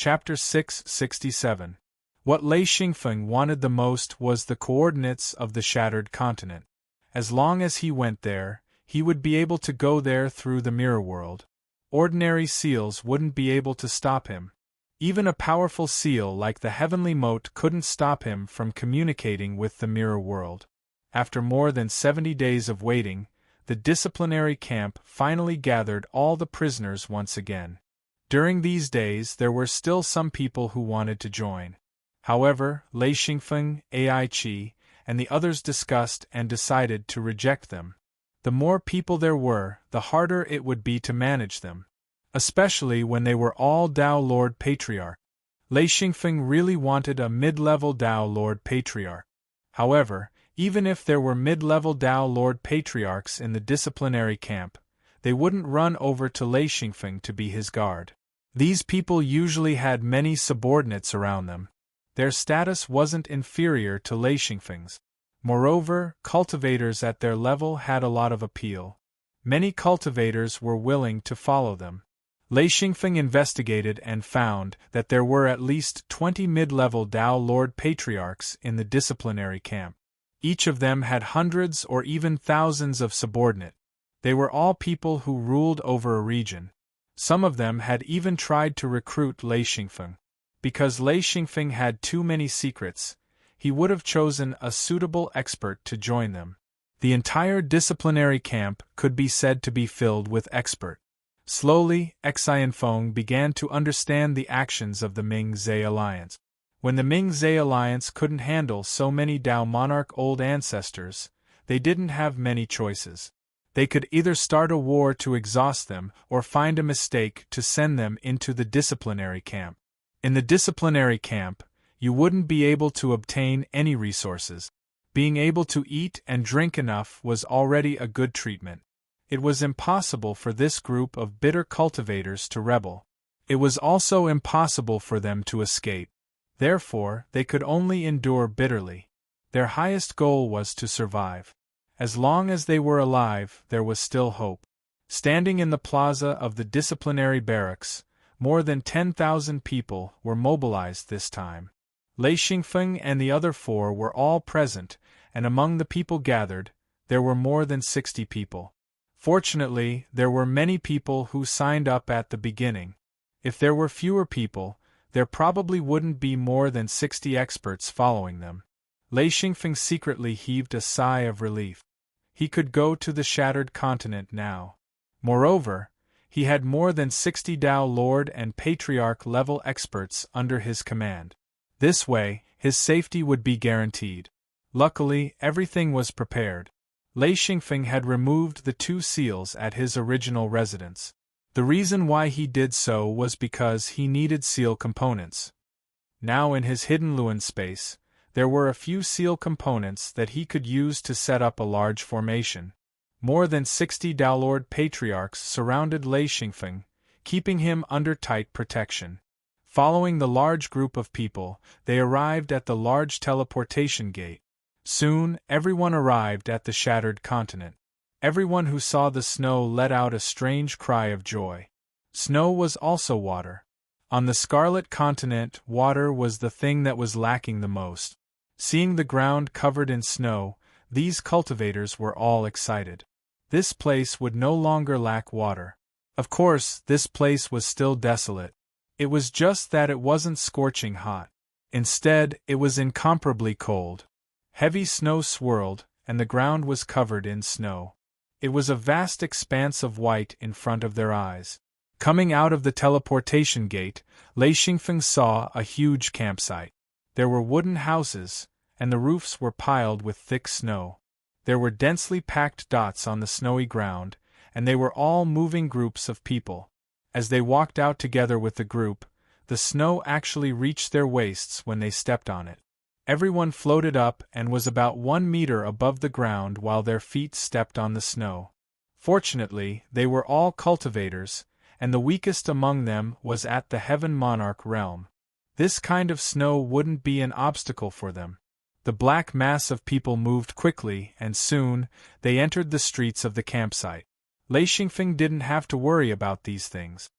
Chapter 667. What Lei Xingfeng wanted the most was the coordinates of the shattered continent. As long as he went there, he would be able to go there through the mirror world. Ordinary seals wouldn't be able to stop him. Even a powerful seal like the heavenly moat couldn't stop him from communicating with the mirror world. After more than 70 days of waiting, the disciplinary camp finally gathered all the prisoners once again. During these days there were still some people who wanted to join. However, Lei Xingfeng, Ai Qi, and the others discussed and decided to reject them. The more people there were, the harder it would be to manage them, especially when they were all Dao Lord Patriarch. Lei Xingfeng really wanted a mid-level Dao Lord Patriarch. However, even if there were mid-level Dao Lord Patriarchs in the disciplinary camp, they wouldn't run over to Lei Xingfeng to be his guard. These people usually had many subordinates around them. Their status wasn't inferior to Lei Xingfeng's. Moreover, cultivators at their level had a lot of appeal. Many cultivators were willing to follow them. Lei Xingfeng investigated and found that there were at least 20 mid-level Dao Lord Patriarchs in the disciplinary camp. Each of them had hundreds or even thousands of subordinates. They were all people who ruled over a region. Some of them had even tried to recruit Lei Xingfeng. Because Lei Xingfeng had too many secrets, he would have chosen a suitable expert to join them. The entire disciplinary camp could be said to be filled with experts. Slowly, Xianfeng began to understand the actions of the Ming-Zhe alliance. When the Ming-Zhe alliance couldn't handle so many Dao monarch old ancestors, they didn't have many choices. They could either start a war to exhaust them or find a mistake to send them into the disciplinary camp. In the disciplinary camp, you wouldn't be able to obtain any resources. Being able to eat and drink enough was already a good treatment. It was impossible for this group of bitter cultivators to rebel. It was also impossible for them to escape. Therefore, they could only endure bitterly. Their highest goal was to survive. As long as they were alive, there was still hope. Standing in the plaza of the disciplinary barracks, more than 10,000 people were mobilized this time. Lei Xingfeng and the other four were all present, and among the people gathered, there were more than 60 people. Fortunately, there were many people who signed up at the beginning. If there were fewer people, there probably wouldn't be more than 60 experts following them. Lei Xingfeng secretly heaved a sigh of relief. He could go to the shattered continent now. Moreover, he had more than 60 Dao Lord and Patriarch level experts under his command. This way, his safety would be guaranteed. Luckily, everything was prepared. Lei Xingfeng had removed the 2 seals at his original residence. The reason why he did so was because he needed seal components. Now in his hidden Luan space, there were a few seal components that he could use to set up a large formation. More than 60 Dao Lord Patriarchs surrounded Lei Xingfeng, keeping him under tight protection. Following the large group of people, they arrived at the large teleportation gate. Soon, everyone arrived at the shattered continent. Everyone who saw the snow let out a strange cry of joy. Snow was also water. On the Scarlet Continent, water was the thing that was lacking the most. Seeing the ground covered in snow, these cultivators were all excited. This place would no longer lack water. Of course, this place was still desolate. It was just that it wasn't scorching hot. Instead, it was incomparably cold. Heavy snow swirled, and the ground was covered in snow. It was a vast expanse of white in front of their eyes. Coming out of the teleportation gate, Lei Xingfeng saw a huge campsite. There were wooden houses, and the roofs were piled with thick snow. There were densely packed dots on the snowy ground, and they were all moving groups of people. As they walked out together with the group, the snow actually reached their waists when they stepped on it. Everyone floated up and was about 1 meter above the ground while their feet stepped on the snow. Fortunately, they were all cultivators, and the weakest among them was at the Heaven Monarch realm. This kind of snow wouldn't be an obstacle for them. The black mass of people moved quickly, and soon, they entered the streets of the campsite. Lei Xingfeng didn't have to worry about these things.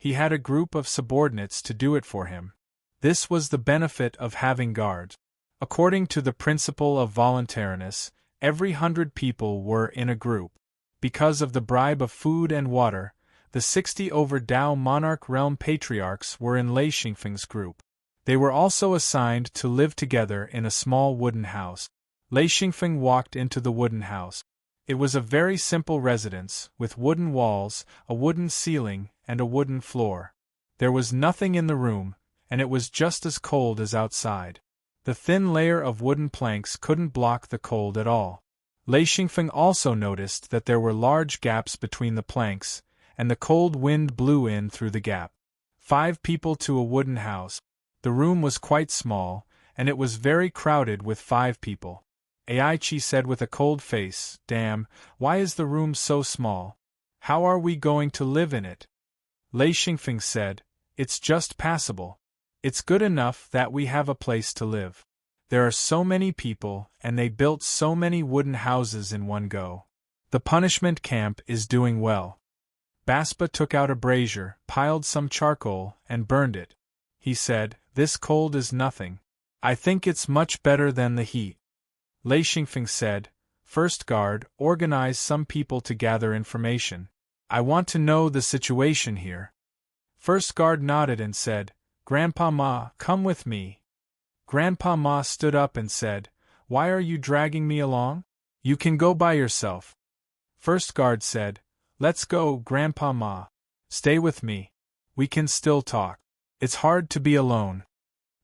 he had a group of subordinates to do it for him. This was the benefit of having guards. According to the principle of voluntariness, every 100 people were in a group. Because of the bribe of food and water, the 60 over Dao monarch realm patriarchs were in Lei Xingfeng's group. They were also assigned to live together in a small wooden house. Lei Xingfeng walked into the wooden house. It was a very simple residence, with wooden walls, a wooden ceiling, and a wooden floor. There was nothing in the room, and it was just as cold as outside. The thin layer of wooden planks couldn't block the cold at all. Lei Xingfeng also noticed that there were large gaps between the planks, and the cold wind blew in through the gap. 5 people to a wooden house. The room was quite small, and it was very crowded with 5 people. Aichi said with a cold face, "Damn, why is the room so small? How are we going to live in it?" Lei Xingfeng said, "It's just passable. It's good enough that we have a place to live. There are so many people, and they built so many wooden houses in one go. The punishment camp is doing well." Baspa took out a brazier, piled some charcoal, and burned it. He said, "This cold is nothing. I think it's much better than the heat." Lei Xingfeng said, "First guard, organize some people to gather information. I want to know the situation here." First guard nodded and said, "Grandpa Ma, come with me." Grandpa Ma stood up and said, "Why are you dragging me along? You can go by yourself." First guard said, "Let's go, Grandpa Ma. Stay with me. We can still talk. It's hard to be alone."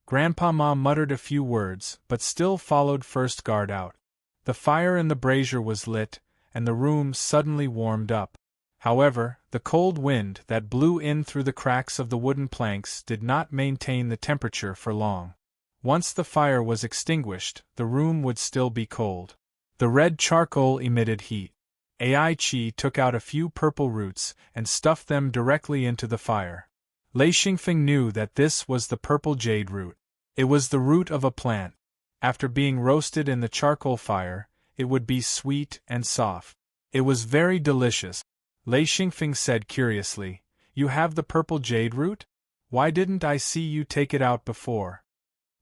Grandpa Ma muttered a few words, but still followed first guard out. The fire in the brazier was lit, and the room suddenly warmed up. However, the cold wind that blew in through the cracks of the wooden planks did not maintain the temperature for long. Once the fire was extinguished, the room would still be cold. The red charcoal emitted heat. Aichi took out a few purple roots and stuffed them directly into the fire. Lei Xingfeng knew that this was the purple jade root. It was the root of a plant. After being roasted in the charcoal fire, it would be sweet and soft. It was very delicious. Lei Xingfeng said curiously, "You have the purple jade root? Why didn't I see you take it out before?"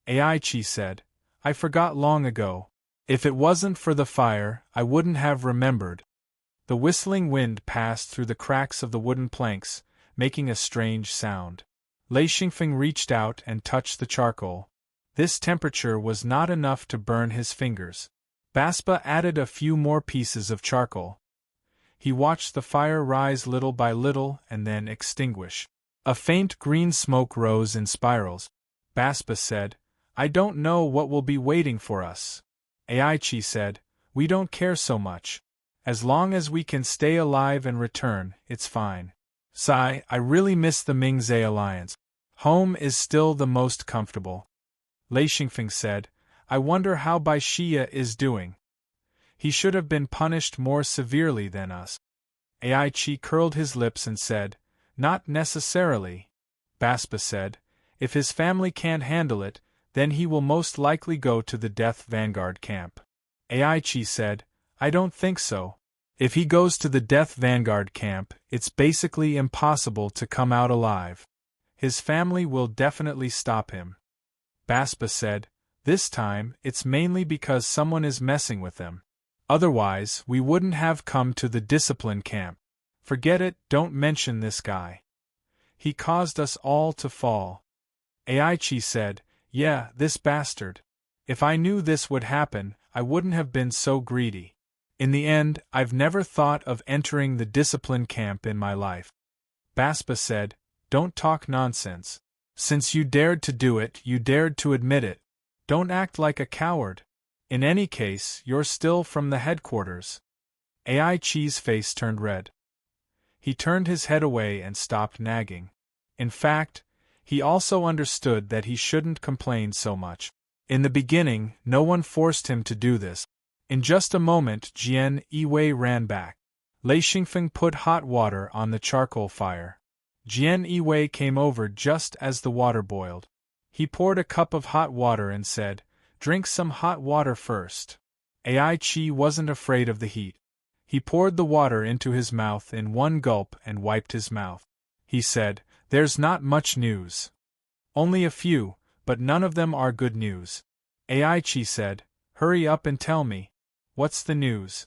Aichi said, "I forgot long ago. If it wasn't for the fire, I wouldn't have remembered." The whistling wind passed through the cracks of the wooden planks, making a strange sound. Lei Xingfeng reached out and touched the charcoal. This temperature was not enough to burn his fingers. Baspa added a few more pieces of charcoal. He watched the fire rise little by little and then extinguish. A faint green smoke rose in spirals. Baspa said, "I don't know what will be waiting for us." Aichi said, "We don't care so much. As long as we can stay alive and return, it's fine. Sigh, I really miss the Mingzhe alliance. Home is still the most comfortable." Lei Xingfeng said, "I wonder how Bai Xia is doing. He should have been punished more severely than us." Aichi curled his lips and said, "Not necessarily." Baspa said, "If his family can't handle it, then he will most likely go to the Death Vanguard camp." Aichi said, "I don't think so. If he goes to the Death Vanguard camp, it's basically impossible to come out alive. His family will definitely stop him." Baspa said, "This time, it's mainly because someone is messing with them. Otherwise, we wouldn't have come to the discipline camp. Forget it, don't mention this guy. He caused us all to fall." Aichi said, "Yeah, this bastard. If I knew this would happen, I wouldn't have been so greedy. In the end, I've never thought of entering the discipline camp in my life." Baspa said, "Don't talk nonsense. Since you dared to do it, you dared to admit it. Don't act like a coward. In any case, you're still from the headquarters." Aichi's face turned red. He turned his head away and stopped nagging. In fact, he also understood that he shouldn't complain so much. In the beginning, no one forced him to do this. In just a moment, Jian Yiwei ran back. Lei Xingfeng put hot water on the charcoal fire. Jian Yiwei came over just as the water boiled. He poured a cup of hot water and said, "Drink some hot water first." Aichi wasn't afraid of the heat. He poured the water into his mouth in one gulp and wiped his mouth. He said, There's not much news. Only a few, but none of them are good news. Aichi said, hurry up and tell me. What's the news?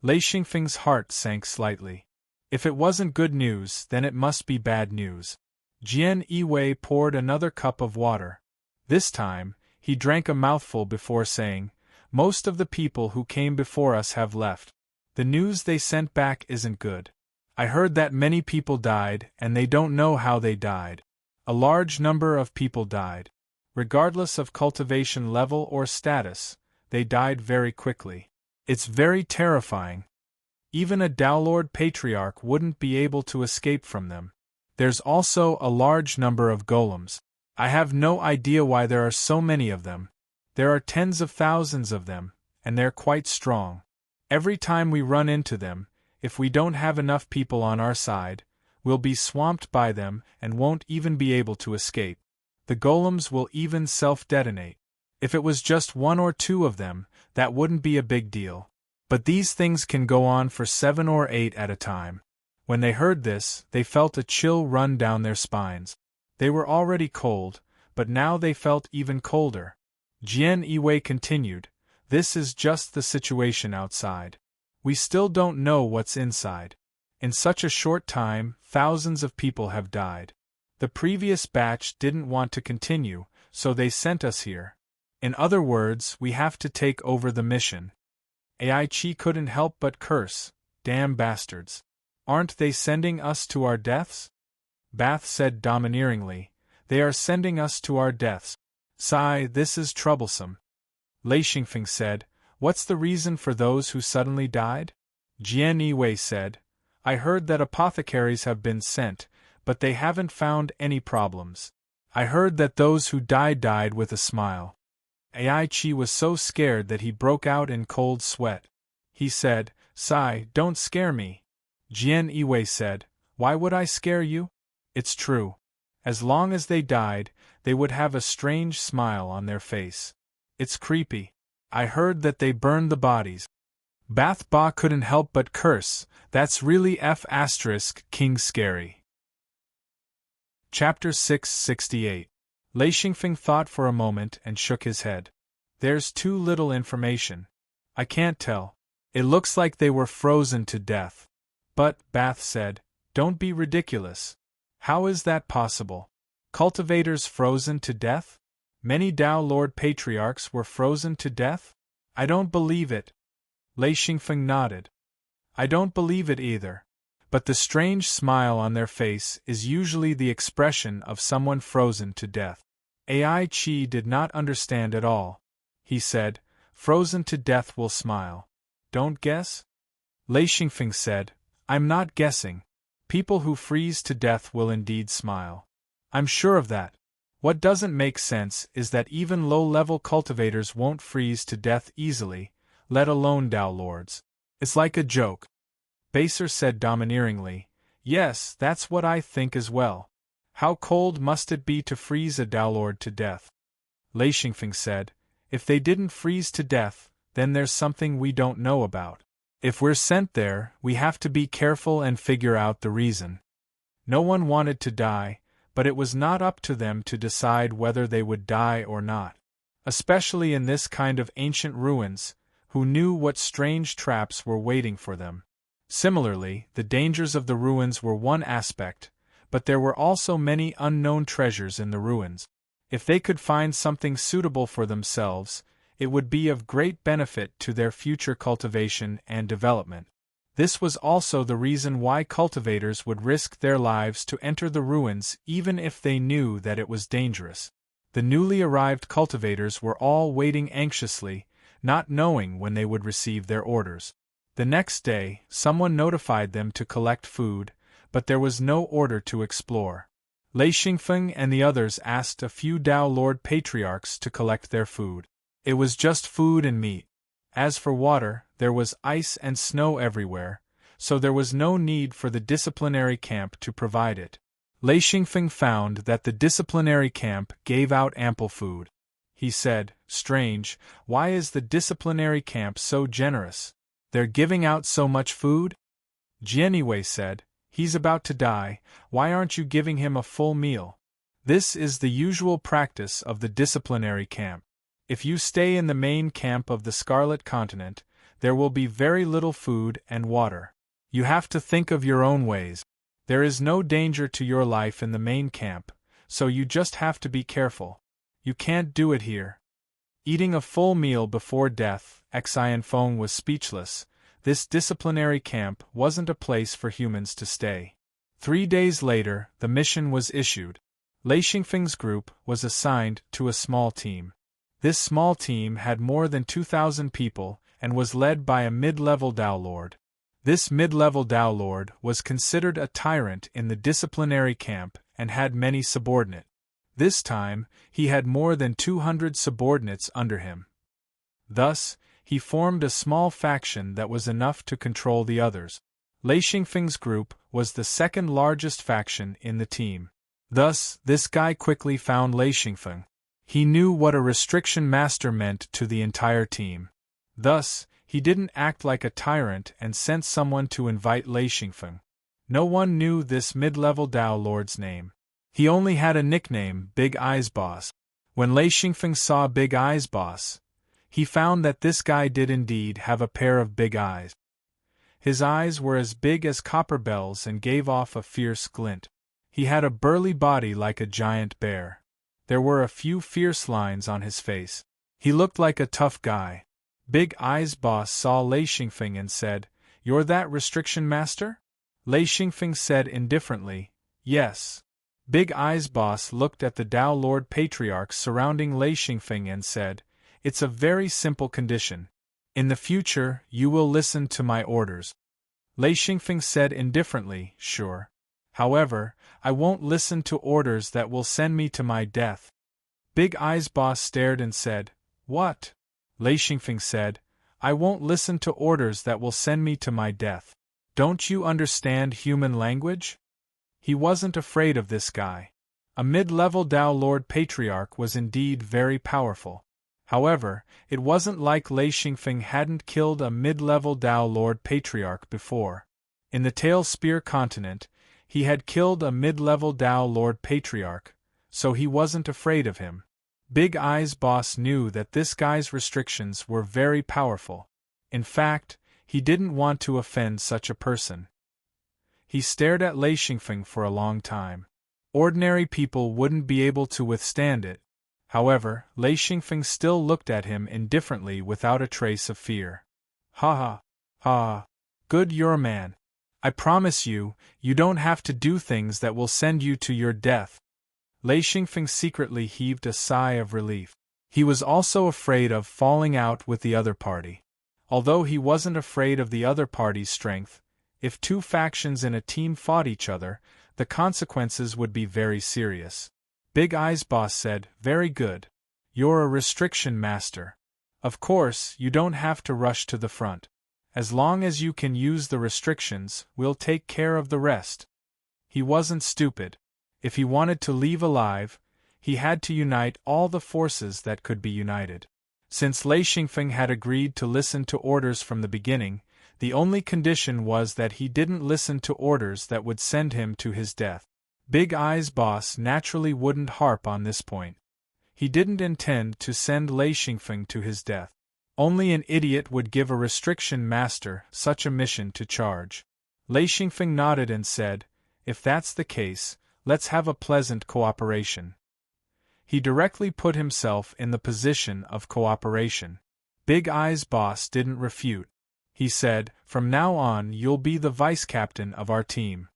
Lei Xingfeng's heart sank slightly. If it wasn't good news, then it must be bad news. Jian Yiwei poured another cup of water. This time, he drank a mouthful before saying, most of the people who came before us have left. The news they sent back isn't good. I heard that many people died, and they don't know how they died. A large number of people died. Regardless of cultivation level or status, they died very quickly. It's very terrifying. Even a Daolord Patriarch wouldn't be able to escape from them. There's also a large number of golems. I have no idea why there are so many of them. There are tens of thousands of them, and they're quite strong. Every time we run into them, if we don't have enough people on our side, we'll be swamped by them and won't even be able to escape. The golems will even self-detonate. If it was just one or two of them, that wouldn't be a big deal. But these things can go on for 7 or 8 at a time. When they heard this, they felt a chill run down their spines. They were already cold, but now they felt even colder. Jian Yiwei continued, this is just the situation outside. We still don't know what's inside. In such a short time, thousands of people have died. The previous batch didn't want to continue, so they sent us here. In other words, we have to take over the mission. Aichi couldn't help but curse, damn bastards. Aren't they sending us to our deaths? Bath said domineeringly, they are sending us to our deaths. Sigh, this is troublesome. Lei Xingfeng said, what's the reason for those who suddenly died? Jian Yiwei said, I heard that apothecaries have been sent, but they haven't found any problems. I heard that those who died with a smile. Aichi was so scared that he broke out in cold sweat. He said, Sai, don't scare me. Jian Yiwei said, why would I scare you? It's true. As long as they died, they would have a strange smile on their face. It's creepy. I heard that they burned the bodies. Bath Ba couldn't help but curse, that's really King scary. Chapter 668. Lei Xingfeng thought for a moment and shook his head. There's too little information. I can't tell. It looks like they were frozen to death. But, Bath said, don't be ridiculous. How is that possible? Cultivators frozen to death? Many Daolord Patriarchs were frozen to death? I don't believe it. Lei Xingfeng nodded. I don't believe it either. But the strange smile on their face is usually the expression of someone frozen to death. Aichi did not understand at all. He said, frozen to death will smile. Don't guess? Lei Xingfeng said, I'm not guessing. People who freeze to death will indeed smile. I'm sure of that. What doesn't make sense is that even low-level cultivators won't freeze to death easily, let alone Daolords. It's like a joke. Baser said domineeringly, yes, that's what I think as well. How cold must it be to freeze a Daolord to death? Lei Xingfeng said, if they didn't freeze to death, then there's something we don't know about. If we're sent there, we have to be careful and figure out the reason. No one wanted to die, but it was not up to them to decide whether they would die or not. Especially in this kind of ancient ruins, who knew what strange traps were waiting for them. Similarly, the dangers of the ruins were one aspect, but there were also many unknown treasures in the ruins. If they could find something suitable for themselves, it would be of great benefit to their future cultivation and development. This was also the reason why cultivators would risk their lives to enter the ruins even if they knew that it was dangerous. The newly arrived cultivators were all waiting anxiously, not knowing when they would receive their orders. The next day, someone notified them to collect food, but there was no order to explore. Lei Xingfeng and the others asked a few Daolord Patriarchs to collect their food. It was just food and meat. As for water, there was ice and snow everywhere, so there was no need for the disciplinary camp to provide it. Lei Xingfeng found that the disciplinary camp gave out ample food. He said, strange, why is the disciplinary camp so generous? They're giving out so much food? Jian Yiwei said, He's about to die, why aren't you giving him a full meal? This is the usual practice of the disciplinary camp. If you stay in the main camp of the Scarlet Continent, there will be very little food and water. You have to think of your own ways. There is no danger to your life in the main camp, so you just have to be careful. You can't do it here. Eating a full meal before death, Xian Feng was speechless. This disciplinary camp wasn't a place for humans to stay. 3 days later, the mission was issued. Lei Xingfeng's group was assigned to a small team. This small team had more than 2,000 people and was led by a mid-level Dao Lord. This mid-level Dao Lord was considered a tyrant in the disciplinary camp and had many subordinates. This time, he had more than 200 subordinates under him. Thus, he formed a small faction that was enough to control the others. Lei Xingfeng's group was the second largest faction in the team. Thus, this guy quickly found Lei Xingfeng. He knew what a restriction master meant to the entire team. Thus, he didn't act like a tyrant and sent someone to invite Lei Xingfeng. No one knew this mid-level Dao Lord's name. He only had a nickname, Big Eyes Boss. When Lei Xingfeng saw Big Eyes Boss, he found that this guy did indeed have a pair of big eyes. His eyes were as big as copper bells and gave off a fierce glint. He had a burly body like a giant bear. There were a few fierce lines on his face. He looked like a tough guy. Big Eyes Boss saw Lei Xingfeng and said, "You're that restriction master?" Lei Xingfeng said indifferently, "Yes." Big Eyes Boss looked at the Dao Lord patriarchs surrounding Lei Xingfeng and said, "It's a very simple condition. In the future, you will listen to my orders." Lei Xingfeng said indifferently, "Sure. However, I won't listen to orders that will send me to my death." Big Eyes Boss stared and said, "What?" Lei Xingfeng said, "I won't listen to orders that will send me to my death. Don't you understand human language?" He wasn't afraid of this guy. A mid-level Dao Lord Patriarch was indeed very powerful. However, it wasn't like Lei Xingfeng hadn't killed a mid-level Dao Lord Patriarch before. In the Tail Spear Continent, he had killed a mid-level Dao Lord Patriarch, so he wasn't afraid of him. Big Eyes Boss knew that this guy's restrictions were very powerful. In fact, he didn't want to offend such a person. He stared at Lei Xingfeng for a long time. Ordinary people wouldn't be able to withstand it. However, Lei Xingfeng still looked at him indifferently without a trace of fear. "Ha ha. Ha. Good, you're a man. I promise you, you don't have to do things that will send you to your death." Lei Xingfeng secretly heaved a sigh of relief. He was also afraid of falling out with the other party. Although he wasn't afraid of the other party's strength, if two factions in a team fought each other, the consequences would be very serious. Big Eyes Boss said, "Very good. You're a restriction master. Of course, you don't have to rush to the front. As long as you can use the restrictions, we'll take care of the rest." He wasn't stupid. If he wanted to leave alive, he had to unite all the forces that could be united. Since Lei Xingfeng had agreed to listen to orders from the beginning, the only condition was that he didn't listen to orders that would send him to his death. Big Eyes Boss naturally wouldn't harp on this point. He didn't intend to send Lei Xingfeng to his death. Only an idiot would give a restriction master such a mission to charge. Lei Xingfeng nodded and said, "If that's the case, let's have a pleasant cooperation." He directly put himself in the position of cooperation. Big Eyes Boss didn't refute. He said, "From now on you'll be the vice-captain of our team.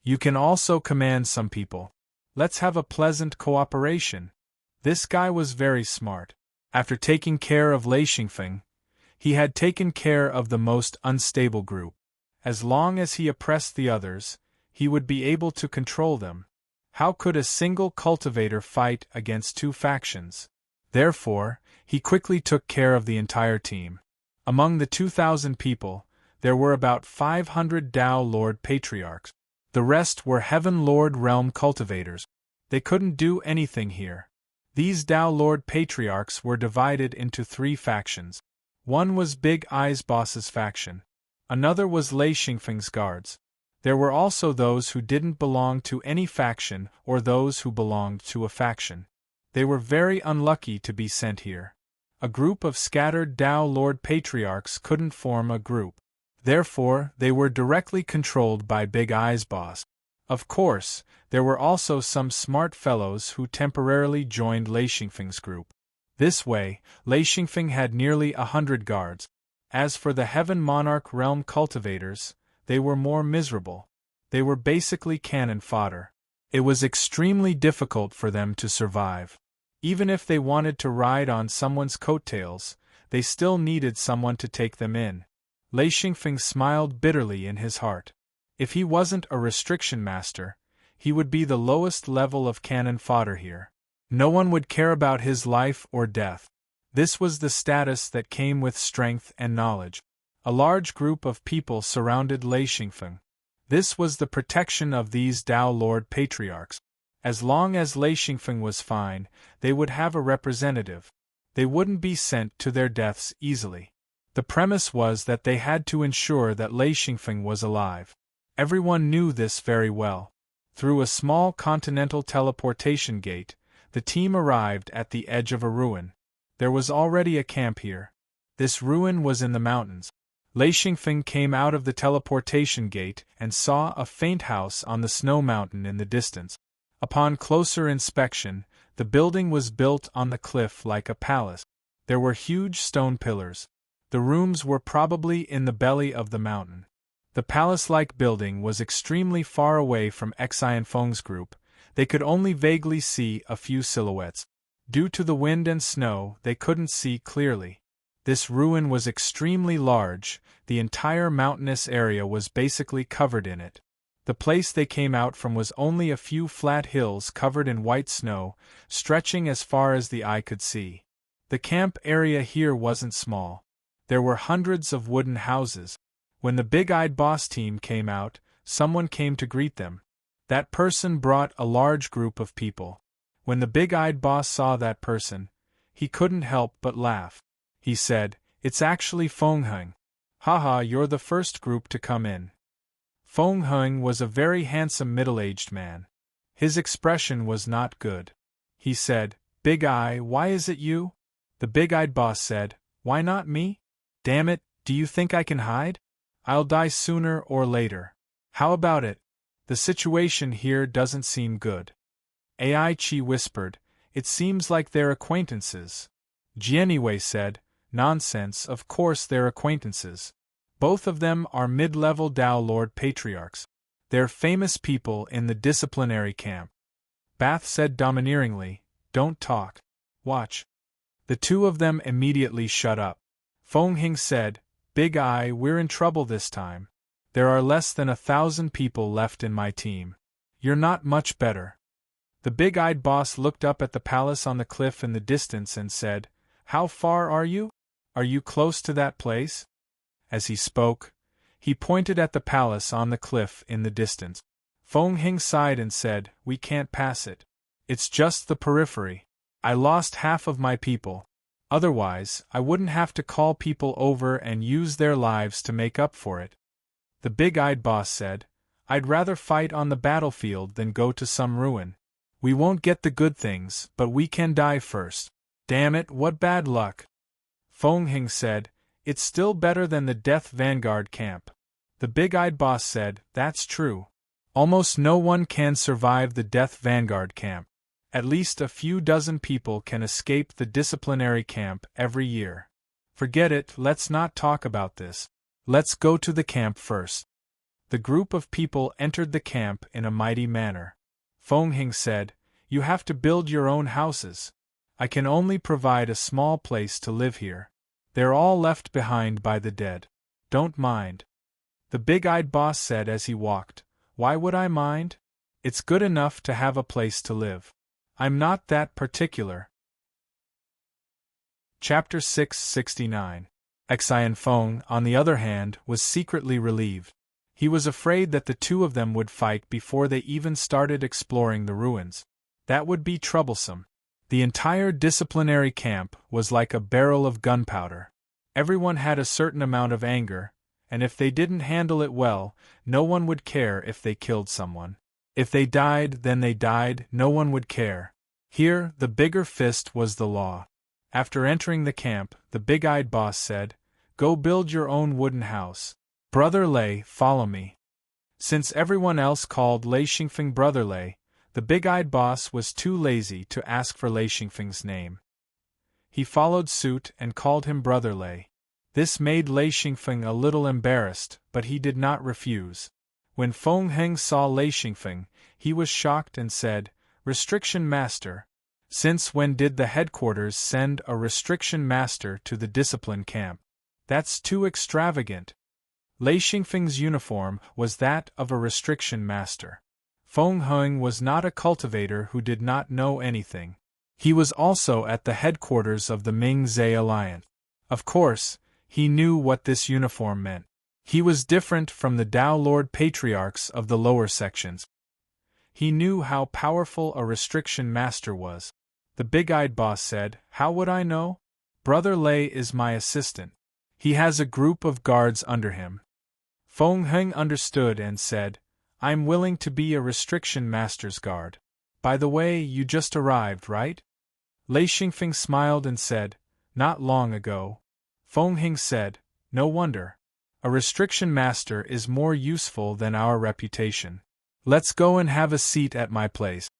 You can also command some people. Let's have a pleasant cooperation." This guy was very smart. After taking care of Lei Xingfeng, he had taken care of the most unstable group. As long as he oppressed the others, he would be able to control them. How could a single cultivator fight against two factions? Therefore, he quickly took care of the entire team. Among the 2,000 people, there were about 500 Dao Lord Patriarchs. The rest were Heaven Lord Realm cultivators. They couldn't do anything here. These Dao Lord Patriarchs were divided into 3 factions. One was Big Eyes Boss's faction. Another was Lei Xingfeng's guards. There were also those who didn't belong to any faction or those who belonged to a faction. They were very unlucky to be sent here. A group of scattered Tao Lord Patriarchs couldn't form a group. Therefore, they were directly controlled by Big Eye's boss. Of course, there were also some smart fellows who temporarily joined Lei Xingfeng's group. This way, Lei Xingfeng had nearly 100 guards. As for the Heaven Monarch realm cultivators, they were more miserable. They were basically cannon fodder. It was extremely difficult for them to survive. Even if they wanted to ride on someone's coattails, they still needed someone to take them in. Lei Xingfeng smiled bitterly in his heart. If he wasn't a restriction master, he would be the lowest level of cannon fodder here. No one would care about his life or death. This was the status that came with strength and knowledge. A large group of people surrounded Lei Xingfeng. This was the protection of these Tao Lord Patriarchs. As long as Lei Xingfeng was fine, they would have a representative. They wouldn't be sent to their deaths easily. The premise was that they had to ensure that Lei Xingfeng was alive. Everyone knew this very well. Through a small continental teleportation gate, the team arrived at the edge of a ruin. There was already a camp here. This ruin was in the mountains. Lei Xingfeng came out of the teleportation gate and saw a faint house on the snow mountain in the distance. Upon closer inspection, the building was built on the cliff like a palace. There were huge stone pillars. The rooms were probably in the belly of the mountain. The palace-like building was extremely far away from Xian Feng's group. They could only vaguely see a few silhouettes. Due to the wind and snow, they couldn't see clearly. This ruin was extremely large. The entire mountainous area was basically covered in it. The place they came out from was only a few flat hills covered in white snow, stretching as far as the eye could see. The camp area here wasn't small. There were hundreds of wooden houses. When the big-eyed boss team came out, someone came to greet them. That person brought a large group of people. When the big-eyed boss saw that person, he couldn't help but laugh. He said, "It's actually Feng Heng. Haha, you're the first group to come in." Feng Heng was a very handsome middle-aged man. His expression was not good. He said, "Big Eye, why is it you?" The big-eyed boss said, "Why not me? Damn it, do you think I can hide? I'll die sooner or later. How about it? The situation here doesn't seem good." Ai Chi whispered, "It seems like they're acquaintances." Jianwei said, "Nonsense, of course they're acquaintances. Both of them are mid-level Tao Lord Patriarchs. They're famous people in the disciplinary camp." Bath said domineeringly, "Don't talk. Watch." The two of them immediately shut up. Feng Heng said, "Big Eye, we're in trouble this time. There are less than 1,000 people left in my team. You're not much better." The big-eyed boss looked up at the palace on the cliff in the distance and said, "How far are you? Are you close to that place?" As he spoke, he pointed at the palace on the cliff in the distance. Feng Heng sighed and said, "We can't pass it. It's just the periphery. I lost half of my people. Otherwise, I wouldn't have to call people over and use their lives to make up for it." The big-eyed boss said, "I'd rather fight on the battlefield than go to some ruin. We won't get the good things, but we can die first. Damn it, what bad luck." Feng Heng said, "It's still better than the Death Vanguard camp." The big-eyed boss said, "That's true. Almost no one can survive the Death Vanguard camp. At least a few dozen people can escape the disciplinary camp every year. Forget it, let's not talk about this. Let's go to the camp first." The group of people entered the camp in a mighty manner. Feng Heng said, "You have to build your own houses. I can only provide a small place to live here. They're all left behind by the dead. Don't mind." The big-eyed boss said as he walked, "Why would I mind? It's good enough to have a place to live. I'm not that particular." Chapter 669. Xian Feng, on the other hand, was secretly relieved. He was afraid that the two of them would fight before they even started exploring the ruins. That would be troublesome. The entire disciplinary camp was like a barrel of gunpowder. Everyone had a certain amount of anger, and if they didn't handle it well, no one would care if they killed someone. If they died, then they died, no one would care. Here, the bigger fist was the law. After entering the camp, the big-eyed boss said, "Go build your own wooden house. Brother Lei, follow me." Since everyone else called Lei Xingfeng Brother Lei, the big-eyed boss was too lazy to ask for Lei Xingfeng's name. He followed suit and called him Brother Lei. This made Lei Xingfeng a little embarrassed, but he did not refuse. When Feng Heng saw Lei Xingfeng, he was shocked and said, "Restriction Master. Since when did the headquarters send a restriction master to the discipline camp? That's too extravagant." Lei Xingfeng's uniform was that of a restriction master. Feng Heng was not a cultivator who did not know anything. He was also at the headquarters of the Ming-Zhe Alliance. Of course, he knew what this uniform meant. He was different from the Dao Lord Patriarchs of the lower sections. He knew how powerful a restriction master was. The big-eyed boss said, "How would I know? Brother Lei is my assistant. He has a group of guards under him." Feng Heng understood and said, "I'm willing to be a restriction master's guard. By the way, you just arrived, right?" Lei Xingfeng smiled and said, "Not long ago." Feng Heng said, "No wonder. A restriction master is more useful than our reputation. Let's go and have a seat at my place."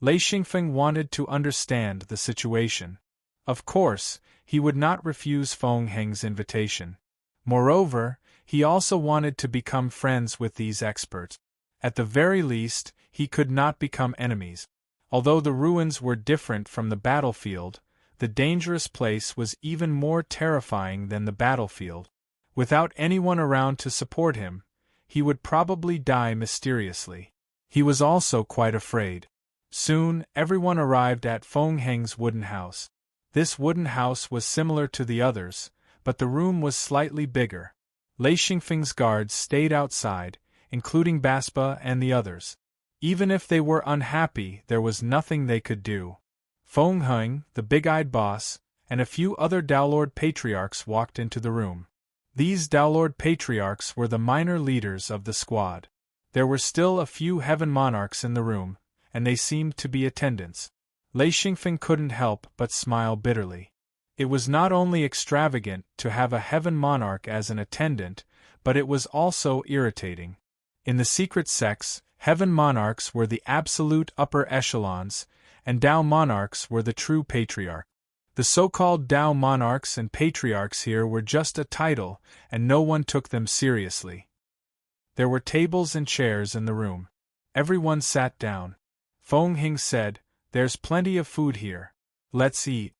Lei Xingfeng wanted to understand the situation. Of course, he would not refuse Feng Heng's invitation. Moreover, he also wanted to become friends with these experts. At the very least, he could not become enemies. Although the ruins were different from the battlefield, the dangerous place was even more terrifying than the battlefield. Without anyone around to support him, he would probably die mysteriously. He was also quite afraid. Soon, everyone arrived at Feng Heng's wooden house. This wooden house was similar to the others, but the room was slightly bigger. Lei Xingfeng's guards stayed outside, including Baspa and the others. Even if they were unhappy, there was nothing they could do. Feng Heng, the big-eyed boss, and a few other Daolord Patriarchs walked into the room. These Daolord Patriarchs were the minor leaders of the squad. There were still a few Heaven Monarchs in the room, and they seemed to be attendants. Lei Xingfeng couldn't help but smile bitterly. It was not only extravagant to have a Heaven Monarch as an attendant, but it was also irritating. In the secret sects, Heaven Monarchs were the absolute upper echelons, and Dao Monarchs were the true patriarch. The so-called Dao Monarchs and Patriarchs here were just a title, and no one took them seriously. There were tables and chairs in the room. Everyone sat down. Feng Heng said, "There's plenty of food here. Let's eat."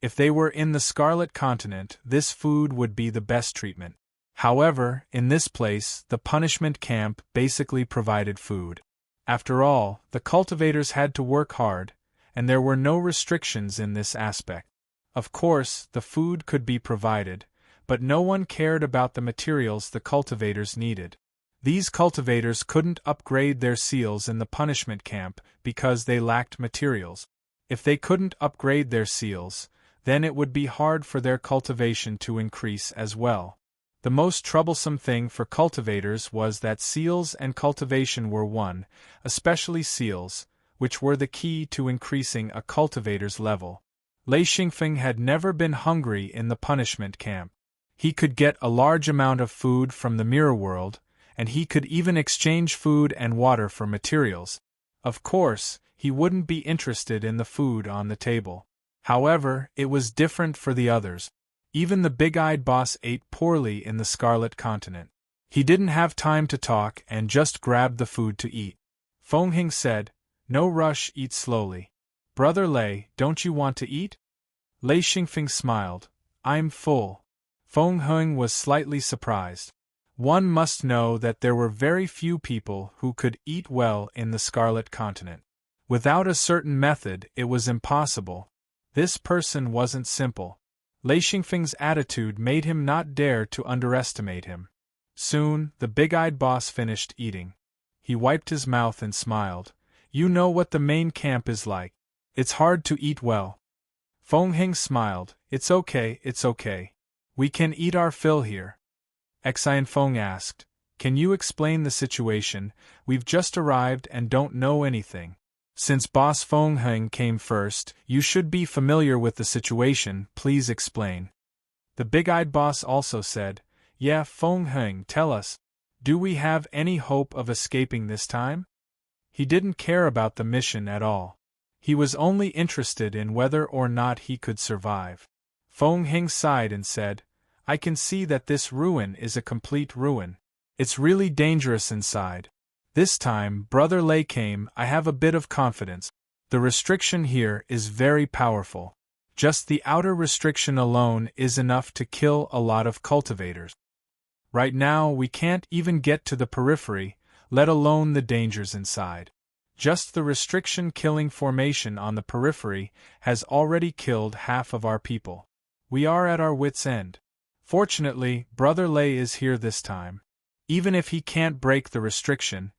If they were in the Scarlet Continent, this food would be the best treatment. However, in this place, the punishment camp basically provided food. After all, the cultivators had to work hard, and there were no restrictions in this aspect. Of course, the food could be provided, but no one cared about the materials the cultivators needed. These cultivators couldn't upgrade their seals in the punishment camp because they lacked materials. If they couldn't upgrade their seals, then it would be hard for their cultivation to increase as well. The most troublesome thing for cultivators was that seals and cultivation were one, especially seals, which were the key to increasing a cultivator's level. Lei Xingfeng had never been hungry in the punishment camp. He could get a large amount of food from the mirror world, and he could even exchange food and water for materials. Of course, he wouldn't be interested in the food on the table. However, it was different for the others. Even the big-eyed boss ate poorly in the Scarlet Continent. He didn't have time to talk and just grabbed the food to eat. Feng Heng said, "No rush, eat slowly. Brother Lei, don't you want to eat?" Lei Xingfeng smiled, "I'm full." Feng Heng was slightly surprised. One must know that there were very few people who could eat well in the Scarlet Continent. Without a certain method, it was impossible. This person wasn't simple. Lei Xingfeng's attitude made him not dare to underestimate him. Soon, the big-eyed boss finished eating. He wiped his mouth and smiled. "You know what the main camp is like. It's hard to eat well." Feng Heng smiled. It's okay. We can eat our fill here." Xian Feng asked. Can you explain the situation? We've just arrived and don't know anything. Since Boss Feng Heng came first, you should be familiar with the situation, please explain. The big-eyed boss also said, Yeah, Feng Heng, tell us. Do we have any hope of escaping this time? He didn't care about the mission at all. He was only interested in whether or not he could survive. Feng Heng sighed and said, I can see that this ruin is a complete ruin. It's really dangerous inside. This time, Brother Lei came, I have a bit of confidence. The restriction here is very powerful. Just the outer restriction alone is enough to kill a lot of cultivators. Right now, we can't even get to the periphery, let alone the dangers inside. Just the restriction killing formation on the periphery has already killed half of our people. We are at our wits' end. Fortunately, Brother Lei is here this time. Even if he can't break the restriction,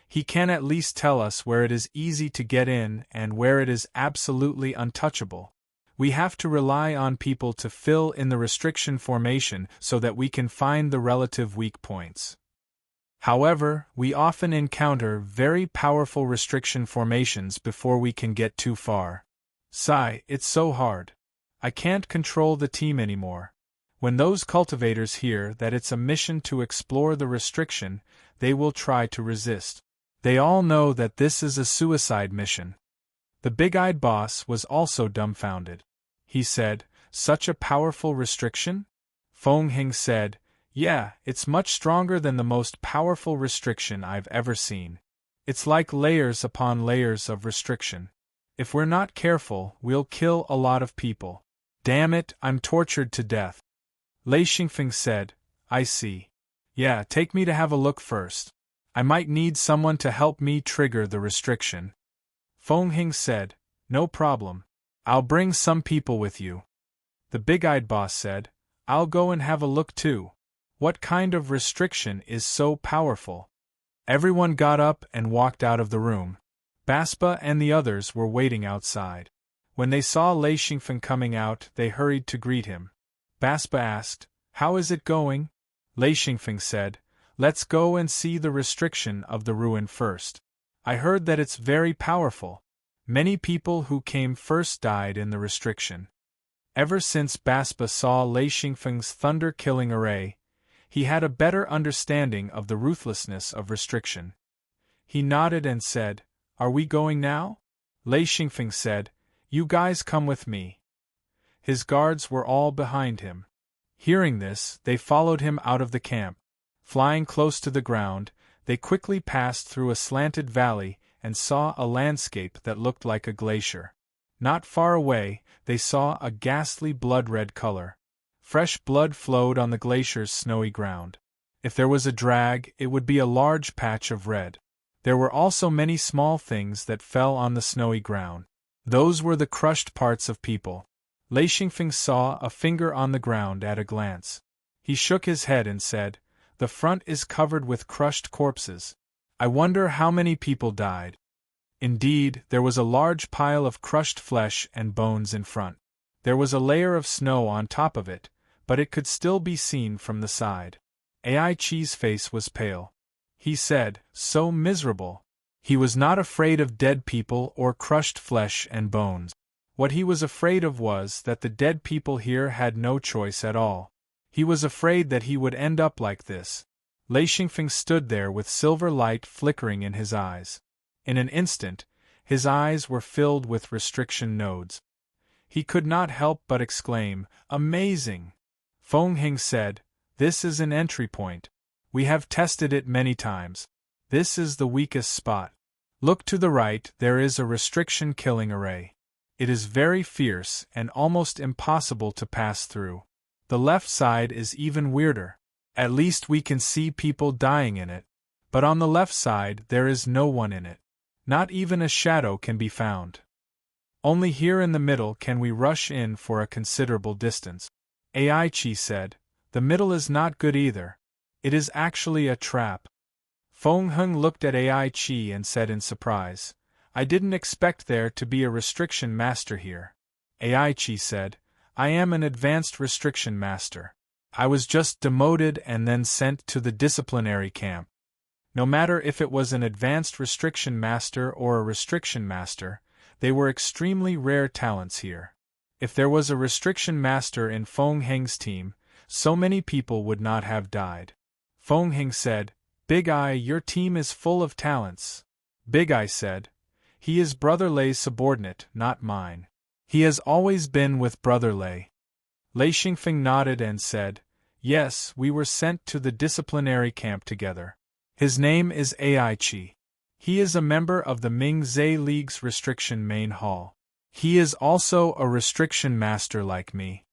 he can at least tell us where it is easy to get in and where it is absolutely untouchable. We have to rely on people to fill in the restriction formation so that we can find the relative weak points. However, we often encounter very powerful restriction formations before we can get too far. Sigh, it's so hard. I can't control the team anymore. When those cultivators hear that it's a mission to explore the restriction, they will try to resist. They all know that this is a suicide mission. The big-eyed boss was also dumbfounded. He said, Such a powerful restriction? Feng Heng said, Yeah, it's much stronger than the most powerful restriction I've ever seen. It's like layers upon layers of restriction. If we're not careful, we'll kill a lot of people. Damn it, I'm tortured to death. Lei Xingfeng said, I see. Yeah, take me to have a look first. I might need someone to help me trigger the restriction. Feng Heng said, No problem. I'll bring some people with you. The big-eyed boss said, I'll go and have a look too. What kind of restriction is so powerful? Everyone got up and walked out of the room. Baspa and the others were waiting outside. When they saw Lei Xingfeng coming out, they hurried to greet him. Baspa asked, How is it going? Lei Xingfeng said, Let's go and see the restriction of the ruin first. I heard that it's very powerful. Many people who came first died in the restriction. Ever since Baspa saw Lei Xingfeng's thunder-killing array, he had a better understanding of the ruthlessness of restriction. He nodded and said, Are we going now? Lei Xingfeng said, You guys come with me. His guards were all behind him. Hearing this, they followed him out of the camp. Flying close to the ground, they quickly passed through a slanted valley and saw a landscape that looked like a glacier. Not far away, they saw a ghastly blood-red color. Fresh blood flowed on the glacier's snowy ground. If there was a drag, it would be a large patch of red. There were also many small things that fell on the snowy ground. Those were the crushed parts of people. Lei Xingfeng saw a finger on the ground at a glance. He shook his head and said, The front is covered with crushed corpses. I wonder how many people died. Indeed, there was a large pile of crushed flesh and bones in front. There was a layer of snow on top of it, but it could still be seen from the side. Ai Chi's face was pale. He said, So miserable. He was not afraid of dead people or crushed flesh and bones. What he was afraid of was that the dead people here had no choice at all. He was afraid that he would end up like this. Lei Xingfeng stood there with silver light flickering in his eyes. In an instant, his eyes were filled with restriction nodes. He could not help but exclaim, Amazing! Feng Heng said, This is an entry point. We have tested it many times. This is the weakest spot. Look to the right, there is a restriction killing array. It is very fierce and almost impossible to pass through. The left side is even weirder. At least we can see people dying in it. But on the left side there is no one in it. Not even a shadow can be found. Only here in the middle can we rush in for a considerable distance. Ai Chi said, The middle is not good either. It is actually a trap. Feng Heng looked at Ai Chi and said in surprise, I didn't expect there to be a restriction master here. Ai Chi said, I am an advanced restriction master. I was just demoted and then sent to the disciplinary camp. No matter if it was an advanced restriction master or a restriction master, they were extremely rare talents here. If there was a restriction master in Feng Heng's team, so many people would not have died. Feng Heng said, "Big Eye, your team is full of talents." Big Eye said, "He is Brother Lei's subordinate, not mine. He has always been with Brother Lei." Lei Xingfeng nodded and said, "Yes, we were sent to the disciplinary camp together. His name is Ai Chi. He is a member of the Ming Zhe League's restriction main hall. He is also a restriction master like me."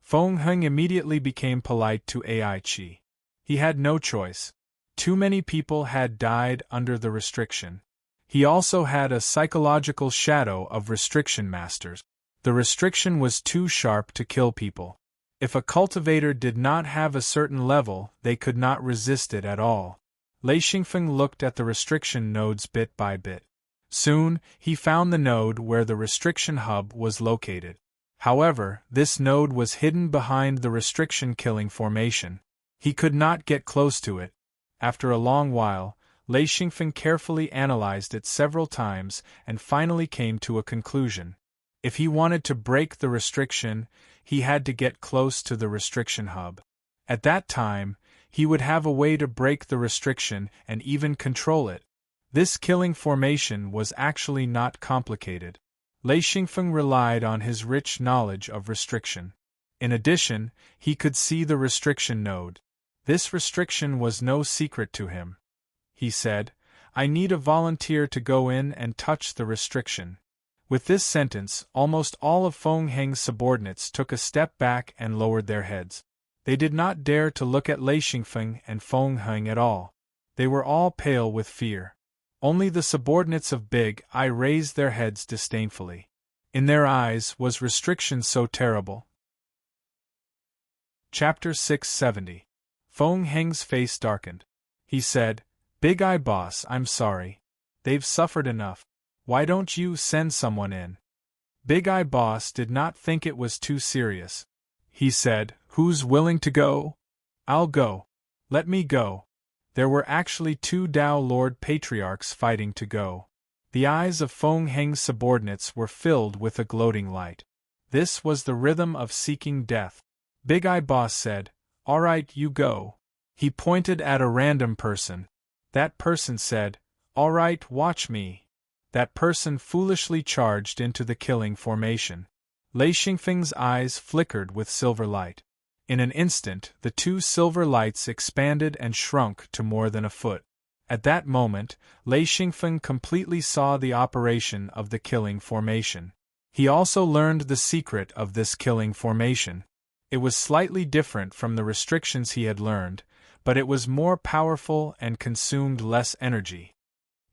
Feng Heng immediately became polite to Ai Chi. He had no choice. Too many people had died under the restriction. He also had a psychological shadow of restriction masters. The restriction was too sharp to kill people. If a cultivator did not have a certain level, they could not resist it at all. Lei Xingfeng looked at the restriction nodes bit by bit. Soon, he found the node where the restriction hub was located. However, this node was hidden behind the restriction killing formation. He could not get close to it. After a long while, Lei Xingfeng carefully analyzed it several times and finally came to a conclusion. If he wanted to break the restriction, he had to get close to the restriction hub. At that time, he would have a way to break the restriction and even control it. This killing formation was actually not complicated. Lei Xingfeng relied on his rich knowledge of restriction. In addition, he could see the restriction node. This restriction was no secret to him. He said, "I need a volunteer to go in and touch the restriction." With this sentence, almost all of Feng Heng's subordinates took a step back and lowered their heads. They did not dare to look at Lei Xingfeng and Feng Heng at all. They were all pale with fear. Only the subordinates of Big Eye raised their heads disdainfully. In their eyes was restriction so terrible. Chapter 670. Feng Heng's face darkened. He said, "Big Eye boss, I'm sorry. They've suffered enough. Why don't you send someone in?" Big Eye boss did not think it was too serious. He said, "Who's willing to go?" "I'll go. Let me go." There were actually 2 Dao Lord Patriarchs fighting to go. The eyes of Feng Heng's subordinates were filled with a gloating light. This was the rhythm of seeking death. Big Eye boss said, "All right, you go." He pointed at a random person. That person said, "All right, watch me." That person foolishly charged into the killing formation. Lei Xingfeng's eyes flickered with silver light. In an instant, the 2 silver lights expanded and shrunk to more than a foot. At that moment, Lei Xingfeng completely saw the operation of the killing formation. He also learned the secret of this killing formation. It was slightly different from the restrictions he had learned, but it was more powerful and consumed less energy.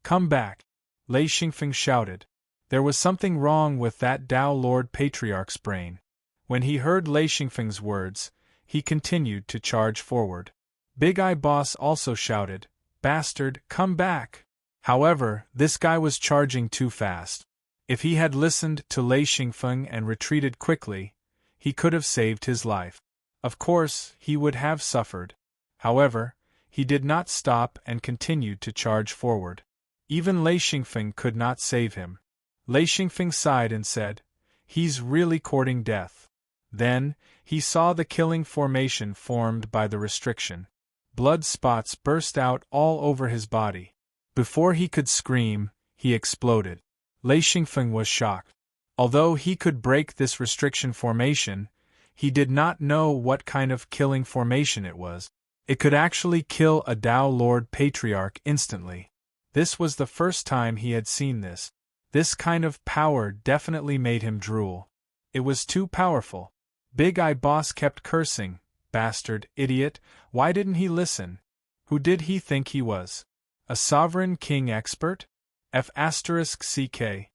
"Come back!" Lei Xingfeng shouted. There was something wrong with that Dao Lord Patriarch's brain. When he heard Lei Xingfeng's words, he continued to charge forward. Big Eye boss also shouted, "Bastard, come back!" However, this guy was charging too fast. If he had listened to Lei Xingfeng and retreated quickly, he could have saved his life. Of course, he would have suffered. However, he did not stop and continued to charge forward. Even Lei Xingfeng could not save him. Lei Xingfeng sighed and said, "He's really courting death." Then, he saw the killing formation formed by the restriction. Blood spots burst out all over his body. Before he could scream, he exploded. Lei Xingfeng was shocked. Although he could break this restriction formation, he did not know what kind of killing formation it was. It could actually kill a Dao Lord Patriarch instantly. This was the first time he had seen this. This kind of power definitely made him drool. It was too powerful. Big Eye boss kept cursing, "Bastard, idiot, why didn't he listen? Who did he think he was? A sovereign king expert? F***CK.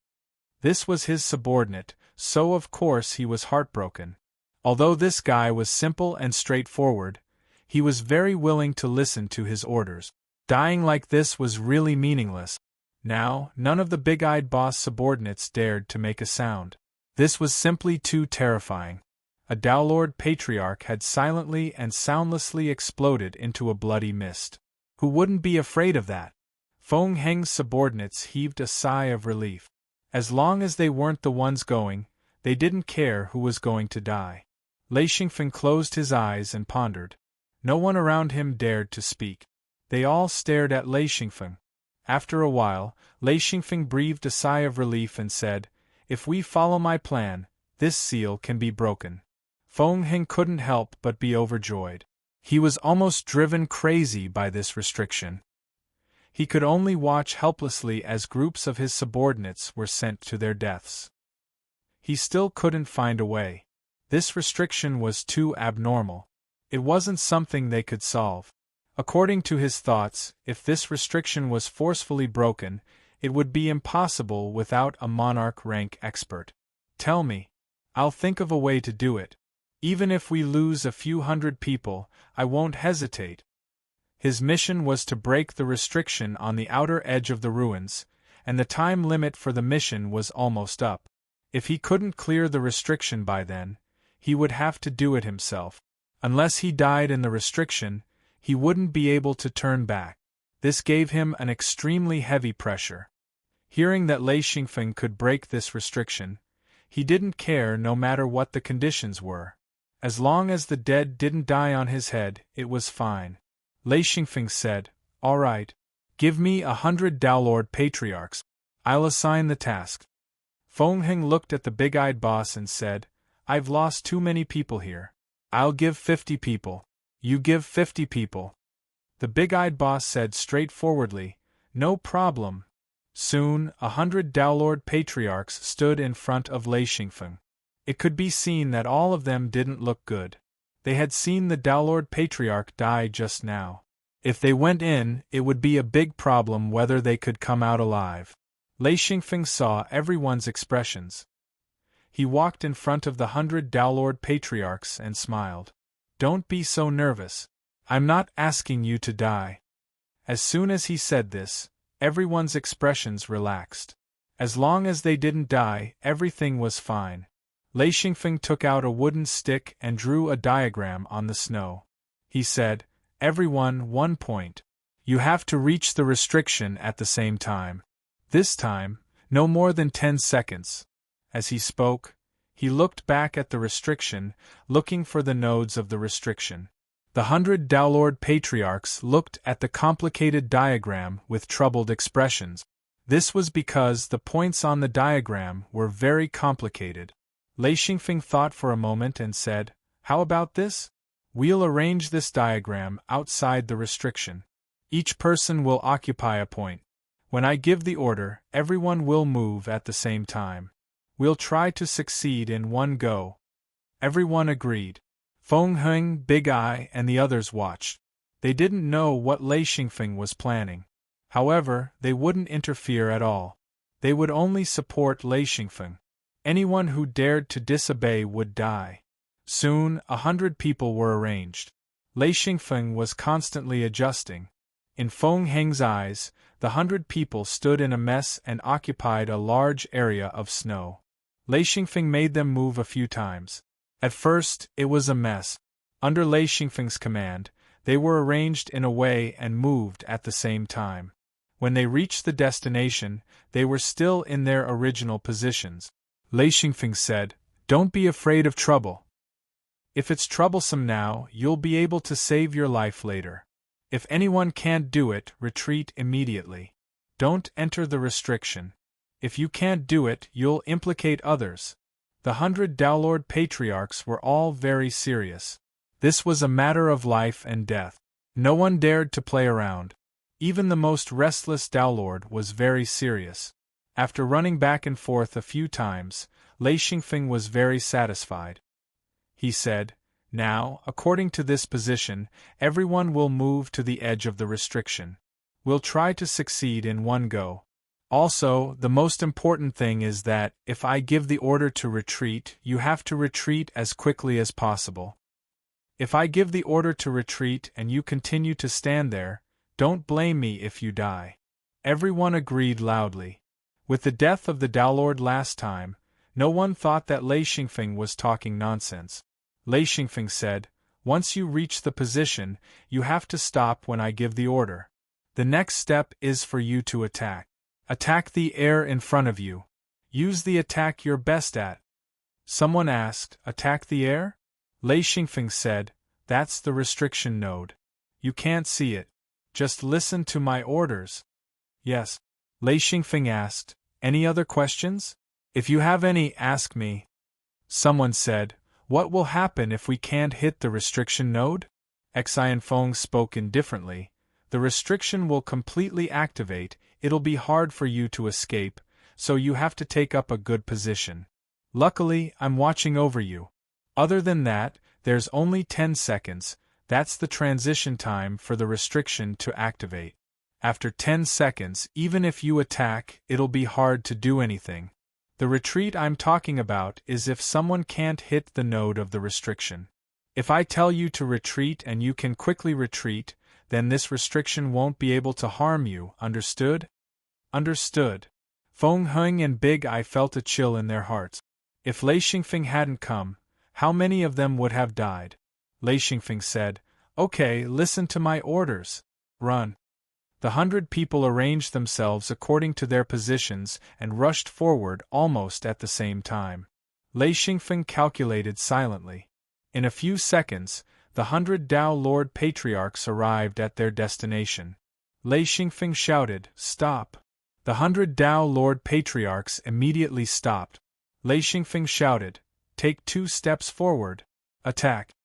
This was his subordinate, so of course he was heartbroken. Although this guy was simple and straightforward, he was very willing to listen to his orders. Dying like this was really meaningless. Now, none of the big-eyed boss subordinates dared to make a sound. This was simply too terrifying. A Downlord Patriarch had silently and soundlessly exploded into a bloody mist. Who wouldn't be afraid of that? Feng Heng's subordinates heaved a sigh of relief. As long as they weren't the ones going, they didn't care who was going to die. Lei Xingfeng closed his eyes and pondered. No one around him dared to speak. They all stared at Lei Xingfeng. After a while, Lei Xingfeng breathed a sigh of relief and said, "If we follow my plan, this seal can be broken." Feng Heng couldn't help but be overjoyed. He was almost driven crazy by this restriction. He could only watch helplessly as groups of his subordinates were sent to their deaths. He still couldn't find a way. This restriction was too abnormal. It wasn't something they could solve. According to his thoughts, if this restriction was forcefully broken, it would be impossible without a monarch-rank expert. "Tell me. I'll think of a way to do it. Even if we lose a few hundred people, I won't hesitate." His mission was to break the restriction on the outer edge of the ruins, and the time limit for the mission was almost up. If he couldn't clear the restriction by then, he would have to do it himself. Unless he died in the restriction, he wouldn't be able to turn back. This gave him an extremely heavy pressure. Hearing that Lei Xingfeng could break this restriction, he didn't care no matter what the conditions were. As long as the dead didn't die on his head, it was fine. Lei Xingfeng said, "All right. Give me 100 Downlord Patriarchs. I'll assign the task." Feng Heng looked at the big-eyed boss and said, "I've lost too many people here. I'll give 50 people. You give 50 people." The big-eyed boss said straightforwardly, "No problem." Soon, 100 Downlord Patriarchs stood in front of Lei Xingfeng. It could be seen that all of them didn't look good. They had seen the Downlord Patriarch die just now. If they went in, it would be a big problem whether they could come out alive. Lei Xingfeng saw everyone's expressions. He walked in front of the 100 Downlord Patriarchs and smiled. "Don't be so nervous. I'm not asking you to die." As soon as he said this, everyone's expressions relaxed. As long as they didn't die, everything was fine. Lei Xingfeng took out a wooden stick and drew a diagram on the snow. He said, "Everyone, 1 point. You have to reach the restriction at the same time. This time, no more than 10 seconds. As he spoke, he looked back at the restriction, looking for the nodes of the restriction. The 100 Downlord Patriarchs looked at the complicated diagram with troubled expressions. This was because the points on the diagram were very complicated. Lei Xingfeng thought for a moment and said, "How about this? We'll arrange this diagram outside the restriction. Each person will occupy a point. When I give the order, everyone will move at the same time. We'll try to succeed in one go." Everyone agreed. Feng Heng, Big Eye, and the others watched. They didn't know what Lei Xingfeng was planning. However, they wouldn't interfere at all. They would only support Lei Xingfeng. Anyone who dared to disobey would die. Soon, 100 people were arranged. Lei Xingfeng was constantly adjusting. In Feng Heng's eyes, the 100 people stood in a mess and occupied a large area of snow. Lei Xingfeng made them move a few times. At first, it was a mess. Under Lei Xingfeng's command, they were arranged in a way and moved at the same time. When they reached the destination, they were still in their original positions. Lei Xingfeng said, "Don't be afraid of trouble. If it's troublesome now, you'll be able to save your life later. If anyone can't do it, retreat immediately. Don't enter the restriction. If you can't do it, you'll implicate others." The 100 Downlord Patriarchs were all very serious. This was a matter of life and death. No one dared to play around. Even the most restless Downlord was very serious. After running back and forth a few times, Lei Xingfeng was very satisfied. He said, "Now, according to this position, everyone will move to the edge of the restriction. We'll try to succeed in one go. Also, the most important thing is that, if I give the order to retreat, you have to retreat as quickly as possible. If I give the order to retreat and you continue to stand there, don't blame me if you die." Everyone agreed loudly. With the death of the Downlord last time, no one thought that Lei Xingfeng was talking nonsense. Lei Xingfeng said, "Once you reach the position, you have to stop when I give the order. The next step is for you to attack. Attack the air in front of you. Use the attack you're best at." Someone asked, "Attack the air?" Lei Xingfeng said, "That's the restriction node. You can't see it. Just listen to my orders." "Yes." Lei Xingfeng asked, "Any other questions? If you have any, ask me." Someone said, "What will happen if we can't hit the restriction node?" Xianfeng spoke indifferently. "The restriction will completely activate, it'll be hard for you to escape, so you have to take up a good position. Luckily, I'm watching over you. Other than that, there's only 10 seconds, that's the transition time for the restriction to activate. After 10 seconds, even if you attack, it'll be hard to do anything. The retreat I'm talking about is if someone can't hit the node of the restriction. If I tell you to retreat and you can quickly retreat, then this restriction won't be able to harm you, understood?" "Understood." Feng Heng and Big Eye felt a chill in their hearts. If Lei Xingfeng hadn't come, how many of them would have died? Lei Xingfeng said, "Okay, listen to my orders. Run." The 100 people arranged themselves according to their positions and rushed forward almost at the same time. Lei Xingfeng calculated silently. In a few seconds, the 100 Tao Lord Patriarchs arrived at their destination. Lei Xingfeng shouted, "Stop!" The 100 Tao Lord Patriarchs immediately stopped. Lei Xingfeng shouted, "Take 2 steps forward. Attack!"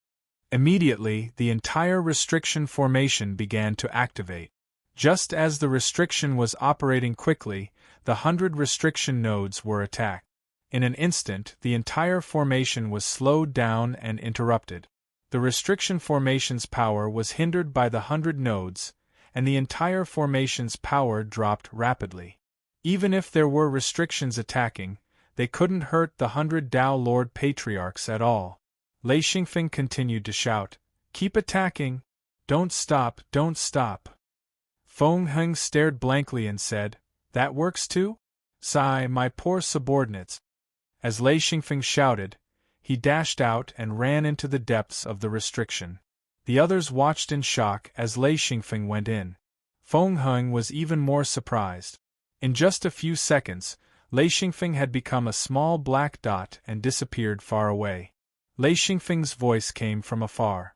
Immediately, the entire restriction formation began to activate. Just as the restriction was operating quickly, the 100 restriction nodes were attacked. In an instant, the entire formation was slowed down and interrupted. The restriction formation's power was hindered by the 100 nodes, and the entire formation's power dropped rapidly. Even if there were restrictions attacking, they couldn't hurt the 100 Tao Lord Patriarchs at all. Lei Xingfeng continued to shout, "Keep attacking! Don't stop, don't stop!" Feng Heng stared blankly and said, "That works too? Sigh, my poor subordinates." As Lei Xingfeng shouted, he dashed out and ran into the depths of the restriction. The others watched in shock as Lei Xingfeng went in. Feng Heng was even more surprised. In just a few seconds, Lei Xingfeng had become a small black dot and disappeared far away. Lei Xingfeng's voice came from afar.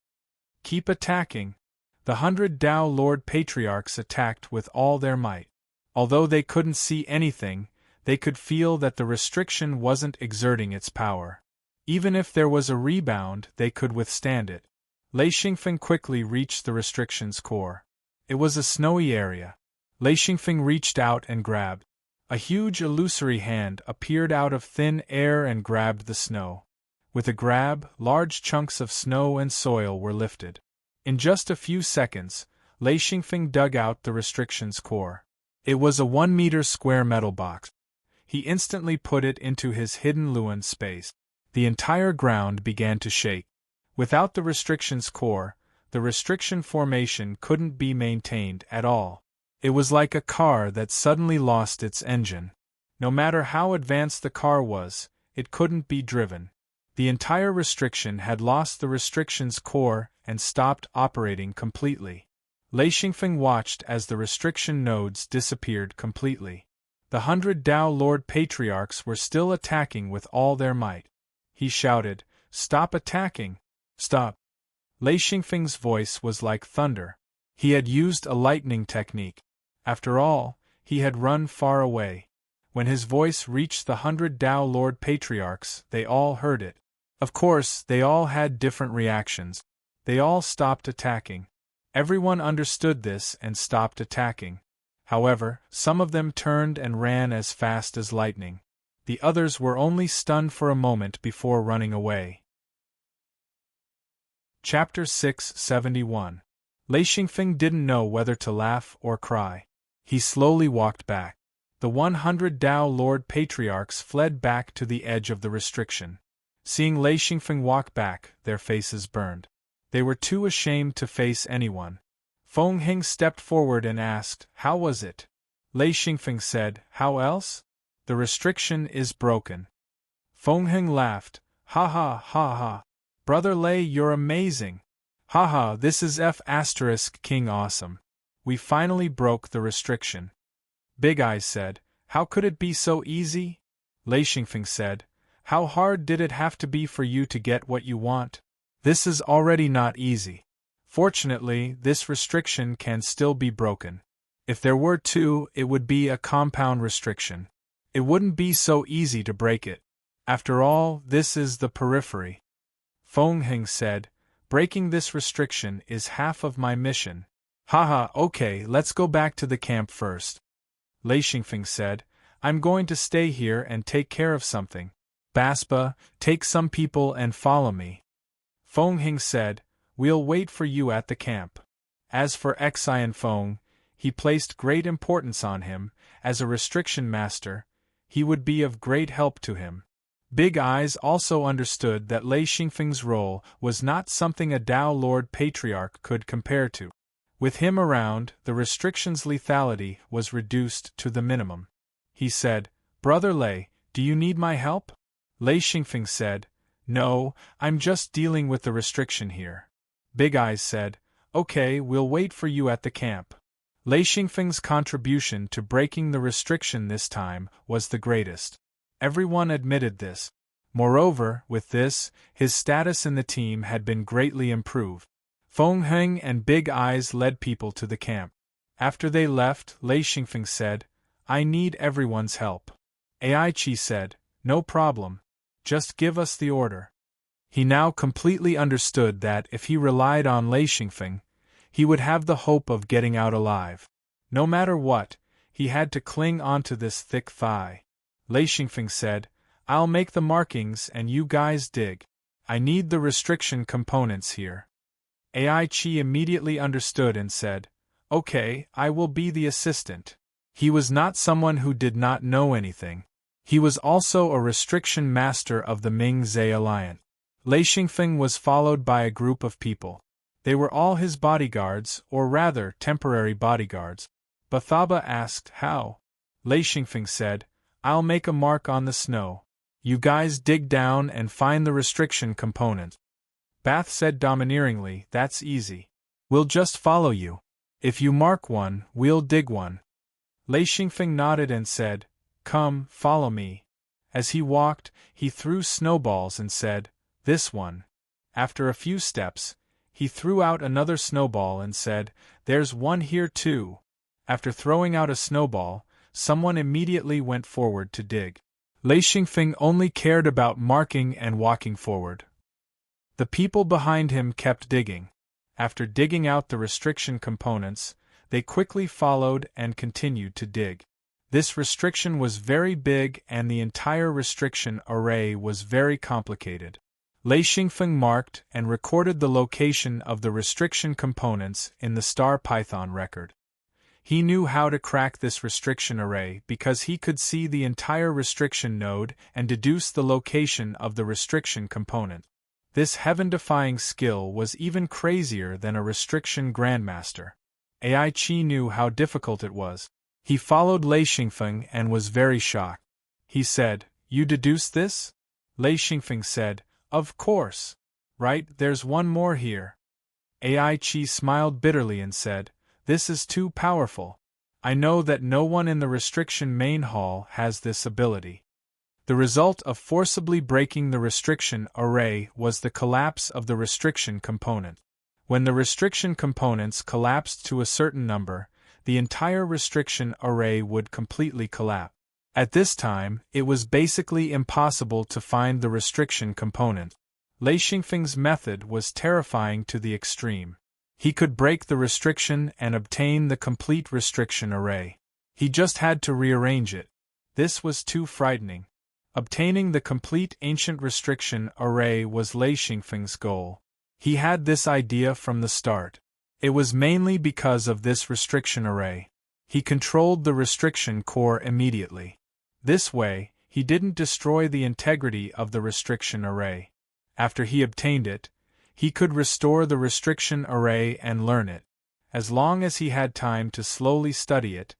"Keep attacking." The 100 Tao Lord Patriarchs attacked with all their might. Although they couldn't see anything, they could feel that the restriction wasn't exerting its power. Even if there was a rebound, they could withstand it. Lei Xingfeng quickly reached the restriction's core. It was a snowy area. Lei Xingfeng reached out and grabbed. A huge illusory hand appeared out of thin air and grabbed the snow. With a grab, large chunks of snow and soil were lifted. In just a few seconds, Lei Xingfeng dug out the restriction's core. It was a 1-meter square metal box. He instantly put it into his hidden Luan space. The entire ground began to shake. Without the restriction's core, the restriction formation couldn't be maintained at all. It was like a car that suddenly lost its engine. No matter how advanced the car was, it couldn't be driven. The entire restriction had lost the restriction's core and stopped operating completely. Lei Xingfeng watched as the restriction nodes disappeared completely. The 100 Tao Lord Patriarchs were still attacking with all their might. He shouted, "Stop attacking! Stop!" Lei Xingfeng's voice was like thunder. He had used a lightning technique. After all, he had run far away. When his voice reached the 100 Tao Lord Patriarchs, they all heard it. Of course, they all had different reactions. They all stopped attacking. Everyone understood this and stopped attacking. However, some of them turned and ran as fast as lightning. The others were only stunned for a moment before running away. Chapter 671. Lei Xingfeng didn't know whether to laugh or cry. He slowly walked back. The 100 Tao Lord Patriarchs fled back to the edge of the restriction. Seeing Lei Xingfeng walk back, their faces burned. They were too ashamed to face anyone. Feng Heng stepped forward and asked, "How was it?" Lei Xingfeng said, "How else? The restriction is broken." Feng Heng laughed, "Ha ha ha ha. Brother Lei, you're amazing. Haha, this is F** King awesome. We finally broke the restriction. Big Eyes said, how could it be so easy? Lei Xingfeng said, how hard did it have to be for you to get what you want? This is already not easy. Fortunately, this restriction can still be broken. If there were two, it would be a compound restriction. It wouldn't be so easy to break it. After all, this is the periphery. Feng Heng said, breaking this restriction is half of my mission. Haha, okay, let's go back to the camp first. Lei Xingfeng said, I'm going to stay here and take care of something. Baspa, take some people and follow me. Feng Heng said, we'll wait for you at the camp. As for Xian Feng, he placed great importance on him. As a restriction master, he would be of great help to him. Big Eyes also understood that Lei Xingfeng's role was not something a Tao Lord Patriarch could compare to. With him around, the restriction's lethality was reduced to the minimum. He said, Brother Lei, do you need my help? Lei Xingfeng said, no, I'm just dealing with the restriction here. Big Eyes said, okay, we'll wait for you at the camp. Lei Xingfeng's contribution to breaking the restriction this time was the greatest. Everyone admitted this. Moreover, with this, his status in the team had been greatly improved. Feng Heng and Big Eyes led people to the camp. After they left, Lei Xingfeng said, I need everyone's help. Aichi said, no problem. Just give us the order. He now completely understood that if he relied on Lei Xingfeng, he would have the hope of getting out alive. No matter what, he had to cling onto this thick thigh. Lei Xingfeng said, I'll make the markings and you guys dig. I need the restriction components here. Aichi immediately understood and said, okay, I will be the assistant. He was not someone who did not know anything. He was also a restriction master of the Ming-Zhe Alliance. Lei Xingfeng was followed by a group of people. They were all his bodyguards, or rather, temporary bodyguards. Bathaba asked, how? Lei Xingfeng said, I'll make a mark on the snow. You guys dig down and find the restriction component. Bath said domineeringly, that's easy. We'll just follow you. If you mark one, we'll dig one. Lei Xingfeng nodded and said, come, follow me. As he walked, he threw snowballs and said, this one. After a few steps, he threw out another snowball and said, there's one here too. After throwing out a snowball, someone immediately went forward to dig. Lei Xingfeng only cared about marking and walking forward. The people behind him kept digging. After digging out the restriction components, they quickly followed and continued to dig. This restriction was very big and the entire restriction array was very complicated. Lei Xingfeng marked and recorded the location of the restriction components in the Star Python record. He knew how to crack this restriction array because he could see the entire restriction node and deduce the location of the restriction component. This heaven-defying skill was even crazier than a restriction grandmaster. Aichi knew how difficult it was. He followed Lei Xingfeng and was very shocked. He said, you deduced this? Lei Xingfeng said, of course. Right, there's one more here. Aichi smiled bitterly and said, this is too powerful. I know that no one in the restriction main hall has this ability. The result of forcibly breaking the restriction array was the collapse of the restriction component. When the restriction components collapsed to a certain number, the entire restriction array would completely collapse. At this time, it was basically impossible to find the restriction component. Lei Xingfeng's method was terrifying to the extreme. He could break the restriction and obtain the complete restriction array. He just had to rearrange it. This was too frightening. Obtaining the complete ancient restriction array was Lei Xingfeng's goal. He had this idea from the start. It was mainly because of this restriction array. He controlled the restriction core immediately. This way, he didn't destroy the integrity of the restriction array. After he obtained it, he could restore the restriction array and learn it. As long as he had time to slowly study it,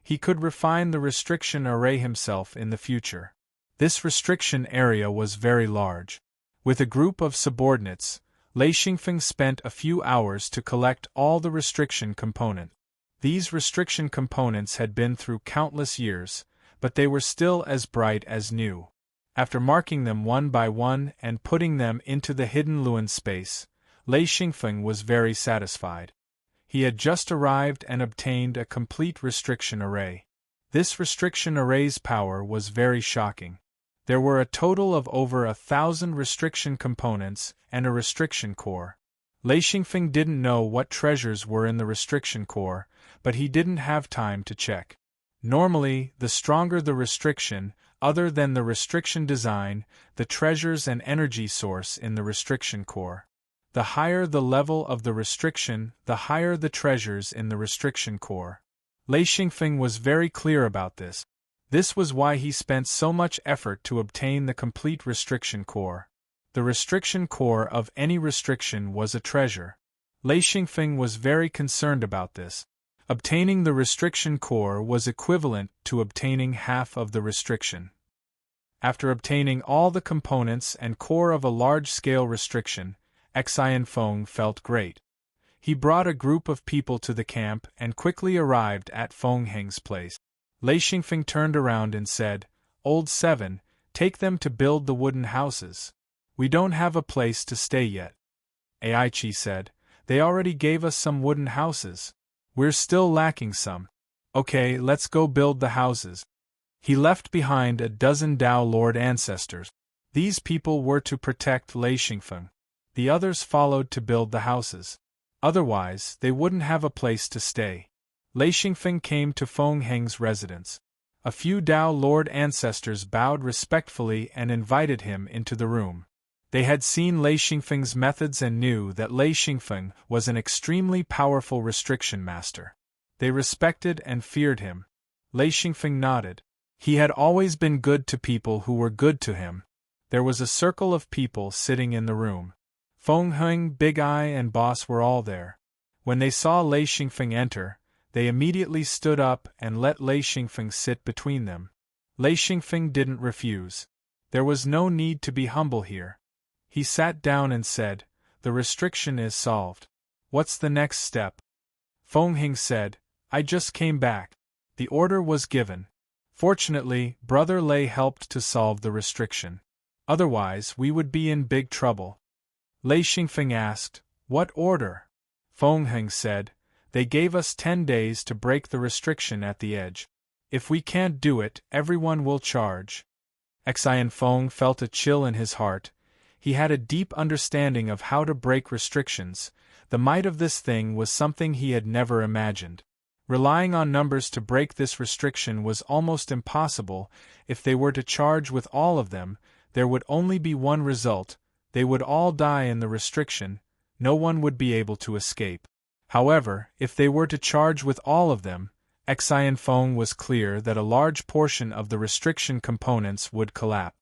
he could refine the restriction array himself in the future. This restriction area was very large. With a group of subordinates, Lei Xingfeng spent a few hours to collect all the restriction components. These restriction components had been through countless years, but they were still as bright as new. After marking them one by one and putting them into the hidden Luan space, Lei Xingfeng was very satisfied. He had just arrived and obtained a complete restriction array. This restriction array's power was very shocking. There were a total of over 1,000 restriction components and a restriction core. Lei Xingfeng didn't know what treasures were in the restriction core, but he didn't have time to check. Normally, the stronger the restriction, other than the restriction design, the treasures and energy source in the restriction core. The higher the level of the restriction, the higher the treasures in the restriction core. Lei Xingfeng was very clear about this. This was why he spent so much effort to obtain the complete restriction core. The restriction core of any restriction was a treasure. Lei Xingfeng was very concerned about this. Obtaining the restriction core was equivalent to obtaining half of the restriction. After obtaining all the components and core of a large-scale restriction, Xian Feng felt great. He brought a group of people to the camp and quickly arrived at Feng Heng's place. Lei Xingfeng turned around and said, "Old Seven, take them to build the wooden houses. We don't have a place to stay yet." Aichi said, "They already gave us some wooden houses. We're still lacking some. Okay, let's go build the houses." He left behind a dozen Dao Lord ancestors. These people were to protect Lei Xingfeng. The others followed to build the houses. Otherwise, they wouldn't have a place to stay. Lei Xingfeng came to Feng Heng's residence. A few Dao Lord ancestors bowed respectfully and invited him into the room. They had seen Lei Xingfeng's methods and knew that Lei Xingfeng was an extremely powerful restriction master. They respected and feared him. Lei Xingfeng nodded. He had always been good to people who were good to him. There was a circle of people sitting in the room. Feng Heng, Big Eye, and Boss were all there. When they saw Lei Xingfeng enter, they immediately stood up and let Lei Xingfeng sit between them. Lei Xingfeng didn't refuse. There was no need to be humble here. He sat down and said, "The restriction is solved. What's the next step?" Feng Heng said, "I just came back." The order was given. Fortunately, Brother Lei helped to solve the restriction. Otherwise, we would be in big trouble. Lei Xingfeng asked, "What order?" Feng Heng said, "They gave us 10 days to break the restriction at the edge. If we can't do it, everyone will charge." Xian Feng felt a chill in his heart. He had a deep understanding of how to break restrictions. The might of this thing was something he had never imagined. Relying on numbers to break this restriction was almost impossible. If they were to charge with all of them, there would only be one result: they would all die in the restriction. No one would be able to escape. However, if they were to charge with all of them, Xian Feng was clear that a large portion of the restriction components would collapse.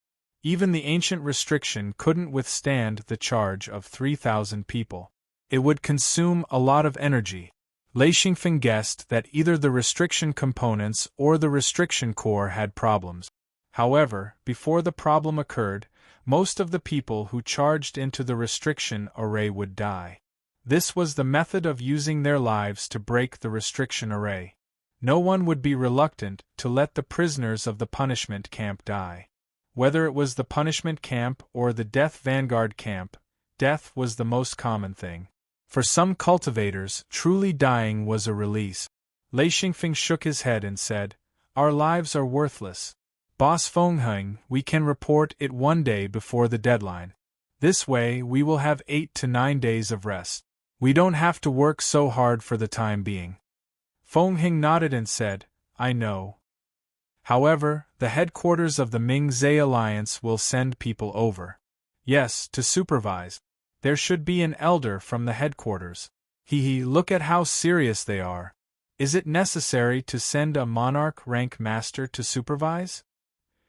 Even the ancient restriction couldn't withstand the charge of 3,000 people. It would consume a lot of energy. Lei Xingfeng guessed that either the restriction components or the restriction core had problems. However, before the problem occurred, most of the people who charged into the restriction array would die. This was the method of using their lives to break the restriction array. No one would be reluctant to let the prisoners of the punishment camp die. Whether it was the punishment camp or the death vanguard camp, death was the most common thing. For some cultivators, truly dying was a release. Lei Xingfeng shook his head and said, "Our lives are worthless. Boss Feng Heng, we can report it one day before the deadline. This way we will have 8 to 9 days of rest. We don't have to work so hard for the time being." Feng Heng nodded and said, "I know. However, the headquarters of the Ming-Zhe Alliance will send people over." "Yes, to supervise. There should be an elder from the headquarters." Look at how serious they are. Is it necessary to send a monarch rank master to supervise?"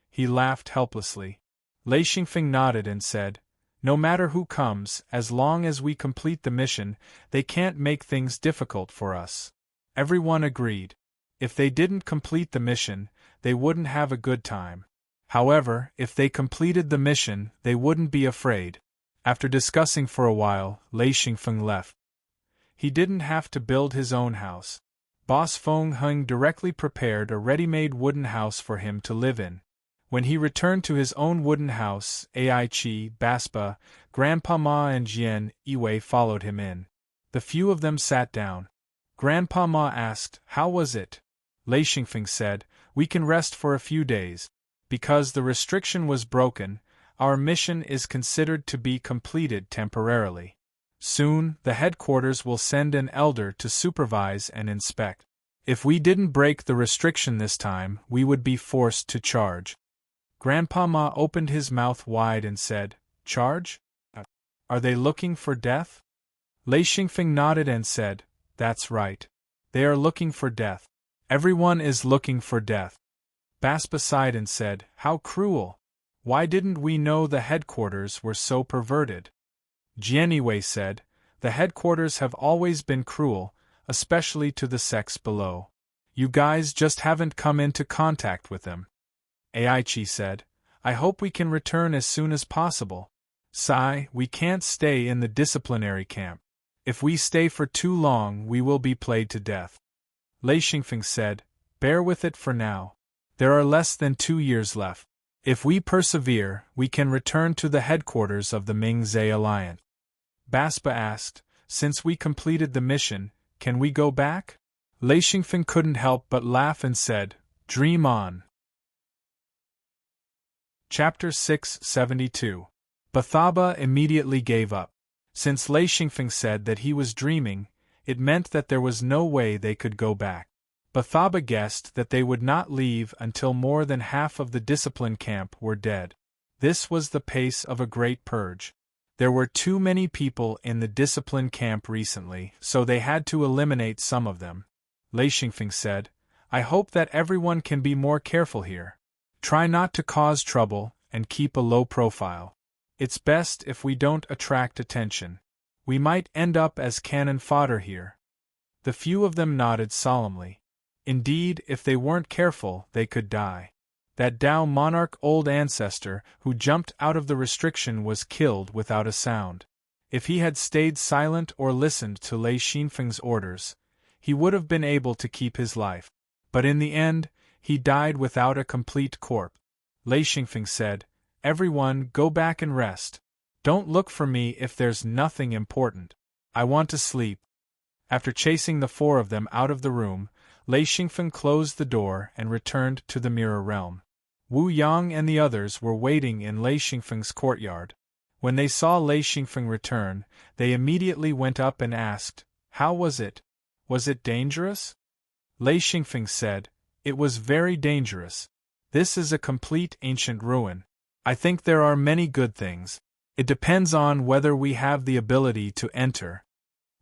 He laughed helplessly. Lei Xingfeng nodded and said, "No matter who comes, as long as we complete the mission, they can't make things difficult for us." Everyone agreed. If they didn't complete the mission, they wouldn't have a good time. However, if they completed the mission, they wouldn't be afraid. After discussing for a while, Lei Xingfeng left. He didn't have to build his own house. Boss Feng Hung directly prepared a ready-made wooden house for him to live in. When he returned to his own wooden house, Aichi, Baspa, Grandpa Ma and Jian Iwei followed him in. The few of them sat down. Grandpa Ma asked, "How was it?" Lei Xingfeng said, "We can rest for a few days. Because the restriction was broken, our mission is considered to be completed temporarily. Soon, the headquarters will send an elder to supervise and inspect. If we didn't break the restriction this time, we would be forced to charge." Grandpa Ma opened his mouth wide and said, "Charge? Are they looking for death?" Lei Xingfeng nodded and said, "That's right. They are looking for death. Everyone is looking for death." Baspa sighed and said, "How cruel! Why didn't we know the headquarters were so perverted?" Jianiwei said, "The headquarters have always been cruel, especially to the sex below. You guys just haven't come into contact with them." Aichi said, "I hope we can return as soon as possible. Sai, we can't stay in the disciplinary camp. If we stay for too long, we will be played to death." Lei Xingfeng said, "Bear with it for now. There are less than 2 years left. If we persevere, we can return to the headquarters of the Ming-Zhe Alliance." Baspa asked, "Since we completed the mission, can we go back?" Lei Xingfeng couldn't help but laugh and said, "Dream on." Chapter 672. Bathaba immediately gave up. Since Lei Xingfeng said that he was dreaming, it meant that there was no way they could go back. Bathaba guessed that they would not leave until more than half of the discipline camp were dead. This was the pace of a great purge. There were too many people in the discipline camp recently, so they had to eliminate some of them. Lei Xingfeng said, "I hope that everyone can be more careful here. Try not to cause trouble, and keep a low profile. It's best if we don't attract attention. We might end up as cannon fodder here." The few of them nodded solemnly. Indeed, if they weren't careful, they could die. That Dao monarch old ancestor who jumped out of the restriction was killed without a sound. If he had stayed silent or listened to Lei Xingfeng's orders, he would have been able to keep his life. But in the end, he died without a complete corpse. Lei Xingfeng said, "Everyone, go back and rest. Don't look for me if there's nothing important. I want to sleep." After chasing the 4 of them out of the room, Lei Xingfeng closed the door and returned to the Mirror Realm. Wu Yang and the others were waiting in Lei Xingfeng's courtyard. When they saw Lei Xingfeng return, they immediately went up and asked, "How was it? Was it dangerous?" Lei Xingfeng said, "It was very dangerous. This is a complete ancient ruin. I think there are many good things. It depends on whether we have the ability to enter."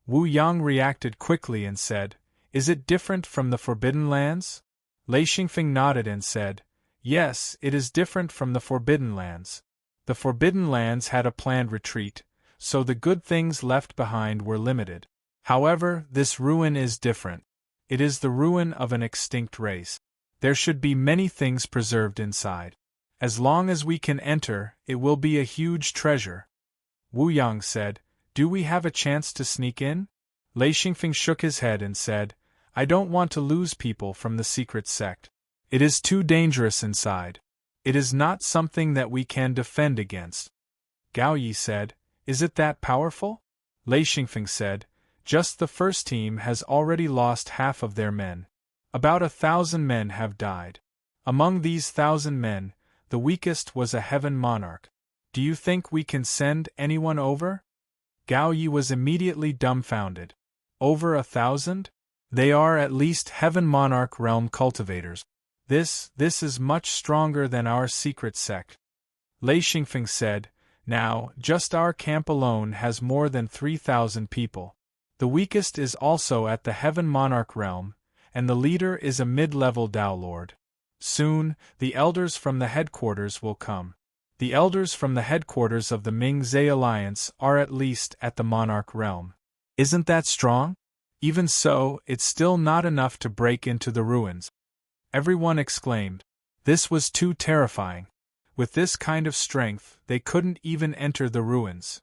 Wu Yang reacted quickly and said, "Is it different from the Forbidden Lands?" Lei Xingfeng nodded and said, "Yes, it is different from the Forbidden Lands. The Forbidden Lands had a planned retreat, so the good things left behind were limited. However, this ruin is different. It is the ruin of an extinct race. There should be many things preserved inside. As long as we can enter, it will be a huge treasure." Wu Yang said, "Do we have a chance to sneak in?" Lei Xingfeng shook his head and said, "I don't want to lose people from the secret sect. It is too dangerous inside. It is not something that we can defend against." Gao Yi said, "Is it that powerful?" Lei Xingfeng said, "Just the first team has already lost half of their men. About 1,000 men have died. Among these 1,000 men, the weakest was a heaven monarch. Do you think we can send anyone over?" Gao Yi was immediately dumbfounded. Over 1,000? They are at least heaven monarch realm cultivators. This is much stronger than our secret sect. Lei Xingfeng said, "Now, just our camp alone has more than 3,000 people. The weakest is also at the heaven monarch realm, and the leader is a mid-level Dao Lord. Soon, the elders from the headquarters will come. The elders from the headquarters of the Ming-Zhe Alliance are at least at the monarch realm. Isn't that strong? Even so, it's still not enough to break into the ruins." Everyone exclaimed. This was too terrifying. With this kind of strength, they couldn't even enter the ruins.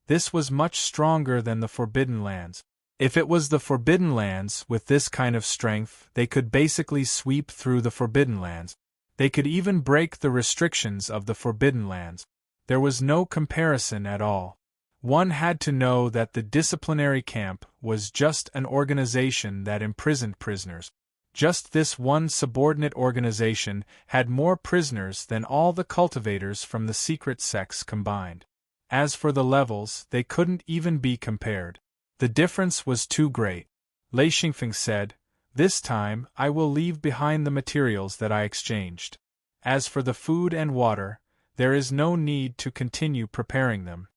This was much stronger than the Forbidden Lands. If it was the Forbidden Lands, with this kind of strength, they could basically sweep through the Forbidden Lands. They could even break the restrictions of the Forbidden Lands. There was no comparison at all. One had to know that the disciplinary camp was just an organization that imprisoned prisoners. Just this one subordinate organization had more prisoners than all the cultivators from the secret sects combined. As for the levels, they couldn't even be compared. The difference was too great. Lei Xingfeng said, "This time, I will leave behind the materials that I exchanged. As for the food and water, there is no need to continue preparing them."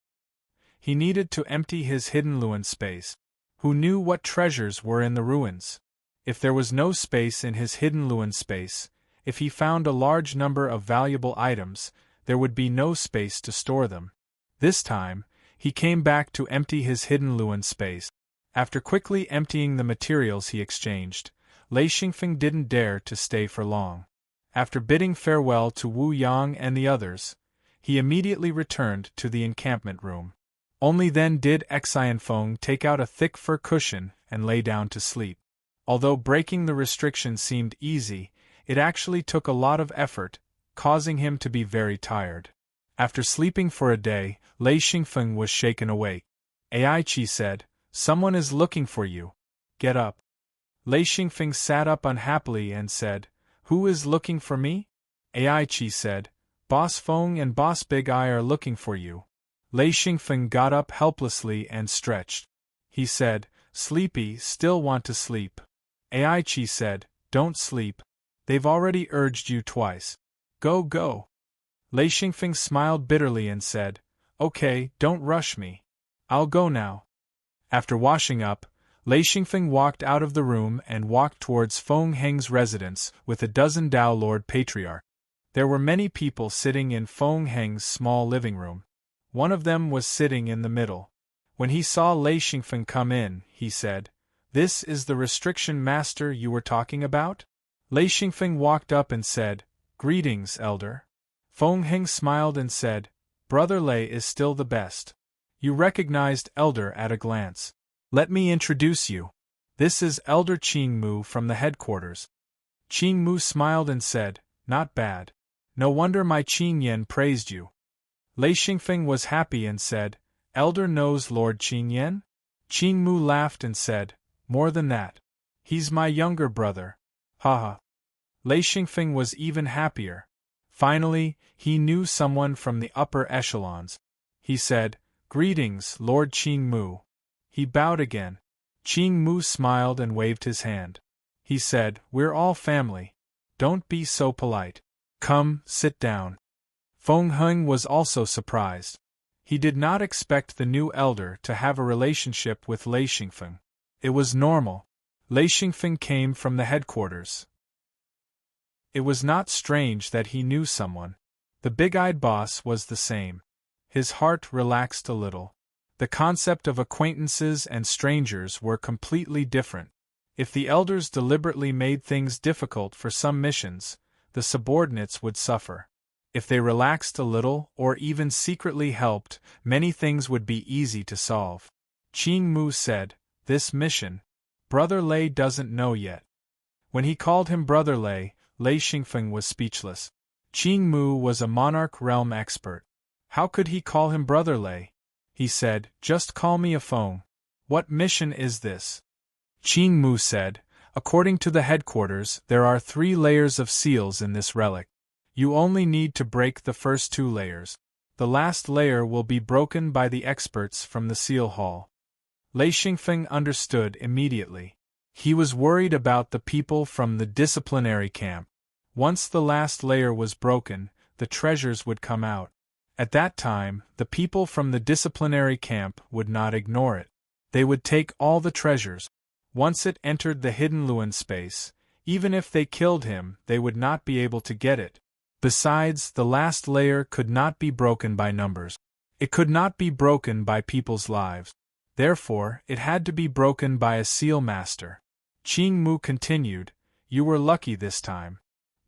He needed to empty his hidden ruin space. Who knew what treasures were in the ruins? If there was no space in his hidden ruin space, if he found a large number of valuable items, there would be no space to store them. This time, he came back to empty his hidden ruin space. After quickly emptying the materials he exchanged, Lei Xingfeng didn't dare to stay for long. After bidding farewell to Wu Yang and the others, he immediately returned to the encampment room. Only then did Xianfeng take out a thick fur cushion and lay down to sleep. Although breaking the restriction seemed easy, it actually took a lot of effort, causing him to be very tired. After sleeping for a day, Lei Xingfeng was shaken awake. Aichi said, "Someone is looking for you. Get up." Lei Xingfeng sat up unhappily and said, "Who is looking for me?" Aichi said, "Boss Feng and Boss Big Eye are looking for you." Lei Xingfeng got up helplessly and stretched. He said, "Sleepy, still want to sleep." Aichi said, "Don't sleep. They've already urged you twice. Go, go." Lei Xingfeng smiled bitterly and said, "Okay, don't rush me. I'll go now." After washing up, Lei Xingfeng walked out of the room and walked towards Feng Heng's residence with a dozen Dao Lord Patriarch. There were many people sitting in Feng Heng's small living room. One of them was sitting in the middle. When he saw Lei Xingfeng come in, he said, "This is the restriction master you were talking about?" Lei Xingfeng walked up and said, "Greetings, Elder." Feng Heng smiled and said, "Brother Lei is still the best." You recognized Elder at a glance. "Let me introduce you. This is Elder Qing Mu from the headquarters." Qing Mu smiled and said, "Not bad. No wonder my Qing Yan praised you." Lei Xingfeng was happy and said, "Elder knows Lord Qing Yan?" Qing Mu laughed and said, "More than that. He's my younger brother. Haha." Lei Xingfeng was even happier. Finally, he knew someone from the upper echelons. He said, "Greetings, Lord Qing Mu." He bowed again. Qing Mu smiled and waved his hand. He said, "We're all family. Don't be so polite. Come, sit down." Feng Heng was also surprised. He did not expect the new elder to have a relationship with Lei Xingfeng. It was normal. Lei Xingfeng came from the headquarters. It was not strange that he knew someone. The big-eyed boss was the same. His heart relaxed a little. The concept of acquaintances and strangers were completely different. If the elders deliberately made things difficult for some missions, the subordinates would suffer. If they relaxed a little, or even secretly helped, many things would be easy to solve. Qing Mu said, "This mission, Brother Lei doesn't know yet." When he called him Brother Lei, Lei Xingfeng was speechless. Qing Mu was a monarch realm expert. How could he call him Brother Lei? He said, "Just call me a Feng." "What mission is this?" Qing Mu said, "According to the headquarters, there are 3 layers of seals in this relic. You only need to break the first 2 layers. The last layer will be broken by the experts from the seal hall." Lei Xingfeng understood immediately. He was worried about the people from the disciplinary camp. Once the last layer was broken, the treasures would come out. At that time, the people from the disciplinary camp would not ignore it. They would take all the treasures. Once it entered the hidden ruin space, even if they killed him, they would not be able to get it. Besides, the last layer could not be broken by numbers. It could not be broken by people's lives. Therefore, it had to be broken by a seal master. Qing Mu continued, "You were lucky this time.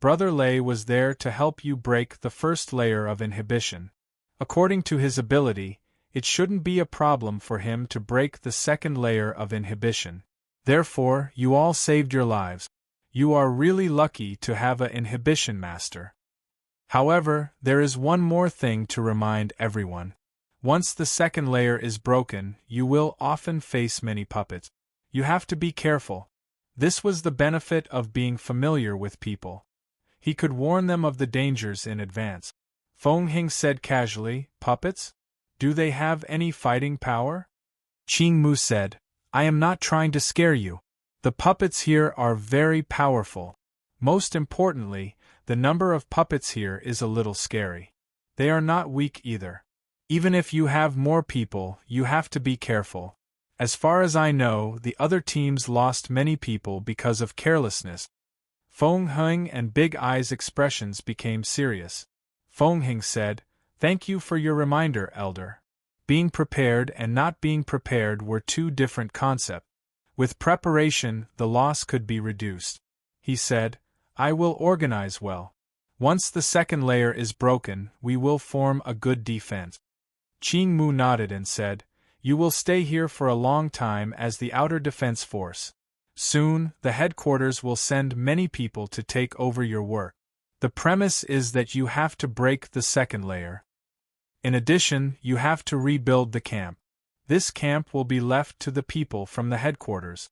Brother Lei was there to help you break the first layer of inhibition. According to his ability, it shouldn't be a problem for him to break the second layer of inhibition. Therefore, you all saved your lives. You are really lucky to have an inhibition master. However, there is one more thing to remind everyone. Once the second layer is broken, you will often face many puppets. You have to be careful. This was the benefit of being familiar with people. He could warn them of the dangers in advance. Feng Hing said casually, "Puppets? Do they have any fighting power?" Qing Mu said, "I am not trying to scare you. The puppets here are very powerful. Most importantly, the number of puppets here is a little scary. They are not weak either. Even if you have more people, you have to be careful. As far as I know, the other teams lost many people because of carelessness." Feng Hing and Big Eye's expressions became serious. Feng Hing said, "Thank you for your reminder, Elder. Being prepared and not being prepared were two different concepts. With preparation, the loss could be reduced." He said, "I will organize well. Once the second layer is broken, we will form a good defense." Qing Mu nodded and said, "You will stay here for a long time as the outer defense force. Soon, the headquarters will send many people to take over your work. The premise is that you have to break the second layer. In addition, you have to rebuild the camp. This camp will be left to the people from the headquarters."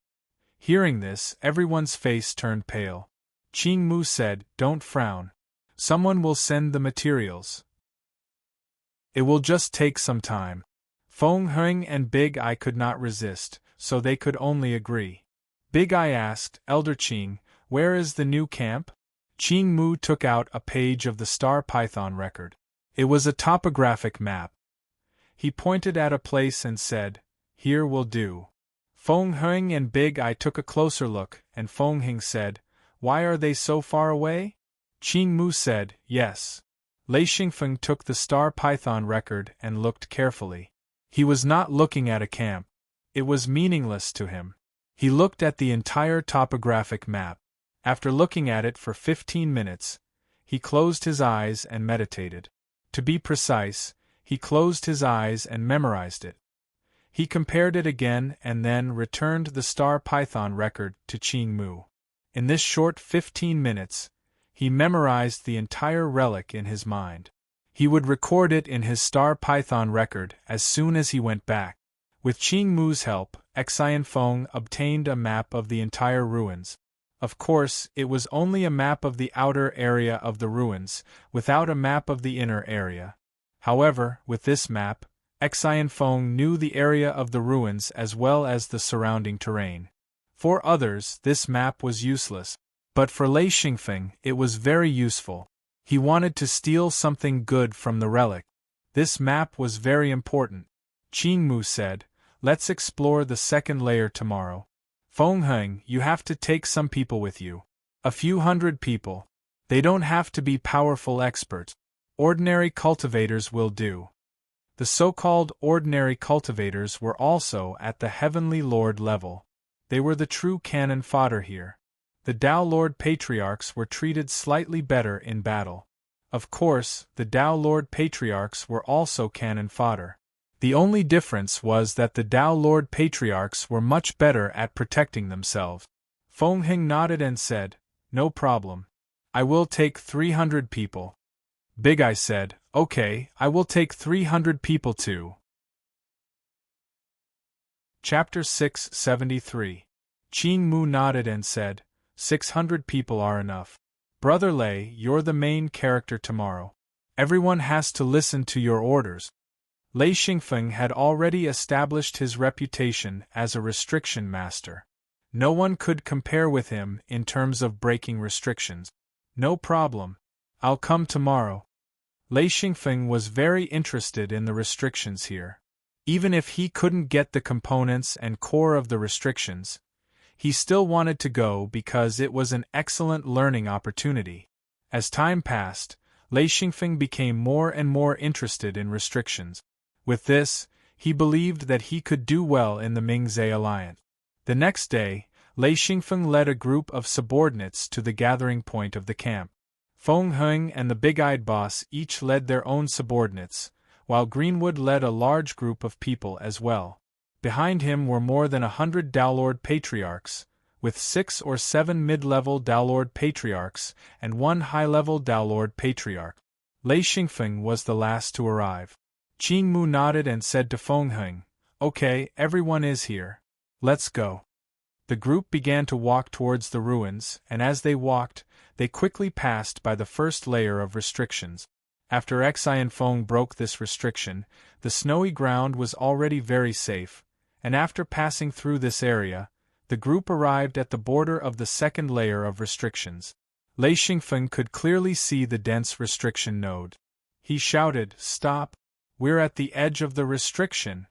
Hearing this, everyone's face turned pale. Qing Mu said, "Don't frown. Someone will send the materials. It will just take some time." Feng Hing and Big Eye could not resist, so they could only agree. Big Eye asked, "Elder Qing, where is the new camp?" Qing Mu took out a page of the Star Python record. It was a topographic map. He pointed at a place and said, "Here will do." Feng Hing and Big Eye took a closer look, and Feng Hing said, "Why are they so far away?" Qing Mu said, "Yes." Lei Xingfeng took the Star Python record and looked carefully. He was not looking at a camp. It was meaningless to him. He looked at the entire topographic map. After looking at it for 15 minutes, he closed his eyes and meditated. To be precise, he closed his eyes and memorized it. He compared it again and then returned the Star Python record to Qing Mu. In this short 15 minutes, he memorized the entire relic in his mind. He would record it in his Star Python record as soon as he went back. With Qing Mu's help, Xian Feng obtained a map of the entire ruins. Of course, it was only a map of the outer area of the ruins, without a map of the inner area. However, with this map, Xian Feng knew the area of the ruins as well as the surrounding terrain. For others, this map was useless. But for Lei Xingfeng, it was very useful. He wanted to steal something good from the relic. This map was very important. Qing Mu said, "Let's explore the second layer tomorrow. Feng Hing, you have to take some people with you. A few hundred people. They don't have to be powerful experts. Ordinary cultivators will do." The so-called ordinary cultivators were also at the Heavenly Lord level. They were the true cannon fodder here. The Tao Lord Patriarchs were treated slightly better in battle. Of course, the Tao Lord Patriarchs were also cannon fodder. The only difference was that the Tao Lord Patriarchs were much better at protecting themselves. Feng Hing nodded and said, "No problem. I will take 300 people." Big Eye said, "Okay, I will take 300 people too." Chapter 673. Qing Mu nodded and said, 600 people are enough. Brother Lei, you're the main character tomorrow. Everyone has to listen to your orders." Lei Xingfeng had already established his reputation as a restriction master. No one could compare with him in terms of breaking restrictions. "No problem. I'll come tomorrow." Lei Xingfeng was very interested in the restrictions here. Even if he couldn't get the components and core of the restrictions, he still wanted to go because it was an excellent learning opportunity. As time passed, Lei Xingfeng became more and more interested in restrictions. With this, he believed that he could do well in the Mingzhe alliance. The next day, Lei Xingfeng led a group of subordinates to the gathering point of the camp. Feng Heng and the big-eyed boss each led their own subordinates, while Greenwood led a large group of people as well. Behind him were more than 100 Downlord Patriarchs, with 6 or 7 mid-level Downlord Patriarchs and 1 high-level Downlord Patriarch. Lei Xingfeng was the last to arrive. Qing Mu nodded and said to Feng Heng, "Okay, everyone is here. Let's go." The group began to walk towards the ruins, and as they walked, they quickly passed by the first layer of restrictions. After Xianfeng broke this restriction, the snowy ground was already very safe, and after passing through this area, the group arrived at the border of the second layer of restrictions. Lei Xingfeng could clearly see the dense restriction node. He shouted, "Stop! We're at the edge of the restriction!"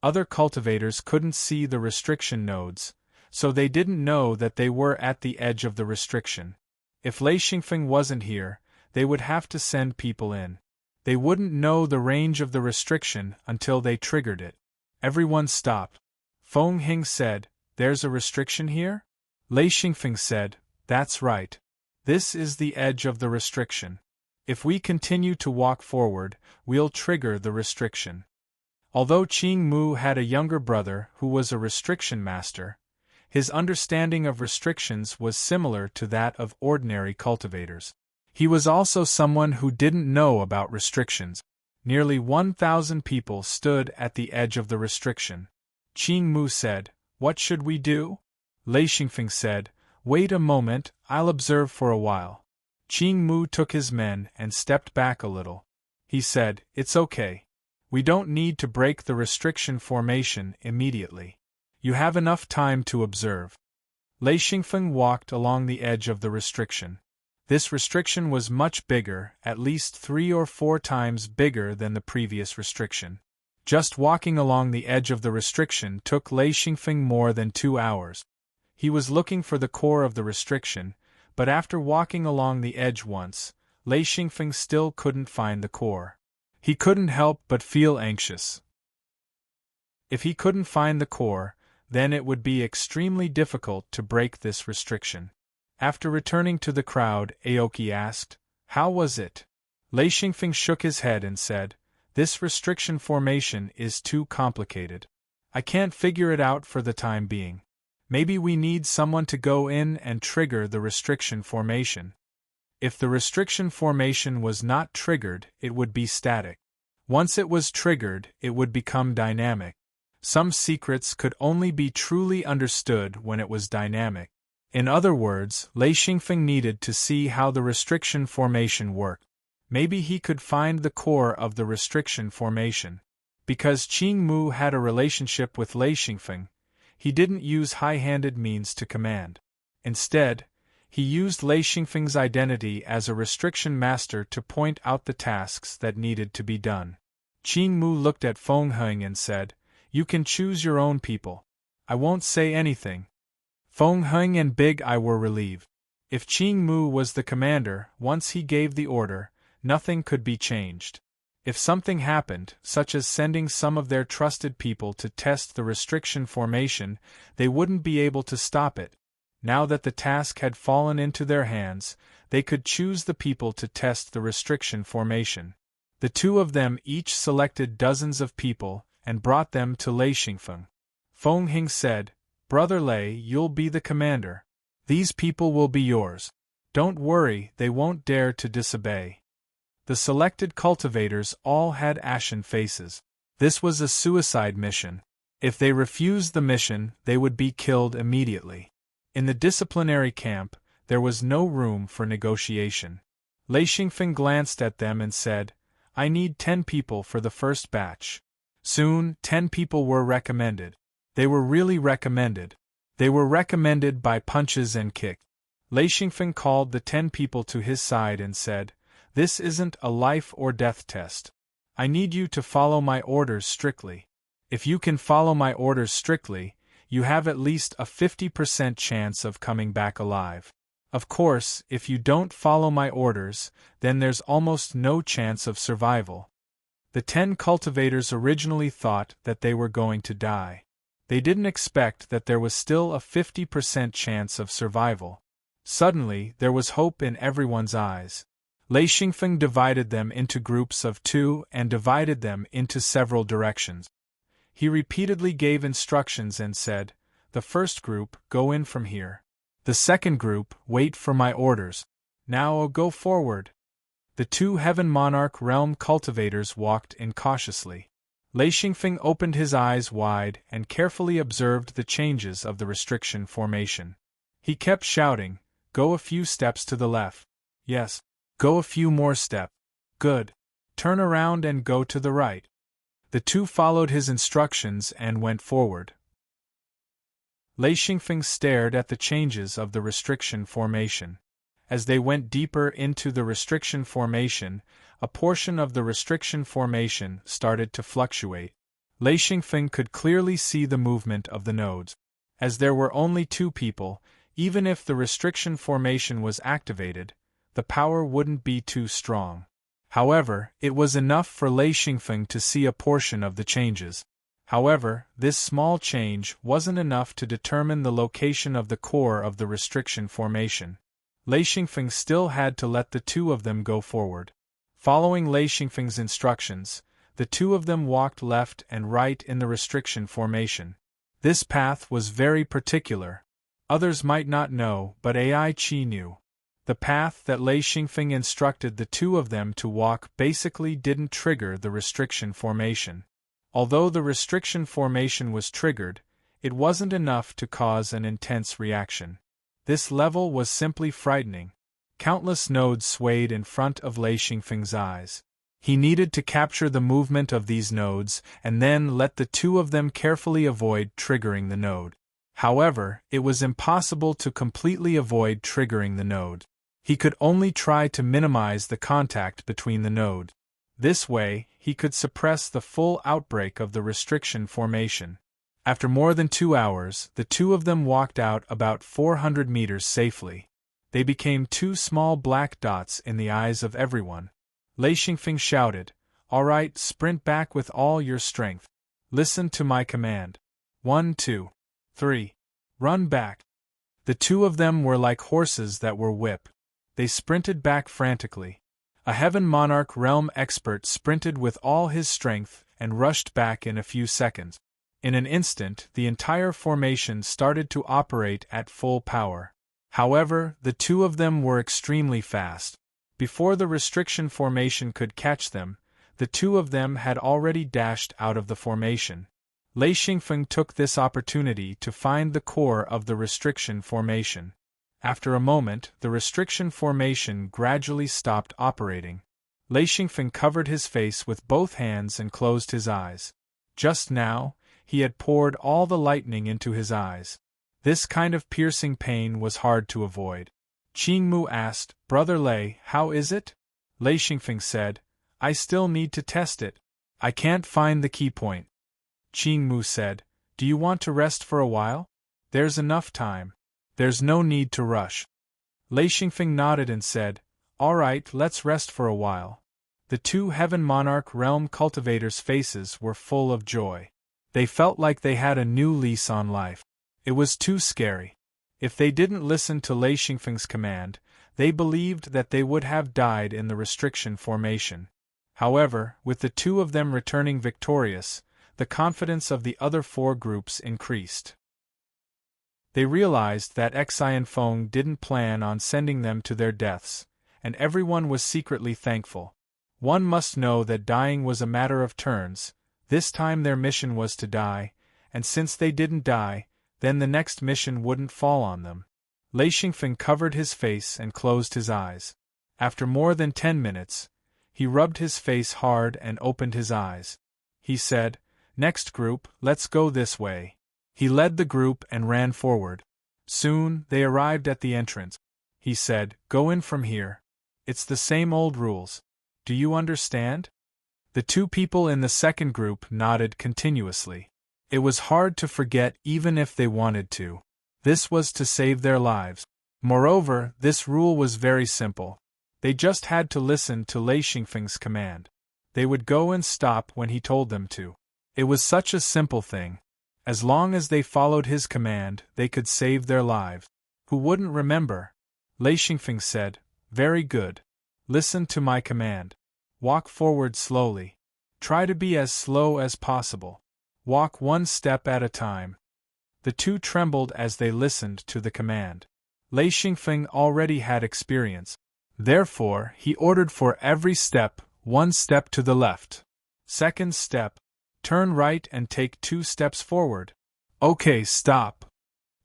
Other cultivators couldn't see the restriction nodes, so they didn't know that they were at the edge of the restriction. If Lei Xingfeng wasn't here, they would have to send people in. They wouldn't know the range of the restriction until they triggered it. Everyone stopped. Feng Heng said, "There's a restriction here?" Lei Xingfeng said, "That's right. This is the edge of the restriction. If we continue to walk forward, we'll trigger the restriction." Although Qing Mu had a younger brother who was a restriction master, his understanding of restrictions was similar to that of ordinary cultivators. He was also someone who didn't know about restrictions. Nearly 1,000 people stood at the edge of the restriction. Qing Mu said, "What should we do?" Lei Xingfeng said, "Wait a moment, I'll observe for a while." Qing Mu took his men and stepped back a little. He said, "It's okay. We don't need to break the restriction formation immediately. You have enough time to observe." Lei Xingfeng walked along the edge of the restriction. This restriction was much bigger, at least 3 or 4 times bigger than the previous restriction. Just walking along the edge of the restriction took Lei Xingfeng more than 2 hours. He was looking for the core of the restriction, but after walking along the edge once, Lei Xingfeng still couldn't find the core. He couldn't help but feel anxious. If he couldn't find the core, then it would be extremely difficult to break this restriction. After returning to the crowd, Aoki asked, "How was it?" Lei Xingfeng shook his head and said, "This restriction formation is too complicated. I can't figure it out for the time being. Maybe we need someone to go in and trigger the restriction formation." If the restriction formation was not triggered, it would be static. Once it was triggered, it would become dynamic. Some secrets could only be truly understood when it was dynamic. In other words, Lei Xingfeng needed to see how the restriction formation worked. Maybe he could find the core of the restriction formation. Because Qing Mu had a relationship with Lei Xingfeng, he didn't use high-handed means to command. Instead, he used Lei Xingfeng's identity as a restriction master to point out the tasks that needed to be done. Qing Mu looked at Feng Heng and said, "You can choose your own people. I won't say anything." Feng Heng and Big Eye were relieved. If Qing Mu was the commander, once he gave the order, nothing could be changed. If something happened, such as sending some of their trusted people to test the restriction formation, they wouldn't be able to stop it. Now that the task had fallen into their hands, they could choose the people to test the restriction formation. The two of them each selected dozens of people and brought them to Lei Xingfeng. Feng Heng said, "Brother Lei, you'll be the commander. These people will be yours. Don't worry, they won't dare to disobey." The selected cultivators all had ashen faces. This was a suicide mission. If they refused the mission, they would be killed immediately. In the disciplinary camp, there was no room for negotiation. Lei Xingfeng glanced at them and said, "I need 10 people for the first batch." Soon, 10 people were recommended. They were really recommended. They were recommended by punches and kicks. Lei Xingfeng called the 10 people to his side and said, "This isn't a life or death test. I need you to follow my orders strictly. If you can follow my orders strictly, you have at least a 50% chance of coming back alive. Of course, if you don't follow my orders, then there's almost no chance of survival." The 10 cultivators originally thought that they were going to die. They didn't expect that there was still a 50% chance of survival. Suddenly, there was hope in everyone's eyes. Lei Xingfeng divided them into groups of 2 and divided them into several directions. He repeatedly gave instructions and said, "The first group, go in from here. The second group, wait for my orders. Now go forward." The 2 Heaven Monarch realm cultivators walked in cautiously. Lei Xingfeng opened his eyes wide and carefully observed the changes of the restriction formation. He kept shouting, "Go a few steps to the left. Yes. Go a few more steps. Good. Turn around and go to the right." The 2 followed his instructions and went forward. Lei Xingfeng stared at the changes of the restriction formation. As they went deeper into the restriction formation, a portion of the restriction formation started to fluctuate. Lei Xingfeng could clearly see the movement of the nodes. As there were only 2 people, even if the restriction formation was activated, the power wouldn't be too strong. However, it was enough for Lei Xingfeng to see a portion of the changes. However, this small change wasn't enough to determine the location of the core of the restriction formation. Lei Xingfeng still had to let the 2 of them go forward. Following Lei Xingfeng's instructions, the 2 of them walked left and right in the restriction formation. This path was very particular. Others might not know, but Ai Qi knew. The path that Lei Xingfeng instructed the 2 of them to walk basically didn't trigger the restriction formation. Although the restriction formation was triggered, it wasn't enough to cause an intense reaction. This level was simply frightening. Countless nodes swayed in front of Lei Xingfeng's eyes. He needed to capture the movement of these nodes and then let the 2 of them carefully avoid triggering the node. However, it was impossible to completely avoid triggering the node. He could only try to minimize the contact between the nodes. This way, he could suppress the full outbreak of the restriction formation. After more than 2 hours, the 2 of them walked out about 400 meters safely. They became 2 small black dots in the eyes of everyone. Lei Xingfeng shouted, "All right, sprint back with all your strength. Listen to my command. 1, 2, 3. Run back." The 2 of them were like horses that were whipped. They sprinted back frantically. A Heaven Monarch realm expert sprinted with all his strength and rushed back in a few seconds. In an instant, the entire formation started to operate at full power. However, the 2 of them were extremely fast. Before the restriction formation could catch them, the 2 of them had already dashed out of the formation. Lei Xingfeng took this opportunity to find the core of the restriction formation. After a moment, the restriction formation gradually stopped operating. Lei Xingfeng covered his face with both hands and closed his eyes. Just now, he had poured all the lightning into his eyes. This kind of piercing pain was hard to avoid. Qingmu asked, "Brother Lei, how is it?" Lei Xingfeng said, "I still need to test it. I can't find the key point." Qingmu said, "Do you want to rest for a while? There's enough time. There's no need to rush." Lei Xingfeng nodded and said, "All right, let's rest for a while." The 2 Heaven Monarch realm cultivators' faces were full of joy. They felt like they had a new lease on life. It was too scary. If they didn't listen to Lei Xingfeng's command, they believed that they would have died in the restriction formation. However, with the 2 of them returning victorious, the confidence of the other 4 groups increased. They realized that Xianfeng didn't plan on sending them to their deaths, and everyone was secretly thankful. One must know that dying was a matter of turns. This time their mission was to die, and since they didn't die, then the next mission wouldn't fall on them. Lei Xingfeng covered his face and closed his eyes. After more than 10 minutes, he rubbed his face hard and opened his eyes. He said, "Next group, let's go this way." He led the group and ran forward. Soon, they arrived at the entrance. He said, "Go in from here. It's the same old rules. Do you understand?" The 2 people in the second group nodded continuously. It was hard to forget even if they wanted to. This was to save their lives. Moreover, this rule was very simple. They just had to listen to Lei Xingfeng's command. They would go and stop when he told them to. It was such a simple thing. As long as they followed his command, they could save their lives. Who wouldn't remember? Lei Xingfeng said, "Very good. Listen to my command. Walk forward slowly. Try to be as slow as possible. Walk one step at a time." The two trembled as they listened to the command. Lei Xingfeng already had experience. Therefore, he ordered for every step, 1 step to the left. Second step, turn right and take 2 steps forward. Okay, stop.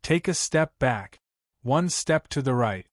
Take a step back. 1 step to the right.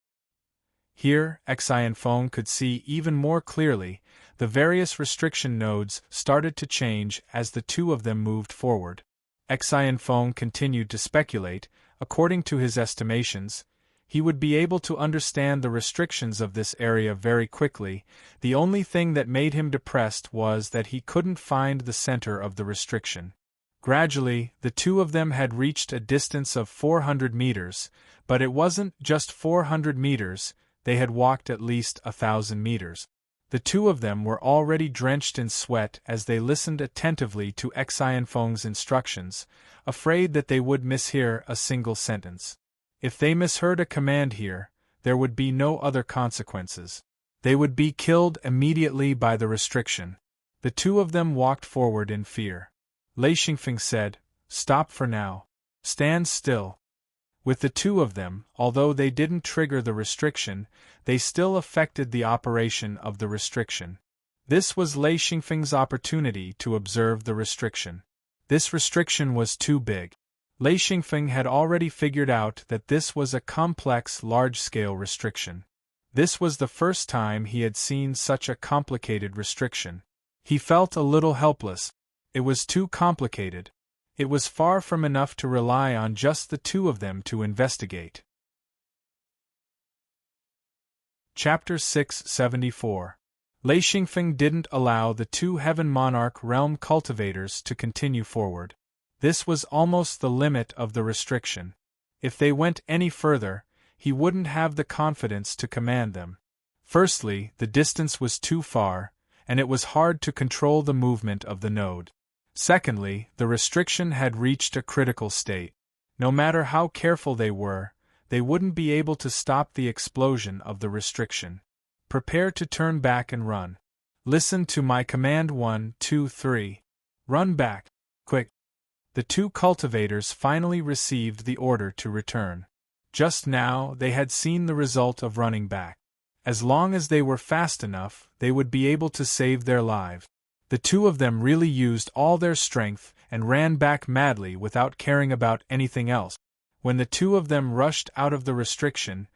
Here, Xianfeng could see even more clearly. The various restriction nodes started to change as the two of them moved forward. Xianfeng continued to speculate. According to his estimations, he would be able to understand the restrictions of this area very quickly. The only thing that made him depressed was that he couldn't find the center of the restriction. Gradually, the two of them had reached a distance of 400 meters, but it wasn't just 400 meters, they had walked at least 1,000 meters. The two of them were already drenched in sweat as they listened attentively to Xianfeng's instructions, afraid that they would mishear a single sentence. If they misheard a command here, there would be no other consequences. They would be killed immediately by the restriction. The two of them walked forward in fear. Lei Xingfeng said, "Stop for now. Stand still." With the two of them, although they didn't trigger the restriction, they still affected the operation of the restriction. This was Lei Xingfeng's opportunity to observe the restriction. This restriction was too big. Lei Xingfeng had already figured out that this was a complex, large-scale restriction. This was the first time he had seen such a complicated restriction. He felt a little helpless. It was too complicated. It was far from enough to rely on just the two of them to investigate. Chapter 674. Lei Xingfeng didn't allow the two Heaven Monarch realm cultivators to continue forward. This was almost the limit of the restriction. If they went any further, he wouldn't have the confidence to command them. Firstly, the distance was too far, and it was hard to control the movement of the node. Secondly, the restriction had reached a critical state. No matter how careful they were, they wouldn't be able to stop the explosion of the restriction. Prepare to turn back and run. Listen to my command 1, 2, 3. Run back. Quick. The two cultivators finally received the order to return. Just now, they had seen the result of running back. As long as they were fast enough, they would be able to save their lives. The two of them really used all their strength and ran back madly without caring about anything else. When the two of them rushed out of the restriction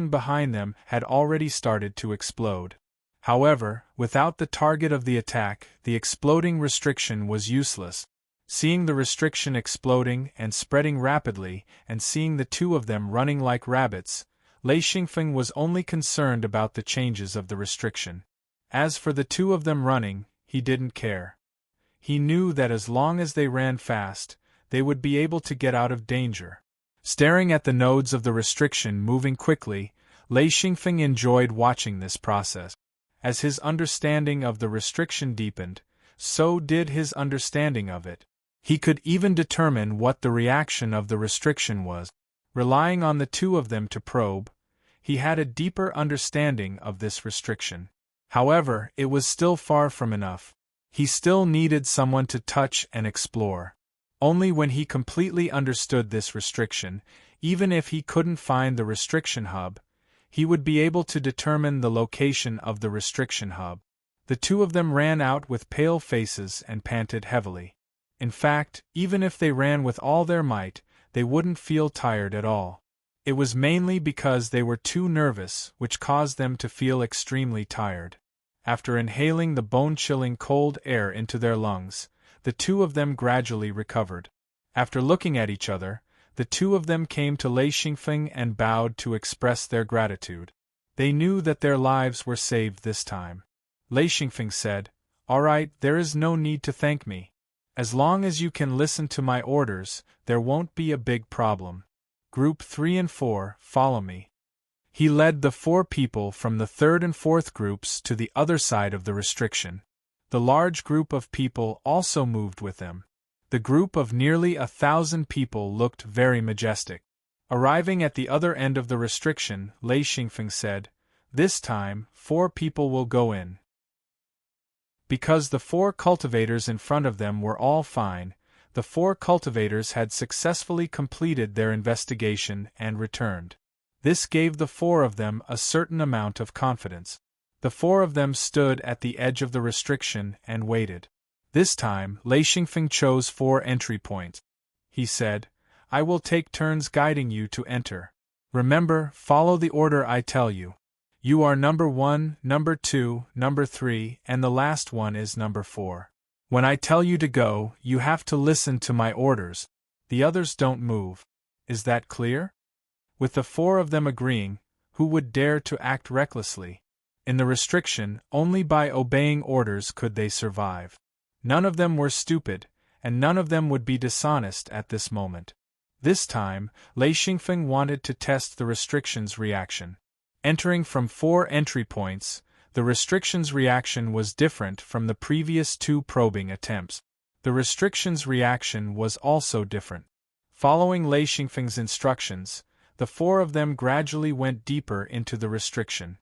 behind them had already started to explode. However, without the target of the attack, the exploding restriction was useless. Seeing the restriction exploding and spreading rapidly, and seeing the two of them running like rabbits, Lei Xingfeng was only concerned about the changes of the restriction. As for the two of them running, he didn't care. He knew that as long as they ran fast, they would be able to get out of danger. Staring at the nodes of the restriction moving quickly, Lei Xingfeng enjoyed watching this process. As his understanding of the restriction deepened, so did his understanding of it. He could even determine what the reaction of the restriction was. Relying on the two of them to probe, he had a deeper understanding of this restriction. However, it was still far from enough. He still needed someone to touch and explore. Only when he completely understood this restriction, even if he couldn't find the restriction hub, he would be able to determine the location of the restriction hub. The two of them ran out with pale faces and panted heavily. In fact, even if they ran with all their might, they wouldn't feel tired at all. It was mainly because they were too nervous, which caused them to feel extremely tired. After inhaling the bone-chilling cold air into their lungs, the two of them gradually recovered. After looking at each other, the two of them came to Lei Xingfeng and bowed to express their gratitude. They knew that their lives were saved this time. Lei Xingfeng said, "All right, there is no need to thank me. As long as you can listen to my orders, there won't be a big problem. Group 3 and 4, follow me." He led the 4 people from the 3rd and 4th groups to the other side of the restriction. The large group of people also moved with them. The group of nearly 1,000 people looked very majestic. Arriving at the other end of the restriction, Lei Xingfeng said, "This time, 4 people will go in." Because the 4 cultivators in front of them were all fine, the 4 cultivators had successfully completed their investigation and returned. This gave the 4 of them a certain amount of confidence. The 4 of them stood at the edge of the restriction and waited. This time, Lei Xingfeng chose 4 entry points. He said, "I will take turns guiding you to enter. Remember, follow the order I tell you. You are number 1, number 2, number 3, and the last one is number 4. When I tell you to go, you have to listen to my orders. The others don't move. Is that clear?" With the 4 of them agreeing, who would dare to act recklessly? In the restriction, only by obeying orders could they survive. None of them were stupid, and none of them would be dishonest at this moment. This time, Lei Xingfeng wanted to test the restriction's reaction. Entering from 4 entry points, the restriction's reaction was different from the previous 2 probing attempts. The restriction's reaction was also different. Following Lei Xingfeng's instructions, the 4 of them gradually went deeper into the restriction.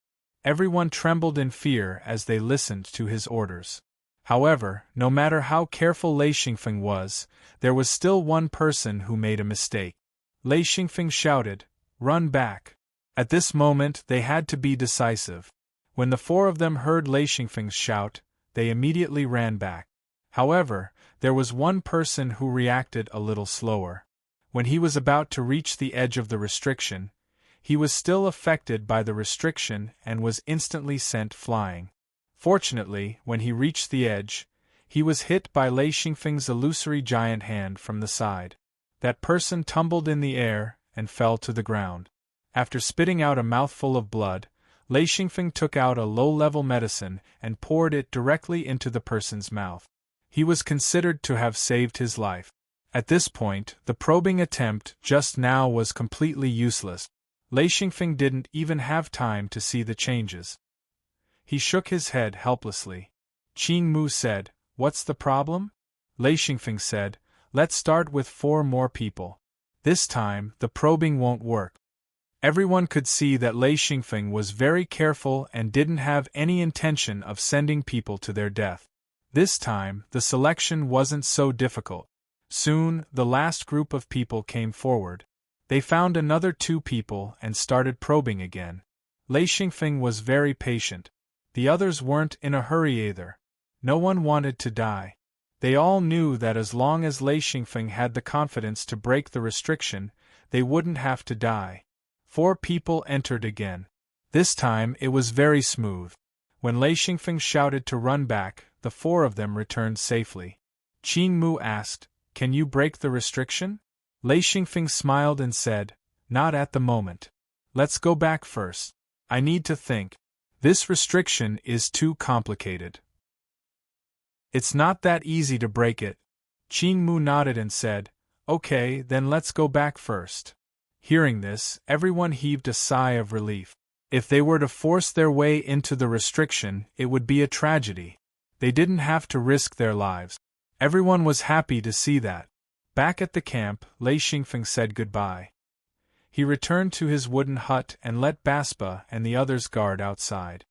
Everyone trembled in fear as they listened to his orders. However, no matter how careful Lei Xingfeng was, there was still one person who made a mistake. Lei Xingfeng shouted, "Run back!" At this moment they had to be decisive. When the 4 of them heard Lei Xingfeng's shout, they immediately ran back. However, there was one person who reacted a little slower. When he was about to reach the edge of the restriction, he was still affected by the restriction and was instantly sent flying. Fortunately, when he reached the edge, he was hit by Lei Xingfeng's illusory giant hand from the side. That person tumbled in the air and fell to the ground. After spitting out a mouthful of blood, Lei Xingfeng took out a low-level medicine and poured it directly into the person's mouth. He was considered to have saved his life. At this point, the probing attempt just now was completely useless. Lei Xingfeng didn't even have time to see the changes. He shook his head helplessly. Qin Mu said, "What's the problem?" Lei Xingfeng said, "Let's start with 4 more people. This time, the probing won't work." Everyone could see that Lei Xingfeng was very careful and didn't have any intention of sending people to their death. This time, the selection wasn't so difficult. Soon, the last group of people came forward. They found another 2 people and started probing again. Lei Xingfeng was very patient. The others weren't in a hurry either. No one wanted to die. They all knew that as long as Lei Xingfeng had the confidence to break the restriction, they wouldn't have to die. 4 people entered again. This time it was very smooth. When Lei Xingfeng shouted to run back, the 4 of them returned safely. Qin Mu asked, "Can you break the restriction?" Lei Xingfeng smiled and said, "Not at the moment. Let's go back first. I need to think. This restriction is too complicated. It's not that easy to break it." Qin Mu nodded and said, "Okay, then let's go back first." Hearing this, everyone heaved a sigh of relief. If they were to force their way into the restriction, it would be a tragedy. They didn't have to risk their lives. Everyone was happy to see that. Back at the camp, Lei Xingfeng said goodbye. He returned to his wooden hut and let Baspa and the others guard outside.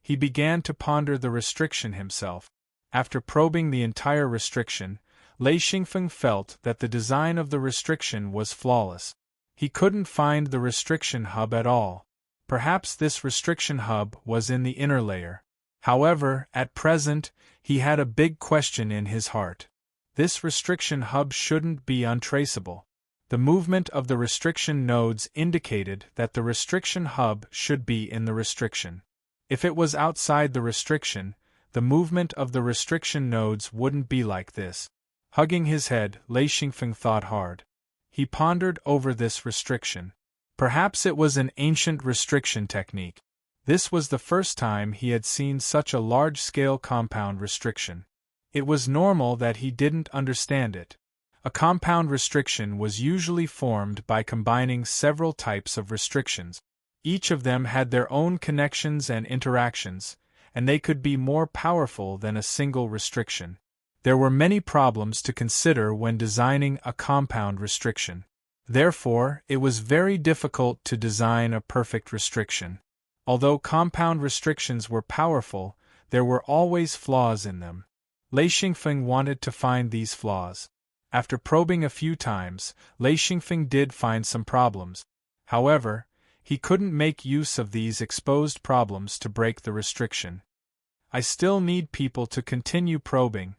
He began to ponder the restriction himself. After probing the entire restriction, Lei Xingfeng felt that the design of the restriction was flawless. He couldn't find the restriction hub at all. Perhaps this restriction hub was in the inner layer. However, at present, he had a big question in his heart. This restriction hub shouldn't be untraceable. The movement of the restriction nodes indicated that the restriction hub should be in the restriction. If it was outside the restriction, the movement of the restriction nodes wouldn't be like this. Hugging his head, Lei Xingfeng thought hard. He pondered over this restriction. Perhaps it was an ancient restriction technique. This was the first time he had seen such a large-scale compound restriction. It was normal that he didn't understand it. A compound restriction was usually formed by combining several types of restrictions. Each of them had their own connections and interactions, and they could be more powerful than a single restriction. There were many problems to consider when designing a compound restriction. Therefore, it was very difficult to design a perfect restriction. Although compound restrictions were powerful, there were always flaws in them. Lei Xingfeng wanted to find these flaws. After probing a few times, Lei Xingfeng did find some problems. However, he couldn't make use of these exposed problems to break the restriction. I still need people to continue probing.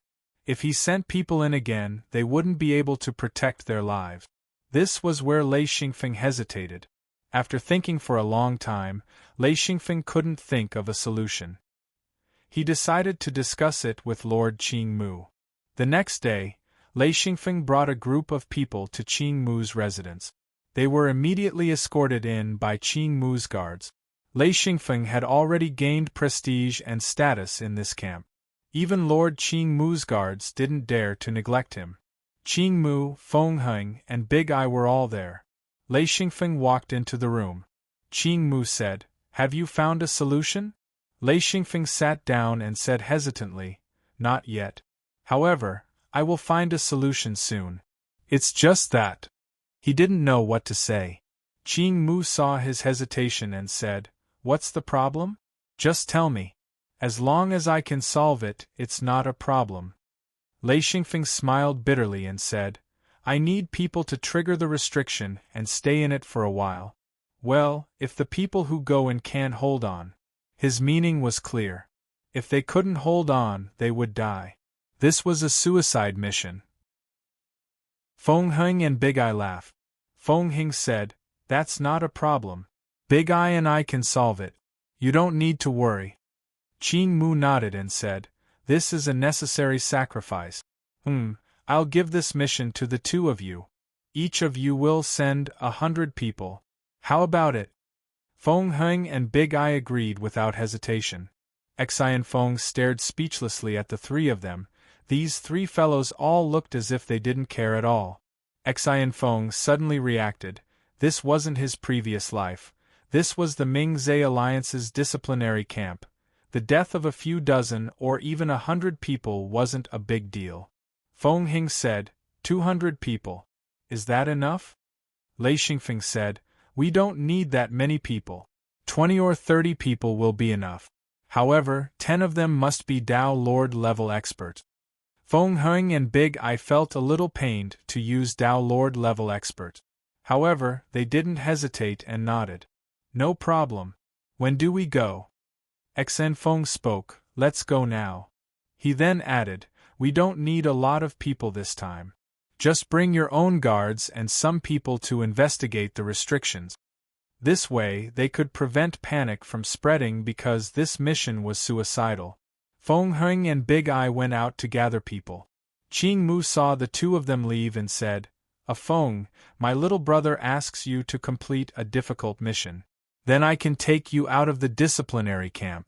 If he sent people in again, they wouldn't be able to protect their lives. This was where Lei Xingfeng hesitated. After thinking for a long time, Lei Xingfeng couldn't think of a solution. He decided to discuss it with Lord Qingmu. The next day, Lei Xingfeng brought a group of people to Qingmu's residence. They were immediately escorted in by Qingmu's guards. Lei Xingfeng had already gained prestige and status in this camp. Even Lord Qingmu's guards didn't dare to neglect him. Qingmu, Feng, and Big Eye were all there. Lei Xingfeng walked into the room. Qingmu said, "Have you found a solution?" Lei Xingfeng sat down and said hesitantly, "Not yet. However, I will find a solution soon. It's just that." He didn't know what to say. Qingmu saw his hesitation and said, "What's the problem? Just tell me. As long as I can solve it, it's not a problem." Lei Xingfeng smiled bitterly and said, "I need people to trigger the restriction and stay in it for a while." Well, if the people who go in can't hold on. His meaning was clear. If they couldn't hold on, they would die. This was a suicide mission. Feng and Big Eye laughed. Feng said, "That's not a problem. Big Eye and I can solve it. You don't need to worry." Qingmu nodded and said, "This is a necessary sacrifice. I'll give this mission to the two of you. Each of you will send 100 people. How about it?" Feng and Big Eye agreed without hesitation. Xi and Feng stared speechlessly at the three of them. These three fellows all looked as if they didn't care at all. Xi and Feng suddenly reacted. This wasn't his previous life. This was the Ming-Zhe Alliance's disciplinary camp. The death of a few dozen or even 100 people wasn't a big deal. Feng said, 200 people. Is that enough? Lei Xingfeng said, "We don't need that many people. 20 or 30 people will be enough. However, 10 of them must be Dao Lord level experts." Feng and Big Eye felt a little pained to use Dao Lord level expert. However, they didn't hesitate and nodded. "No problem. When do we go?" Xen Feng spoke, "Let's go now." He then added, "We don't need a lot of people this time. Just bring your own guards and some people to investigate the restrictions. This way, they could prevent panic from spreading because this mission was suicidal." Feng and Big Eye went out to gather people. Qingmu saw the two of them leave and said, Feng, my little brother asks you to complete a difficult mission. Then I can take you out of the disciplinary camp."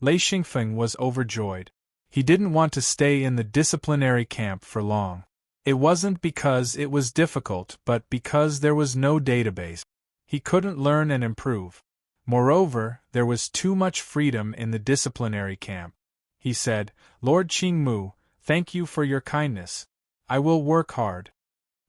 Lei Xingfeng was overjoyed. He didn't want to stay in the disciplinary camp for long. It wasn't because it was difficult but because there was no database. He couldn't learn and improve. Moreover, there was too much freedom in the disciplinary camp. He said, "Lord Qingmu, thank you for your kindness. I will work hard."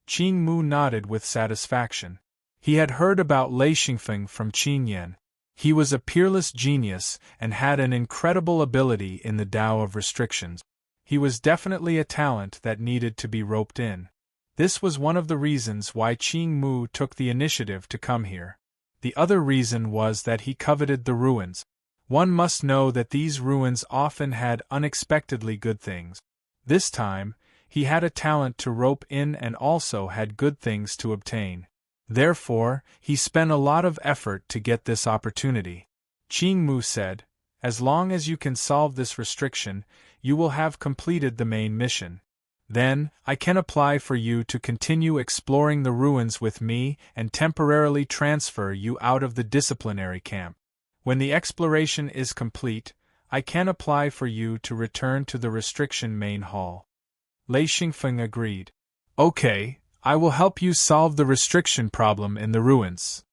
Qingmu nodded with satisfaction. He had heard about Lei Xingfeng from Qingyan. He was a peerless genius and had an incredible ability in the Tao of restrictions. He was definitely a talent that needed to be roped in. This was one of the reasons why Qingmu took the initiative to come here. The other reason was that he coveted the ruins. One must know that these ruins often had unexpectedly good things. This time, he had a talent to rope in and also had good things to obtain. Therefore, he spent a lot of effort to get this opportunity. Qingmu said, "As long as you can solve this restriction, you will have completed the main mission. Then, I can apply for you to continue exploring the ruins with me and temporarily transfer you out of the disciplinary camp. When the exploration is complete, I can apply for you to return to the restriction main hall." Lei Xingfeng agreed. "Okay, I will help you solve the restriction problem in the ruins."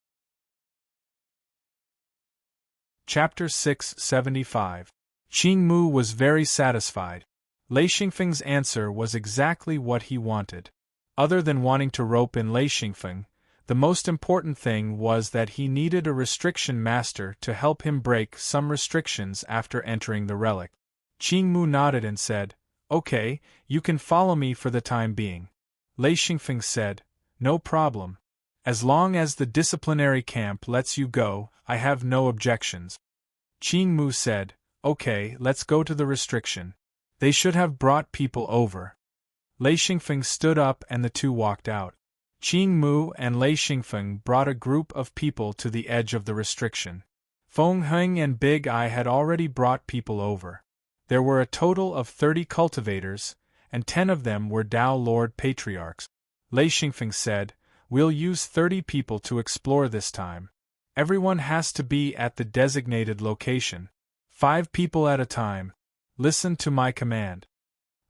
Chapter 675. Qingmu was very satisfied. Lei Xingfeng's answer was exactly what he wanted. Other than wanting to rope in Lei Xingfeng, the most important thing was that he needed a restriction master to help him break some restrictions after entering the relic. Qing Mu nodded and said, "Okay, you can follow me for the time being." Lei Xingfeng said, "No problem. As long as the disciplinary camp lets you go, I have no objections." Qing Mu said, "Okay, let's go to the restriction. They should have brought people over." Lei Xingfeng stood up and the two walked out. Qing Mu and Lei Xingfeng brought a group of people to the edge of the restriction. Feng Heng and Big Eye had already brought people over. There were a total of 30 cultivators, and 10 of them were Dao Lord Patriarchs. Lei Xingfeng said, "We'll use 30 people to explore this time. Everyone has to be at the designated location. 5 people at a time. Listen to my command."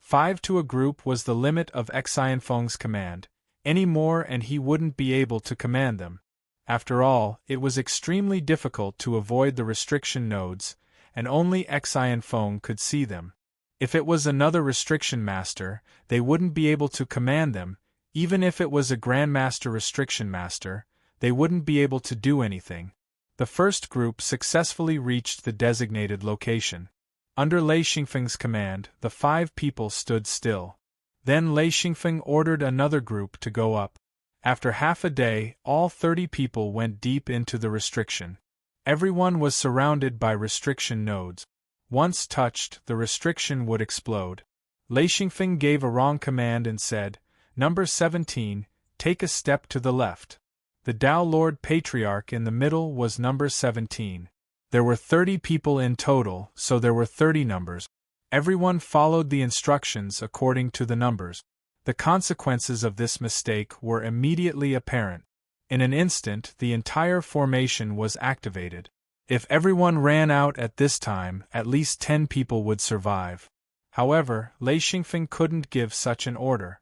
5 to a group was the limit of Xianfeng's command. Any more and he wouldn't be able to command them. After all, it was extremely difficult to avoid the restriction nodes, and only Xianfeng could see them. If it was another restriction master, they wouldn't be able to command them. Even if it was a Grandmaster restriction master, they wouldn't be able to do anything. The first group successfully reached the designated location. Under Lei Xingfeng's command, the 5 people stood still. Then Lei Xingfeng ordered another group to go up. After half a day, all 30 people went deep into the restriction. Everyone was surrounded by restriction nodes. Once touched, the restriction would explode. Lei Xingfeng gave a wrong command and said, "Number 17, take a step to the left." The Dao Lord Patriarch in the middle was number 17. There were 30 people in total, so there were 30 numbers. Everyone followed the instructions according to the numbers. The consequences of this mistake were immediately apparent. In an instant, the entire formation was activated. If everyone ran out at this time, at least 10 people would survive. However, Lei Xingfeng couldn't give such an order.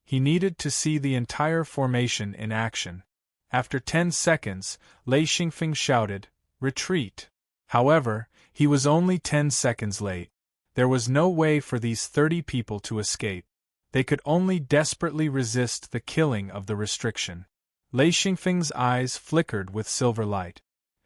He needed to see the entire formation in action. After 10 seconds, Lei Xingfeng shouted, "Retreat!" However, he was only 10 seconds late. There was no way for these 30 people to escape. They could only desperately resist the killing of the restriction. Lei Xingfeng's eyes flickered with silver light.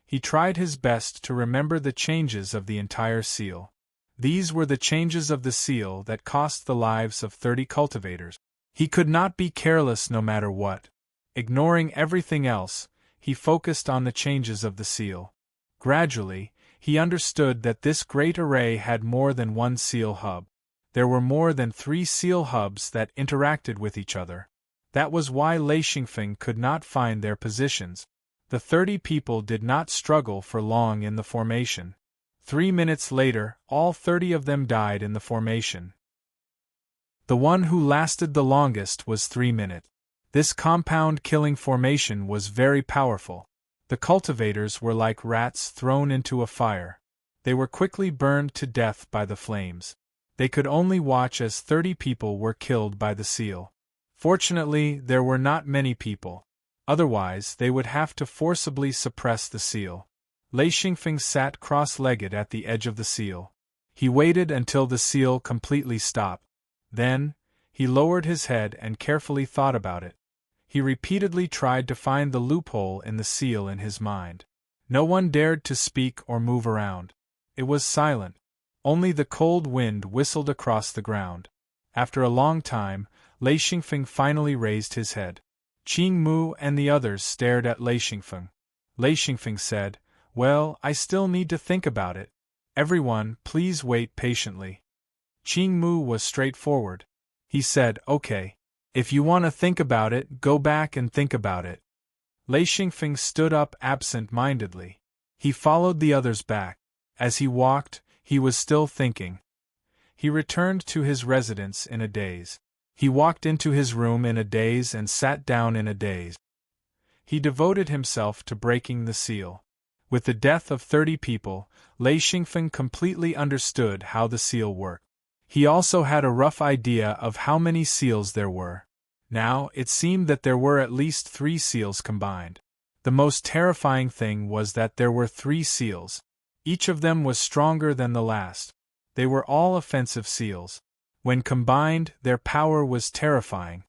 He tried his best to remember the changes of the entire seal. These were the changes of the seal that cost the lives of 30 cultivators. He could not be careless no matter what. Ignoring everything else, he focused on the changes of the seal. Gradually, he understood that this great array had more than one seal hub. There were more than 3 seal hubs that interacted with each other. That was why Lei Xingfeng could not find their positions. The 30 people did not struggle for long in the formation. 3 minutes later, all 30 of them died in the formation. The one who lasted the longest was 3 minutes. This compound-killing formation was very powerful. The cultivators were like rats thrown into a fire. They were quickly burned to death by the flames. They could only watch as 30 people were killed by the seal. Fortunately, there were not many people. Otherwise, they would have to forcibly suppress the seal. Lei Xingfeng sat cross-legged at the edge of the seal. He waited until the seal completely stopped. Then, he lowered his head and carefully thought about it. He repeatedly tried to find the loophole in the seal in his mind. No one dared to speak or move around. It was silent. Only the cold wind whistled across the ground. After a long time, Lei Xingfeng finally raised his head. Qing Mu and the others stared at Lei Xingfeng. Lei Xingfeng said, "Well, I still need to think about it. Everyone, please wait patiently." Qing Mu was straightforward. He said, "Okay. If you want to think about it, go back and think about it." Lei Xingfeng stood up absent-mindedly. He followed the others back. As he walked, he was still thinking. He returned to his residence in a daze. He walked into his room in a daze and sat down in a daze. He devoted himself to breaking the seal. With the death of 30 people, Lei Xingfeng completely understood how the seal worked. He also had a rough idea of how many seals there were. Now, it seemed that there were at least 3 seals combined. The most terrifying thing was that there were 3 seals. Each of them was stronger than the last. They were all offensive seals. When combined, their power was terrifying.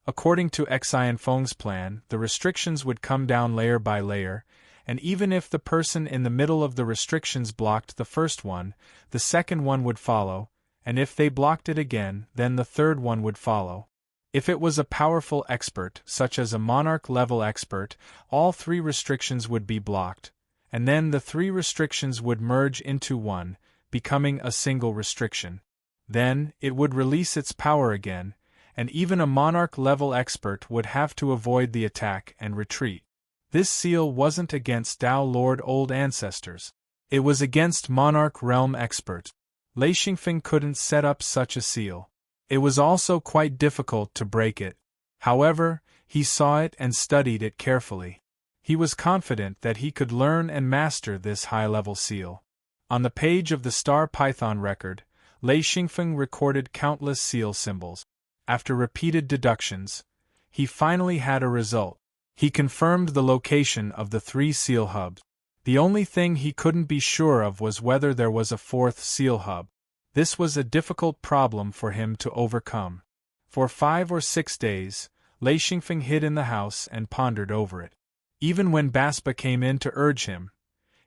According to Xianfeng's plan, the restrictions would come down layer by layer, and even if the person in the middle of the restrictions blocked the first one, the second one would follow, and if they blocked it again, then the third one would follow. If it was a powerful expert, such as a monarch-level expert, all three restrictions would be blocked, and then the three restrictions would merge into one, becoming a single restriction. Then, it would release its power again, and even a monarch-level expert would have to avoid the attack and retreat. This seal wasn't against Tao Lord Old Ancestors. It was against Monarch Realm experts. Lei Xingfeng couldn't set up such a seal. It was also quite difficult to break it. However, he saw it and studied it carefully. He was confident that he could learn and master this high-level seal. On the page of the Star Python record, Lei Xingfeng recorded countless seal symbols. After repeated deductions, he finally had a result. He confirmed the location of the three seal hubs. The only thing he couldn't be sure of was whether there was a fourth seal hub. This was a difficult problem for him to overcome. For 5 or 6 days, Lei Xingfeng hid in the house and pondered over it. Even when Baspa came in to urge him,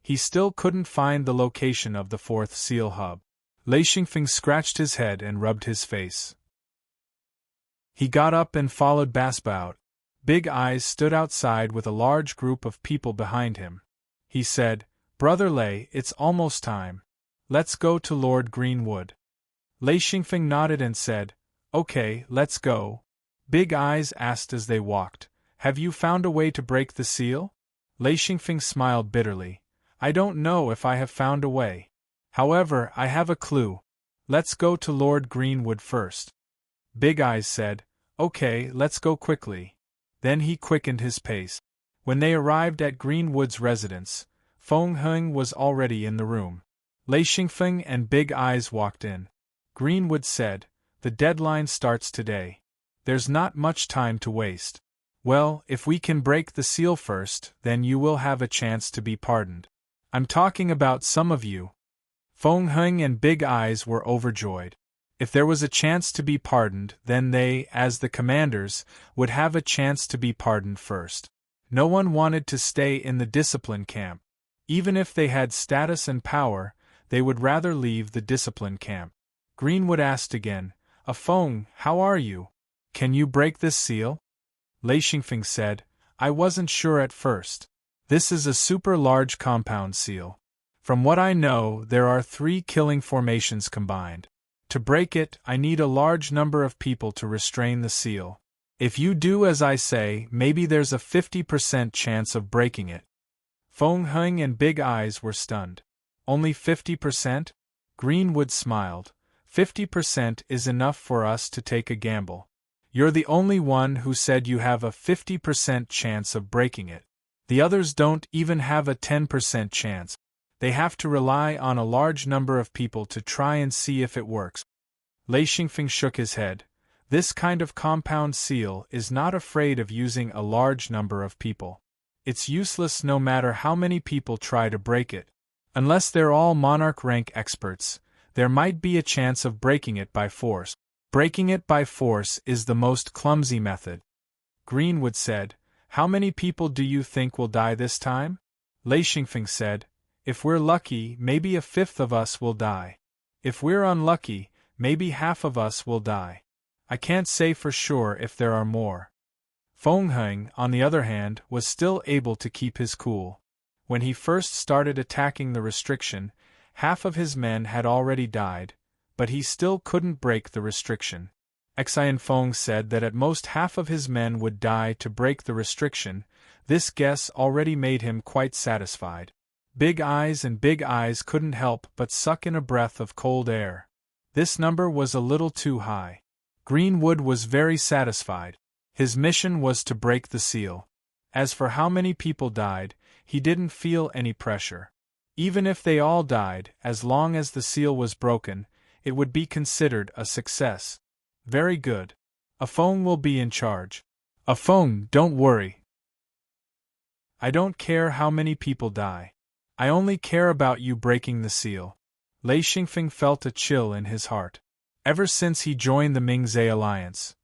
he still couldn't find the location of the fourth seal hub. Lei Xingfeng scratched his head and rubbed his face. He got up and followed Baspa out. Big Eyes stood outside with a large group of people behind him. He said, "Brother Lei, it's almost time. Let's go to Lord Greenwood." Lei Xingfeng nodded and said, "Okay, let's go." Big Eyes asked as they walked, "Have you found a way to break the seal?" Lei Xingfeng smiled bitterly. "I don't know if I have found a way. However, I have a clue. Let's go to Lord Greenwood first." Big Eyes said, "Okay, let's go quickly." Then he quickened his pace. When they arrived at Greenwood's residence, Feng Heng was already in the room. Lei Xingfeng and Big Eyes walked in. Greenwood said, "The deadline starts today. There's not much time to waste. Well, if we can break the seal first, then you will have a chance to be pardoned. I'm talking about some of you." Feng Heng and Big Eyes were overjoyed. If there was a chance to be pardoned, then they, as the commanders, would have a chance to be pardoned first. No one wanted to stay in the discipline camp. Even if they had status and power, they would rather leave the discipline camp. Greenwood asked again, "Feng, how are you? Can you break this seal?" Lei Xingfeng said, "I wasn't sure at first. This is a super large compound seal. From what I know, there are 3 killing formations combined. To break it, I need a large number of people to restrain the seal. If you do as I say, maybe there's a 50% chance of breaking it." Feng Heng and Big Eyes were stunned. "Only 50%? Greenwood smiled. 50% is enough for us to take a gamble. You're the only one who said you have a 50% chance of breaking it. The others don't even have a 10% chance. They have to rely on a large number of people to try and see if it works." Lei Xingfeng shook his head. This kind of compound seal is not afraid of using a large number of people. It's useless no matter how many people try to break it. Unless they're all monarch rank experts, there might be a chance of breaking it by force. Breaking it by force is the most clumsy method. Greenwood said, "How many people do you think will die this time?" Lei Xingfeng said, "If we're lucky, maybe a fifth of us will die. If we're unlucky, maybe half of us will die. I can't say for sure if there are more." Feng Heng, on the other hand, was still able to keep his cool. When he first started attacking the restriction, half of his men had already died, but he still couldn't break the restriction. Xianfeng said that at most half of his men would die to break the restriction. This guess already made him quite satisfied. Big Eyes and Big Eyes couldn't help but suck in a breath of cold air. This number was a little too high. Greenwood was very satisfied. His mission was to break the seal. As for how many people died, he didn't feel any pressure. Even if they all died, as long as the seal was broken, it would be considered a success. Very good. Feng will be in charge. Feng, don't worry. I don't care how many people die. I only care about you breaking the seal." Lei Xingfeng felt a chill in his heart. Ever since he joined the Mingzhe alliance,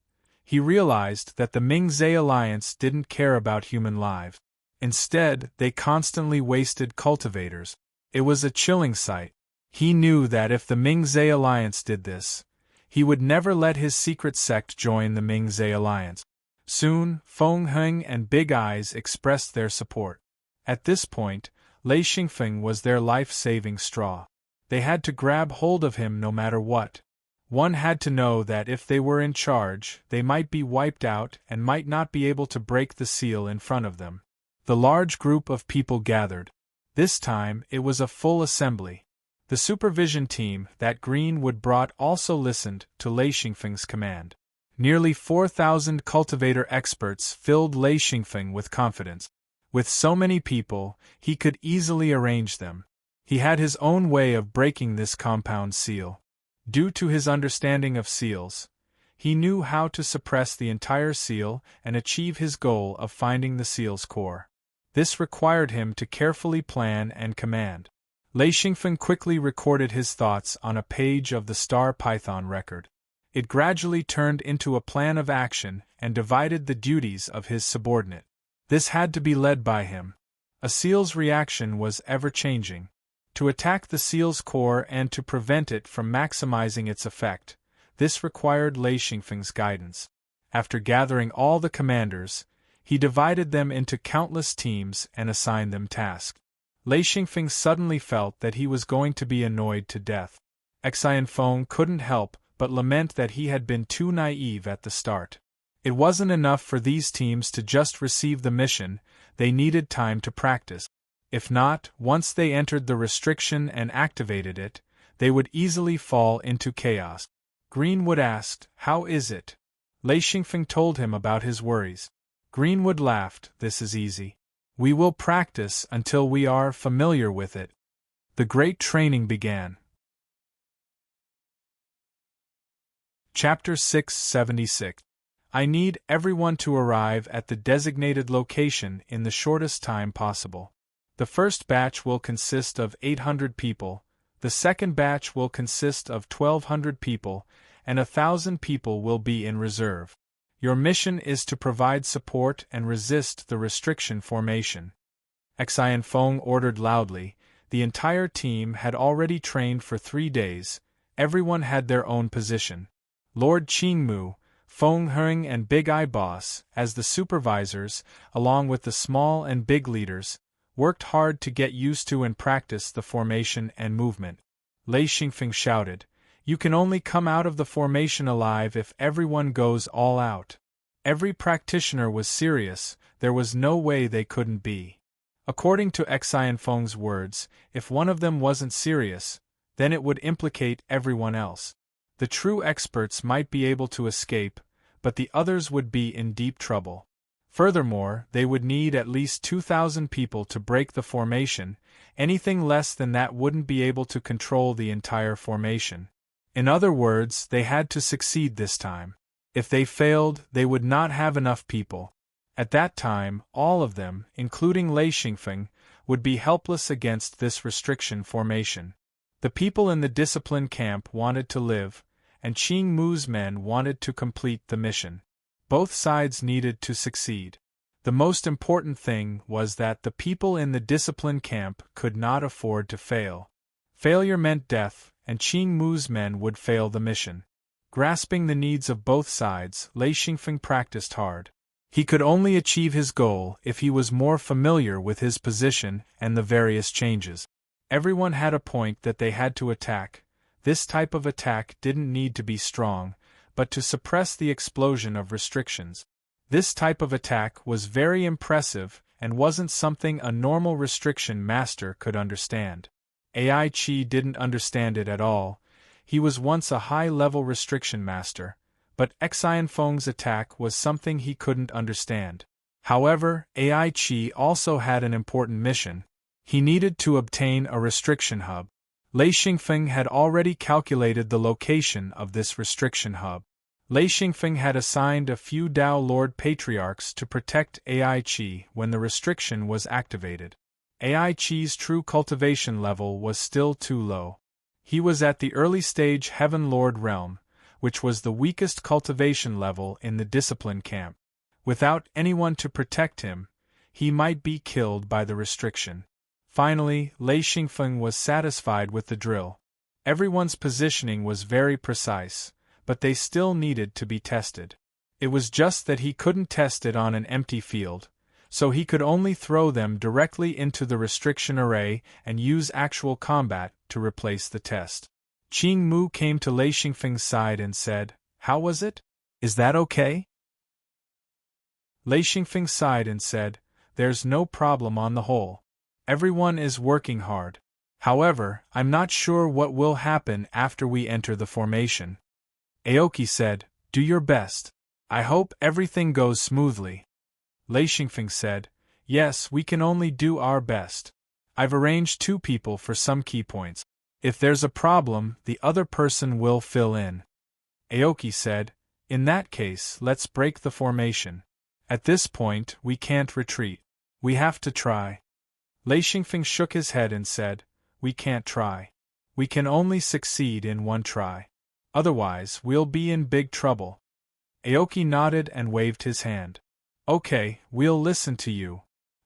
He realized that the Ming-Zhe alliance didn't care about human lives. Instead, they constantly wasted cultivators. It was a chilling sight. He knew that if the Ming-Zhe alliance did this, he would never let his secret sect join the Ming-Zhe alliance. Soon, Feng Heng and Big Eyes expressed their support. At this point, Lei Xingfeng was their life-saving straw. They had to grab hold of him no matter what. One had to know that if they were in charge, they might be wiped out and might not be able to break the seal in front of them. The large group of people gathered. This time, it was a full assembly. The supervision team that Greenwood brought also listened to Lei Xingfeng's command. Nearly 4,000 cultivator experts filled Lei Xingfeng with confidence. With so many people, he could easily arrange them. He had his own way of breaking this compound seal. Due to his understanding of seals, he knew how to suppress the entire seal and achieve his goal of finding the seal's core. This required him to carefully plan and command. Lei Xingfeng quickly recorded his thoughts on a page of the Star Python record. It gradually turned into a plan of action and divided the duties of his subordinate. This had to be led by him. A seal's reaction was ever-changing. To attack the seal's core and to prevent it from maximizing its effect, this required Lei Xingfeng's guidance. After gathering all the commanders, he divided them into countless teams and assigned them tasks. Lei Xingfeng suddenly felt that he was going to be annoyed to death. Xianfeng couldn't help but lament that he had been too naive at the start. It wasn't enough for these teams to just receive the mission, they needed time to practice. If not, once they entered the restriction and activated it, they would easily fall into chaos. Greenwood asked, "How is it?" Lei Xingfeng told him about his worries. Greenwood laughed, "This is easy. We will practice until we are familiar with it." The great training began. Chapter 676. I need everyone to arrive at the designated location in the shortest time possible. The first batch will consist of 800 people, the second batch will consist of 1,200 people, and 1,000 people will be in reserve. Your mission is to provide support and resist the restriction formation. Xianfeng ordered loudly. The entire team had already trained for 3 days, everyone had their own position. Lord Qingmu, Feng Heng and Big Eye Boss, as the supervisors, along with the small and big leaders, worked hard to get used to and practice the formation and movement. Lei Xingfeng shouted, "You can only come out of the formation alive if everyone goes all out." Every practitioner was serious, there was no way they couldn't be. According to Xianfeng's words, if one of them wasn't serious, then it would implicate everyone else. The true experts might be able to escape, but the others would be in deep trouble. Furthermore, they would need at least 2,000 people to break the formation, anything less than that wouldn't be able to control the entire formation. In other words, they had to succeed this time. If they failed, they would not have enough people. At that time, all of them, including Lei Xingfeng, would be helpless against this restriction formation. The people in the discipline camp wanted to live, and Qing Mu's men wanted to complete the mission. Both sides needed to succeed. The most important thing was that the people in the discipline camp could not afford to fail. Failure meant death, and Qing Mu's men would fail the mission. Grasping the needs of both sides, Lei Xingfeng practiced hard. He could only achieve his goal if he was more familiar with his position and the various changes. Everyone had a point that they had to attack. This type of attack didn't need to be strong, but to suppress the explosion of restrictions. This type of attack was very impressive and wasn't something a normal restriction master could understand. Ai Chi didn't understand it at all. He was once a high-level restriction master, but Xianfeng's attack was something he couldn't understand. However, Ai Chi also had an important mission. He needed to obtain a restriction hub. Lei Xingfeng had already calculated the location of this restriction hub. Lei Xingfeng had assigned a few Dao Lord Patriarchs to protect Ai Chi when the restriction was activated. Ai Chi's true cultivation level was still too low. He was at the early stage Heaven Lord realm, which was the weakest cultivation level in the discipline camp. Without anyone to protect him, he might be killed by the restriction. Finally, Lei Xingfeng was satisfied with the drill. Everyone's positioning was very precise, but they still needed to be tested. It was just that he couldn't test it on an empty field, so he could only throw them directly into the restriction array and use actual combat to replace the test. Qing Mu came to Lei Xingfeng's side and said, "How was it? Is that okay?" Lei Xingfeng sighed and said, "There's no problem on the whole. Everyone is working hard. However, I'm not sure what will happen after we enter the formation." Aoki said, "Do your best. I hope everything goes smoothly." Lei Xingfeng said, "Yes, we can only do our best. I've arranged 2 people for some key points. If there's a problem, the other person will fill in." Aoki said, "In that case, let's break the formation. At this point, we can't retreat. We have to try." Lei Xingfeng shook his head and said, "We can't try. We can only succeed in one try. Otherwise, we'll be in big trouble." Aoki nodded and waved his hand. "Okay, we'll listen to you."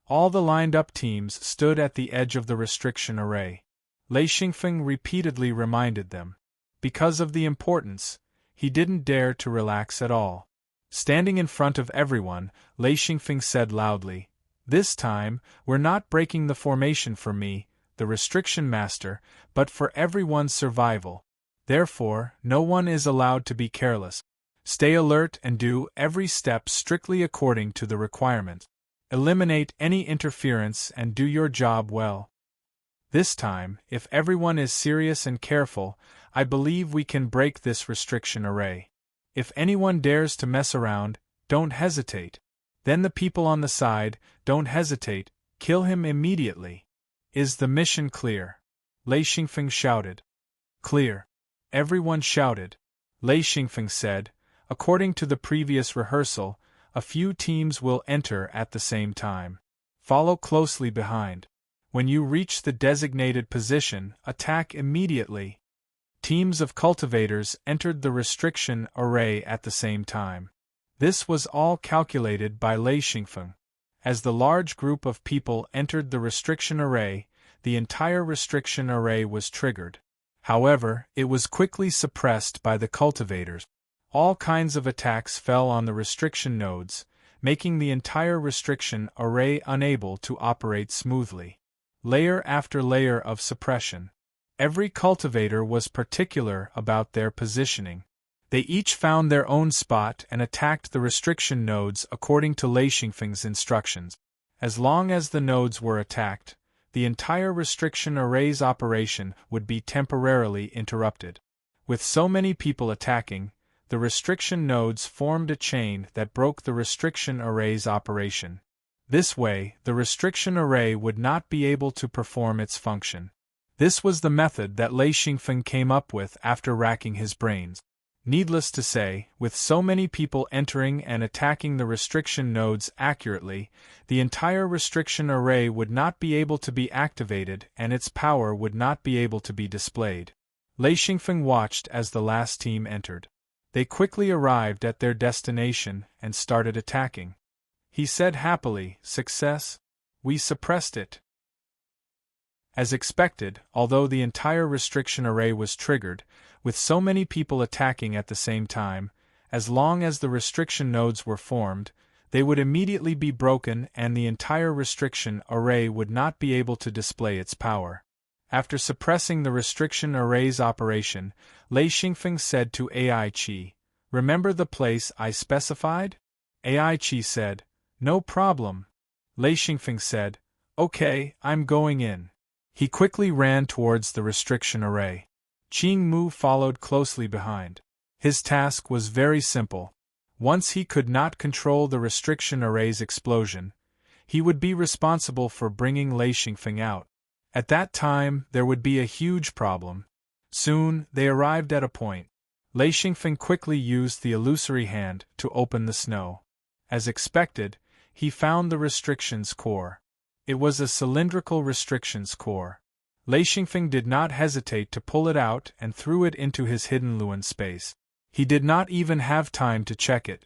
All the lined-up teams stood at the edge of the restriction array. Lei Xingfeng repeatedly reminded them. Because of the importance, he didn't dare to relax at all. Standing in front of everyone, Lei Xingfeng said loudly, "This time, we're not breaking the formation for me, the restriction master, but for everyone's survival. Therefore, no one is allowed to be careless. Stay alert and do every step strictly according to the requirement. Eliminate any interference and do your job well. This time, if everyone is serious and careful, I believe we can break this restriction array. If anyone dares to mess around, don't hesitate. Then the people on the side, don't hesitate, kill him immediately. Is the mission clear?" Lei Xingfeng shouted. "Clear." Everyone shouted. Lei Xingfeng said, "According to the previous rehearsal, a few teams will enter at the same time. Follow closely behind. When you reach the designated position, attack immediately." Teams of cultivators entered the restriction array at the same time. This was all calculated by Lei Xingfeng. As the large group of people entered the restriction array, the entire restriction array was triggered. However, it was quickly suppressed by the cultivators. All kinds of attacks fell on the restriction nodes, making the entire restriction array unable to operate smoothly. Layer after layer of suppression. Every cultivator was particular about their positioning. They each found their own spot and attacked the restriction nodes according to Lei Xingfeng's instructions. As long as the nodes were attacked, the entire restriction array's operation would be temporarily interrupted. With so many people attacking, the restriction nodes formed a chain that broke the restriction array's operation. This way, the restriction array would not be able to perform its function. This was the method that Lei Xingfeng came up with after racking his brains. Needless to say, with so many people entering and attacking the restriction nodes accurately, the entire restriction array would not be able to be activated and its power would not be able to be displayed. Lei Xingfeng watched as the last team entered. They quickly arrived at their destination and started attacking. He said happily, "Success? We suppressed it." As expected, although the entire restriction array was triggered, with so many people attacking at the same time, as long as the restriction nodes were formed, they would immediately be broken and the entire restriction array would not be able to display its power. After suppressing the restriction array's operation, Lei Xingfeng said to Ai Qi, "Remember the place I specified?" Ai Qi said, "No problem." Lei Xingfeng said, "Okay, I'm going in." He quickly ran towards the restriction array. Qing Mu followed closely behind. His task was very simple. Once he could not control the restriction array's explosion, he would be responsible for bringing Lei Xingfeng out. At that time, there would be a huge problem. Soon, they arrived at a point. Lei Xingfeng quickly used the illusory hand to open the snow. As expected, he found the restrictions core. It was a cylindrical restrictions core. Lei Xingfeng did not hesitate to pull it out and threw it into his hidden Luan space. He did not even have time to check it.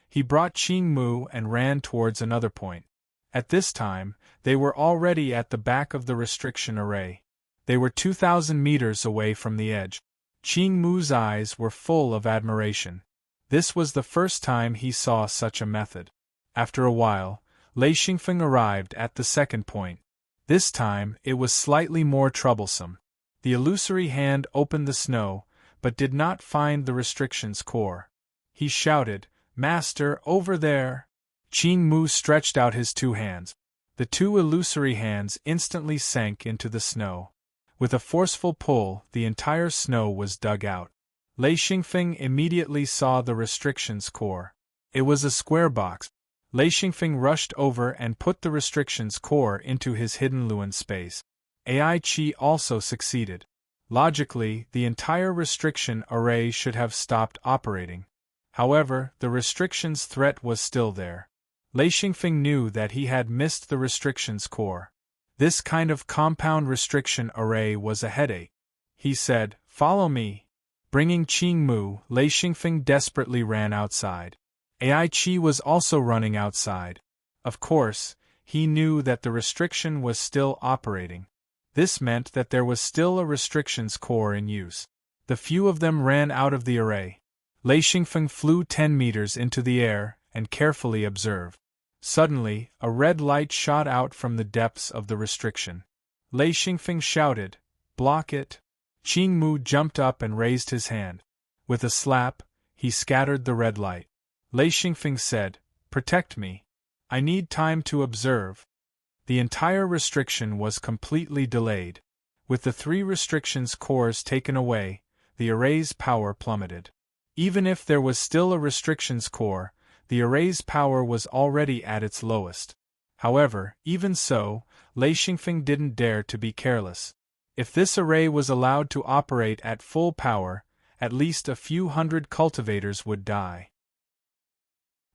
He brought Qing Mu and ran towards another point. At this time, they were already at the back of the restriction array. They were 2,000 meters away from the edge. Qing Mu's eyes were full of admiration. This was the first time he saw such a method. After a while, Lei Xingfeng arrived at the second point. This time, it was slightly more troublesome. The illusory hand opened the snow, but did not find the restriction's core. He shouted, "Master, over there!" Qing Mu stretched out his two hands. The two illusory hands instantly sank into the snow. With a forceful pull, the entire snow was dug out. Lei Xingfeng immediately saw the restriction's core. It was a square box. Lei Xingfeng rushed over and put the restriction's core into his hidden Luan space. AI Qi also succeeded. Logically, the entire restriction array should have stopped operating. However, the restriction's threat was still there. Lei Xingfeng knew that he had missed the restriction's core. This kind of compound restriction array was a headache. He said, "Follow me." Bringing Qing Mu, Lei Xingfeng desperately ran outside. AI Qi was also running outside. Of course, he knew that the restriction was still operating. This meant that there was still a restriction's core in use. The few of them ran out of the array. Lei Xingfeng flew 10 meters into the air and carefully observed. Suddenly, a red light shot out from the depths of the restriction. Lei Xingfeng shouted, "Block it!" Qing Mu jumped up and raised his hand. With a slap, he scattered the red light. Lei Xingfeng said, "Protect me. I need time to observe." The entire restriction was completely delayed. With the three restrictions cores taken away, the array's power plummeted. Even if there was still a restrictions core, the array's power was already at its lowest. However, even so, Lei Xingfeng didn't dare to be careless. If this array was allowed to operate at full power, at least a few hundred cultivators would die.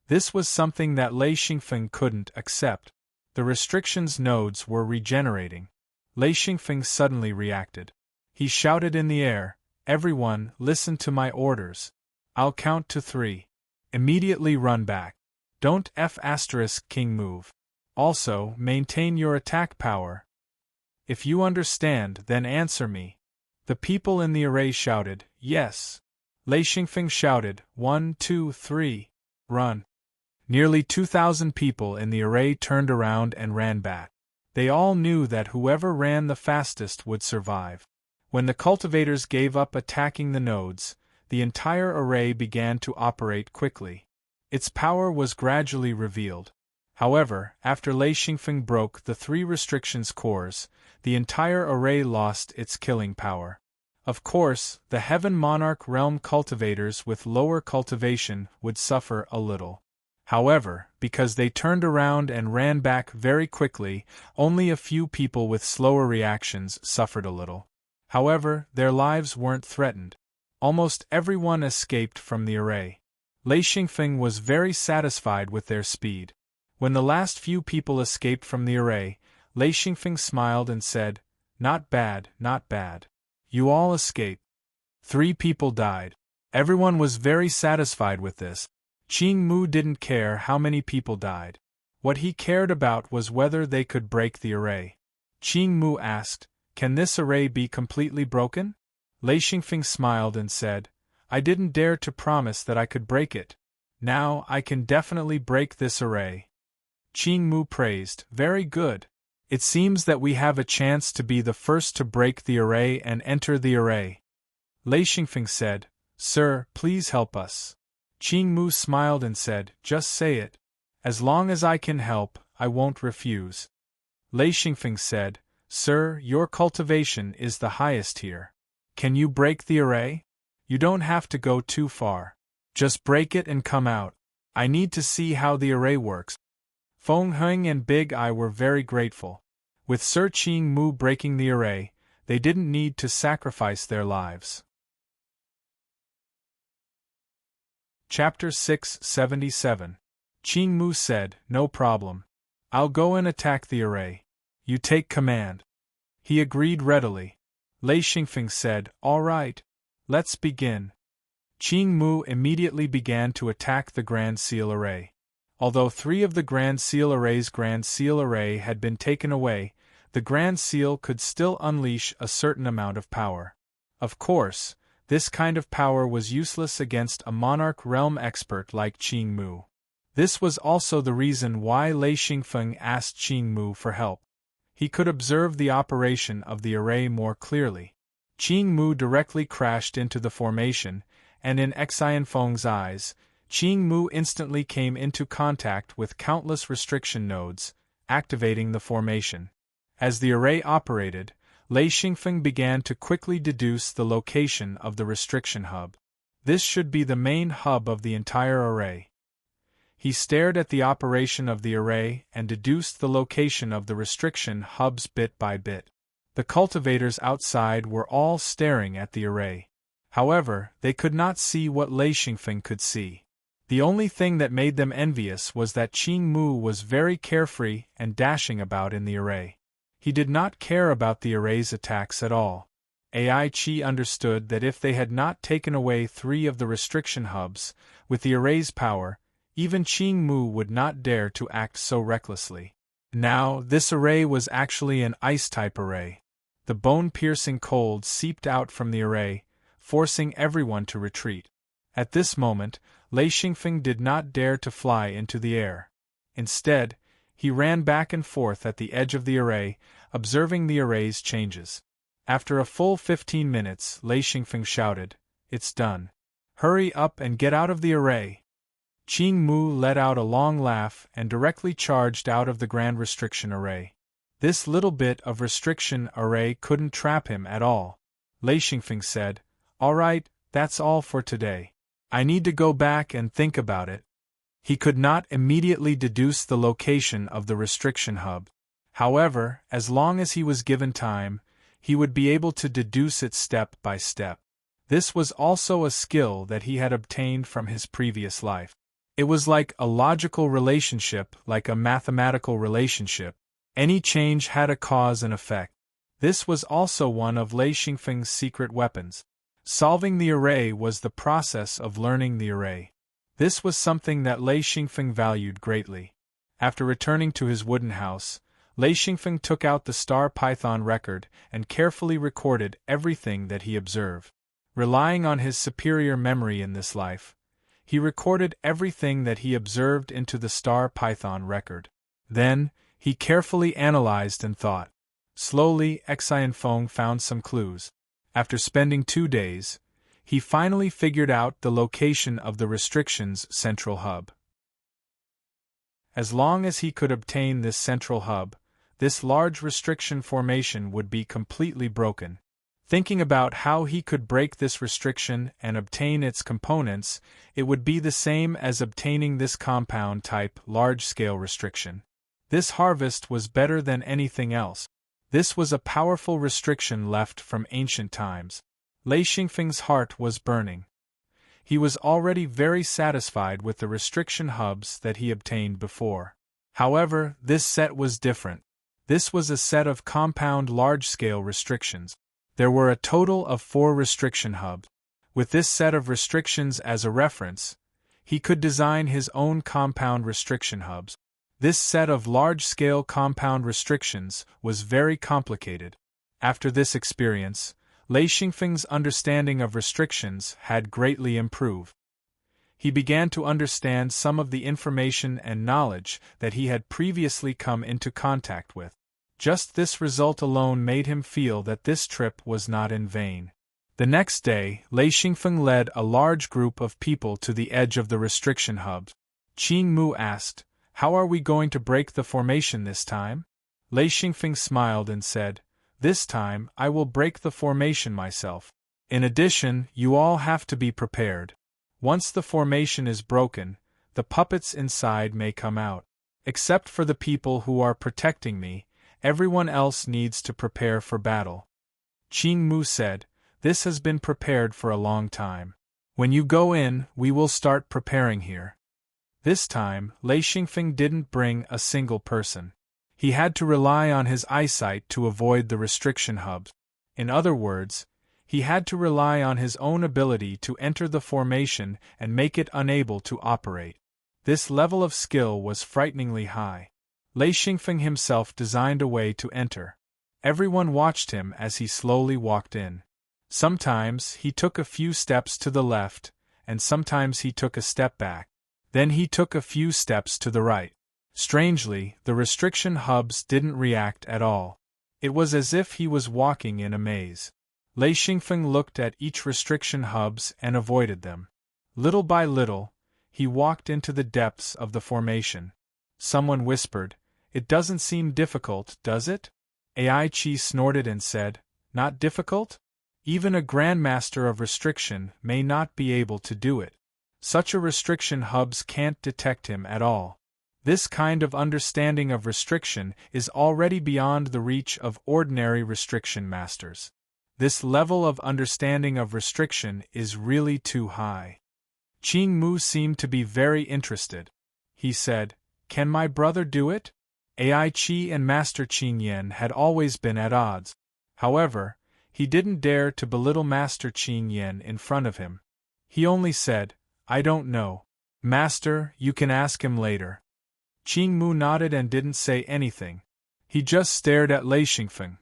This was something that Lei Xingfeng couldn't accept. The restrictions nodes were regenerating. Lei Xingfeng suddenly reacted. He shouted in the air, "Everyone, listen to my orders. I'll count to 3. Immediately run back. Don't King move. Also, maintain your attack power. If you understand, then answer me." The people in the array shouted, "Yes." Lei Xingfeng shouted, 1, 2, 3, run." Nearly 2,000 people in the array turned around and ran back. They all knew that whoever ran the fastest would survive. When the cultivators gave up attacking the nodes, the entire array began to operate quickly. Its power was gradually revealed. However, after Lei Xingfeng broke the three restrictions cores, the entire array lost its killing power. Of course, the Heaven Monarch realm cultivators with lower cultivation would suffer a little. However, because they turned around and ran back very quickly, only a few people with slower reactions suffered a little. However, their lives weren't threatened. Almost everyone escaped from the array. Lei Xingfeng was very satisfied with their speed. When the last few people escaped from the array, Lei Xingfeng smiled and said, "Not bad, not bad. You all escaped." 3 people died. Everyone was very satisfied with this. Qing Mu didn't care how many people died. What he cared about was whether they could break the array. Qing Mu asked, "Can this array be completely broken?" Lei Xingfeng smiled and said, "I didn't dare to promise that I could break it. Now I can definitely break this array." Qing Mu praised, "Very good. It seems that we have a chance to be the first to break the array and enter the array." Lei Xingfeng said, "Sir, please help us." Qing Mu smiled and said, "Just say it. As long as I can help, I won't refuse." Lei Xingfeng said, "Sir, your cultivation is the highest here. Can you break the array? You don't have to go too far. Just break it and come out. I need to see how the array works." Feng Heng and Big Eye were very grateful. With Sir Qing Mu breaking the array, they didn't need to sacrifice their lives. Chapter 677. Qing Mu said, "No problem. I'll go and attack the array. You take command." He agreed readily. Lei Xingfeng said, "All right. Let's begin." Qing Mu immediately began to attack the Grand Seal Array. Although 3 of the Grand Seal Array's Grand Seal Array had been taken away, the Grand Seal could still unleash a certain amount of power. Of course, this kind of power was useless against a Monarch Realm expert like Qing Mu. This was also the reason why Lei Xingfeng asked Qing Mu for help. He could observe the operation of the array more clearly. Qing Mu directly crashed into the formation, and in Xianfeng's eyes, Qing Mu instantly came into contact with countless restriction nodes, activating the formation. As the array operated, Lei Xingfeng began to quickly deduce the location of the restriction hub. This should be the main hub of the entire array. He stared at the operation of the array and deduced the location of the restriction hubs bit by bit. The cultivators outside were all staring at the array. However, they could not see what Lei Xingfeng could see. The only thing that made them envious was that Qing Mu was very carefree and dashing about in the array. He did not care about the array's attacks at all. Ai Qi understood that if they had not taken away 3 of the restriction hubs, with the array's power, even Qing Mu would not dare to act so recklessly. Now, this array was actually an ice-type array. The bone-piercing cold seeped out from the array, forcing everyone to retreat. At this moment, Lei Xingfeng did not dare to fly into the air. Instead, he ran back and forth at the edge of the array, observing the array's changes. After a full 15 minutes, Lei Xingfeng shouted, "It's done. Hurry up and get out of the array." Qing Mu let out a long laugh and directly charged out of the Grand Restriction Array. This little bit of restriction array couldn't trap him at all. Lei Xingfeng said, "All right, that's all for today. I need to go back and think about it." He could not immediately deduce the location of the restriction hub. However, as long as he was given time, he would be able to deduce it step by step. This was also a skill that he had obtained from his previous life. It was like a logical relationship, like a mathematical relationship. Any change had a cause and effect. This was also one of Lei Xingfeng's secret weapons. Solving the array was the process of learning the array. This was something that Lei Xingfeng valued greatly. After returning to his wooden house, Lei Xingfeng took out the Star Python record and carefully recorded everything that he observed. Relying on his superior memory in this life, he recorded everything that he observed into the Star Python record. Then, he carefully analyzed and thought. Slowly, Xianfeng found some clues. After spending 2 days, he finally figured out the location of the restriction's central hub. As long as he could obtain this central hub, this large restriction formation would be completely broken. Thinking about how he could break this restriction and obtain its components, it would be the same as obtaining this compound-type large-scale restriction. This harvest was better than anything else. This was a powerful restriction left from ancient times. Lei Xingfeng's heart was burning. He was already very satisfied with the restriction hubs that he obtained before. However, this set was different. This was a set of compound large-scale restrictions. There were a total of 4 restriction hubs. With this set of restrictions as a reference, he could design his own compound restriction hubs. This set of large-scale compound restrictions was very complicated. After this experience, Lei Xingfeng's understanding of restrictions had greatly improved. He began to understand some of the information and knowledge that he had previously come into contact with. Just this result alone made him feel that this trip was not in vain. The next day, Lei Xingfeng led a large group of people to the edge of the restriction hubs. Qing Mu asked, "How are we going to break the formation this time?" Lei Xingfeng smiled and said, "This time, I will break the formation myself. In addition, you all have to be prepared. Once the formation is broken, the puppets inside may come out. Except for the people who are protecting me, everyone else needs to prepare for battle." Qing Mu said, "This has been prepared for a long time. When you go in, we will start preparing here." This time, Lei Xingfeng didn't bring a single person. He had to rely on his eyesight to avoid the restriction hubs. In other words, He had to rely on his own ability to enter the formation and make it unable to operate. This level of skill was frighteningly high. Lei Xingfeng himself designed a way to enter. Everyone watched him as he slowly walked in. Sometimes he took a few steps to the left, and sometimes he took a step back. Then he took a few steps to the right. Strangely, the restriction hubs didn't react at all. It was as if he was walking in a maze. Lei Xingfeng looked at each restriction hubs and avoided them. Little by little, he walked into the depths of the formation. Someone whispered, "It doesn't seem difficult, does it?" Ai Chi snorted and said, "Not difficult? Even a grandmaster of restriction may not be able to do it. Such a restriction hubs can't detect him at all. This kind of understanding of restriction is already beyond the reach of ordinary restriction masters. This level of understanding of restriction is really too high." Qing Mu seemed to be very interested. He said, "Can my brother do it?" Ai Chi and Master Qing Yan had always been at odds. However, he didn't dare to belittle Master Qing Yan in front of him. He only said, "I don't know. Master, you can ask him later." Qing Mu nodded and didn't say anything. He just stared at Lei Xingfeng.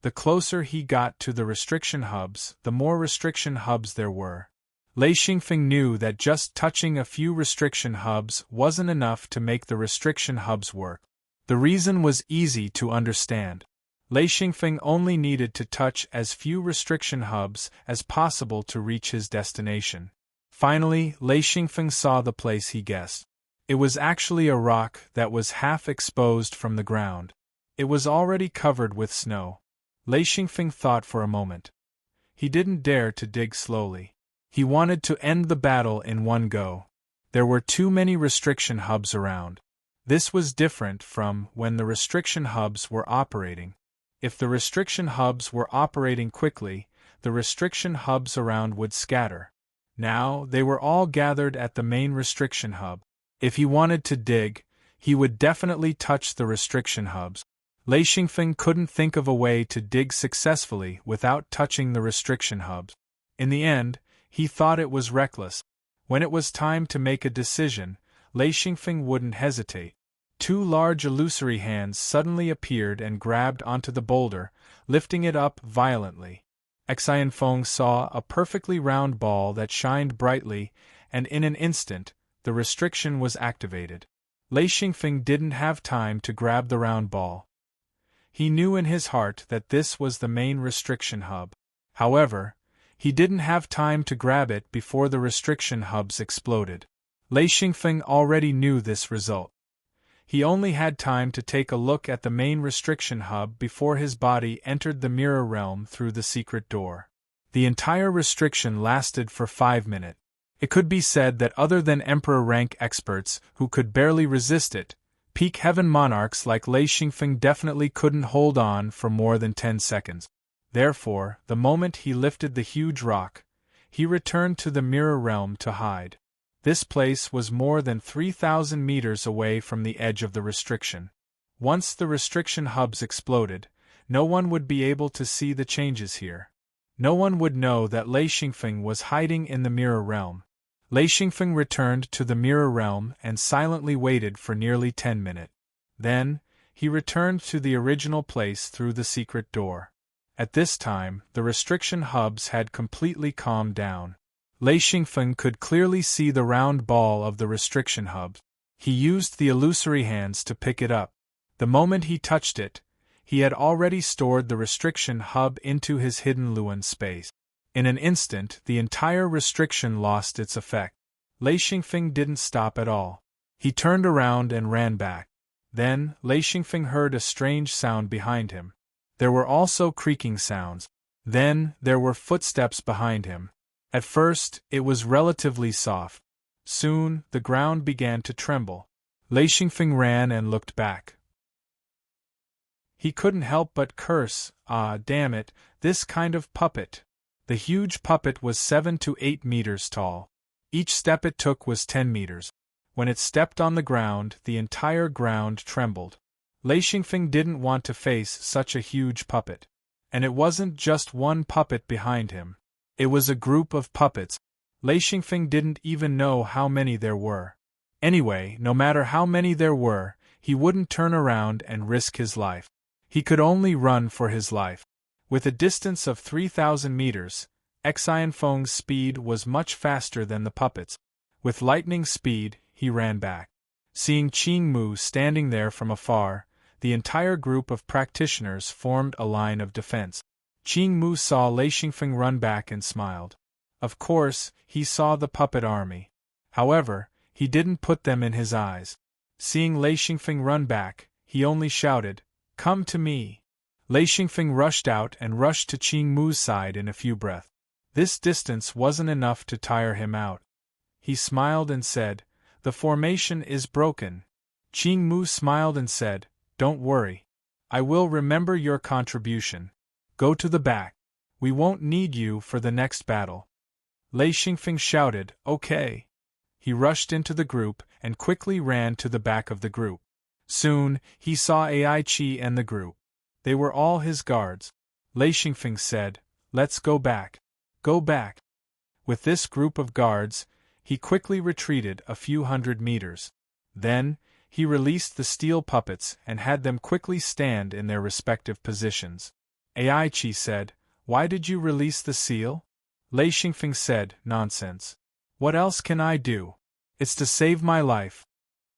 The closer he got to the restriction hubs, the more restriction hubs there were. Lei Xingfeng knew that just touching a few restriction hubs wasn't enough to make the restriction hubs work. The reason was easy to understand. Lei Xingfeng only needed to touch as few restriction hubs as possible to reach his destination. Finally, Lei Xingfeng saw the place he guessed. It was actually a rock that was half exposed from the ground. It was already covered with snow. Lei Xingfeng thought for a moment. He didn't dare to dig slowly. He wanted to end the battle in one go. There were too many restriction hubs around. This was different from when the restriction hubs were operating. If the restriction hubs were operating quickly, the restriction hubs around would scatter. Now, they were all gathered at the main restriction hub. If he wanted to dig, he would definitely touch the restriction hubs. Lei Xingfeng couldn't think of a way to dig successfully without touching the restriction hubs. In the end, he thought it was reckless. When it was time to make a decision, Lei Xingfeng wouldn't hesitate. Two large illusory hands suddenly appeared and grabbed onto the boulder, lifting it up violently. Xianfeng saw a perfectly round ball that shined brightly, and in an instant, the restriction was activated. Lei Xingfeng didn't have time to grab the round ball. He knew in his heart that this was the main restriction hub. However, he didn't have time to grab it before the restriction hubs exploded. Lei Xingfeng already knew this result. He only had time to take a look at the main restriction hub before his body entered the mirror realm through the secret door. The entire restriction lasted for 5 minutes. It could be said that other than emperor-rank experts who could barely resist it, peak heaven monarchs like Lei Xingfeng definitely couldn't hold on for more than 10 seconds. Therefore, the moment he lifted the huge rock, he returned to the mirror realm to hide. This place was more than 3,000 meters away from the edge of the restriction. Once the restriction hubs exploded, no one would be able to see the changes here. No one would know that Lei Xingfeng was hiding in the mirror realm. Lei Xingfeng returned to the mirror realm and silently waited for nearly 10 minutes. Then, he returned to the original place through the secret door. At this time, the restriction hubs had completely calmed down. Lei Xingfeng could clearly see the round ball of the restriction hub. He used the illusory hands to pick it up. The moment he touched it, he had already stored the restriction hub into his hidden Luan space. In an instant, the entire restriction lost its effect. Lei Xingfeng didn't stop at all. He turned around and ran back. Then, Lei Xingfeng heard a strange sound behind him. There were also creaking sounds. Then, there were footsteps behind him. At first, it was relatively soft. Soon, the ground began to tremble. Lei Xingfeng ran and looked back. He couldn't help but curse, "Ah, damn it, this kind of puppet." The huge puppet was 7 to 8 meters tall. Each step it took was 10 meters. When it stepped on the ground, the entire ground trembled. Lei Xingfeng didn't want to face such a huge puppet. And it wasn't just one puppet behind him. It was a group of puppets. Lei Xingfeng didn't even know how many there were. Anyway, no matter how many there were, he wouldn't turn around and risk his life. He could only run for his life. With a distance of 3,000 meters, Xianfeng's speed was much faster than the puppets. With lightning speed, he ran back. Seeing Qing Mu standing there from afar, the entire group of practitioners formed a line of defense. Qing Mu saw Lei Xingfeng run back and smiled. Of course, he saw the puppet army. However, he didn't put them in his eyes. Seeing Lei Xingfeng run back, he only shouted, "Come to me!" Lei Xingfeng rushed out and rushed to Qing Mu's side in a few breaths. This distance wasn't enough to tire him out. He smiled and said, "The formation is broken." Qing Mu smiled and said, "Don't worry. I will remember your contribution. Go to the back. We won't need you for the next battle." Lei Xingfeng shouted, "Okay." He rushed into the group and quickly ran to the back of the group. Soon, he saw Ai Qi and the group. They were all his guards. Lei Xingfeng said, "Let's go back. Go back." With this group of guards, he quickly retreated a few hundred meters. Then, he released the steel puppets and had them quickly stand in their respective positions. Ai Qi said, "Why did you release the seal?" Lei Xingfeng said, "Nonsense. What else can I do? It's to save my life."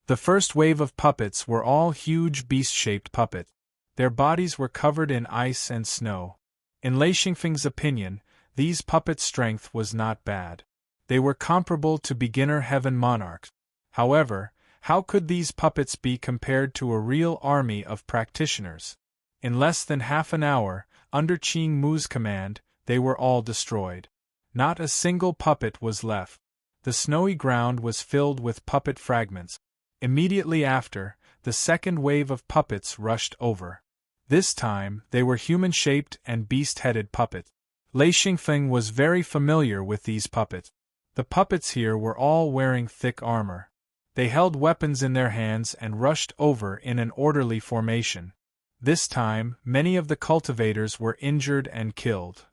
The first wave of puppets were all huge beast-shaped puppets. Their bodies were covered in ice and snow. In Lei Xingfeng's opinion, these puppets' strength was not bad. They were comparable to beginner heaven monarchs. However, how could these puppets be compared to a real army of practitioners? In less than half an hour, under Qing Mu's command, they were all destroyed. Not a single puppet was left. The snowy ground was filled with puppet fragments. Immediately after, the second wave of puppets rushed over. This time, they were human-shaped and beast-headed puppets. Lei Xingfeng was very familiar with these puppets. The puppets here were all wearing thick armor. They held weapons in their hands and rushed over in an orderly formation. This time, many of the cultivators were injured and killed.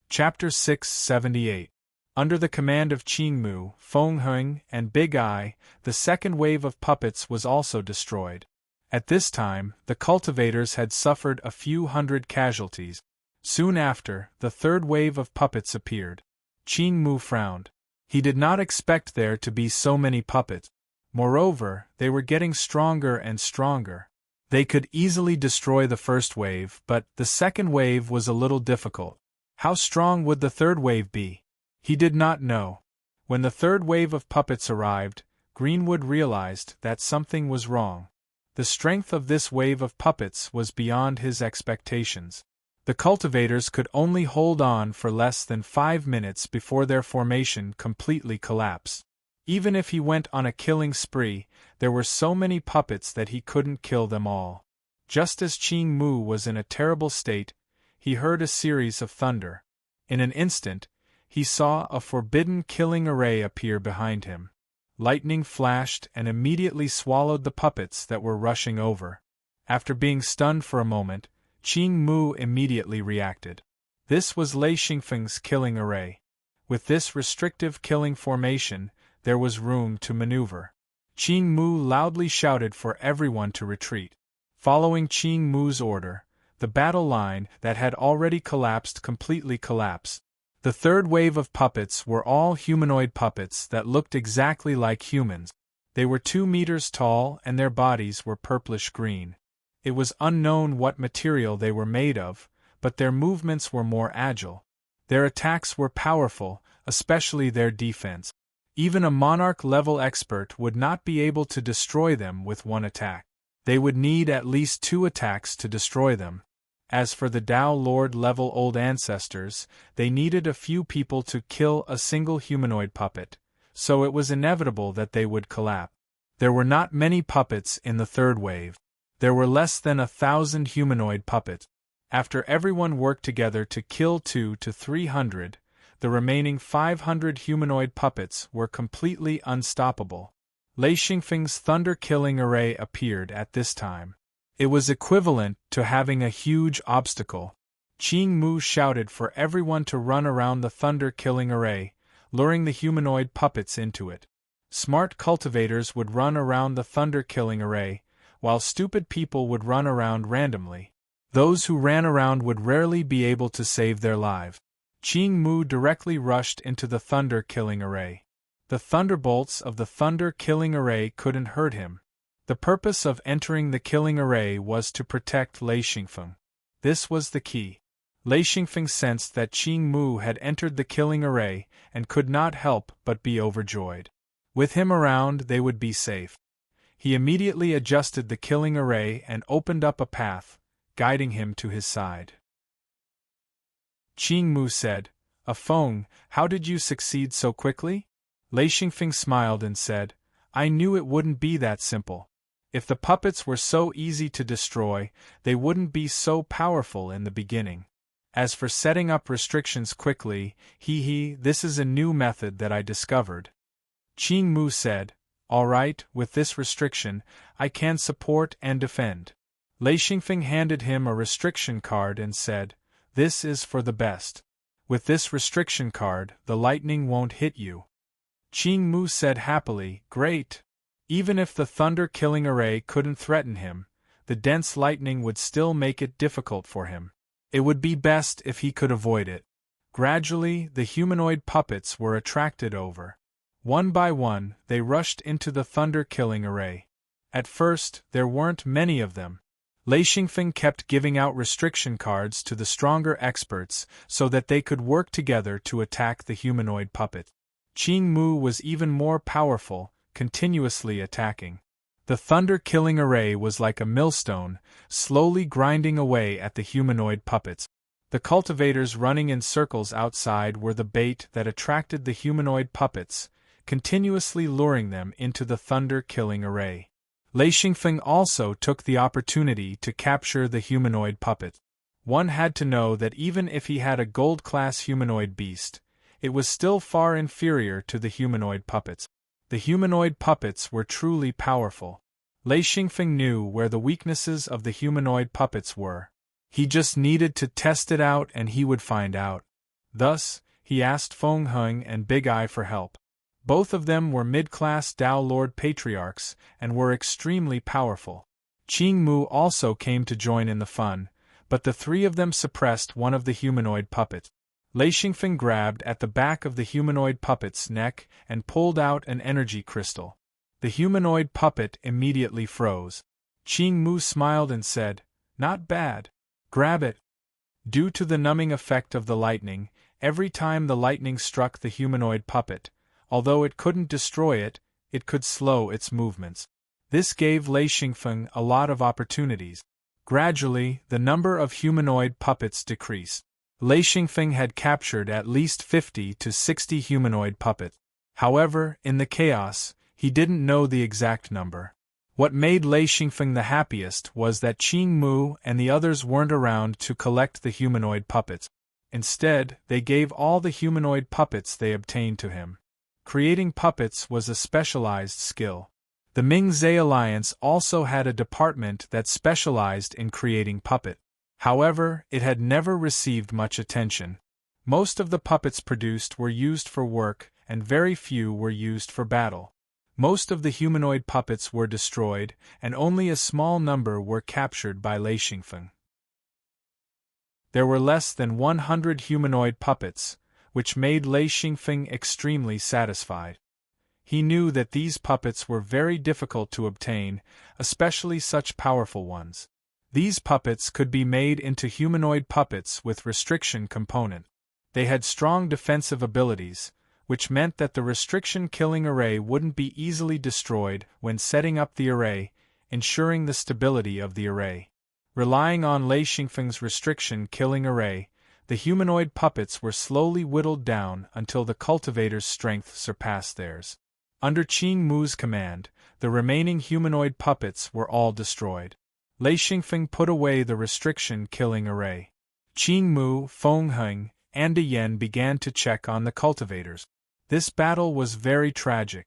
Chapter 678. Under the command of Qing Mu, Feng Heng, and Big Eye, the second wave of puppets was also destroyed. At this time, the cultivators had suffered a few hundred casualties. Soon after, the third wave of puppets appeared. Qing Mu frowned. He did not expect there to be so many puppets. Moreover, they were getting stronger and stronger. They could easily destroy the first wave, but the second wave was a little difficult. How strong would the third wave be? He did not know. When the third wave of puppets arrived, Greenwood realized that something was wrong. The strength of this wave of puppets was beyond his expectations. The cultivators could only hold on for less than 5 minutes before their formation completely collapsed. Even if he went on a killing spree, there were so many puppets that he couldn't kill them all. Just as Qing Mu was in a terrible state, he heard a series of thunder. In an instant, he saw a forbidden killing array appear behind him. Lightning flashed and immediately swallowed the puppets that were rushing over. After being stunned for a moment, Qing Mu immediately reacted. This was Lei Xingfeng's killing array. With this restrictive killing formation, there was room to maneuver. Qing Mu loudly shouted for everyone to retreat. Following Qing Mu's order, the battle line that had already collapsed completely collapsed. The third wave of puppets were all humanoid puppets that looked exactly like humans. They were 2 meters tall and their bodies were purplish-green. It was unknown what material they were made of, but their movements were more agile. Their attacks were powerful, especially their defense. Even a monarch-level expert would not be able to destroy them with one attack. They would need at least 2 attacks to destroy them. As for the Dao Lord-level old ancestors, they needed a few people to kill a single humanoid puppet, so it was inevitable that they would collapse. There were not many puppets in the third wave. There were less than 1,000 humanoid puppets. After everyone worked together to kill 200 to 300, the remaining 500 humanoid puppets were completely unstoppable. Lei Xingfeng's thunder-killing array appeared at this time. It was equivalent to having a huge obstacle. Qing Mu shouted for everyone to run around the thunder-killing array, luring the humanoid puppets into it. Smart cultivators would run around the thunder-killing array, while stupid people would run around randomly. Those who ran around would rarely be able to save their lives. Qing Mu directly rushed into the thunder-killing array. The thunderbolts of the thunder-killing array couldn't hurt him. The purpose of entering the killing array was to protect Lei Xingfeng. This was the key. Lei Xingfeng sensed that Qing Mu had entered the killing array and could not help but be overjoyed. With him around, they would be safe. He immediately adjusted the killing array and opened up a path, guiding him to his side. Qing Mu said, Feng, how did you succeed so quickly? Lei Xingfeng smiled and said, I knew it wouldn't be that simple. If the puppets were so easy to destroy, they wouldn't be so powerful in the beginning. As for setting up restrictions quickly, this is a new method that I discovered. Qing Mu said, All right, with this restriction, I can support and defend. Lei Xingfeng handed him a restriction card and said, This is for the best. With this restriction card, the lightning won't hit you. Qing Mu said happily, Great. Even if the thunder-killing array couldn't threaten him, the dense lightning would still make it difficult for him. It would be best if he could avoid it. Gradually, the humanoid puppets were attracted over. One by one, they rushed into the thunder-killing array. At first, there weren't many of them. Lei Xingfeng kept giving out restriction cards to the stronger experts so that they could work together to attack the humanoid puppet. Qing Mu was even more powerful, continuously attacking. The thunder-killing array was like a millstone, slowly grinding away at the humanoid puppets. The cultivators running in circles outside were the bait that attracted the humanoid puppets, continuously luring them into the thunder-killing array. Lei Xingfeng also took the opportunity to capture the humanoid puppet. One had to know that even if he had a gold-class humanoid beast, it was still far inferior to the humanoid puppets. The humanoid puppets were truly powerful. Lei Xingfeng knew where the weaknesses of the humanoid puppets were. He just needed to test it out and he would find out. Thus, he asked Feng Heng and Big Eye for help. Both of them were mid-class Dao Lord Patriarchs and were extremely powerful. Qing Mu also came to join in the fun, but the three of them suppressed one of the humanoid puppets. Lei Xingfeng grabbed at the back of the humanoid puppet's neck and pulled out an energy crystal. The humanoid puppet immediately froze. Qing Mu smiled and said, Not bad. Grab it. Due to the numbing effect of the lightning, every time the lightning struck the humanoid puppet, although it couldn't destroy it, it could slow its movements. This gave Lei Xingfeng a lot of opportunities. Gradually, the number of humanoid puppets decreased. Lei Xingfeng had captured at least 50 to 60 humanoid puppets. However, in the chaos, he didn't know the exact number. What made Lei Xingfeng the happiest was that Qing Mu and the others weren't around to collect the humanoid puppets. Instead, they gave all the humanoid puppets they obtained to him. Creating puppets was a specialized skill. The Ming-Zhe Alliance also had a department that specialized in creating puppets. However, it had never received much attention. Most of the puppets produced were used for work, and very few were used for battle. Most of the humanoid puppets were destroyed, and only a small number were captured by Lei Xingfeng. There were less than 100 humanoid puppets, which made Lei Xingfeng extremely satisfied. He knew that these puppets were very difficult to obtain, especially such powerful ones. These puppets could be made into humanoid puppets with restriction component. They had strong defensive abilities, which meant that the restriction-killing array wouldn't be easily destroyed when setting up the array, ensuring the stability of the array. Relying on Lei Xingfeng's restriction-killing array, the humanoid puppets were slowly whittled down until the cultivator's strength surpassed theirs. Under Qing Mu's command, the remaining humanoid puppets were all destroyed. Lei Xingfeng put away the restriction-killing array. Qing Mu, Feng Heng, and Yen began to check on the cultivators. This battle was very tragic.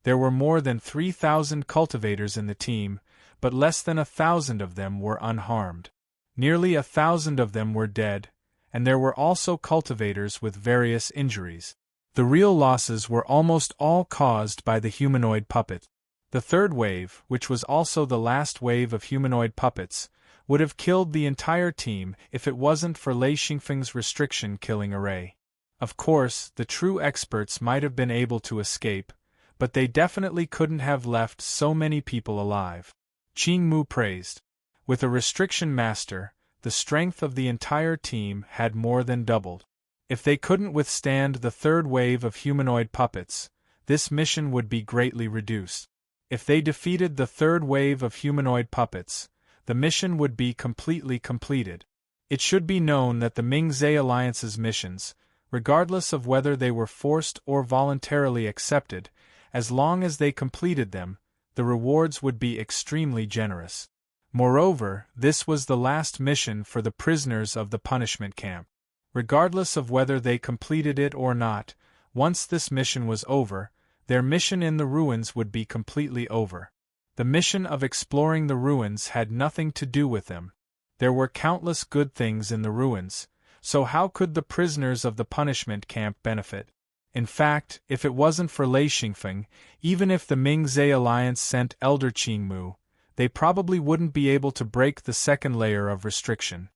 There were more than 3,000 cultivators in the team, but less than 1,000 of them were unharmed. Nearly 1,000 of them were dead, and there were also cultivators with various injuries. The real losses were almost all caused by the humanoid puppet. The third wave, which was also the last wave of humanoid puppets, would have killed the entire team if it wasn't for Lei Xingfeng's restriction-killing array. Of course, the true experts might have been able to escape, but they definitely couldn't have left so many people alive. Qing Mu praised. With a restriction master, the strength of the entire team had more than doubled. If they couldn't withstand the third wave of humanoid puppets, this mission would be greatly reduced. If they defeated the third wave of humanoid puppets, the mission would be completely completed. It should be known that the Ming-Zhe Alliance's missions, regardless of whether they were forced or voluntarily accepted, as long as they completed them, the rewards would be extremely generous. Moreover, this was the last mission for the prisoners of the punishment camp. Regardless of whether they completed it or not, once this mission was over, their mission in the ruins would be completely over. The mission of exploring the ruins had nothing to do with them. There were countless good things in the ruins, so how could the prisoners of the punishment camp benefit? In fact, if it wasn't for Lei Xingfeng, even if the Ming-Zhe Alliance sent Elder Qing Mu, they probably wouldn't be able to break the second layer of restriction.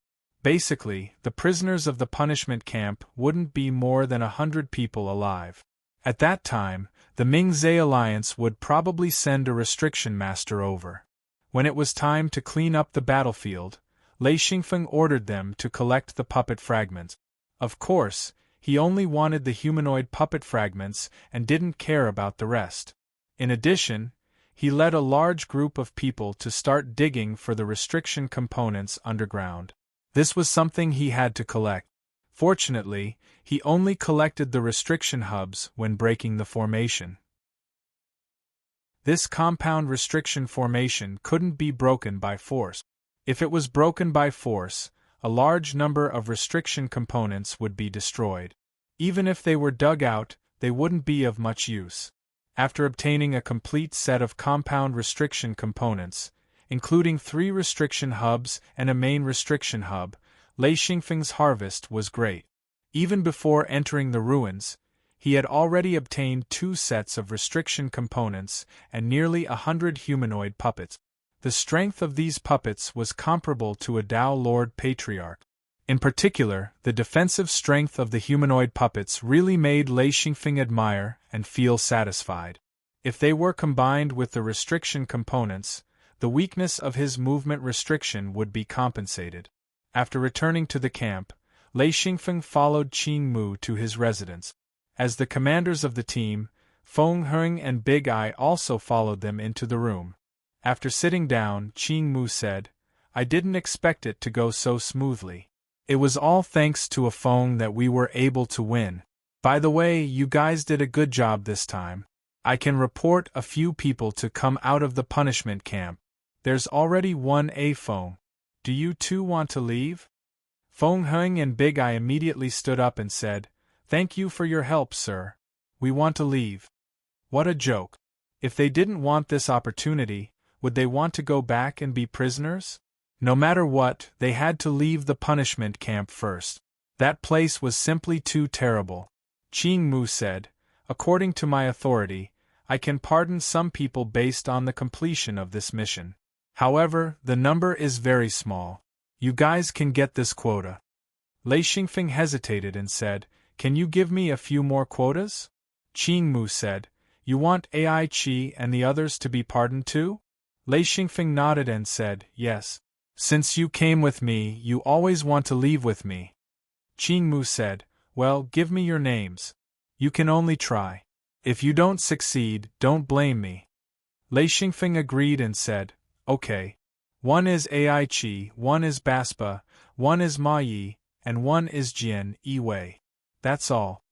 Basically, the prisoners of the punishment camp wouldn't be more than 100 people alive. At that time, the Ming-Zhe Alliance would probably send a restriction master over. When it was time to clean up the battlefield, Lei Xingfeng ordered them to collect the puppet fragments. Of course, he only wanted the humanoid puppet fragments and didn't care about the rest. In addition, he led a large group of people to start digging for the restriction components underground. This was something he had to collect. Fortunately, he only collected the restriction hubs when breaking the formation. This compound restriction formation couldn't be broken by force. If it was broken by force, a large number of restriction components would be destroyed. Even if they were dug out, they wouldn't be of much use. After obtaining a complete set of compound restriction components, including 3 restriction hubs and a main restriction hub, Lei Xingfeng's harvest was great. Even before entering the ruins, he had already obtained 2 sets of restriction components and nearly 100 humanoid puppets. The strength of these puppets was comparable to a Tao Lord Patriarch. In particular, the defensive strength of the humanoid puppets really made Lei Xingfeng admire and feel satisfied. If they were combined with the restriction components, the weakness of his movement restriction would be compensated. After returning to the camp, Lei Xingfeng followed Qing Mu to his residence. As the commanders of the team, Feng Heng and Big Eye also followed them into the room. After sitting down, Qing Mu said, "I didn't expect it to go so smoothly. It was all thanks to a Feng that we were able to win. By the way, you guys did a good job this time. I can report a few people to come out of the punishment camp. There's already one Feng. Do you two want to leave?" Feng Heng and Big Eye immediately stood up and said, "Thank you for your help, sir. We want to leave." What a joke. If they didn't want this opportunity, would they want to go back and be prisoners? No matter what, they had to leave the punishment camp first. That place was simply too terrible. Qing Mu said, "According to my authority, I can pardon some people based on the completion of this mission. However, the number is very small. You guys can get this quota." Lei Xingfeng hesitated and said, "Can you give me a few more quotas?" Qing Mu said, "You want Ai Qi and the others to be pardoned too?" Lei Xingfeng nodded and said, "Yes. Since you came with me, you always want to leave with me." Qing Mu said, "Well, give me your names. You can only try. If you don't succeed, don't blame me." Lei Xingfeng agreed and said, "Okay. One is Ai Qi, one is Baspa, one is Ma Yi, and one is Jian Yiwei. That's all."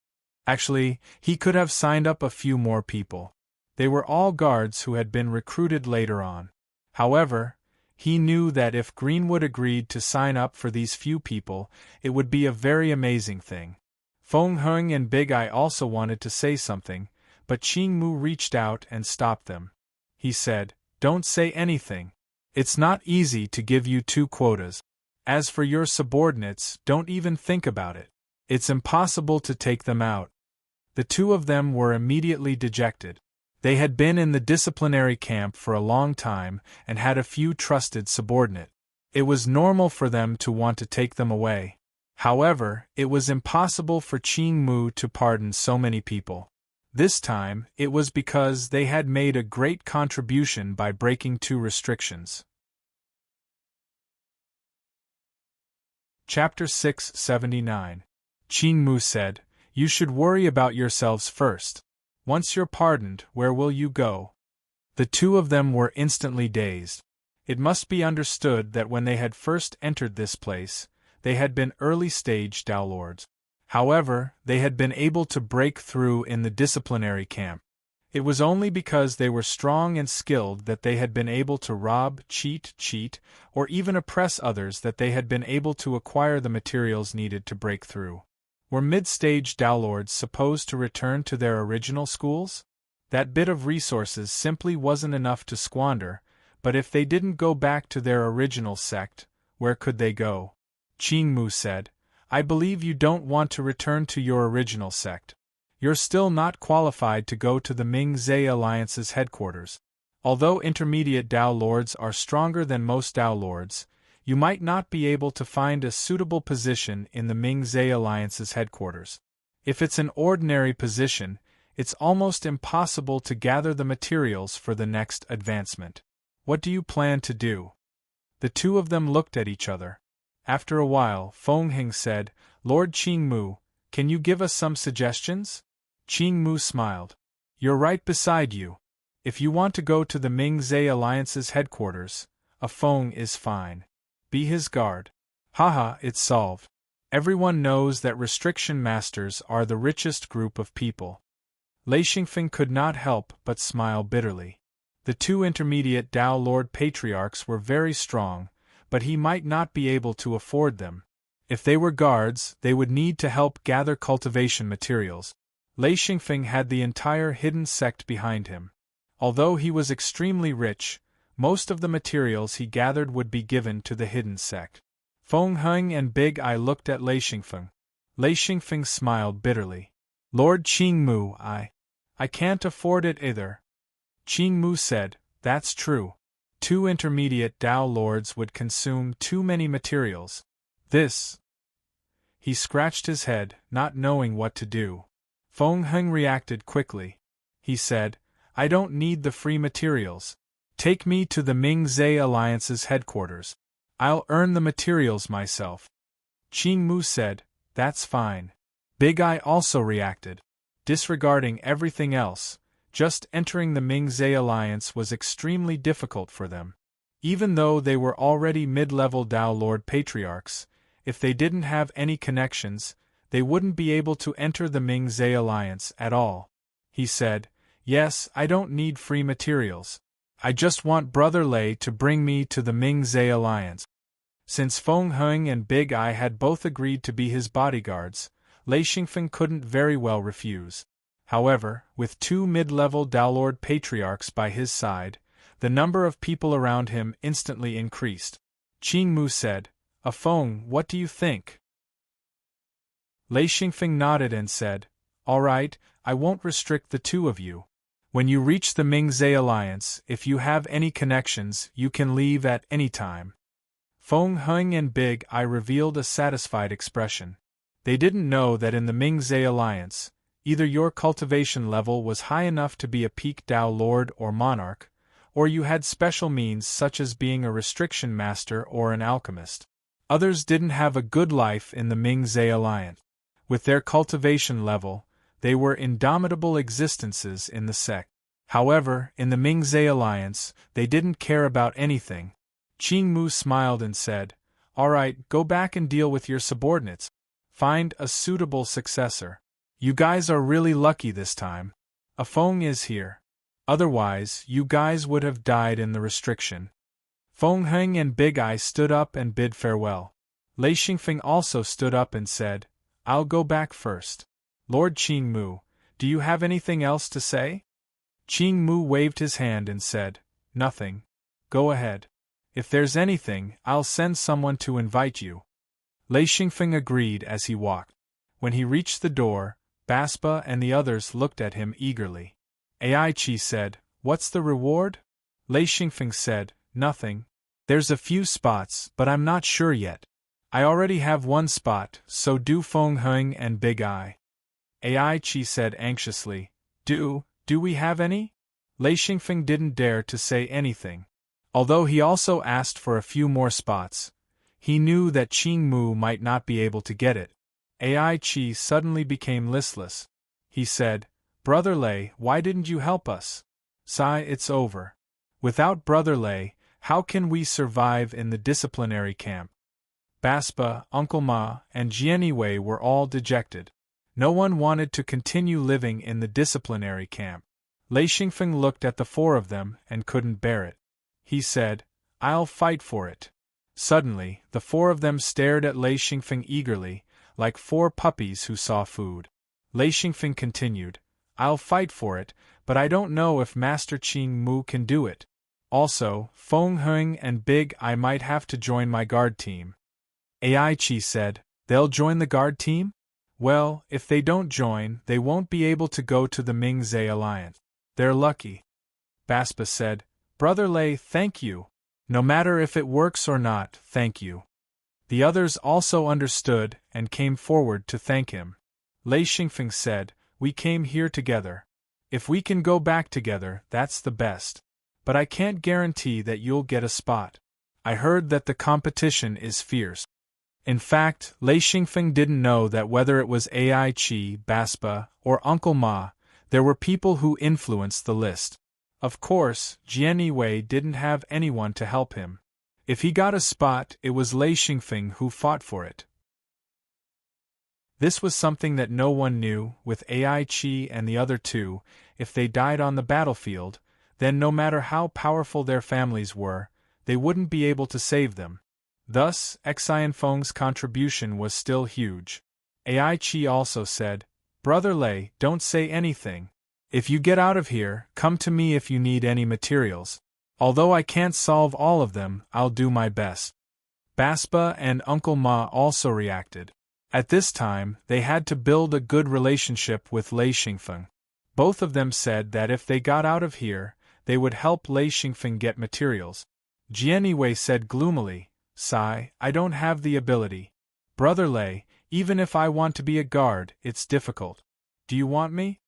Actually, he could have signed up a few more people. They were all guards who had been recruited later on. However, he knew that if Greenwood agreed to sign up for these few people, it would be a very amazing thing. Feng Heng and Big Eye also wanted to say something, but Qing Mu reached out and stopped them. He said, "Don't say anything. It's not easy to give you 2 quotas. As for your subordinates, don't even think about it. It's impossible to take them out. The 2 of them were immediately dejected. They had been in the disciplinary camp for a long time and had a few trusted subordinates. It was normal for them to want to take them away. However, it was impossible for Qing Mu to pardon so many people. This time, it was because they had made a great contribution by breaking 2 restrictions. Chapter 679. Qing Mu said, "You should worry about yourselves first. Once you're pardoned, where will you go?" The 2 of them were instantly dazed. It must be understood that when they had first entered this place, they had been early-stage Tao Lords. However, they had been able to break through in the disciplinary camp. It was only because they were strong and skilled that they had been able to rob, cheat, or even oppress others that they had been able to acquire the materials needed to break through. Were mid-stage Tao Lords supposed to return to their original schools? That bit of resources simply wasn't enough to squander, but if they didn't go back to their original sect, where could they go? Qing Mu said, "I believe you don't want to return to your original sect. You're still not qualified to go to the Ming-Zhe Alliance's headquarters. Although intermediate Tao Lords are stronger than most Tao Lords, you might not be able to find a suitable position in the Ming-Zhe Alliance's headquarters. If it's an ordinary position, it's almost impossible to gather the materials for the next advancement. What do you plan to do?" The 2 of them looked at each other. After a while, Feng Hing said, "Lord Qing Mu, can you give us some suggestions?" Qing Mu smiled. "You're right beside you. If you want to go to the Ming-Zhe Alliance's headquarters, a Feng is fine. Be his guard." Haha, it's solved. Everyone knows that restriction masters are the richest group of people. Lei Xingfeng could not help but smile bitterly. The 2 intermediate Tao Lord patriarchs were very strong, but he might not be able to afford them. If they were guards, they would need to help gather cultivation materials. Lei Xingfeng had the entire hidden sect behind him. Although he was extremely rich, most of the materials he gathered would be given to the hidden sect. Feng Heng and Big Eye looked at Lei Xingfeng. Lei Xingfeng smiled bitterly. "Lord Qing Mu, I can't afford it either." Qing Mu said, "That's true. 2 intermediate Tao Lords would consume too many materials. This..." He scratched his head, not knowing what to do. Feng Heng reacted quickly. He said, "I don't need the free materials. Take me to the Ming-Zhe Alliance's headquarters. I'll earn the materials myself." Qing Mu said, "That's fine." Big Eye also reacted. Disregarding everything else, just entering the Ming-Zhe Alliance was extremely difficult for them. Even though they were already mid-level Tao Lord patriarchs, if they didn't have any connections, they wouldn't be able to enter the Ming-Zhe Alliance at all. He said, "Yes, I don't need free materials. I just want Brother Lei to bring me to the Ming-Zhe Alliance." Since Feng Heng and Big Eye had both agreed to be his bodyguards, Lei Xingfeng couldn't very well refuse. However, with 2 mid-level Tao Lord patriarchs by his side, the number of people around him instantly increased. Qing Mu said, "A Feng, what do you think?" Lei Xingfeng nodded and said, "All right, I won't restrict the 2 of you. When you reach the Ming-Zhe Alliance, if you have any connections, you can leave at any time." Feng Heng and Big Eye revealed a satisfied expression. They didn't know that in the Ming-Zhe Alliance, either your cultivation level was high enough to be a peak Tao Lord or monarch, or you had special means such as being a restriction master or an alchemist. Others didn't have a good life in the Ming-Zhe Alliance. With their cultivation level, they were indomitable existences in the sect. However, in the Ming-Zhe Alliance, they didn't care about anything. Qing Mu smiled and said, "All right, go back and deal with your subordinates. Find a suitable successor. You guys are really lucky this time. A Feng is here. Otherwise, you guys would have died in the restriction." Feng Heng and Big Eye stood up and bid farewell. Lei Xingfeng also stood up and said, "I'll go back first. Lord Qing Mu, do you have anything else to say?" Qing Mu waved his hand and said, "Nothing. Go ahead." If there's anything, I'll send someone to invite you. Lei Xingfeng agreed as he walked. When he reached the door, Baspa and the others looked at him eagerly. Ai Chi said, "What's the reward?" Lei Xingfeng said, "Nothing. There's a few spots, but I'm not sure yet. I already have one spot, so do Feng Heng and Big Eye." Ai Chi said anxiously, Do we have any?" Lei Xingfeng didn't dare to say anything. Although he also asked for a few more spots, he knew that Qing Mu might not be able to get it. Ai Chi suddenly became listless. He said, "Brother Lei, why didn't you help us? Sai, it's over. Without Brother Lei, how can we survive in the disciplinary camp?" Baspa, Uncle Ma, and Jian Wei were all dejected. No one wanted to continue living in the disciplinary camp. Lei Xingfeng looked at the four of them and couldn't bear it. He said, "I'll fight for it." Suddenly, the four of them stared at Lei Xingfeng eagerly, like four puppies who saw food. Lei Xingfeng continued, "I'll fight for it, but I don't know if Master Qing Mu can do it. Also, Feng Heng and Big Eye might have to join my guard team." Ai Chi said, "They'll join the guard team? Well, if they don't join, they won't be able to go to the Ming-Zhe Alliance. They're lucky." Baspa said, "Brother Lei, thank you. No matter if it works or not, thank you." The others also understood and came forward to thank him. Lei Xingfeng said, "We came here together. If we can go back together, that's the best. But I can't guarantee that you'll get a spot. I heard that the competition is fierce." In fact, Lei Xingfeng didn't know that whether it was Ai Chi, Baspa, or Uncle Ma, there were people who influenced the list. Of course, Jian Wei didn't have anyone to help him. If he got a spot, it was Lei Xingfeng who fought for it. This was something that no one knew. With Ai Chi and the other two, if they died on the battlefield, then no matter how powerful their families were, they wouldn't be able to save them. Thus, Xian Feng's contribution was still huge. Ai Chi also said, "Brother Lei, don't say anything. If you get out of here, come to me if you need any materials. Although I can't solve all of them, I'll do my best." Baspa and Uncle Ma also reacted. At this time, they had to build a good relationship with Lei Xingfeng. Both of them said that if they got out of here, they would help Lei Xingfeng get materials. Jian Wei said gloomily, "Sai, I don't have the ability. Brother Lei, even if I want to be a guard, it's difficult. Do you want me?"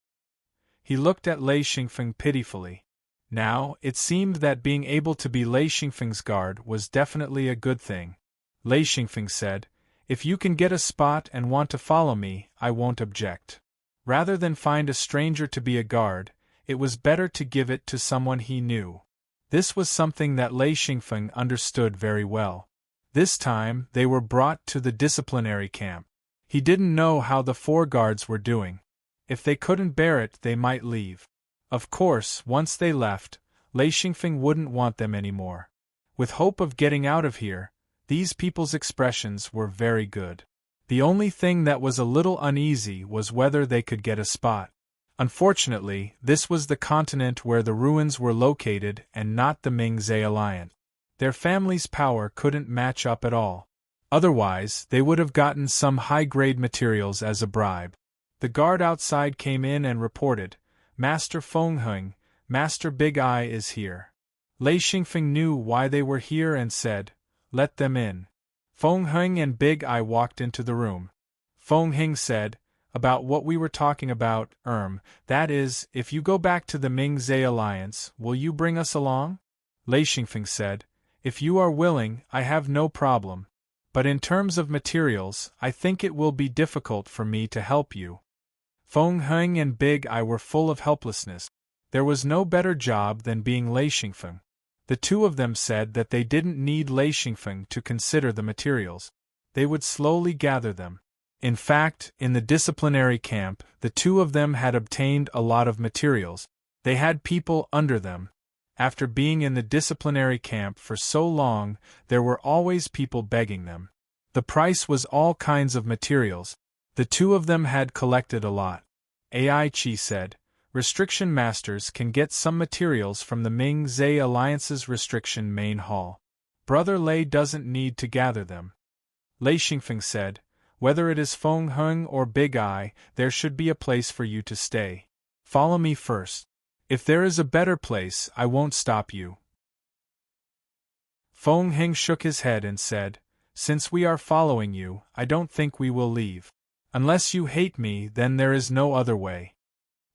He looked at Lei Xingfeng pitifully. Now, it seemed that being able to be Lei Xingfeng's guard was definitely a good thing. Lei Xingfeng said, "If you can get a spot and want to follow me, I won't object." Rather than find a stranger to be a guard, it was better to give it to someone he knew. This was something that Lei Xingfeng understood very well. This time, they were brought to the disciplinary camp. He didn't know how the four guards were doing. If they couldn't bear it, they might leave. Of course, once they left, Lei Xingfeng wouldn't want them anymore. With hope of getting out of here, these people's expressions were very good. The only thing that was a little uneasy was whether they could get a spot. Unfortunately, this was the continent where the ruins were located and not the Ming-Zhe Alliance. Their family's power couldn't match up at all. Otherwise, they would have gotten some high-grade materials as a bribe. The guard outside came in and reported, "Master Feng Heng, Master Big Eye is here." Lei Xingfeng knew why they were here and said, "Let them in." Feng Heng and Big Eye walked into the room. Feng Heng said, "About what we were talking about, that is, if you go back to the Ming-Zhe Alliance, will you bring us along?" Lei Xingfeng said, "If you are willing, I have no problem. But in terms of materials, I think it will be difficult for me to help you." Feng Heng and Big Eye were full of helplessness. There was no better job than being Lei Xingfeng. The two of them said that they didn't need Lei Xingfeng to consider the materials. They would slowly gather them. In fact, in the disciplinary camp, the two of them had obtained a lot of materials. They had people under them. After being in the disciplinary camp for so long, there were always people begging them. The price was all kinds of materials. The two of them had collected a lot. Ai Chi said, "Restriction Masters can get some materials from the Ming-Zhe Alliance's Restriction Main Hall. Brother Lei doesn't need to gather them. Lei Xingfeng said, whether it is Feng Heng or Big Eye, there should be a place for you to stay. Follow me first. If there is a better place, I won't stop you. Feng Heng shook his head and said, since we are following you, I don't think we will leave. Unless you hate me, then there is no other way.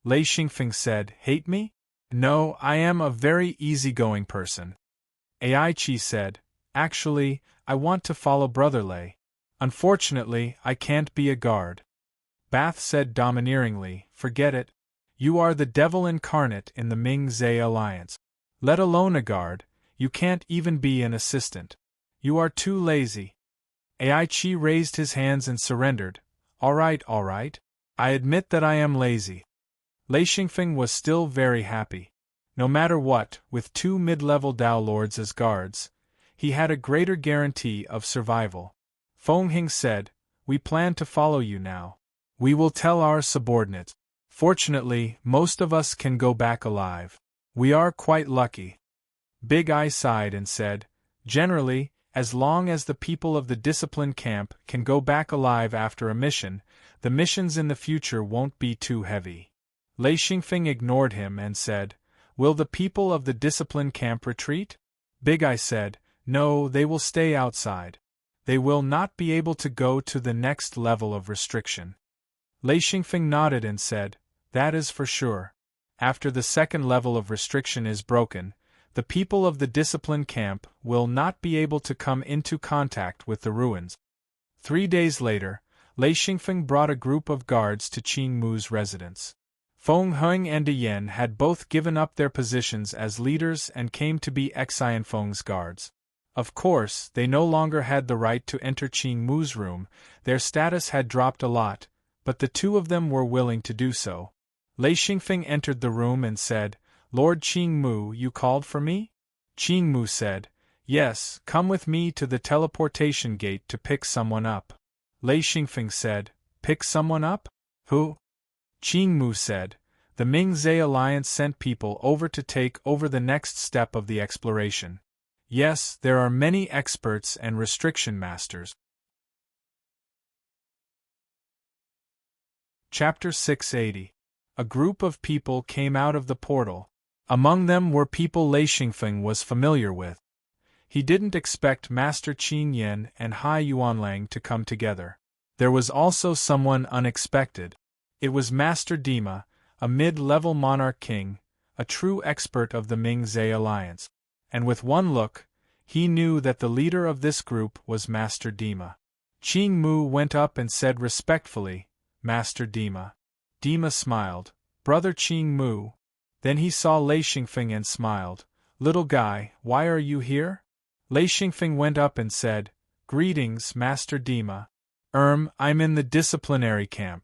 Lei Xingfeng said, hate me? No, I am a very easygoing person. Ai Qi said, actually, I want to follow Brother Lei. Unfortunately, I can't be a guard. Bath said domineeringly, forget it. You are the devil incarnate in the Ming-Zhe alliance. Let alone a guard, you can't even be an assistant. You are too lazy. Ai Qi raised his hands and surrendered. All right. I admit that I am lazy. Lei Xingfeng was still very happy. No matter what, with 2 mid-level Dao Lords as guards, he had a greater guarantee of survival. Feng Heng said, we plan to follow you now. We will tell our subordinates. Fortunately, most of us can go back alive. We are quite lucky. Big Eye sighed and said, generally, as long as the people of the discipline camp can go back alive after a mission, the missions in the future won't be too heavy. Lei Xingfeng ignored him and said, will the people of the discipline camp retreat? Big Eye said, no, they will stay outside. They will not be able to go to the next level of restriction. Lei Xingfeng nodded and said, that is for sure. After the second level of restriction is broken, the people of the discipline camp will not be able to come into contact with the ruins. 3 days later, Lei Xingfeng brought a group of guards to Qing Mu's residence. Feng Heng and De Yen had both given up their positions as leaders and came to be Xian Feng's guards. Of course, they no longer had the right to enter Qing Mu's room, their status had dropped a lot, but the 2 of them were willing to do so. Lei Xingfeng entered the room and said, Lord Qing Mu, you called for me? Qing Mu said, yes, come with me to the teleportation gate to pick someone up. Lei Xingfeng said, pick someone up? Who? Qing Mu said, the Ming-Zhe alliance sent people over to take over the next step of the exploration. Yes, there are many experts and restriction masters. Chapter 680. A group of people came out of the portal. Among them were people Lei Xingfeng was familiar with. He didn't expect Master Qin Yan and Hai Yuanlang to come together. There was also someone unexpected. It was Master Dima, a mid-level monarch king, a true expert of the Ming-Zhe alliance. And with one look, he knew that the leader of this group was Master Dima. Qing Mu went up and said respectfully, Master Dima. Dima smiled, Brother Qing Mu. Then he saw Lei Xingfeng and smiled, Little guy, why are you here? Lei Xingfeng went up and said, Greetings, Master Dima. I'm in the disciplinary camp.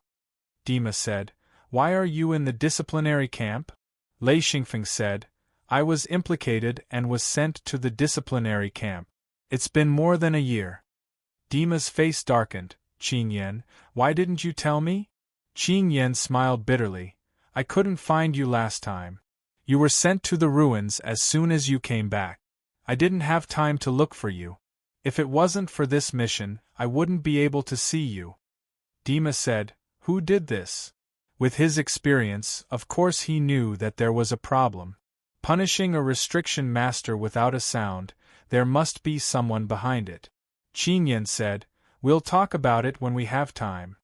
Dima said, Why are you in the disciplinary camp? Lei Xingfeng said, I was implicated and was sent to the disciplinary camp. It's been more than a year. Dima's face darkened. Qin Yan, why didn't you tell me? Qin Yan smiled bitterly. I couldn't find you last time. You were sent to the ruins as soon as you came back. I didn't have time to look for you. If it wasn't for this mission, I wouldn't be able to see you. Dima said, Who did this? With his experience, of course he knew that there was a problem. Punishing a restriction master without a sound, there must be someone behind it. Qin Yan said, We'll talk about it when we have time.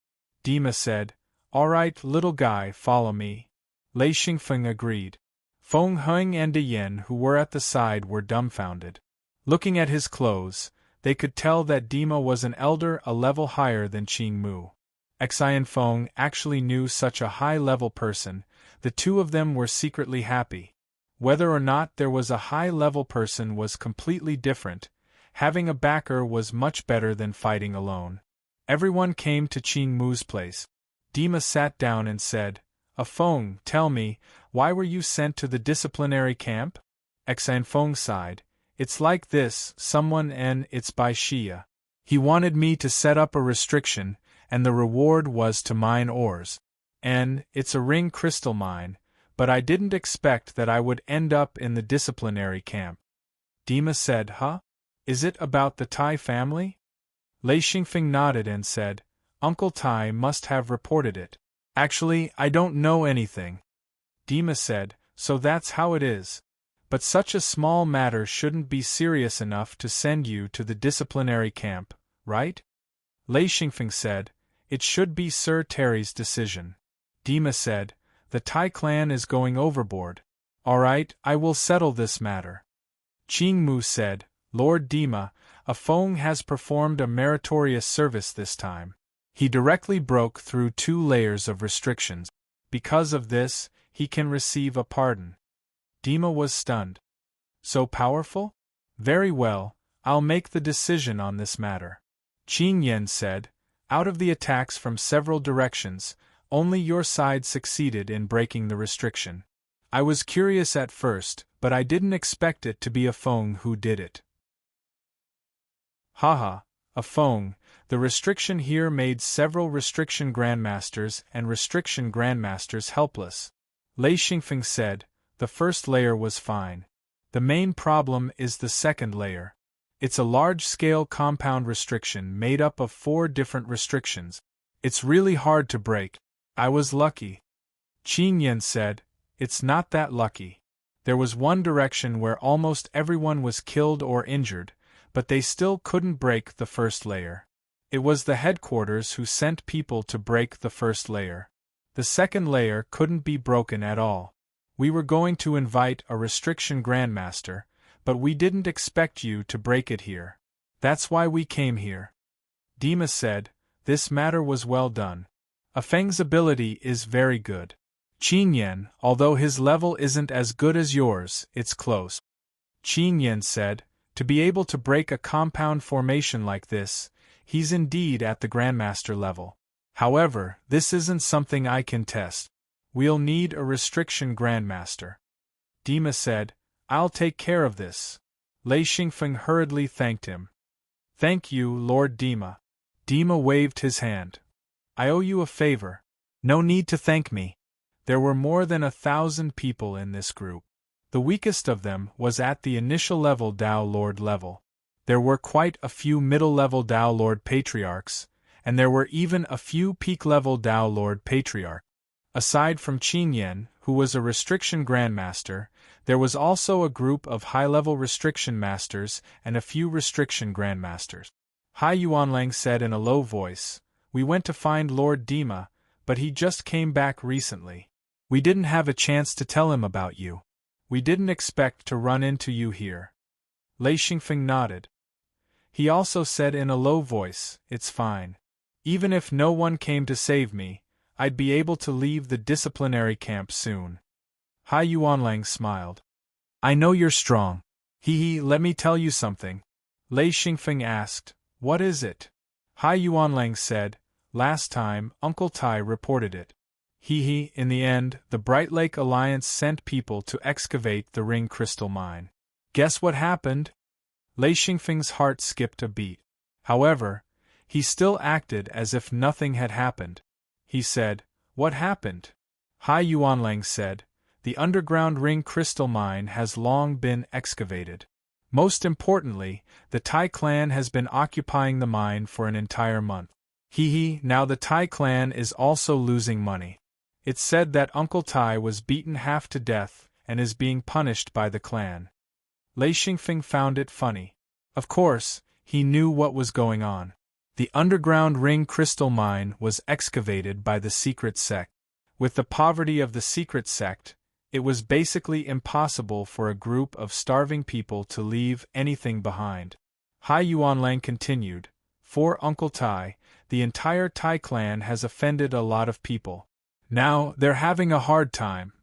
Dima said, All right, little guy, follow me. Lei Xingfeng agreed. Feng Heng and De Yen, who were at the side, were dumbfounded. Looking at his clothes, they could tell that Dima was an elder a level higher than Qing Mu. Xian Feng actually knew such a high-level person. The 2 of them were secretly happy. Whether or not there was a high-level person was completely different. Having a backer was much better than fighting alone. Everyone came to Qing Mu's place. Dima sat down and said, Feng, tell me, why were you sent to the disciplinary camp? Xian Feng sighed. It's like this, it's by Xia. He wanted me to set up a restriction, and the reward was to mine ores. It's a ring crystal mine, but I didn't expect that I would end up in the disciplinary camp. Dima said, Huh? Is it about the Tai family? Lei Xingfeng nodded and said, Uncle Tai must have reported it. Actually, I don't know anything. Dima said, so that's how it is. But such a small matter shouldn't be serious enough to send you to the disciplinary camp, right? Lei Xingfeng said, it should be Sir Terry's decision. Dima said, the Tai clan is going overboard. Alright, I will settle this matter. Qing Mu said, Lord Dima, a Feng has performed a meritorious service this time. He directly broke through 2 layers of restrictions. Because of this, he can receive a pardon. Dima was stunned. So powerful? Very well, I'll make the decision on this matter. Qin Yan said, out of the attacks from several directions, only your side succeeded in breaking the restriction. I was curious at first, but I didn't expect it to be a Feng who did it. Haha, a Feng. The restriction here made several restriction grandmasters and restriction grandmasters helpless. Lei Xingfeng said, the first layer was fine. The main problem is the second layer. It's a large-scale compound restriction made up of 4 different restrictions. It's really hard to break. I was lucky. Qin Yan said, it's not that lucky. There was one direction where almost everyone was killed or injured, but they still couldn't break the first layer. It was the headquarters who sent people to break the first layer. The second layer couldn't be broken at all. We were going to invite a restriction grandmaster, but we didn't expect you to break it here. That's why we came here. Dima said, this matter was well done. A Feng's ability is very good. Qin Yan, although his level isn't as good as yours, it's close. Qin Yan said, to be able to break a compound formation like this, he's indeed at the Grandmaster level. However, this isn't something I can test. We'll need a restriction Grandmaster. Dima said, I'll take care of this. Lei Xingfeng hurriedly thanked him. Thank you, Lord Dima. Dima waved his hand. I owe you a favor. No need to thank me. There were more than 1,000 people in this group. The weakest of them was at the initial level Dao Lord level. There were quite a few middle-level Dao Lord Patriarchs, and there were even a few peak-level Dao Lord Patriarch. Aside from Qin Yan, who was a restriction grandmaster, there was also a group of high-level restriction masters and a few restriction grandmasters. Hai Yuanlang said in a low voice, we went to find Lord Dima, but he just came back recently. We didn't have a chance to tell him about you. We didn't expect to run into you here. Lei Xingfeng nodded. He also said in a low voice, it's fine. Even if no one came to save me, I'd be able to leave the disciplinary camp soon. Hai Yuanlang smiled. I know you're strong. Let me tell you something. Lei Xingfeng asked, what is it? Hai Yuanlang said, last time, Uncle Tai reported it. In the end, the Bright Lake Alliance sent people to excavate the ring crystal mine. Guess what happened? Lei Xingfeng's heart skipped a beat. However, he still acted as if nothing had happened. He said, what happened? Hai Yuanlang said, the underground ring crystal mine has long been excavated. Most importantly, the Tai clan has been occupying the mine for an entire month. Now the Tai clan is also losing money. It's said that Uncle Tai was beaten half to death and is being punished by the clan. Lei Xingfeng found it funny. Of course, he knew what was going on. The underground ring crystal mine was excavated by the secret sect. With the poverty of the secret sect, it was basically impossible for a group of starving people to leave anything behind. Hai Yuanlang continued, for Uncle Tai, the entire Tai clan has offended a lot of people. Now, they're having a hard time.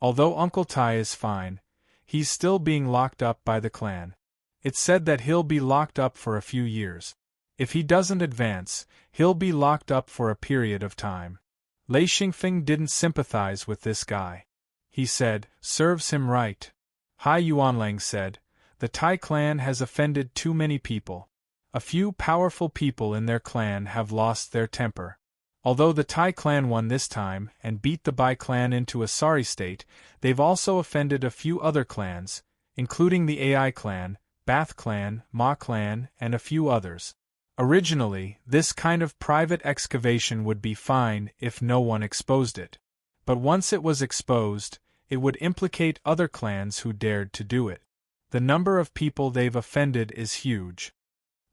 Although Uncle Tai is fine, he's still being locked up by the clan. It's said that he'll be locked up for a few years. If he doesn't advance, he'll be locked up for a period of time. Lei Xingfeng didn't sympathize with this guy. He said, serves him right. Hai Yuanlang said, the Tai clan has offended too many people. A few powerful people in their clan have lost their temper. Although the Tai clan won this time and beat the Bai clan into a sorry state, they've also offended a few other clans, including the AI clan, Bath Clan, Ma Clan, and a few others. Originally, this kind of private excavation would be fine if no one exposed it. But once it was exposed, it would implicate other clans who dared to do it. The number of people they've offended is huge.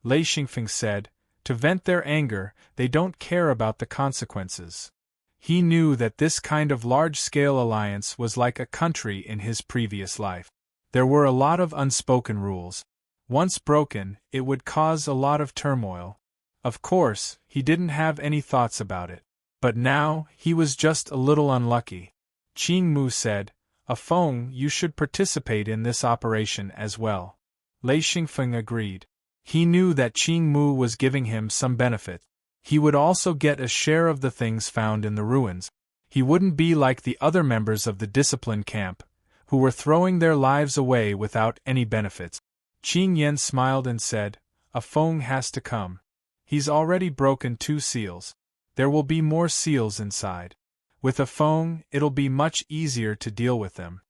Lei Xingfeng said, to vent their anger, they don't care about the consequences. He knew that this kind of large-scale alliance was like a country in his previous life. There were a lot of unspoken rules. Once broken, it would cause a lot of turmoil. Of course, he didn't have any thoughts about it. But now, he was just a little unlucky. Qing Mu said, "A Feng, you should participate in this operation as well." Lei Xingfeng agreed. He knew that Qing Mu was giving him some benefit. He would also get a share of the things found in the ruins. He wouldn't be like the other members of the discipline camp, who were throwing their lives away without any benefits. Qing Yan smiled and said, "A Feng has to come. He's already broken 2 seals. There will be more seals inside. With a Feng, it'll be much easier to deal with them."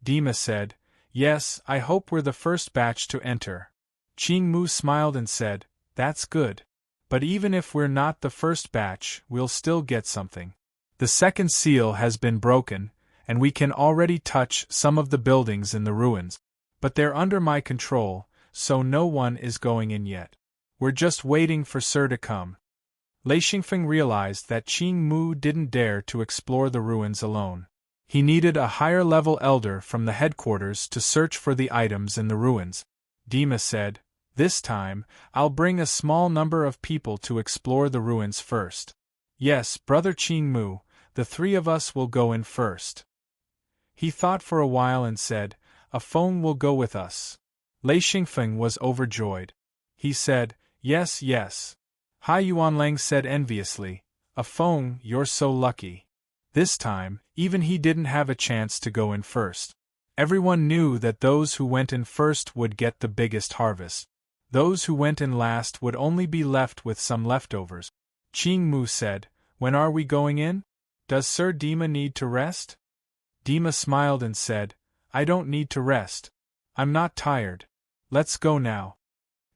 Dima said, "Yes, I hope we're the first batch to enter." Qing Mu smiled and said, "That's good. But even if we're not the first batch, we'll still get something. The second seal has been broken, and we can already touch some of the buildings in the ruins. But they're under my control, so no one is going in yet. We're just waiting for Sir to come." Lei Xingfeng realized that Qing Mu didn't dare to explore the ruins alone. He needed a higher-level elder from the headquarters to search for the items in the ruins. Dima said, "This time, I'll bring a small number of people to explore the ruins first." "Yes, Brother Qing Mu, the 3 of us will go in first." He thought for a while and said, "A Feng will go with us." Lei Xingfeng was overjoyed. He said, "Yes, yes." Hai Yuanlang said enviously, "A Feng, you're so lucky." This time, even he didn't have a chance to go in first. Everyone knew that those who went in first would get the biggest harvest. Those who went in last would only be left with some leftovers. Qing Mu said, "When are we going in? Does Sir Dima need to rest?" Dima smiled and said, "I don't need to rest. I'm not tired. Let's go now."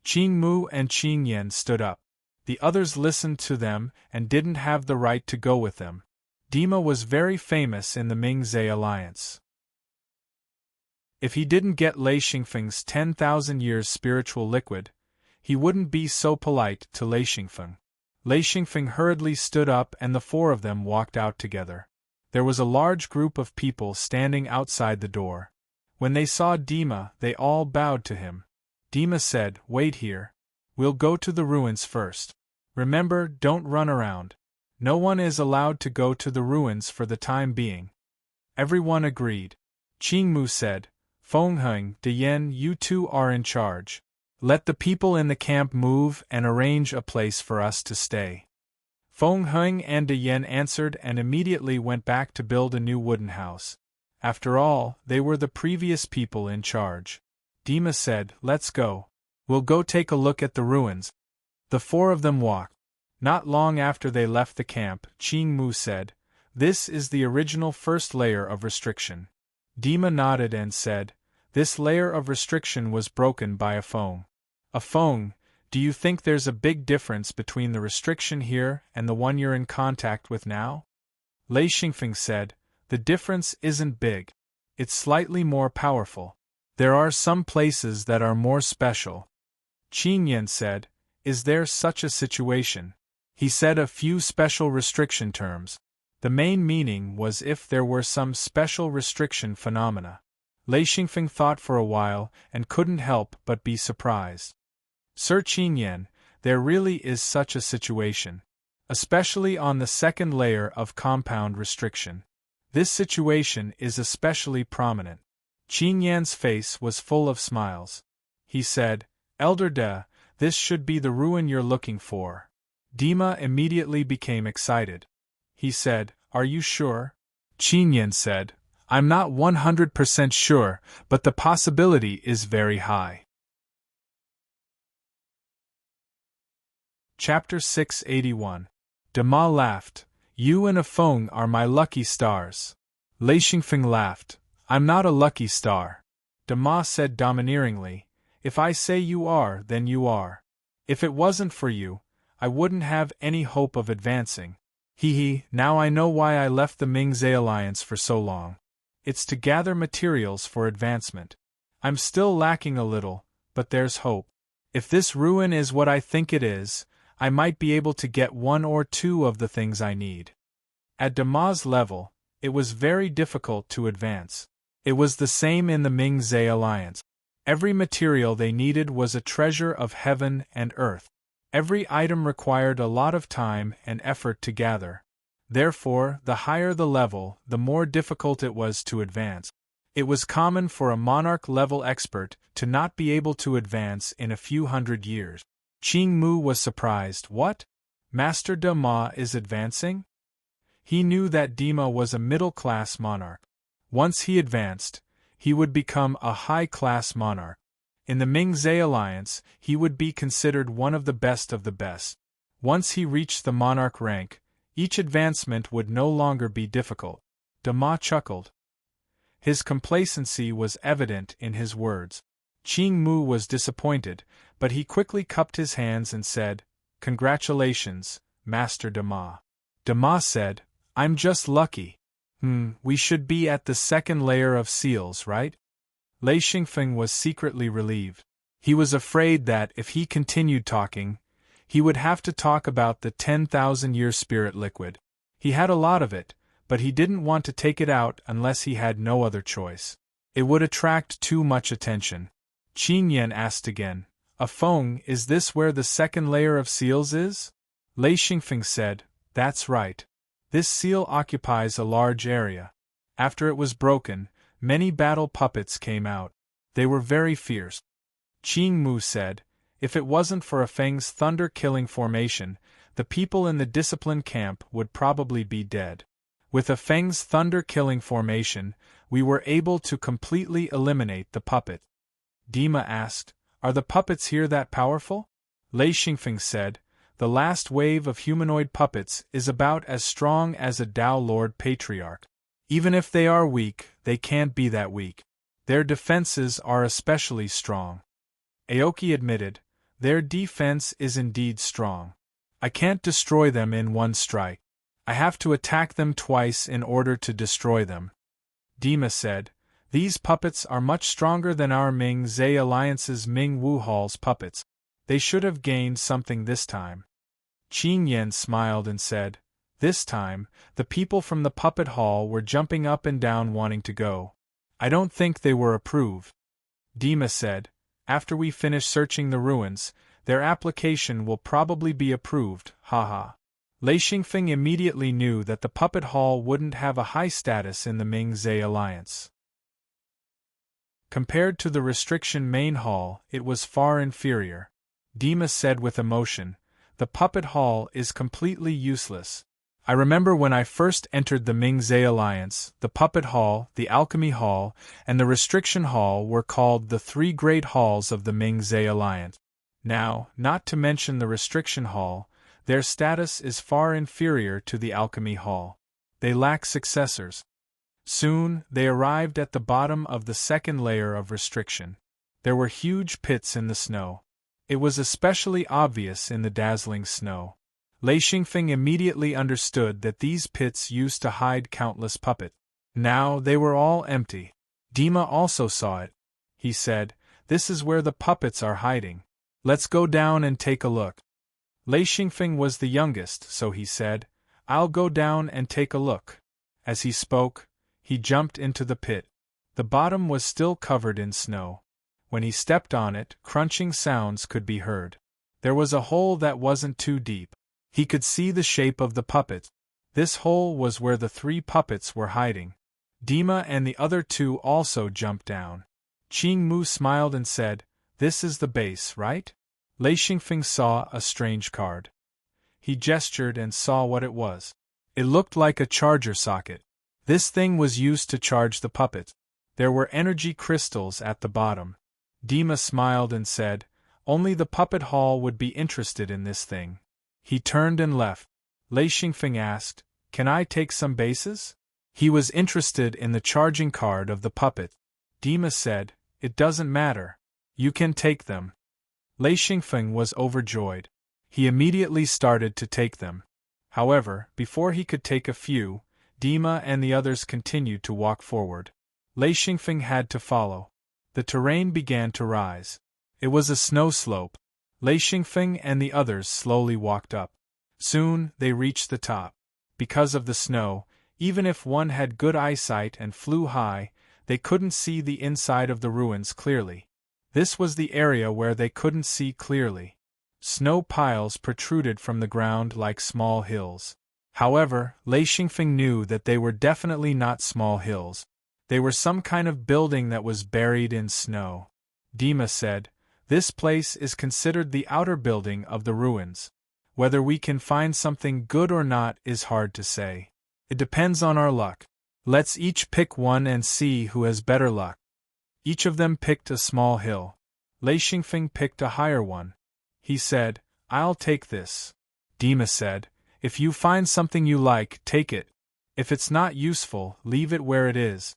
Qing Mu and Qing Yan stood up. The others listened to them and didn't have the right to go with them. Dima was very famous in the Ming-Zhe alliance. If he didn't get Lei Xingfeng's 10,000 years spiritual liquid, he wouldn't be so polite to Lei Xingfeng. Lei Xingfeng hurriedly stood up and the 4 of them walked out together. There was a large group of people standing outside the door. When they saw Dima, they all bowed to him. Dima said, "Wait here. We'll go to the ruins first. Remember, don't run around. No one is allowed to go to the ruins for the time being." Everyone agreed. Qing Mu said, "Feng Heng, De Yen, you 2 are in charge. Let the people in the camp move and arrange a place for us to stay." Feng Heng and De Yen answered and immediately went back to build a new wooden house. After all, they were the previous people in charge. Dima said, "Let's go. We'll go take a look at the ruins." The 4 of them walked. Not long after they left the camp, Qing Mu said, "This is the original first layer of restriction." Dima nodded and said, "This layer of restriction was broken by a Feng." "A Feng, do you think there's a big difference between the restriction here and the one you're in contact with now?" Lei Xingfeng said, "The difference isn't big. It's slightly more powerful. There are some places that are more special." Qing Yan said, "Is there such a situation?" He said a few special restriction terms. The main meaning was if there were some special restriction phenomena. Lei Xingfeng thought for a while and couldn't help but be surprised. "Sir Qing Yan, there really is such a situation. Especially on the second layer of compound restriction. This situation is especially prominent." Qing Yan's face was full of smiles. He said, "Elder De, this should be the ruin you're looking for." Dima immediately became excited. He said, "Are you sure?" Qing Yan said, "I'm not 100% sure, but the possibility is very high." Chapter 681. Dima laughed. "You and a Feng are my lucky stars." Lei Xingfeng laughed. "I'm not a lucky star." Dima said domineeringly, If I say you are, then you are. If it wasn't for you, I wouldn't have any hope of advancing. Now I know why I left the Ming-Zhe Alliance for so long. It's to gather materials for advancement. I'm still lacking a little, but there's hope. If this ruin is what I think it is, I might be able to get one or two of the things I need. At Dama's level, it was very difficult to advance. It was the same in the Ming-Zhe Alliance. Every material they needed was a treasure of heaven and earth. Every item required a lot of time and effort to gather. Therefore, the higher the level, the more difficult it was to advance. It was common for a monarch-level expert to not be able to advance in a few hundred years. Qing Mu was surprised. What? Master Dama is advancing? He knew that Dima was a middle-class monarch. Once he advanced, he would become a high-class monarch. In the Ming-Zhe Alliance, he would be considered one of the best of the best. Once he reached the monarch rank, each advancement would no longer be difficult. Dama chuckled. His complacency was evident in his words. Qing Mu was disappointed, but he quickly cupped his hands and said, "Congratulations, Master Dama." Dama said, "I'm just lucky. We should be at the second layer of seals, right?" Lei Xingfeng was secretly relieved. He was afraid that, if he continued talking, he would have to talk about the 10,000-year spirit liquid. He had a lot of it, but he didn't want to take it out unless he had no other choice. It would attract too much attention. Qin Yan asked again, "Feng, is this where the second layer of seals is?" Lei Xingfeng said, "That's right. This seal occupies a large area. After it was broken, many battle puppets came out. They were very fierce." Qing Mu said, "If it wasn't for Feng's thunder-killing formation, the people in the disciplined camp would probably be dead. With Feng's thunder-killing formation, we were able to completely eliminate the puppet." Dima asked, "Are the puppets here that powerful?" Lei Xingfeng said, "The last wave of humanoid puppets is about as strong as a Tao Lord Patriarch. Even if they are weak, they can't be that weak. Their defenses are especially strong." Aoki admitted, "Their defense is indeed strong. I can't destroy them in one strike. I have to attack them twice in order to destroy them." Dima said, "These puppets are much stronger than our Ming-Zhe Alliance's Ming-Wu Hall's puppets. They should have gained something this time." Qin Yan smiled and said, "This time, the people from the puppet hall were jumping up and down wanting to go. I don't think they were approved." Dima said, "After we finish searching the ruins, their application will probably be approved, haha." Lei Xingfeng immediately knew that the puppet hall wouldn't have a high status in the Ming-Zhe Alliance. Compared to the restriction main hall, it was far inferior. Dima said with emotion, "The puppet hall is completely useless. I remember when I first entered the Ming-Zhe Alliance, the puppet hall, the alchemy hall, and the restriction hall were called the three great halls of the Ming-Zhe Alliance. Now, not to mention the restriction hall, their status is far inferior to the alchemy hall. They lack successors." Soon, they arrived at the bottom of the second layer of restriction. There were huge pits in the snow. It was especially obvious in the dazzling snow. Lei Xingfeng immediately understood that these pits used to hide countless puppets. Now they were all empty. Dima also saw it. He said, "This is where the puppets are hiding. Let's go down and take a look." Lei Xingfeng was the youngest, so he said, "I'll go down and take a look." As he spoke, he jumped into the pit. The bottom was still covered in snow. When he stepped on it, crunching sounds could be heard. There was a hole that wasn't too deep. He could see the shape of the puppet. This hole was where the three puppets were hiding. Dima and the other two also jumped down. Qing Mu smiled and said, "This is the base, right?" Lei Xingfeng saw a strange card. He gestured and saw what it was. It looked like a charger socket. This thing was used to charge the puppet. There were energy crystals at the bottom. Dima smiled and said, "Only the puppet hall would be interested in this thing." He turned and left. Lei Xingfeng asked, "Can I take some bases?" He was interested in the charging card of the puppet. Dima said, "It doesn't matter. You can take them. Lei Xingfeng was overjoyed. He immediately started to take them. However, before he could take a few, Dima and the others continued to walk forward. Lei Xingfeng had to follow. The terrain began to rise. It was a snow slope. Lei Xingfeng and the others slowly walked up. Soon, they reached the top. Because of the snow, even if one had good eyesight and flew high, they couldn't see the inside of the ruins clearly. This was the area where they couldn't see clearly. Snow piles protruded from the ground like small hills. However, Lei Xingfeng knew that they were definitely not small hills. They were some kind of building that was buried in snow. Dima said, "This place is considered the outer building of the ruins. Whether we can find something good or not is hard to say. It depends on our luck. Let's each pick one and see who has better luck." Each of them picked a small hill. Lei Xingfeng picked a higher one. He said, "I'll take this." Dima said, "If you find something you like, take it. If it's not useful, leave it where it is."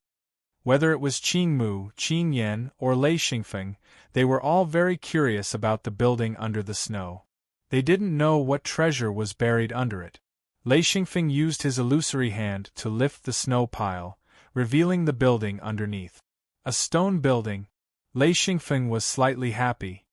Whether it was Qingmu, Qingyan, or Lei Xingfeng, they were all very curious about the building under the snow. They didn't know what treasure was buried under it. Lei Xingfeng used his illusory hand to lift the snow pile, revealing the building underneath. A stone building. Lei Xingfeng was slightly happy.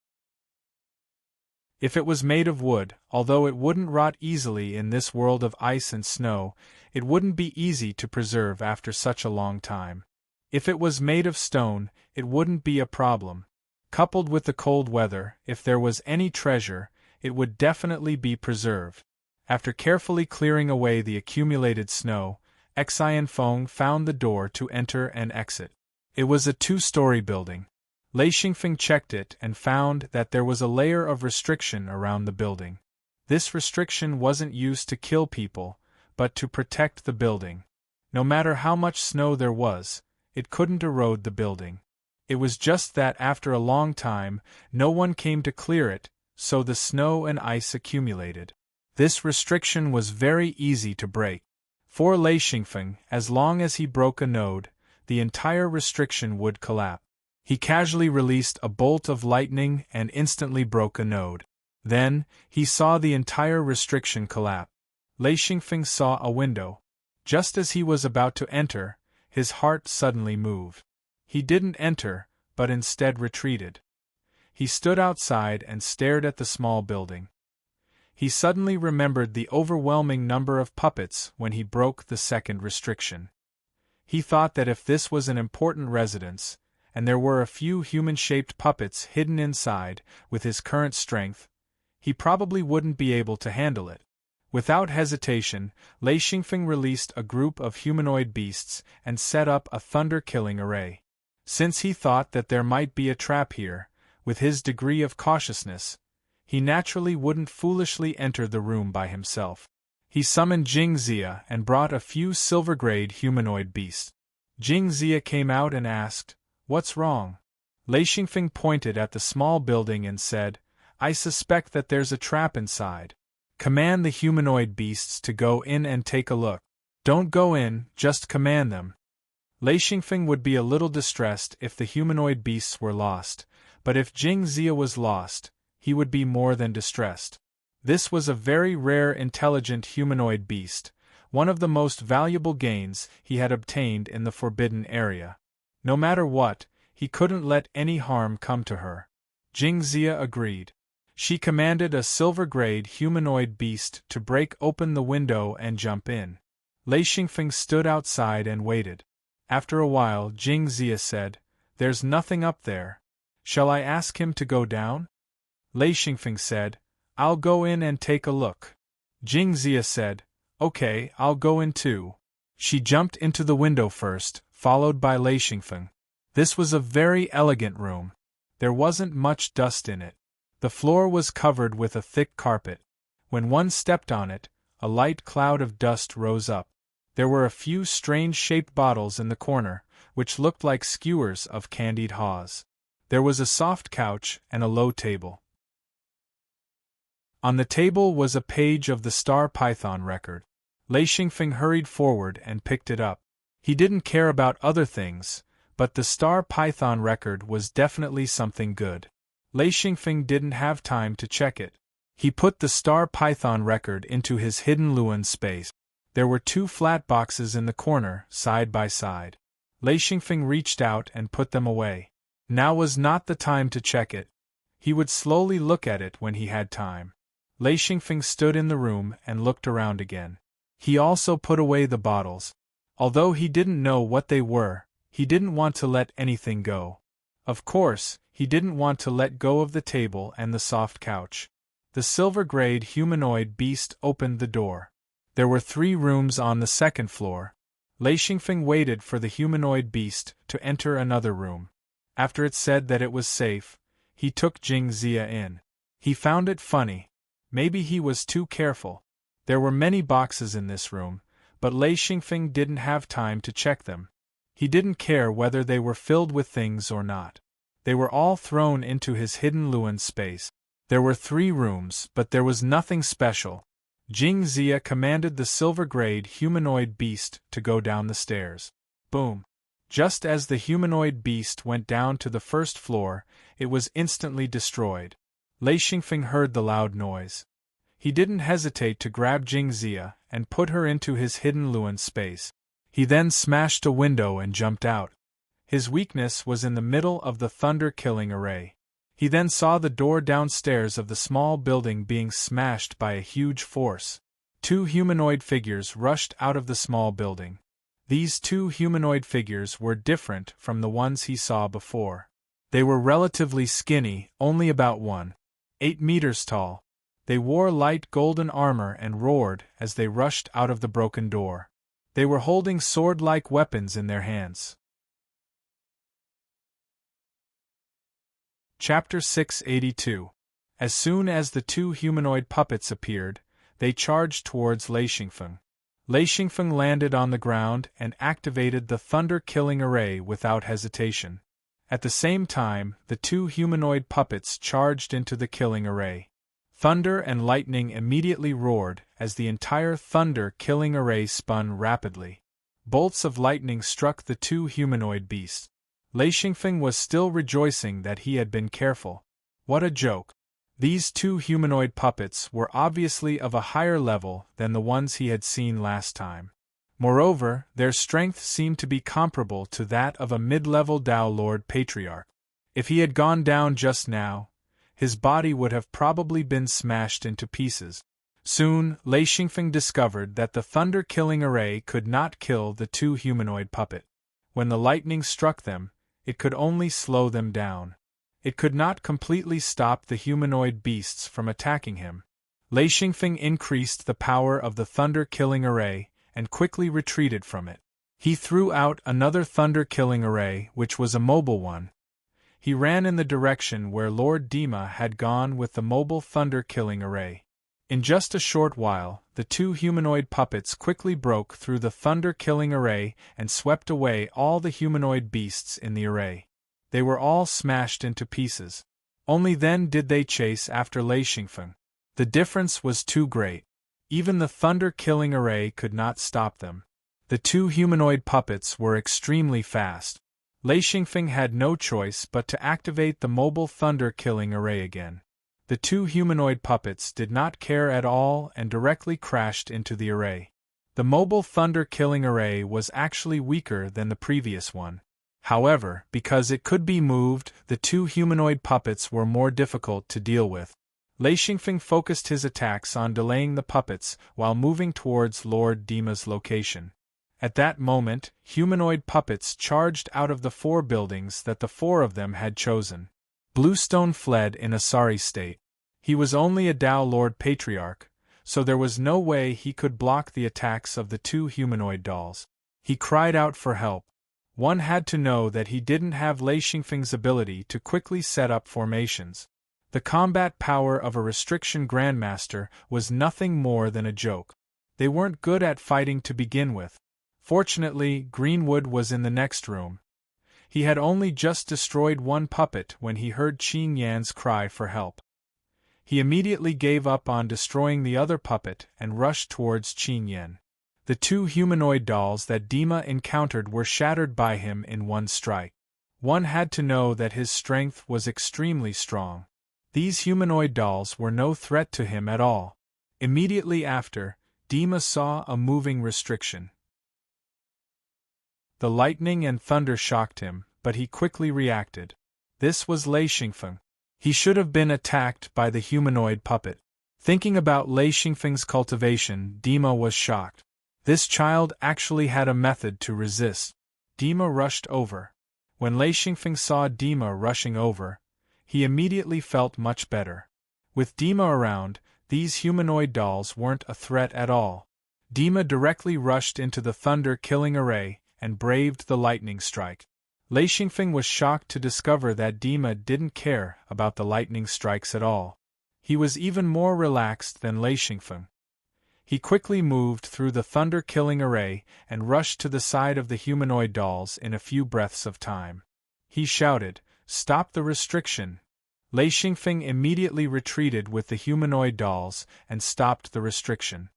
If it was made of wood, although it wouldn't rot easily in this world of ice and snow, it wouldn't be easy to preserve after such a long time. If it was made of stone, it wouldn't be a problem. Coupled with the cold weather, if there was any treasure, it would definitely be preserved. After carefully clearing away the accumulated snow, Xianfeng found the door to enter and exit. It was a 2-story building. Lei Xingfeng checked it and found that there was a layer of restriction around the building. This restriction wasn't used to kill people, but to protect the building. No matter how much snow there was, it couldn't erode the building. It was just that after a long time, no one came to clear it, so the snow and ice accumulated. This restriction was very easy to break. For Lei Xingfeng, as long as he broke a node, the entire restriction would collapse. He casually released a bolt of lightning and instantly broke a node. Then, he saw the entire restriction collapse. Lei Xingfeng saw a window. Just as he was about to enter, his heart suddenly moved. He didn't enter, but instead retreated. He stood outside and stared at the small building. He suddenly remembered the overwhelming number of puppets when he broke the second restriction. He thought that if this was an important residence, and there were a few human-shaped puppets hidden inside, with his current strength, he probably wouldn't be able to handle it. Without hesitation, Lei Xingfeng released a group of humanoid beasts and set up a thunder-killing array. Since he thought that there might be a trap here, with his degree of cautiousness, he naturally wouldn't foolishly enter the room by himself. He summoned Jingxia and brought a few silver-grade humanoid beasts. Jingxia came out and asked, "What's wrong?" Lei Xingfeng pointed at the small building and said, "I suspect that there's a trap inside. Command the humanoid beasts to go in and take a look. Don't go in, just command them." Lei Xingfeng would be a little distressed if the humanoid beasts were lost, but if Jingxia was lost, he would be more than distressed. This was a very rare intelligent humanoid beast, one of the most valuable gains he had obtained in the forbidden area. No matter what, he couldn't let any harm come to her. Jingxia agreed. She commanded a silver-grade humanoid beast to break open the window and jump in. Lei Xingfeng stood outside and waited. After a while, Jingxia said, "There's nothing up there. Shall I ask him to go down?" Lei Xingfeng said, "I'll go in and take a look." Jingxia said, "Okay, I'll go in too." She jumped into the window first, followed by Lei Xingfeng. This was a very elegant room. There wasn't much dust in it. The floor was covered with a thick carpet. When one stepped on it, a light cloud of dust rose up. There were a few strange-shaped bottles in the corner, which looked like skewers of candied haws. There was a soft couch and a low table. On the table was a page of the Star Python record. Lei Xingfeng hurried forward and picked it up. He didn't care about other things, but the star python record was definitely something good. Lei Xingfeng didn't have time to check it. He put the star python record into his hidden Luan space. There were 2 flat boxes in the corner, side by side. Lei Xingfeng reached out and put them away. Now was not the time to check it. He would slowly look at it when he had time. Lei Xingfeng stood in the room and looked around again. He also put away the bottles. Although he didn't know what they were, he didn't want to let anything go. Of course, he didn't want to let go of the table and the soft couch. The silver-grayed humanoid beast opened the door. There were 3 rooms on the second floor. Lei Xingfeng waited for the humanoid beast to enter another room. After it said that it was safe, he took Jing Zia in. He found it funny. Maybe he was too careful. There were many boxes in this room, but Lei Xingfeng didn't have time to check them. He didn't care whether they were filled with things or not. They were all thrown into his hidden Luan space. There were 3 rooms, but there was nothing special. Jing Zia commanded the silver-grayed humanoid beast to go down the stairs. Boom! Just as the humanoid beast went down to the first floor, it was instantly destroyed. Lei Xingfeng heard the loud noise. He didn't hesitate to grab Jing Zia and put her into his hidden Luan space. He then smashed a window and jumped out. His weakness was in the middle of the thunder-killing array. He then saw the door downstairs of the small building being smashed by a huge force. 2 humanoid figures rushed out of the small building. These 2 humanoid figures were different from the ones he saw before. They were relatively skinny, only about 1.8 meters tall. They wore light golden armor and roared as they rushed out of the broken door. They were holding sword-like weapons in their hands. Chapter 682. As soon as the 2 humanoid puppets appeared, they charged towards Lei Xingfeng. Lei Xingfeng landed on the ground and activated the thunder-killing array without hesitation. At the same time, the 2 humanoid puppets charged into the killing array. Thunder and lightning immediately roared as the entire thunder-killing array spun rapidly. Bolts of lightning struck the 2 humanoid beasts. Lei Xingfeng was still rejoicing that he had been careful. What a joke! These 2 humanoid puppets were obviously of a higher level than the ones he had seen last time. Moreover, their strength seemed to be comparable to that of a mid-level Dao Lord Patriarch. If he had gone down just now, his body would have probably been smashed into pieces. Soon, Lei Xingfeng discovered that the thunder-killing array could not kill the 2 humanoid puppets. When the lightning struck them, it could only slow them down. It could not completely stop the humanoid beasts from attacking him. Lei Xingfeng increased the power of the thunder-killing array and quickly retreated from it. He threw out another thunder-killing array, which was a mobile one. He ran in the direction where Lord Dima had gone with the mobile thunder-killing array. In just a short while, the 2 humanoid puppets quickly broke through the thunder-killing array and swept away all the humanoid beasts in the array. They were all smashed into pieces. Only then did they chase after Lei Xingfeng. The difference was too great. Even the thunder-killing array could not stop them. The 2 humanoid puppets were extremely fast. Lei Xingfeng had no choice but to activate the mobile thunder-killing array again. The 2 humanoid puppets did not care at all and directly crashed into the array. The mobile thunder-killing array was actually weaker than the previous one. However, because it could be moved, the 2 humanoid puppets were more difficult to deal with. Lei Xingfeng focused his attacks on delaying the puppets while moving towards Lord Dima's location. At that moment, humanoid puppets charged out of the 4 buildings that the 4 of them had chosen. Bluestone fled in a sorry state. He was only a Dao Lord Patriarch, so there was no way he could block the attacks of the 2 humanoid dolls. He cried out for help. One had to know that he didn't have Lei Xingfeng's ability to quickly set up formations. The combat power of a restriction grandmaster was nothing more than a joke. They weren't good at fighting to begin with. Fortunately, Greenwood was in the next room. He had only just destroyed 1 puppet when he heard Qin Yan's cry for help. He immediately gave up on destroying the other puppet and rushed towards Qin Yan. The two humanoid dolls that Dima encountered were shattered by him in one strike. One had to know that his strength was extremely strong. These humanoid dolls were no threat to him at all. Immediately after, Dima saw a moving restriction. The lightning and thunder shocked him, but he quickly reacted. This was Lei Xingfeng. He should have been attacked by the humanoid puppet. Thinking about Lei Xingfeng's cultivation, Dima was shocked. This child actually had a method to resist. Dima rushed over. When Lei Xingfeng saw Dima rushing over, he immediately felt much better. With Dima around, these humanoid dolls weren't a threat at all. Dima directly rushed into the thunder-killing array and braved the lightning strike. Lei Xingfeng was shocked to discover that Dima didn't care about the lightning strikes at all. He was even more relaxed than Lei Xingfeng. He quickly moved through the thunder-killing array and rushed to the side of the humanoid dolls in a few breaths of time. He shouted, "Stop the restriction!" Lei Xingfeng immediately retreated with the humanoid dolls and stopped the restriction.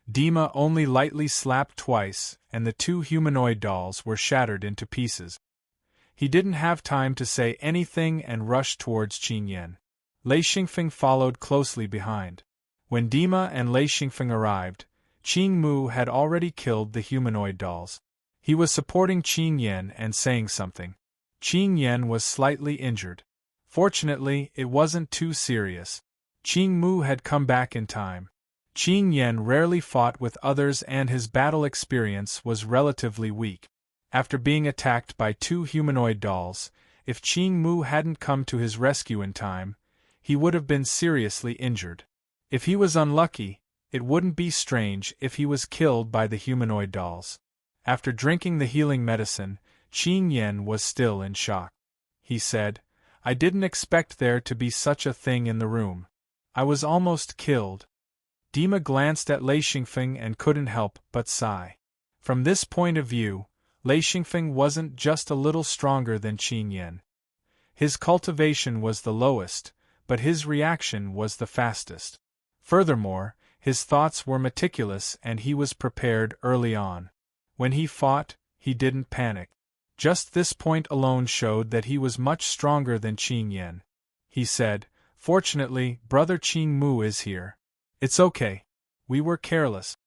Dima only lightly slapped twice, and the two humanoid dolls were shattered into pieces. He didn't have time to say anything and rushed towards Qin Yan. Lei Xingfeng followed closely behind. When Dima and Lei Xingfeng arrived, Qing Mu had already killed the humanoid dolls. He was supporting Qin Yan and saying something. Qin Yan was slightly injured. Fortunately, it wasn't too serious. Qing Mu had come back in time. Qin Yan rarely fought with others and his battle experience was relatively weak. After being attacked by two humanoid dolls, if Qing Mu hadn't come to his rescue in time, he would have been seriously injured. If he was unlucky, it wouldn't be strange if he was killed by the humanoid dolls. After drinking the healing medicine, Qin Yan was still in shock. He said, "I didn't expect there to be such a thing in the room. I was almost killed." Dima glanced at Lei Xingfeng and couldn't help but sigh. From this point of view, Lei Xingfeng wasn't just a little stronger than Qin Yan. His cultivation was the lowest, but his reaction was the fastest. Furthermore, his thoughts were meticulous and he was prepared early on. When he fought, he didn't panic. Just this point alone showed that he was much stronger than Qin Yan. He said, "Fortunately, Brother Qing Mu is here. It's okay. We were careless."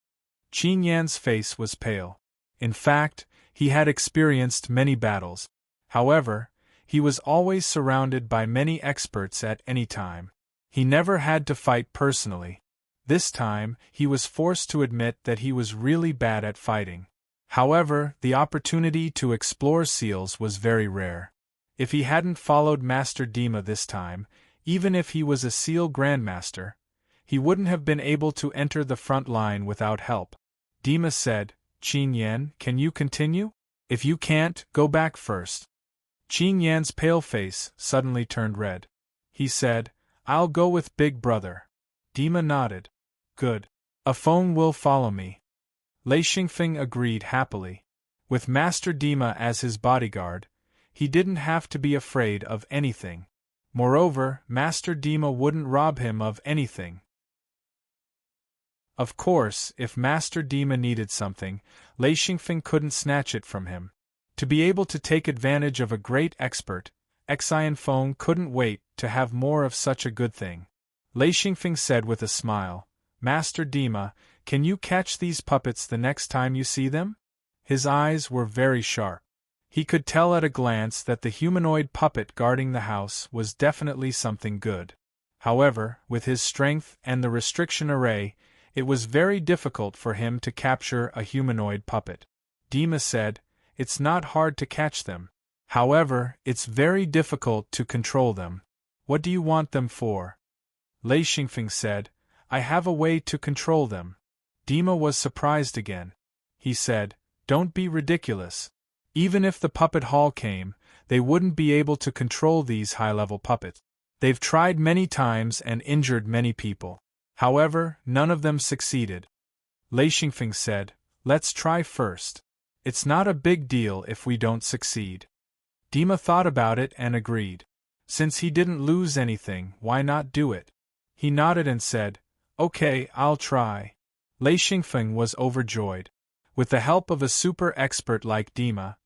Qin Yan's face was pale. In fact, he had experienced many battles. However, he was always surrounded by many experts at any time. He never had to fight personally. This time, he was forced to admit that he was really bad at fighting. However, the opportunity to explore seals was very rare. If he hadn't followed Master Dima this time, even if he was a seal grandmaster, he wouldn't have been able to enter the front line without help. Dima said, "Qin Yan, can you continue? If you can't, go back first." Qin Yan's pale face suddenly turned red. He said, "I'll go with Big Brother." Dima nodded. "Good. A phone will follow me." Lei Xingfeng agreed happily. With Master Dima as his bodyguard, he didn't have to be afraid of anything. Moreover, Master Dima wouldn't rob him of anything. Of course, if Master Dima needed something, Lei Xingfeng couldn't snatch it from him. To be able to take advantage of a great expert, Xian Feng couldn't wait to have more of such a good thing. Lei Xingfeng said with a smile, "Master Dima, can you catch these puppets the next time you see them?" His eyes were very sharp. He could tell at a glance that the humanoid puppet guarding the house was definitely something good. However, with his strength and the restriction array, it was very difficult for him to capture a humanoid puppet. Dima said, "It's not hard to catch them. However, it's very difficult to control them. What do you want them for?" Lei Xingfeng said, "I have a way to control them." Dima was surprised again. He said, "Don't be ridiculous. Even if the puppet hall came, they wouldn't be able to control these high-level puppets. They've tried many times and injured many people. However, none of them succeeded." Lei Xingfeng said, "Let's try first. It's not a big deal if we don't succeed." Dima thought about it and agreed. Since he didn't lose anything, why not do it? He nodded and said, "Okay, I'll try." Lei Xingfeng was overjoyed. With the help of a super expert like Dima,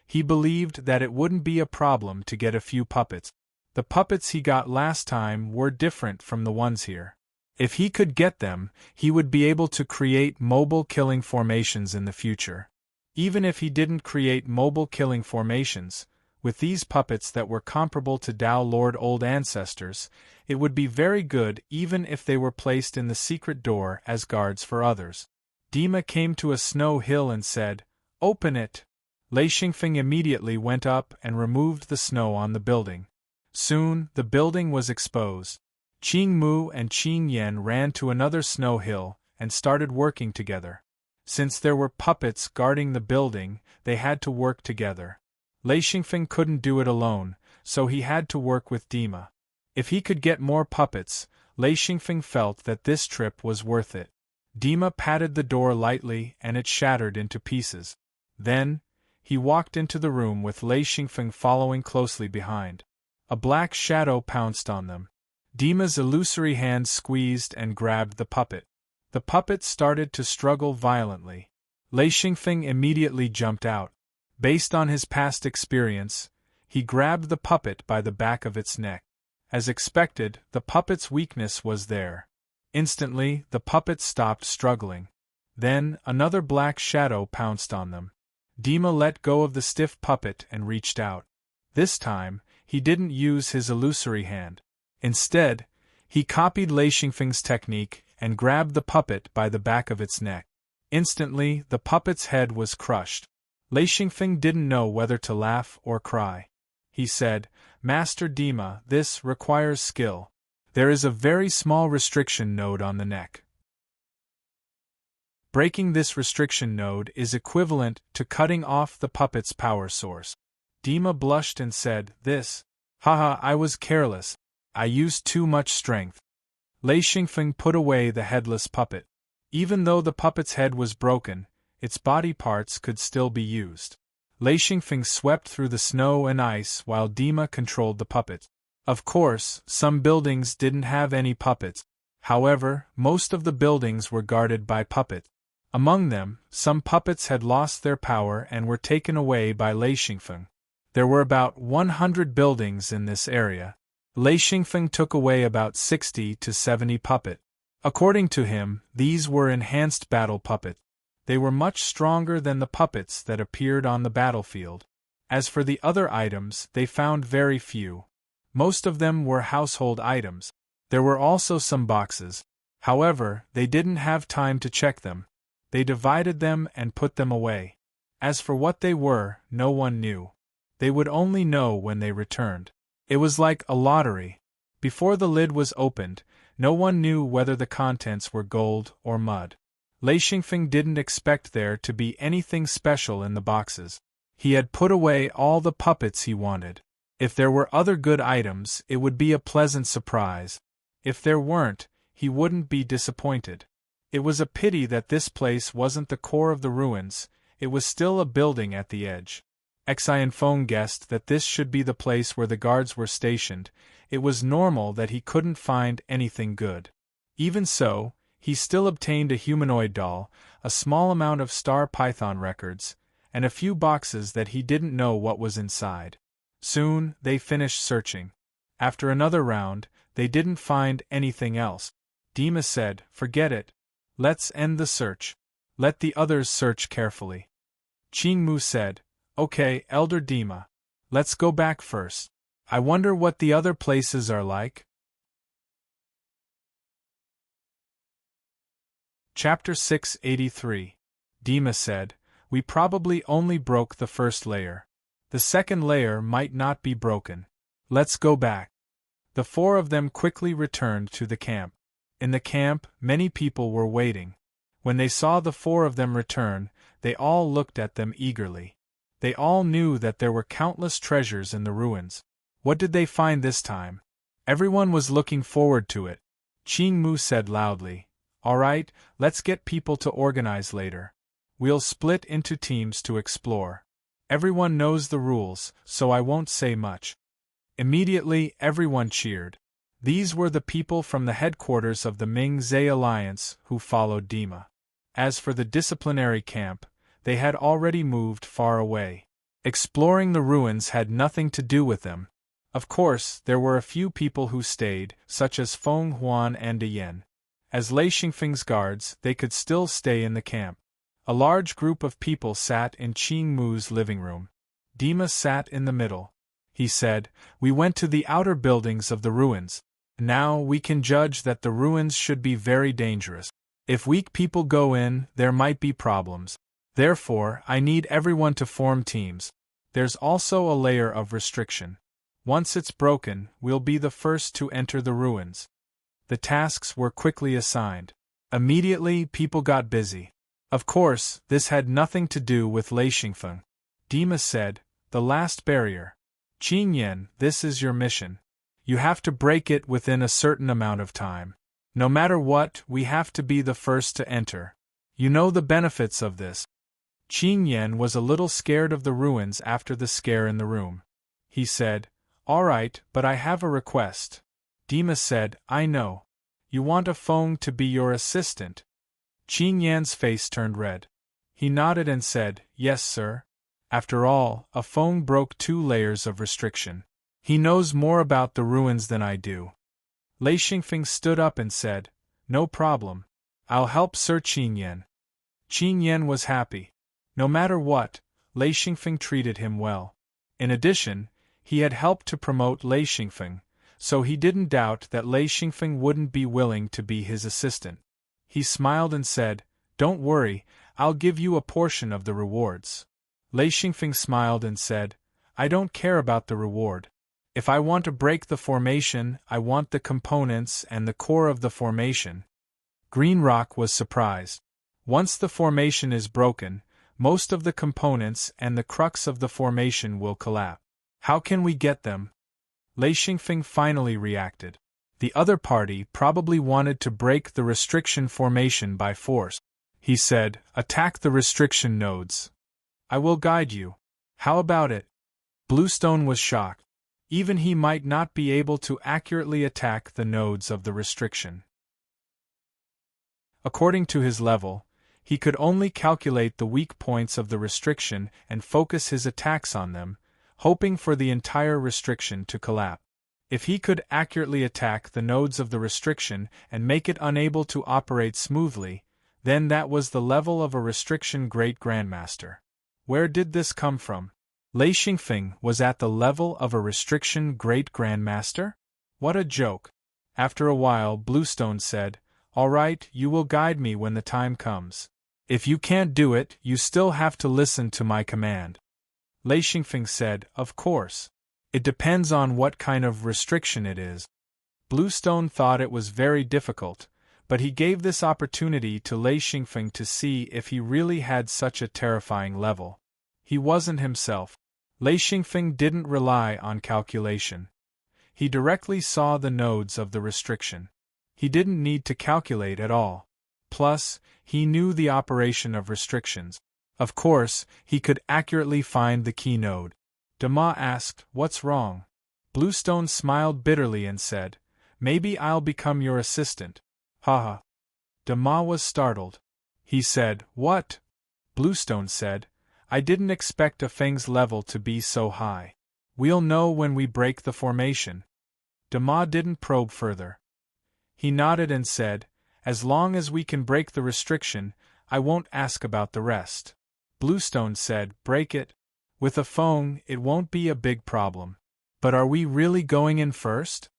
he believed that it wouldn't be a problem to get a few puppets. The puppets he got last time were different from the ones here. If he could get them, he would be able to create mobile killing formations in the future. Even if he didn't create mobile killing formations, with these puppets that were comparable to Tao Lord Old Ancestors, it would be very good even if they were placed in the secret door as guards for others. Dima came to a snow hill and said, "Open it." Lei Xingfeng immediately went up and removed the snow on the building. Soon, the building was exposed. Qing Mu and Qing Yan ran to another snow hill and started working together. Since there were puppets guarding the building, they had to work together. Lei Xingfeng couldn't do it alone, so he had to work with Dima. If he could get more puppets, Lei Xingfeng felt that this trip was worth it. Dima patted the door lightly and it shattered into pieces. Then, he walked into the room with Lei Xingfeng following closely behind. A black shadow pounced on them. Dima's illusory hand squeezed and grabbed the puppet. The puppet started to struggle violently. Lei Xingfeng immediately jumped out. Based on his past experience, he grabbed the puppet by the back of its neck. As expected, the puppet's weakness was there. Instantly, the puppet stopped struggling. Then, another black shadow pounced on them. Dima let go of the stiff puppet and reached out. This time, he didn't use his illusory hand. Instead, he copied Lei Xingfeng's technique and grabbed the puppet by the back of its neck. Instantly, the puppet's head was crushed. Lei Xingfeng didn't know whether to laugh or cry. He said, "Master Dima, this requires skill. There is a very small restriction node on the neck. Breaking this restriction node is equivalent to cutting off the puppet's power source." Dima blushed and said, Haha, I was careless. I used too much strength." Lei Xingfeng put away the headless puppet. Even though the puppet's head was broken, its body parts could still be used. Lei Xingfeng swept through the snow and ice while Dima controlled the puppet. Of course, some buildings didn't have any puppets. However, most of the buildings were guarded by puppets. Among them, some puppets had lost their power and were taken away by Lei Xingfeng. There were about 100 buildings in this area. Lei Xingfeng took away about 60 to 70 puppets. According to him, these were enhanced battle puppets. They were much stronger than the puppets that appeared on the battlefield. As for the other items, they found very few. Most of them were household items. There were also some boxes. However, they didn't have time to check them. They divided them and put them away. As for what they were, no one knew. They would only know when they returned. It was like a lottery. Before the lid was opened, no one knew whether the contents were gold or mud. Lei Xingfeng didn't expect there to be anything special in the boxes. He had put away all the puppets he wanted. If there were other good items, it would be a pleasant surprise. If there weren't, he wouldn't be disappointed. It was a pity that this place wasn't the core of the ruins. It was still a building at the edge. Xianfeng guessed that this should be the place where the guards were stationed. It was normal that he couldn't find anything good. Even so, he still obtained a humanoid doll, a small amount of star python records, and a few boxes that he didn't know what was inside. Soon, they finished searching. After another round, they didn't find anything else. Dima said, "Forget it. Let's end the search. Let the others search carefully." Qing Mu said, "Okay, Elder Dima. Let's go back first. I wonder what the other places are like." Chapter 683. Dima said, "We probably only broke the first layer. The second layer might not be broken. Let's go back." The four of them quickly returned to the camp. In the camp, many people were waiting. When they saw the four of them return, they all looked at them eagerly. They all knew that there were countless treasures in the ruins. What did they find this time? Everyone was looking forward to it. Qing Mu said loudly, "All right, let's get people to organize later. We'll split into teams to explore. Everyone knows the rules, so I won't say much." Immediately, everyone cheered. These were the people from the headquarters of the Ming-Zhe Alliance who followed Dima. As for the disciplinary camp, they had already moved far away. Exploring the ruins had nothing to do with them. Of course, there were a few people who stayed, such as Feng Huan and De Yen. As Lei Xingfeng's guards, they could still stay in the camp. A large group of people sat in Qing Mu's living room. Dima sat in the middle. He said, "We went to the outer buildings of the ruins. Now we can judge that the ruins should be very dangerous. If weak people go in, there might be problems. Therefore, I need everyone to form teams. There's also a layer of restriction. Once it's broken, we'll be the first to enter the ruins." The tasks were quickly assigned. Immediately, people got busy. Of course, this had nothing to do with Lei Xingfeng. Dima said, "The last barrier. Qin Yan, this is your mission. You have to break it within a certain amount of time. No matter what, we have to be the first to enter. You know the benefits of this." Qin Yan was a little scared of the ruins after the scare in the room. He said, "All right, but I have a request." Dima said, "I know. You want a Feng to be your assistant." Qin Yan's face turned red. He nodded and said, "Yes, sir." After all, a Feng broke 2 layers of restriction. He knows more about the ruins than I do. Lei Xingfeng stood up and said, "No problem. I'll help Sir Qin Yan." Qin Yan was happy. No matter what, Lei Xingfeng treated him well. In addition, he had helped to promote Lei Xingfeng, so he didn't doubt that Lei Xingfeng wouldn't be willing to be his assistant. He smiled and said, "Don't worry, I'll give you a portion of the rewards." Lei Xingfeng smiled and said, "I don't care about the reward. If I want to break the formation, I want the components and the core of the formation." Green Rock was surprised. Once the formation is broken, most of the components and the crux of the formation will collapse. How can we get them? Lei Xingfeng finally reacted. The other party probably wanted to break the restriction formation by force. He said, "Attack the restriction nodes. I will guide you. How about it?" Bluestone was shocked. Even he might not be able to accurately attack the nodes of the restriction. According to his level, he could only calculate the weak points of the restriction and focus his attacks on them, hoping for the entire restriction to collapse. If he could accurately attack the nodes of the restriction and make it unable to operate smoothly, then that was the level of a restriction great grandmaster. Where did this come from? Lei Xingfeng was at the level of a restriction great grandmaster? What a joke. After a while, Bluestone said, "All right, you will guide me when the time comes. If you can't do it, you still have to listen to my command." Lei Xingfeng said, "Of course. It depends on what kind of restriction it is." Bluestone thought it was very difficult, but he gave this opportunity to Lei Xingfeng to see if he really had such a terrifying level. He wasn't himself. Lei Xingfeng didn't rely on calculation. He directly saw the nodes of the restriction. He didn't need to calculate at all. Plus, he knew the operation of restrictions. Of course, he could accurately find the key node. Dama asked, "What's wrong?" Bluestone smiled bitterly and said, "Maybe I'll become your assistant." Haha. Dama was startled. He said, "What?" Bluestone said, "I didn't expect a Feng's level to be so high. We'll know when we break the formation." Dama didn't probe further. He nodded and said, "As long as we can break the restriction, I won't ask about the rest." Bluestone said, "Break it? With a Feng, it won't be a big problem. But are we really going in first?"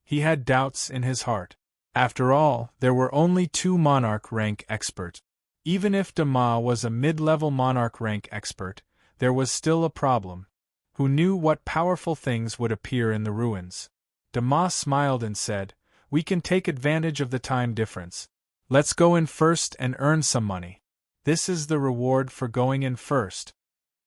He had doubts in his heart. After all, there were only 2 monarch rank experts. Even if Dama was a mid-level monarch rank expert, there was still a problem. Who knew what powerful things would appear in the ruins? Dama smiled and said, "We can take advantage of the time difference. Let's go in first and earn some money. This is the reward for going in first."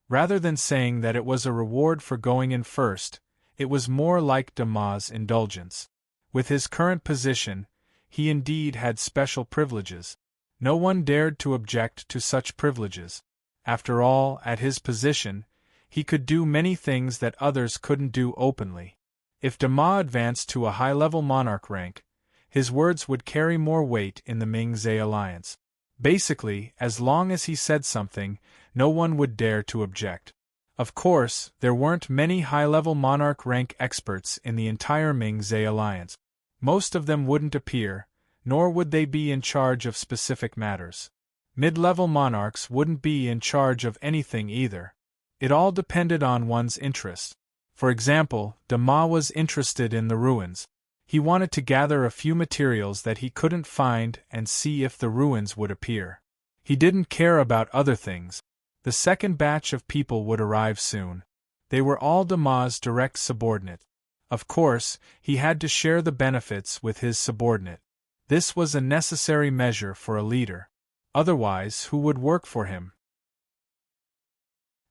Rather than saying that it was a reward for going in first, it was more like Dama's indulgence. With his current position, he indeed had special privileges. No one dared to object to such privileges. After all, at his position, he could do many things that others couldn't do openly. If Dama advanced to a high-level monarch rank, his words would carry more weight in the Ming-Zhe alliance. Basically, as long as he said something, no one would dare to object. Of course, there weren't many high-level monarch rank experts in the entire Ming-Zhe alliance. Most of them wouldn't appear, nor would they be in charge of specific matters. Mid-level monarchs wouldn't be in charge of anything either. It all depended on one's interest. For example, Dama was interested in the ruins. He wanted to gather a few materials that he couldn't find and see if the ruins would appear. He didn't care about other things. The second batch of people would arrive soon. They were all Dama's direct subordinates. Of course, he had to share the benefits with his subordinate. This was a necessary measure for a leader. Otherwise, who would work for him?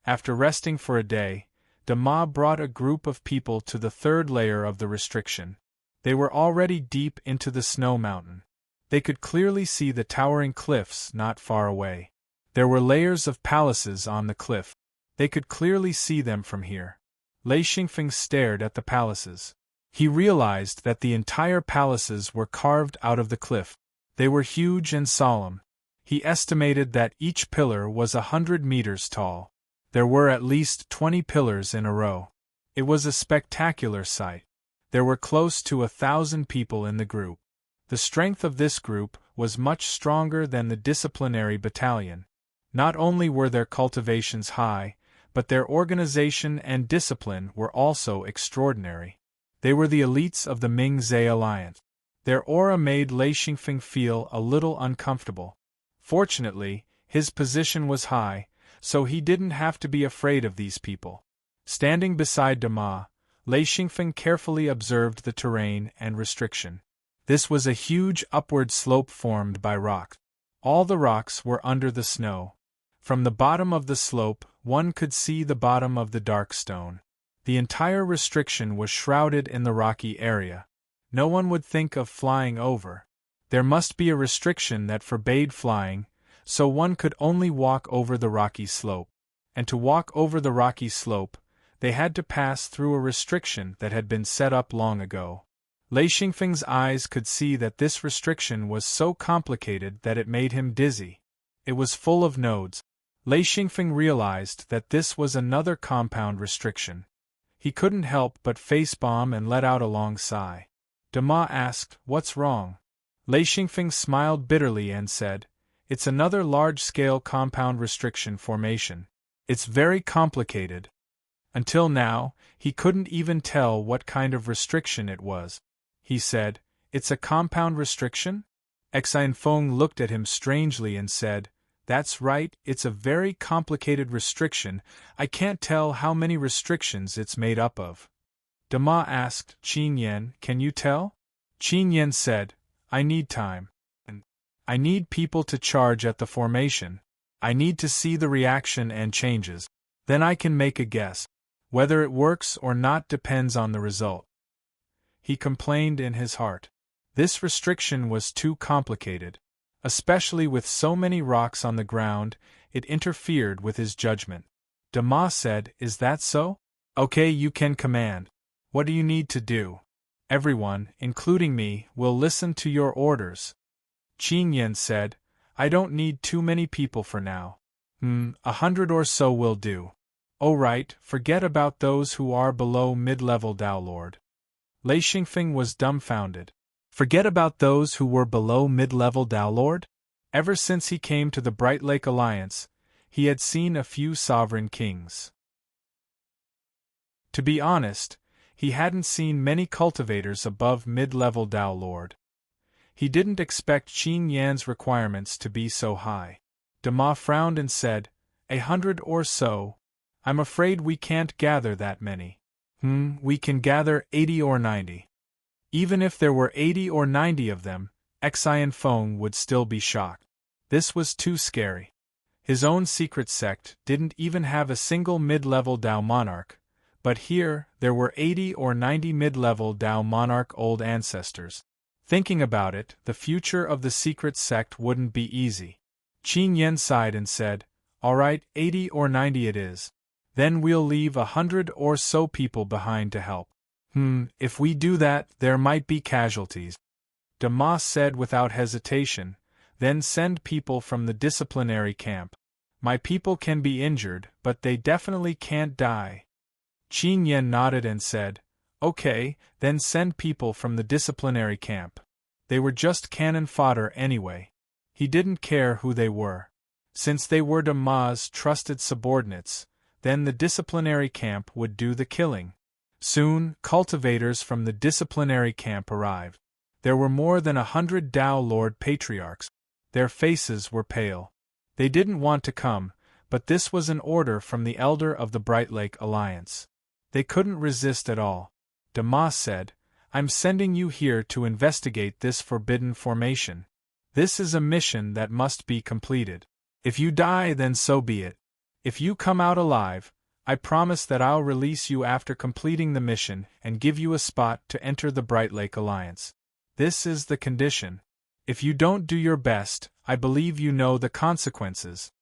After resting for a day, Dama brought a group of people to the third layer of the restriction. They were already deep into the snow mountain. They could clearly see the towering cliffs not far away. There were layers of palaces on the cliff. They could clearly see them from here. Lei Xingfeng stared at the palaces. He realized that the entire palaces were carved out of the cliff. They were huge and solemn. He estimated that each pillar was 100 meters tall. There were at least 20 pillars in a row. It was a spectacular sight. There were close to 1,000 people in the group. The strength of this group was much stronger than the disciplinary battalion. Not only were their cultivations high, but their organization and discipline were also extraordinary. They were the elites of the Ming-Zhe alliance. Their aura made Lei Xingfeng feel a little uncomfortable. Fortunately, his position was high, so he didn't have to be afraid of these people. Standing beside Dama, Lei Xingfeng carefully observed the terrain and restriction. This was a huge upward slope formed by rocks. All the rocks were under the snow. From the bottom of the slope, one could see the bottom of the dark stone. The entire restriction was shrouded in the rocky area. No one would think of flying over. There must be a restriction that forbade flying, so one could only walk over the rocky slope. And to walk over the rocky slope, they had to pass through a restriction that had been set up long ago. Lei Xingfeng's eyes could see that this restriction was so complicated that it made him dizzy. It was full of nodes. Lei Xingfeng realized that this was another compound restriction. He couldn't help but facepalm and let out a long sigh. Dama asked, "What's wrong?" Lei Xingfeng smiled bitterly and said, "It's another large-scale compound restriction formation. It's very complicated." Until now, he couldn't even tell what kind of restriction it was. He said, "It's a compound restriction?" Xianfeng looked at him strangely and said, "That's right, it's a very complicated restriction. I can't tell how many restrictions it's made up of." Dama asked, "Qin Yan, can you tell?" Qin Yan said, "I need time. I need people to charge at the formation. I need to see the reaction and changes. Then I can make a guess. Whether it works or not depends on the result." He complained in his heart. This restriction was too complicated. Especially with so many rocks on the ground, it interfered with his judgment. Dama said, "Is that so? Okay, you can command. What do you need to do? Everyone, including me, will listen to your orders." Qin Yan said, "I don't need too many people for now. 100 or so will do." "Oh right, forget about those who are below mid-level Tao Lord." Lei Xingfeng was dumbfounded. Forget about those who were below mid-level Tao Lord? Ever since he came to the Bright Lake Alliance, he had seen a few sovereign kings. To be honest, he hadn't seen many cultivators above mid-level Tao Lord. He didn't expect Qin Yan's requirements to be so high. Dama frowned and said, 100 or so. I'm afraid we can't gather that many. We can gather 80 or 90. Even if there were 80 or 90 of them, Xianfeng would still be shocked. This was too scary. His own secret sect didn't even have a single mid-level Tao monarch, but here there were 80 or 90 mid-level Tao monarch old ancestors. Thinking about it, the future of the secret sect wouldn't be easy. Qin Yan sighed and said, "All right, 80 or 90 it is. Then we'll leave 100 or so people behind to help." If we do that, there might be casualties." Dama said without hesitation, then send people from the disciplinary camp. My people can be injured, but they definitely can't die. Qin Yen nodded and said, Okay, then send people from the disciplinary camp. They were just cannon fodder anyway. He didn't care who they were. Since they were Ma's trusted subordinates, then the disciplinary camp would do the killing. Soon, cultivators from the disciplinary camp arrived. There were more than 100 Dao Lord Patriarchs. Their faces were pale. They didn't want to come, but this was an order from the elder of the Bright Lake Alliance. They couldn't resist at all. Ma said, I'm sending you here to investigate this forbidden formation. This is a mission that must be completed. If you die, then so be it. If you come out alive, I promise that I'll release you after completing the mission and give you a spot to enter the Bright Lake Alliance. This is the condition. If you don't do your best, I believe you know the consequences.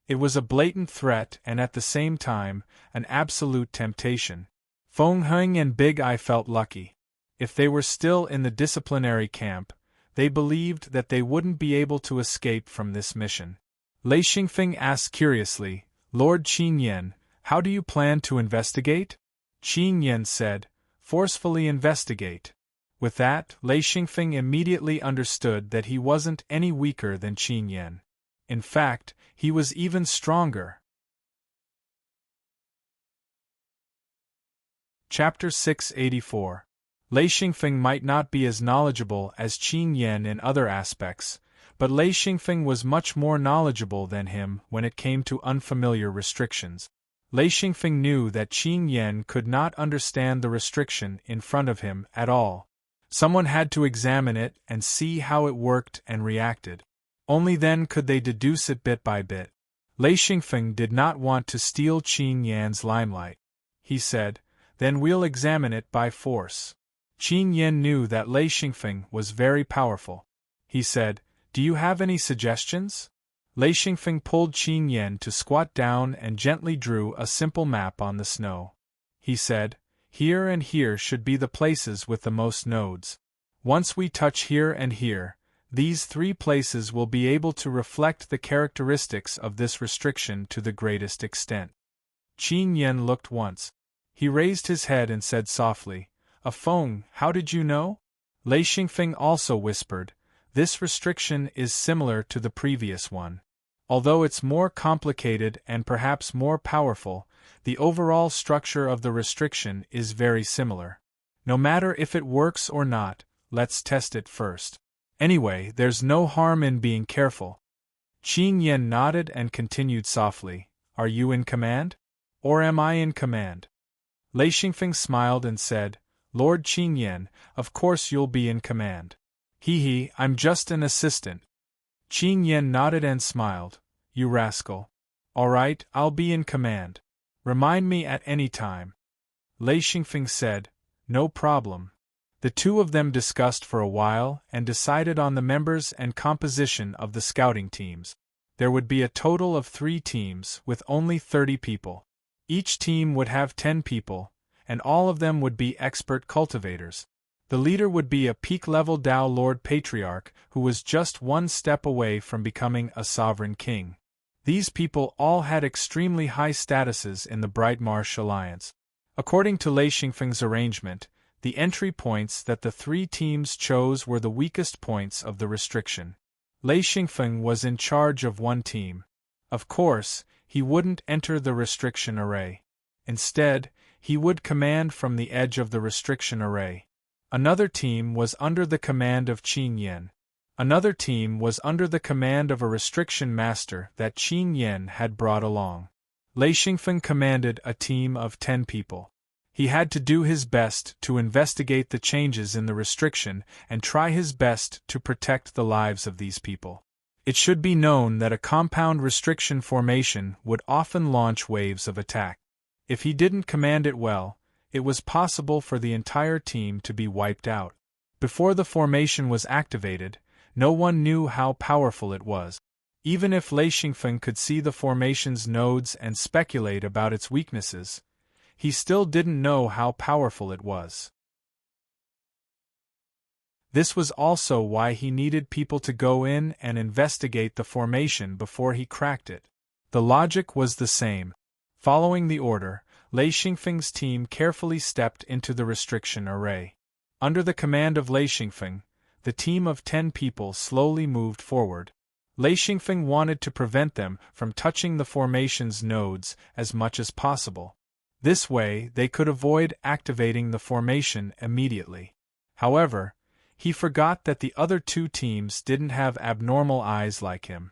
It was a blatant threat and at the same time, an absolute temptation. Feng Heng and Big Eye felt lucky. If they were still in the disciplinary camp, they believed that they wouldn't be able to escape from this mission. Lei Xingfeng asked curiously, Lord Qin Yen, how do you plan to investigate? Qin Yen said, forcefully investigate. With that, Lei Xingfeng immediately understood that he wasn't any weaker than Qin Yen. In fact, he was even stronger. Chapter 684. Lei Xingfeng might not be as knowledgeable as Qin Yen in other aspects, but Lei Xingfeng was much more knowledgeable than him when it came to unfamiliar restrictions. Lei Xingfeng knew that Qin Yen could not understand the restriction in front of him at all. Someone had to examine it and see how it worked and reacted. Only then could they deduce it bit by bit. Lei Xingfeng did not want to steal Qin Yan's limelight. He said, then we'll examine it by force. Qin Yen knew that Lei Xingfeng was very powerful. He said, do you have any suggestions? Lei Xingfeng pulled Qin Yen to squat down and gently drew a simple map on the snow. He said, here and here should be the places with the most nodes. Once we touch here and here, these three places will be able to reflect the characteristics of this restriction to the greatest extent. Qin Yen looked once. He raised his head and said softly, Feng, how did you know? Lei Xingfeng also whispered, this restriction is similar to the previous one. Although it's more complicated and perhaps more powerful, the overall structure of the restriction is very similar. No matter if it works or not, let's test it first. Anyway, there's no harm in being careful. Qin Yen nodded and continued softly, are you in command? Or am I in command? Lei Xingfeng smiled and said, Lord Qin Yen, of course you'll be in command. Hee, I'm just an assistant. Qin Yen nodded and smiled, you rascal. All right, I'll be in command. Remind me at any time. Lei Xingfeng said, no problem. The two of them discussed for a while and decided on the members and composition of the scouting teams. There would be a total of 3 teams with only 30 people. Each team would have 10 people, and all of them would be expert cultivators. The leader would be a peak-level Dao Lord Patriarch who was just one step away from becoming a sovereign king. These people all had extremely high statuses in the Bright Marsh Alliance. According to Lei Xingfeng's arrangement, the entry points that the 3 teams chose were the weakest points of the restriction. Lei Xingfeng was in charge of one team. Of course, he wouldn't enter the restriction array. Instead, he would command from the edge of the restriction array. Another team was under the command of Qin Yen. Another team was under the command of a restriction master that Qin Yen had brought along. Lei Xingfeng commanded a team of 10 people. He had to do his best to investigate the changes in the restriction and try his best to protect the lives of these people. It should be known that a compound restriction formation would often launch waves of attack. If he didn't command it well, it was possible for the entire team to be wiped out. Before the formation was activated, no one knew how powerful it was. Even if Lei Xingfeng could see the formation's nodes and speculate about its weaknesses, he still didn't know how powerful it was. This was also why he needed people to go in and investigate the formation before he cracked it. The logic was the same. Following the order, Lei Xingfeng's team carefully stepped into the restriction array. Under the command of Lei Xingfeng, the team of 10 people slowly moved forward. Lei Xingfeng wanted to prevent them from touching the formation's nodes as much as possible. This way, they could avoid activating the formation immediately. However, he forgot that the other 2 teams didn't have abnormal eyes like him.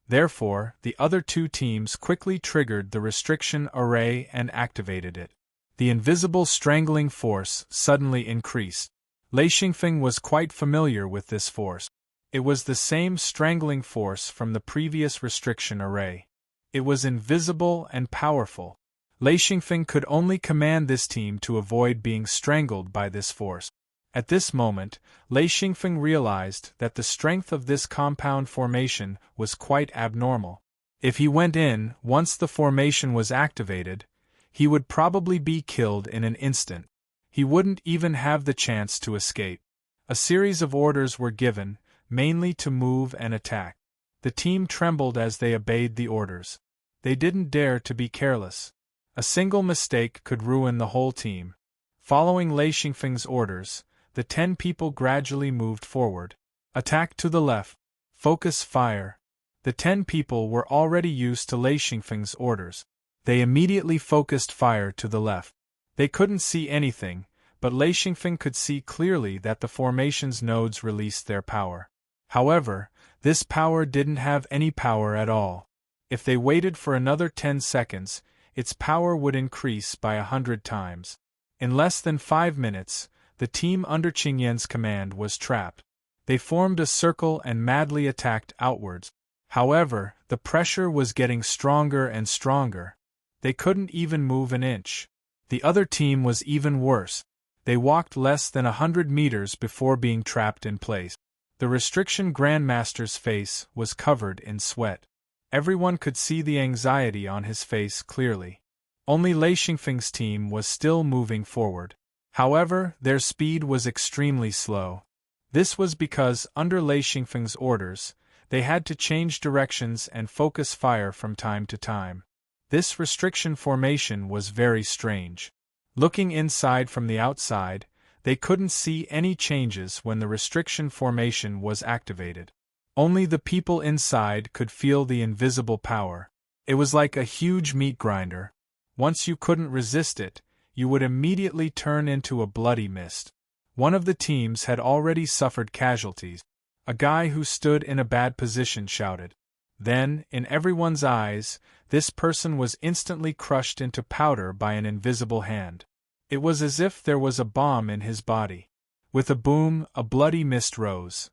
Therefore, the other 2 teams quickly triggered the restriction array and activated it. The invisible strangling force suddenly increased. Lei Xingfeng was quite familiar with this force. It was the same strangling force from the previous restriction array. It was invisible and powerful. Lei Xingfeng could only command this team to avoid being strangled by this force. At this moment, Lei Xingfeng realized that the strength of this compound formation was quite abnormal. If he went in once the formation was activated, he would probably be killed in an instant. He wouldn't even have the chance to escape. A series of orders were given, mainly to move and attack. The team trembled as they obeyed the orders. They didn't dare to be careless. A single mistake could ruin the whole team. Following Lei Xingfeng's orders, the 10 people gradually moved forward. Attack to the left. Focus fire. The 10 people were already used to Lei Xingfeng's orders. They immediately focused fire to the left. They couldn't see anything, but Lei Xingfeng could see clearly that the formation's nodes released their power. However, this power didn't have any power at all. If they waited for another 10 seconds, its power would increase by 100 times. In less than 5 minutes, the team under Qingyan's command was trapped. They formed a circle and madly attacked outwards. However, the pressure was getting stronger and stronger. They couldn't even move an inch. The other team was even worse. They walked less than 100 meters before being trapped in place. The restriction Grandmaster's face was covered in sweat. Everyone could see the anxiety on his face clearly. Only Lei Xingfeng's team was still moving forward. However, their speed was extremely slow. This was because, under Lei Xingfeng's orders, they had to change directions and focus fire from time to time. This restriction formation was very strange. Looking inside from the outside, they couldn't see any changes when the restriction formation was activated. Only the people inside could feel the invisible power. It was like a huge meat grinder. Once you couldn't resist it, you would immediately turn into a bloody mist. One of the teams had already suffered casualties. A guy who stood in a bad position shouted. Then, in everyone's eyes, this person was instantly crushed into powder by an invisible hand. It was as if there was a bomb in his body. With a boom, a bloody mist rose.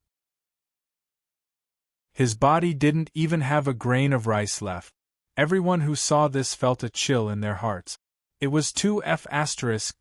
His body didn't even have a grain of rice left. Everyone who saw this felt a chill in their hearts. It was too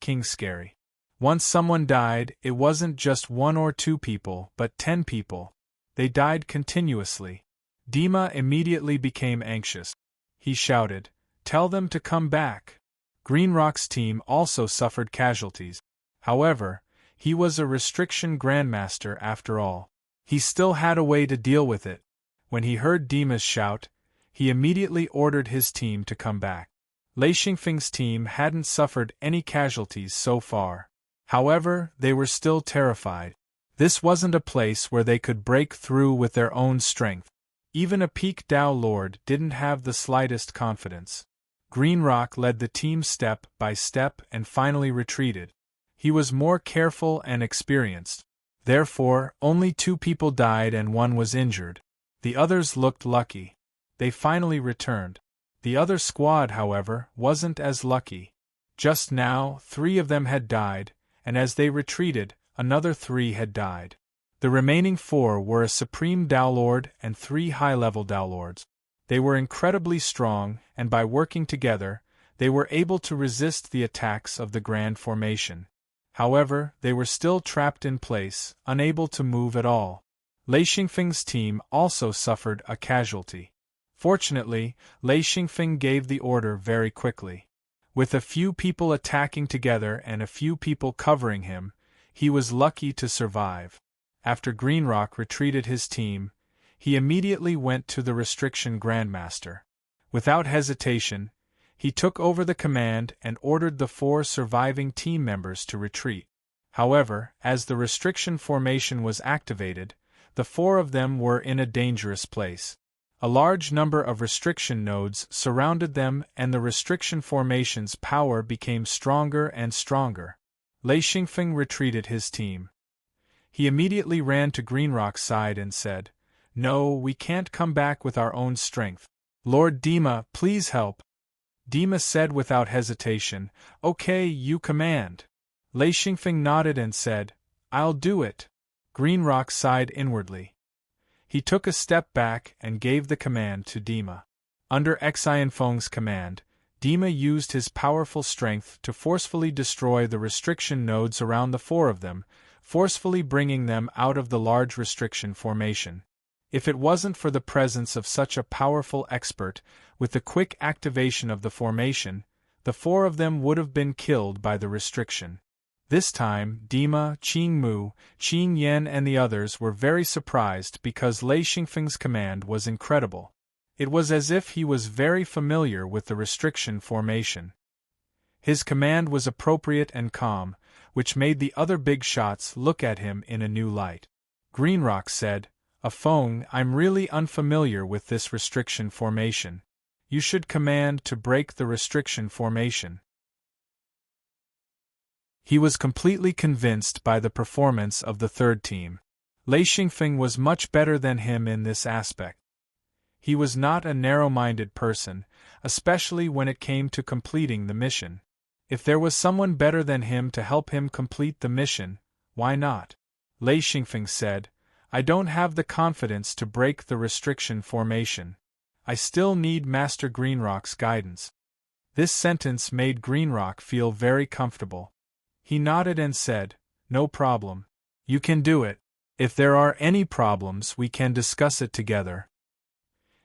King scary. Once someone died, it wasn't just 1 or 2 people, but 10 people. They died continuously. Dima immediately became anxious. He shouted, "Tell them to come back." Greenrock's team also suffered casualties. However, he was a restriction grandmaster after all. He still had a way to deal with it. When he heard Dima's shout, he immediately ordered his team to come back. Lei Xingfeng's team hadn't suffered any casualties so far. However, they were still terrified. This wasn't a place where they could break through with their own strength. Even a peak Dao Lord didn't have the slightest confidence. Greenrock led the team step by step and finally retreated. He was more careful and experienced. Therefore, only 2 people died and 1 was injured. The others looked lucky. They finally returned. The other squad, however, wasn't as lucky. Just now, 3 of them had died, and as they retreated, another 3 had died. The remaining 4 were a Supreme Dao Lord and 3 high-level Dao Lords. They were incredibly strong, and by working together, they were able to resist the attacks of the Grand Formation. However, they were still trapped in place, unable to move at all. Lei Xingfeng's team also suffered a casualty. Fortunately, Lei Xingfeng gave the order very quickly. With a few people attacking together and a few people covering him, he was lucky to survive. After Greenrock retreated his team, he immediately went to the Restriction Grandmaster. Without hesitation, he took over the command and ordered the 4 surviving team members to retreat. However, as the restriction formation was activated, the 4 of them were in a dangerous place. A large number of restriction nodes surrounded them and the restriction formation's power became stronger and stronger. Lei Xingfeng retreated his team. He immediately ran to Greenrock's side and said, "No, we can't come back with our own strength. Lord Dima, please help." Dima said without hesitation, "Okay, you command." Lei Xingfeng nodded and said, "I'll do it." Greenrock sighed inwardly. He took a step back and gave the command to Dima. Under Xianfeng's command, Dima used his powerful strength to forcefully destroy the restriction nodes around the 4 of them, forcefully bringing them out of the large restriction formation. If it wasn't for the presence of such a powerful expert, with the quick activation of the formation, the 4 of them would have been killed by the restriction. This time, Dima, Qing Mu, Qing Yan and the others were very surprised because Lei Xingfeng's command was incredible. It was as if he was very familiar with the restriction formation. His command was appropriate and calm, which made the other big shots look at him in a new light. Greenrock said, "Feng, I'm really unfamiliar with this restriction formation. You should command to break the restriction formation." He was completely convinced by the performance of the 3rd team. Lei Xingfeng was much better than him in this aspect. He was not a narrow-minded person, especially when it came to completing the mission. If there was someone better than him to help him complete the mission, why not? Lei Xingfeng said, "I don't have the confidence to break the restriction formation. I still need Master Greenrock's guidance." This sentence made Greenrock feel very comfortable. He nodded and said, "No problem. You can do it. If there are any problems, we can discuss it together."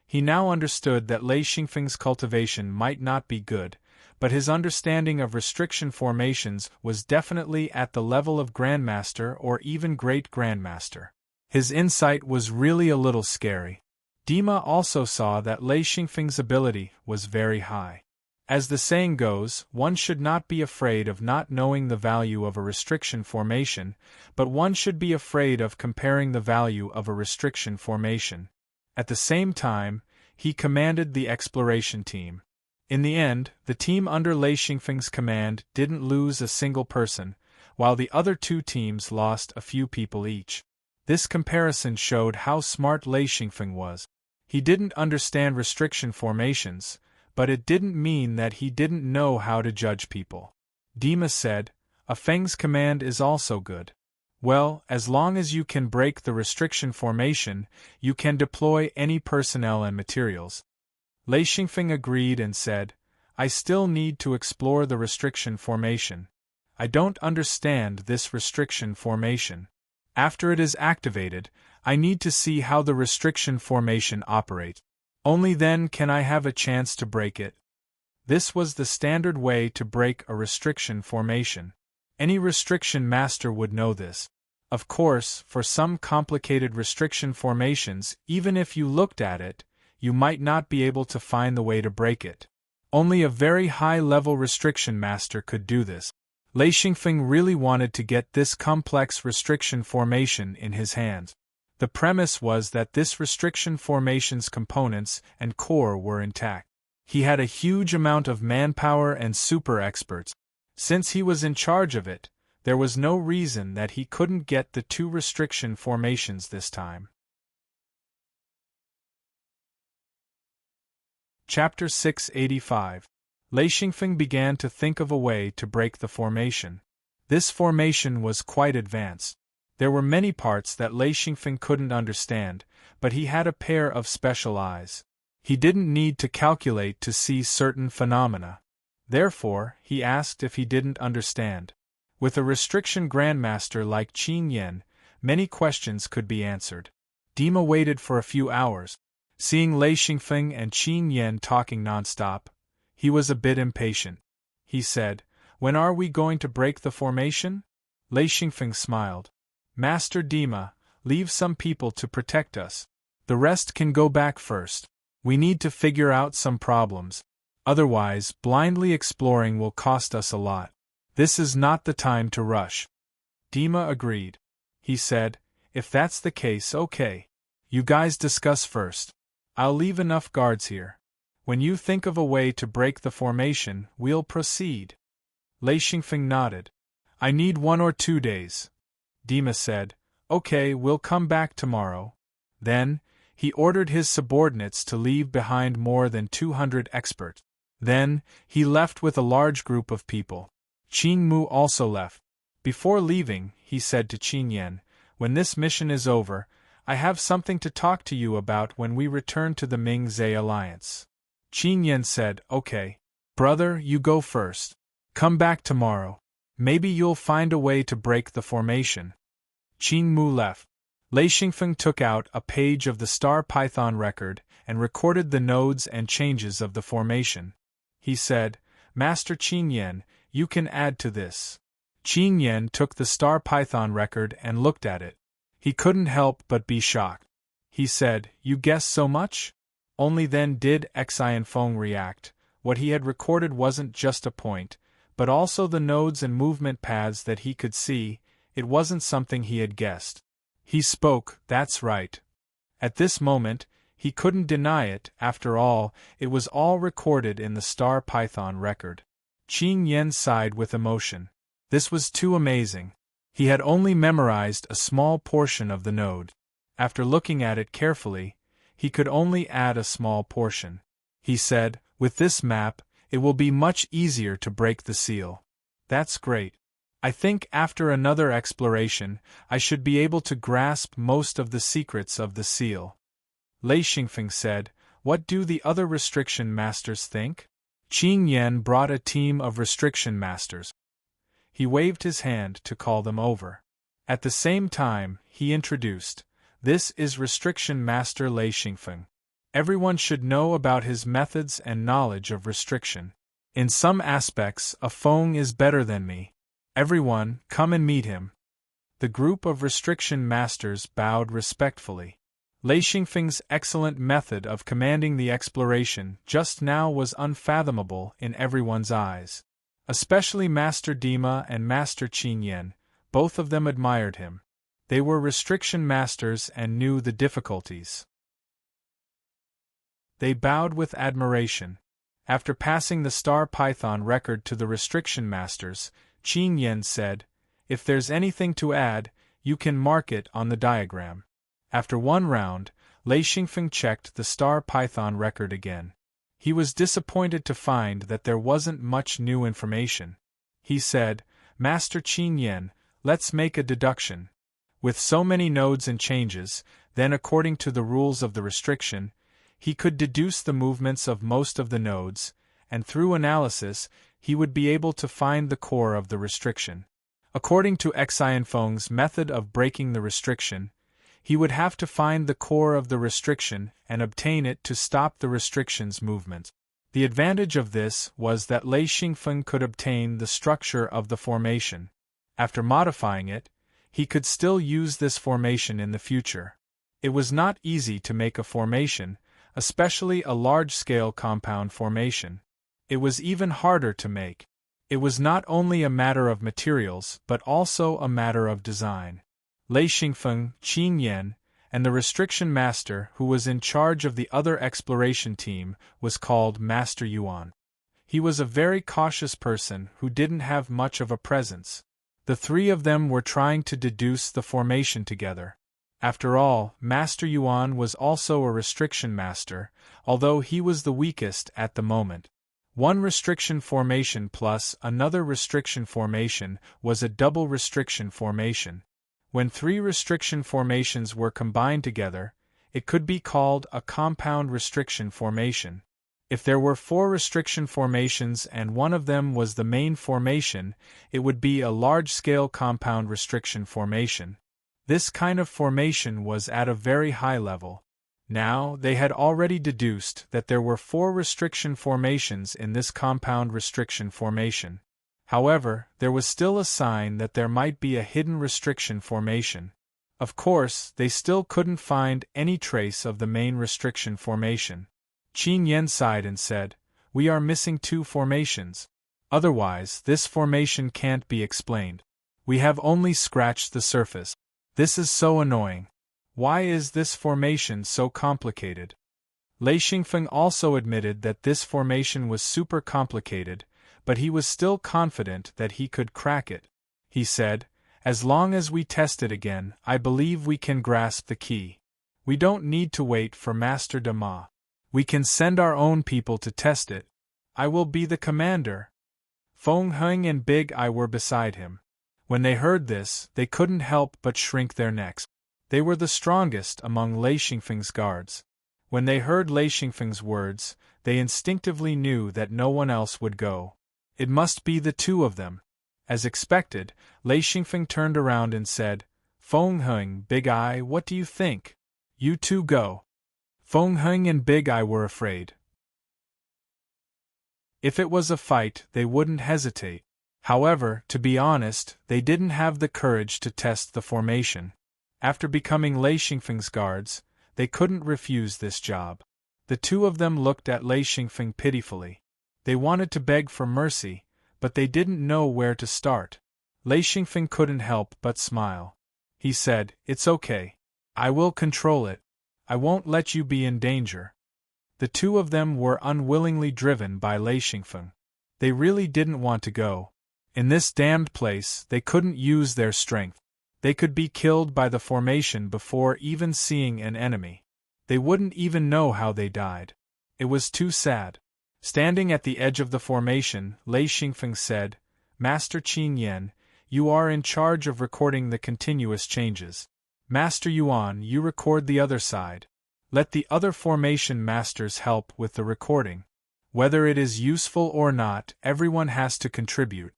He now understood that Lei Xingfeng's cultivation might not be good, but his understanding of restriction formations was definitely at the level of Grandmaster or even Great Grandmaster. His insight was really a little scary. Dima also saw that Lei Xingfeng's ability was very high. As the saying goes, one should not be afraid of not knowing the value of a restriction formation, but one should be afraid of comparing the value of a restriction formation. At the same time, he commanded the exploration team. In the end, the team under Lei Xingfeng's command didn't lose a single person, while the other 2 teams lost a few people each. This comparison showed how smart Lei Xingfeng was. He didn't understand restriction formations, but it didn't mean that he didn't know how to judge people. Dima said, "Feng's command is also good. Well, as long as you can break the restriction formation, you can deploy any personnel and materials." Lei Xingfeng agreed and said, "I still need to explore the restriction formation. I don't understand this restriction formation. After it is activated, I need to see how the restriction formation operates. Only then can I have a chance to break it." This was the standard way to break a restriction formation. Any restriction master would know this. Of course, for some complicated restriction formations, even if you looked at it, you might not be able to find the way to break it. Only a very high-level restriction master could do this. Lei Xingfeng really wanted to get this complex restriction formation in his hands. The premise was that this restriction formation's components and core were intact. He had a huge amount of manpower and super experts. Since he was in charge of it, there was no reason that he couldn't get the 2 restriction formations this time. Chapter 685. Lei Xingfeng began to think of a way to break the formation. This formation was quite advanced. There were many parts that Lei Xingfeng couldn't understand, but he had a pair of special eyes. He didn't need to calculate to see certain phenomena. Therefore, he asked if he didn't understand. With a restriction grandmaster like Qin Yan, many questions could be answered. Dima waited for a few hours. Seeing Lei Xingfeng and Qin Yan talking nonstop, he was a bit impatient. He said, "When are we going to break the formation?" Lei Xingfeng smiled. "Master Dima, Leave some people to protect us. The rest can go back first. We need to figure out some problems. Otherwise, blindly exploring will cost us a lot. This is not the time to rush. Dima agreed. He said, if that's the case, okay. You guys discuss first. I'll leave enough guards here. When you think of a way to break the formation, we'll proceed. Lei Xingfeng nodded. I need 1 or 2 days. Dima said, okay, we'll come back tomorrow. Then, he ordered his subordinates to leave behind more than 200 experts. Then, he left with a large group of people. Qing Mu also left. Before leaving, he said to Qin Yan, when this mission is over, I have something to talk to you about when we return to the Ming-Zhe alliance. Qin Yan said, okay. Brother, you go first. Come back tomorrow. Maybe you'll find a way to break the formation. Qin Mu left. Lei Xingfeng took out a page of the Star Python record and recorded the nodes and changes of the formation. He said, Master Qin Yan, you can add to this. Qin Yan took the Star Python record and looked at it. He couldn't help but be shocked. He said, you guess so much? Only then did Xianfeng react. What he had recorded wasn't just a point, but also the nodes and movement paths that he could see. It wasn't something he had guessed. He spoke, that's right. At this moment, he couldn't deny it. After all, it was all recorded in the Star Python record. Qin Yan sighed with emotion. This was too amazing. He had only memorized a small portion of the node. After looking at it carefully, he could only add a small portion. He said, with this map, it will be much easier to break the seal. That's great. I think after another exploration, I should be able to grasp most of the secrets of the seal. Lei Xingfeng said, what do the other restriction masters think? Qin Yan brought a team of restriction masters. He waved his hand to call them over. At the same time, he introduced, this is Restriction Master Lei Xingfeng. Everyone should know about his methods and knowledge of restriction. In some aspects, a Feng is better than me. Everyone, come and meet him. The group of restriction masters bowed respectfully. Lei Xingfeng's excellent method of commanding the exploration just now was unfathomable in everyone's eyes. Especially Master Dima and Master Qin Yan, both of them admired him. They were restriction masters and knew the difficulties. They bowed with admiration. After passing the Star Python record to the restriction masters, Qin Yan said, if there's anything to add, you can mark it on the diagram. After one round, Lei Xingfeng checked the Star Python record again. He was disappointed to find that there wasn't much new information. He said, Master Qin Yan, let's make a deduction. With so many nodes and changes, then according to the rules of the restriction, he could deduce the movements of most of the nodes, and through analysis, he would be able to find the core of the restriction. According to Xianfeng's method of breaking the restriction, he would have to find the core of the restriction and obtain it to stop the restriction's movement. The advantage of this was that Lei Xingfeng could obtain the structure of the formation. After modifying it, he could still use this formation in the future. It was not easy to make a formation, especially a large-scale compound formation. It was even harder to make. It was not only a matter of materials but also a matter of design. Lei Xingfeng, Qin Yan, and the restriction master who was in charge of the other exploration team was called Master Yuan. He was a very cautious person who didn't have much of a presence. The three of them were trying to deduce the formation together. After all, Master Yuan was also a restriction master, although he was the weakest at the moment. One restriction formation plus another restriction formation was a double restriction formation. When three restriction formations were combined together, it could be called a compound restriction formation. If there were 4 restriction formations and one of them was the main formation, it would be a large-scale compound restriction formation. This kind of formation was at a very high level. Now, they had already deduced that there were 4 restriction formations in this compound restriction formation. However, there was still a sign that there might be a hidden restriction formation. Of course, they still couldn't find any trace of the main restriction formation. Qin Yen sighed and said, "We are missing 2 formations. Otherwise, this formation can't be explained. We have only scratched the surface. This is so annoying. Why is this formation so complicated?" Lei Xingfeng also admitted that this formation was super complicated, but he was still confident that he could crack it. He said, "As long as we test it again, I believe we can grasp the key. We don't need to wait for Master Dama. We can send our own people to test it. I will be the commander." Feng Heng and Big Eye were beside him. When they heard this, they couldn't help but shrink their necks. They were the strongest among Lei Xingfeng's guards. When they heard Lei Xingfeng's words, they instinctively knew that no one else would go. It must be the 2 of them. As expected, Lei Xingfeng turned around and said, "Feng Heng, Big Eye, what do you think? You 2 go." Feng Heng and Big Eye were afraid. If it was a fight, they wouldn't hesitate. However, to be honest, they didn't have the courage to test the formation. After becoming Lei Xingfeng's guards, they couldn't refuse this job. The 2 of them looked at Lei Xingfeng pitifully. They wanted to beg for mercy, but they didn't know where to start. Lei Xingfeng couldn't help but smile. He said, "It's okay. I will control it. I won't let you be in danger." The 2 of them were unwillingly driven by Lei Xingfeng. They really didn't want to go. In this damned place, they couldn't use their strength. They could be killed by the formation before even seeing an enemy. They wouldn't even know how they died. It was too sad. Standing at the edge of the formation, Lei Xingfeng said, "Master Qin Yen, you are in charge of recording the continuous changes. Master Yuan, you record the other side. Let the other formation masters help with the recording. Whether it is useful or not, everyone has to contribute."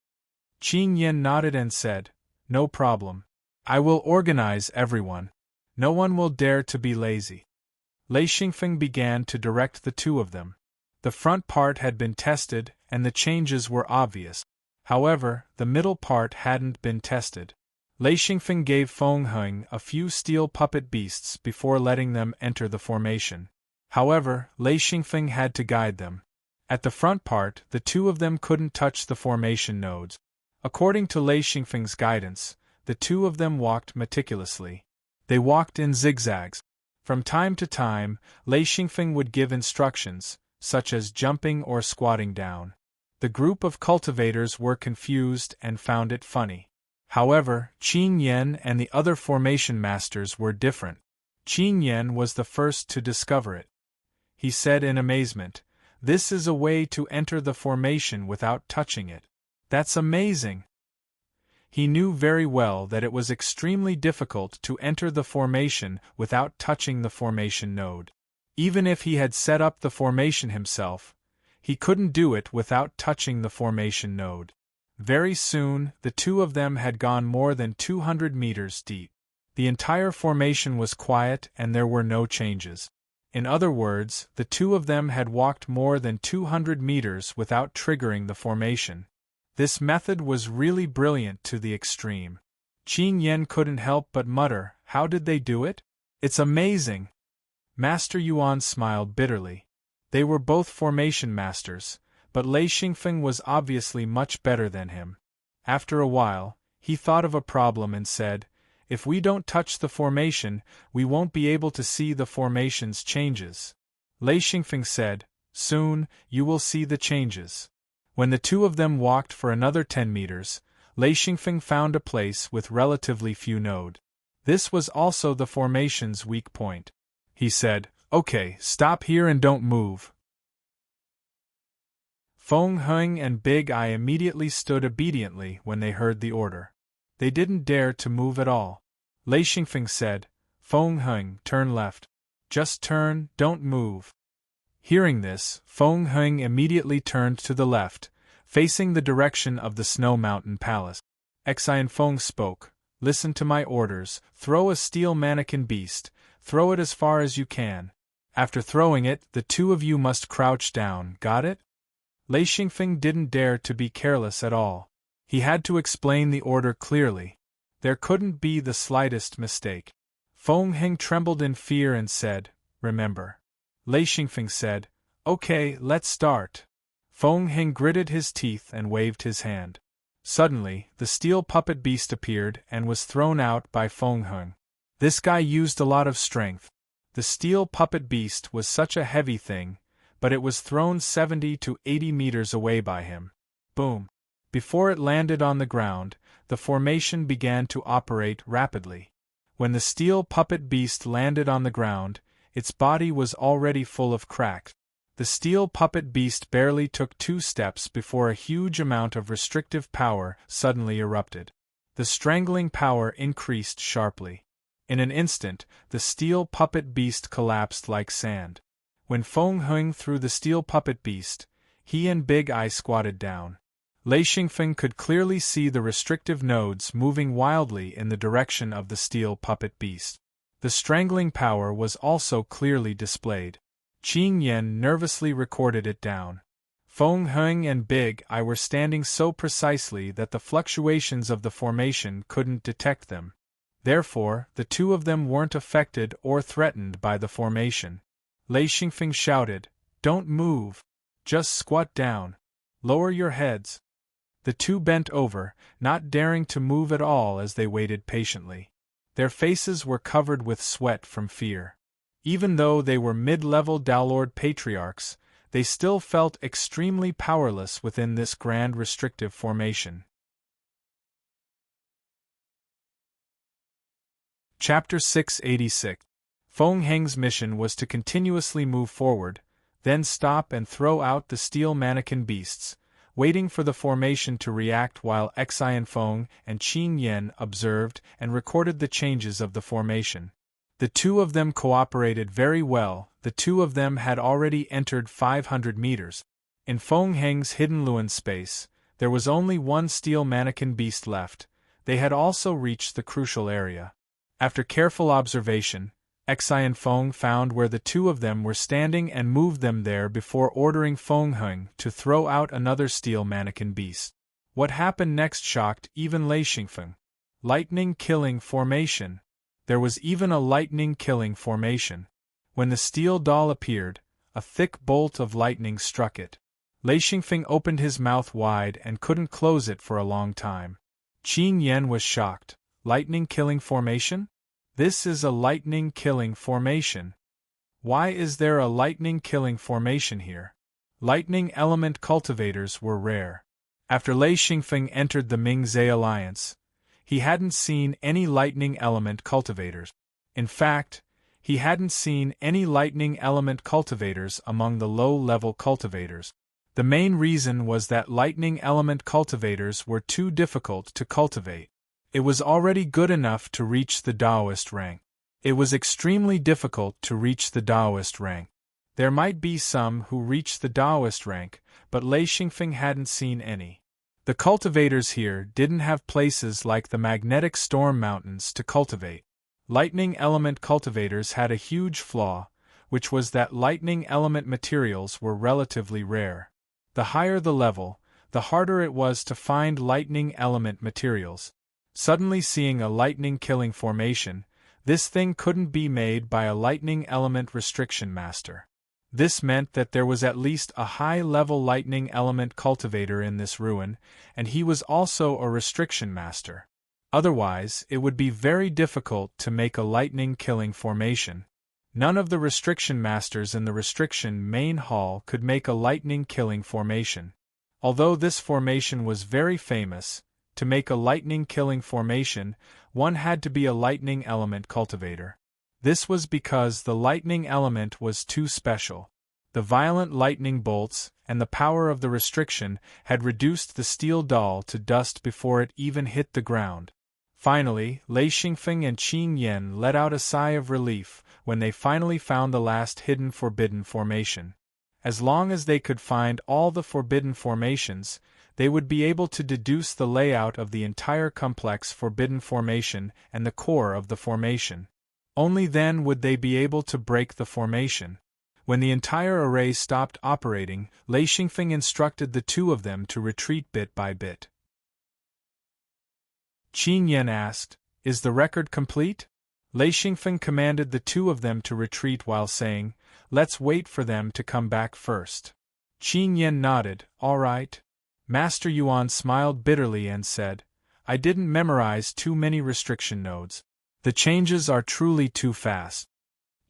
Qin Yen nodded and said, "No problem. I will organize everyone. No one will dare to be lazy." Lei Xingfeng began to direct the 2 of them. The front part had been tested, and the changes were obvious. However, the middle part hadn't been tested. Lei Xingfeng gave Feng Heng a few steel puppet beasts before letting them enter the formation. However, Lei Xingfeng had to guide them. At the front part, the 2 of them couldn't touch the formation nodes. According to Lei Xingfeng's guidance, the 2 of them walked meticulously. They walked in zigzags. From time to time, Lei Xingfeng would give instructions, such as jumping or squatting down. The group of cultivators were confused and found it funny. However, Qin Yen and the other formation masters were different. Qin Yen was the first to discover it. He said in amazement, "This is a way to enter the formation without touching it. That's amazing!" He knew very well that it was extremely difficult to enter the formation without touching the formation node. Even if he had set up the formation himself, he couldn't do it without touching the formation node. Very soon, the 2 of them had gone more than 200 meters deep. The entire formation was quiet and there were no changes. In other words, the 2 of them had walked more than 200 meters without triggering the formation. This method was really brilliant to the extreme. Qin Yen couldn't help but mutter, "How did they do it? It's amazing!" Master Yuan smiled bitterly. They were both formation masters, but Lei Xingfeng was obviously much better than him. After a while, he thought of a problem and said, "If we don't touch the formation, we won't be able to see the formation's changes." Lei Xingfeng said, "Soon, you will see the changes." When the 2 of them walked for another 10 meters, Lei Xingfeng found a place with relatively few nodes. This was also the formation's weak point. He said, "Okay, stop here and don't move." Feng Heng and Big Eye immediately stood obediently when they heard the order. They didn't dare to move at all. Lei Xingfeng said, "Feng Heng, turn left. Just turn, don't move." Hearing this, Feng Heng immediately turned to the left, facing the direction of the Snow Mountain Palace. Xi and Feng spoke, "Listen to my orders, throw a steel mannequin beast, throw it as far as you can. After throwing it, the 2 of you must crouch down, got it?" Lei Xingfeng didn't dare to be careless at all. He had to explain the order clearly. There couldn't be the slightest mistake. Feng Heng trembled in fear and said, "Remember." Lei Xingfeng said, "Okay, let's start." Feng Heng gritted his teeth and waved his hand. Suddenly, the steel puppet beast appeared and was thrown out by Feng Heng. This guy used a lot of strength. The steel puppet beast was such a heavy thing, but it was thrown 70 to 80 meters away by him. Boom! Before it landed on the ground, the formation began to operate rapidly. When the steel puppet beast landed on the ground, its body was already full of cracks. The steel puppet beast barely took 2 steps before a huge amount of restrictive power suddenly erupted. The strangling power increased sharply. In an instant, the steel puppet beast collapsed like sand. When Feng Heng threw the steel puppet beast, he and Big Eye squatted down. Lei Xingfeng could clearly see the restrictive nodes moving wildly in the direction of the steel puppet beast. The strangling power was also clearly displayed. Qing Yan nervously recorded it down. Feng Heng and Big Eye were standing so precisely that the fluctuations of the formation couldn't detect them. Therefore, the two of them weren't affected or threatened by the formation. Lei Xingfeng shouted, "Don't move. Just squat down. Lower your heads." The two bent over, not daring to move at all as they waited patiently. Their faces were covered with sweat from fear. Even though they were mid-level Daolord patriarchs, they still felt extremely powerless within this grand restrictive formation. Chapter 686. Feng Heng's mission was to continuously move forward, then stop and throw out the steel mannequin beasts, waiting for the formation to react while Xian Feng and Qin Yan observed and recorded the changes of the formation. The two of them cooperated very well. The two of them had already entered 500 meters. In Feng Heng's hidden Luan space, there was only one steel mannequin beast left. They had also reached the crucial area. After careful observation, Xian Feng found where the two of them were standing and moved them there before ordering Feng Heng to throw out another steel mannequin beast. What happened next shocked even Lei Xingfeng. Lightning-killing formation. There was even a lightning-killing formation. When the steel doll appeared, a thick bolt of lightning struck it. Lei Xingfeng opened his mouth wide and couldn't close it for a long time. Qin Yan was shocked. Lightning-killing formation? This is a lightning-killing formation. Why is there a lightning-killing formation here? Lightning element cultivators were rare. After Lei Xingfeng entered the Ming-Zhe alliance, he hadn't seen any lightning element cultivators. In fact, he hadn't seen any lightning element cultivators among the low-level cultivators. The main reason was that lightning element cultivators were too difficult to cultivate. It was already good enough to reach the Taoist rank. It was extremely difficult to reach the Taoist rank. There might be some who reached the Taoist rank, but Lei Xingfeng hadn't seen any. The cultivators here didn't have places like the magnetic storm mountains to cultivate. Lightning element cultivators had a huge flaw, which was that lightning element materials were relatively rare. The higher the level, the harder it was to find lightning element materials. Suddenly seeing a lightning-killing formation, this thing couldn't be made by a lightning element restriction master. This meant that there was at least a high-level lightning element cultivator in this ruin, and he was also a restriction master. Otherwise, it would be very difficult to make a lightning-killing formation. None of the restriction masters in the restriction main hall could make a lightning-killing formation. Although this formation was very famous, to make a lightning-killing formation, one had to be a lightning element cultivator. This was because the lightning element was too special. The violent lightning bolts and the power of the restriction had reduced the steel doll to dust before it even hit the ground. Finally, Lei Xingfeng and Qin Yan let out a sigh of relief when they finally found the last hidden forbidden formation. As long as they could find all the forbidden formations, they would be able to deduce the layout of the entire complex forbidden formation and the core of the formation. Only then would they be able to break the formation. When the entire array stopped operating, Lei Xingfeng instructed the two of them to retreat bit by bit. Qin Yan asked, "Is the record complete?" Lei Xingfeng commanded the two of them to retreat while saying, "Let's wait for them to come back first." Qin Yan nodded, "All right." Master Yuan smiled bitterly and said, "I didn't memorize too many restriction nodes. The changes are truly too fast."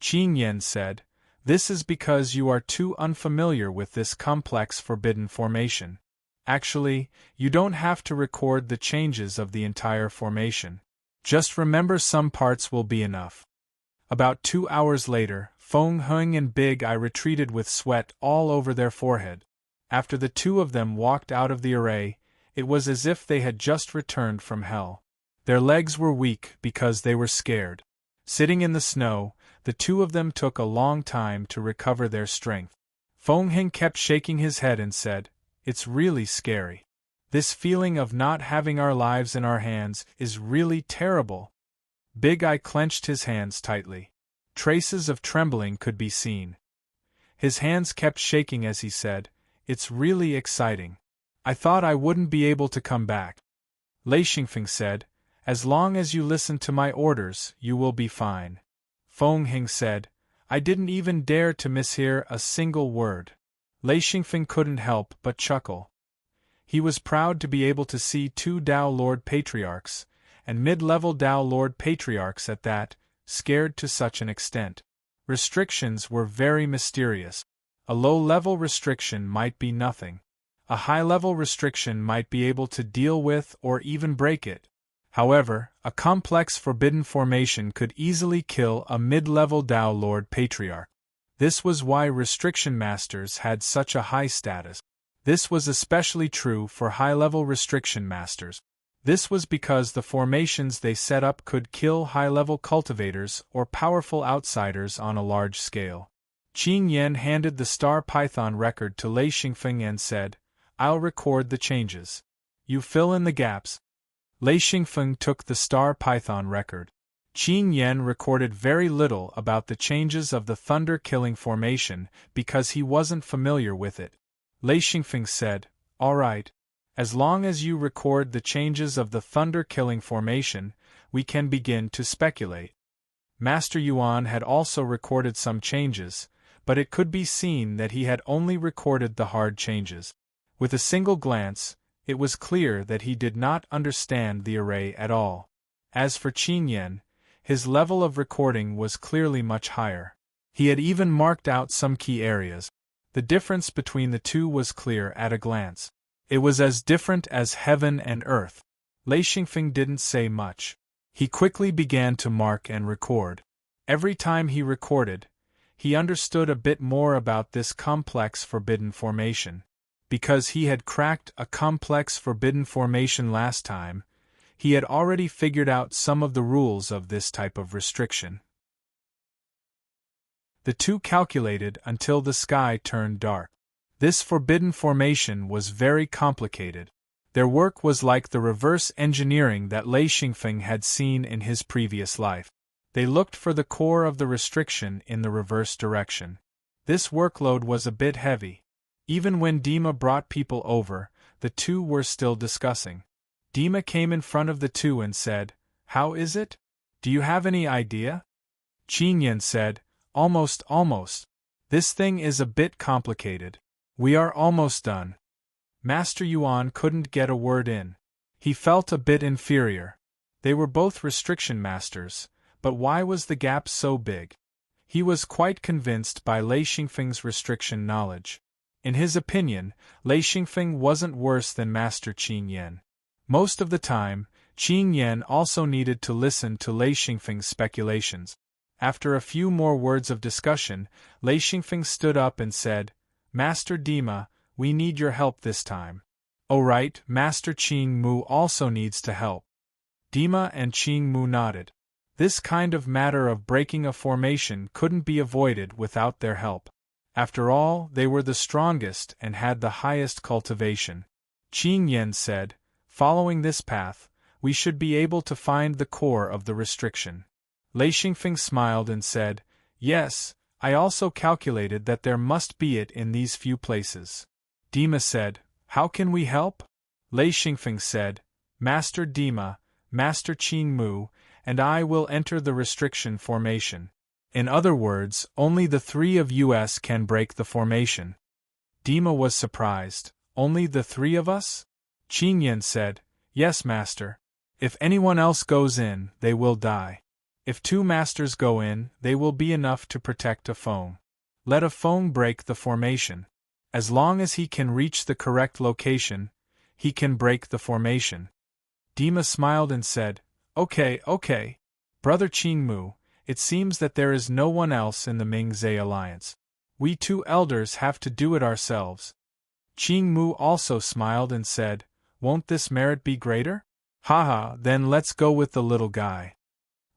Qin Yan said, "This is because you are too unfamiliar with this complex forbidden formation. Actually, you don't have to record the changes of the entire formation. Just remember some parts will be enough." About 2 hours later, Feng Heng and Big Eye retreated with sweat all over their forehead. After the two of them walked out of the array, it was as if they had just returned from hell. Their legs were weak because they were scared. Sitting in the snow, the two of them took a long time to recover their strength. Feng Heng kept shaking his head and said, "It's really scary. This feeling of not having our lives in our hands is really terrible." Big Eye clenched his hands tightly. Traces of trembling could be seen. His hands kept shaking as he said, "It's really exciting. I thought I wouldn't be able to come back." Lei Xingfeng said, "As long as you listen to my orders, you will be fine." Feng Heng said, "I didn't even dare to mishear a single word." Lei Xingfeng couldn't help but chuckle. He was proud to be able to see two Dao Lord Patriarchs, and mid-level Dao Lord Patriarchs at that, scared to such an extent. Restrictions were very mysterious. A low-level restriction might be nothing. A high-level restriction might be able to deal with or even break it. However, a complex forbidden formation could easily kill a mid-level Dao Lord Patriarch. This was why restriction masters had such a high status. This was especially true for high-level restriction masters. This was because the formations they set up could kill high-level cultivators or powerful outsiders on a large scale. Qin Yan handed the Star Python record to Lei Xingfeng and said, "I'll record the changes. You fill in the gaps." Lei Xingfeng took the Star Python record. Qin Yan recorded very little about the changes of the thunder-killing formation because he wasn't familiar with it. Lei Xingfeng said, "All right. As long as you record the changes of the thunder-killing formation, we can begin to speculate." Master Yuan had also recorded some changes, but it could be seen that he had only recorded the hard changes. With a single glance, it was clear that he did not understand the array at all. As for Qin Yan, his level of recording was clearly much higher. He had even marked out some key areas. The difference between the two was clear at a glance. It was as different as heaven and earth. Lei Xingfeng didn't say much. He quickly began to mark and record. Every time he recorded, he understood a bit more about this complex forbidden formation. Because he had cracked a complex forbidden formation last time, he had already figured out some of the rules of this type of restriction. The two calculated until the sky turned dark. This forbidden formation was very complicated. Their work was like the reverse engineering that Lei Xingfeng had seen in his previous life. They looked for the core of the restriction in the reverse direction. This workload was a bit heavy. Even when Dima brought people over, the two were still discussing. Dima came in front of the two and said, "How is it? Do you have any idea?" Qin Yan said, Almost. This thing is a bit complicated. We are almost done." Master Yuan couldn't get a word in. He felt a bit inferior. They were both restriction masters, but why was the gap so big? He was quite convinced by Lei Xingfeng's restriction knowledge. In his opinion, Lei Xingfeng wasn't worse than Master Qin Yan. Most of the time, Qin Yan also needed to listen to Lei Xingfeng's speculations. After a few more words of discussion, Lei Xingfeng stood up and said, "Master Dima, we need your help this time." "Oh right, Master Qing Mu also needs to help." Dima and Qing Mu nodded. This kind of matter of breaking a formation couldn't be avoided without their help. After all, they were the strongest and had the highest cultivation. Qin Yan said, "Following this path, we should be able to find the core of the restriction." Lei Xingfeng smiled and said, "Yes, I also calculated that there must be it in these few places." Dima said, "How can we help?" Lei Xingfeng said, "Master Dima, Master Qing Mu, and I will enter the restriction formation. In other words, only the three of us can break the formation. Dima was surprised. Only the three of us? Qing Yan said, Yes, master. If anyone else goes in, they will die. If two masters go in, they will be enough to protect a Feng. Let a Feng break the formation. As long as he can reach the correct location, he can break the formation. Dima smiled and said, Okay. Brother Qing Mu, it seems that there is no one else in the Ming-Zhe alliance. We two elders have to do it ourselves. Qing Mu also smiled and said, Won't this merit be greater? Haha, then let's go with the little guy.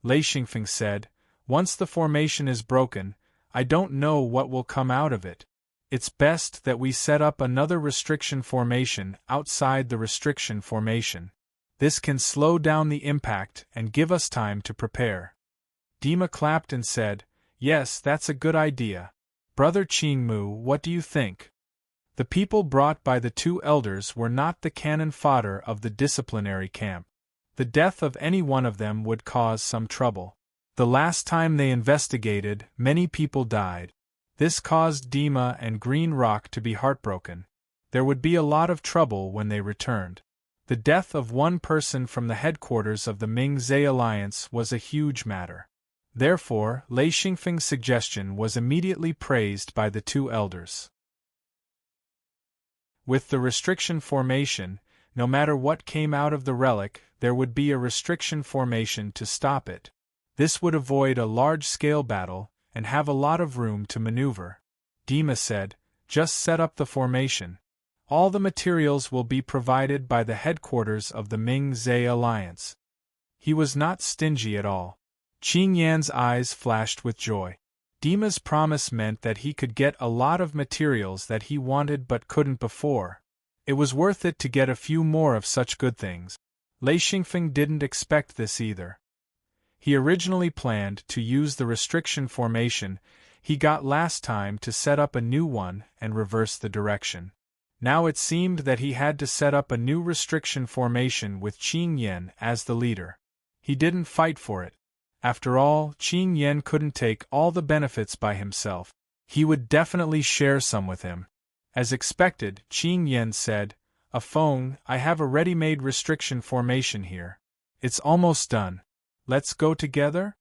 Lei Xingfeng said, Once the formation is broken, I don't know what will come out of it. It's best that we set up another restriction formation outside the restriction formation. This can slow down the impact and give us time to prepare. Dima clapped and said, Yes, that's a good idea. Brother Qing Mu, what do you think? The people brought by the two elders were not the cannon fodder of the disciplinary camp. The death of any one of them would cause some trouble. The last time they investigated, many people died. This caused Dima and Green Rock to be heartbroken. There would be a lot of trouble when they returned. The death of one person from the headquarters of the Ming-Zhe alliance was a huge matter. Therefore, Lei Xingfeng's suggestion was immediately praised by the two elders. With the restriction formation, no matter what came out of the relic, there would be a restriction formation to stop it. This would avoid a large-scale battle and have a lot of room to maneuver. Dima said, Just set up the formation. All the materials will be provided by the headquarters of the Ming-Zhe alliance. He was not stingy at all. Qing Yan's eyes flashed with joy. Dima's promise meant that he could get a lot of materials that he wanted but couldn't before. It was worth it to get a few more of such good things. Lei Xingfeng didn't expect this either. He originally planned to use the restriction formation he got last time to set up a new one and reverse the direction. Now it seemed that he had to set up a new restriction formation with Qing Yan as the leader. He didn't fight for it. After all, Qing Yan couldn't take all the benefits by himself. He would definitely share some with him. As expected, Qing Yan said, A Feng, I have a ready-made restriction formation here. It's almost done. Let's go together?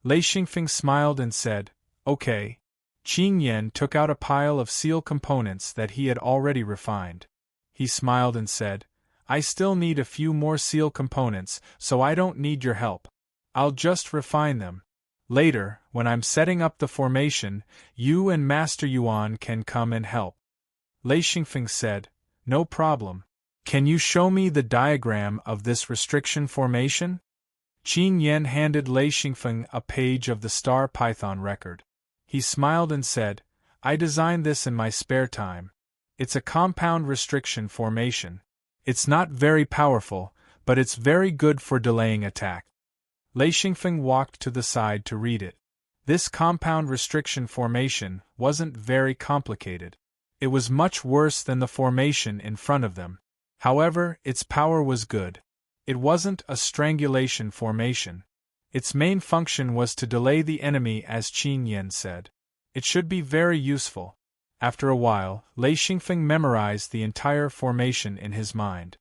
Lei Xingfeng smiled and said, Okay. Qing Yan took out a pile of seal components that he had already refined. He smiled and said, I still need a few more seal components, so I don't need your help. I'll just refine them. Later, when I'm setting up the formation, you and Master Yuan can come and help. Lei Xingfeng said, No problem. Can you show me the diagram of this restriction formation? Qing Yan handed Lei Xingfeng a page of the Star Python record. He smiled and said, I designed this in my spare time. It's a compound restriction formation. It's not very powerful, but it's very good for delaying attack. Lei Xingfeng walked to the side to read it. This compound restriction formation wasn't very complicated. It was much worse than the formation in front of them. However, its power was good. It wasn't a strangulation formation. Its main function was to delay the enemy, as Qing Yan said. It should be very useful. After a while, Lei Xingfeng memorized the entire formation in his mind.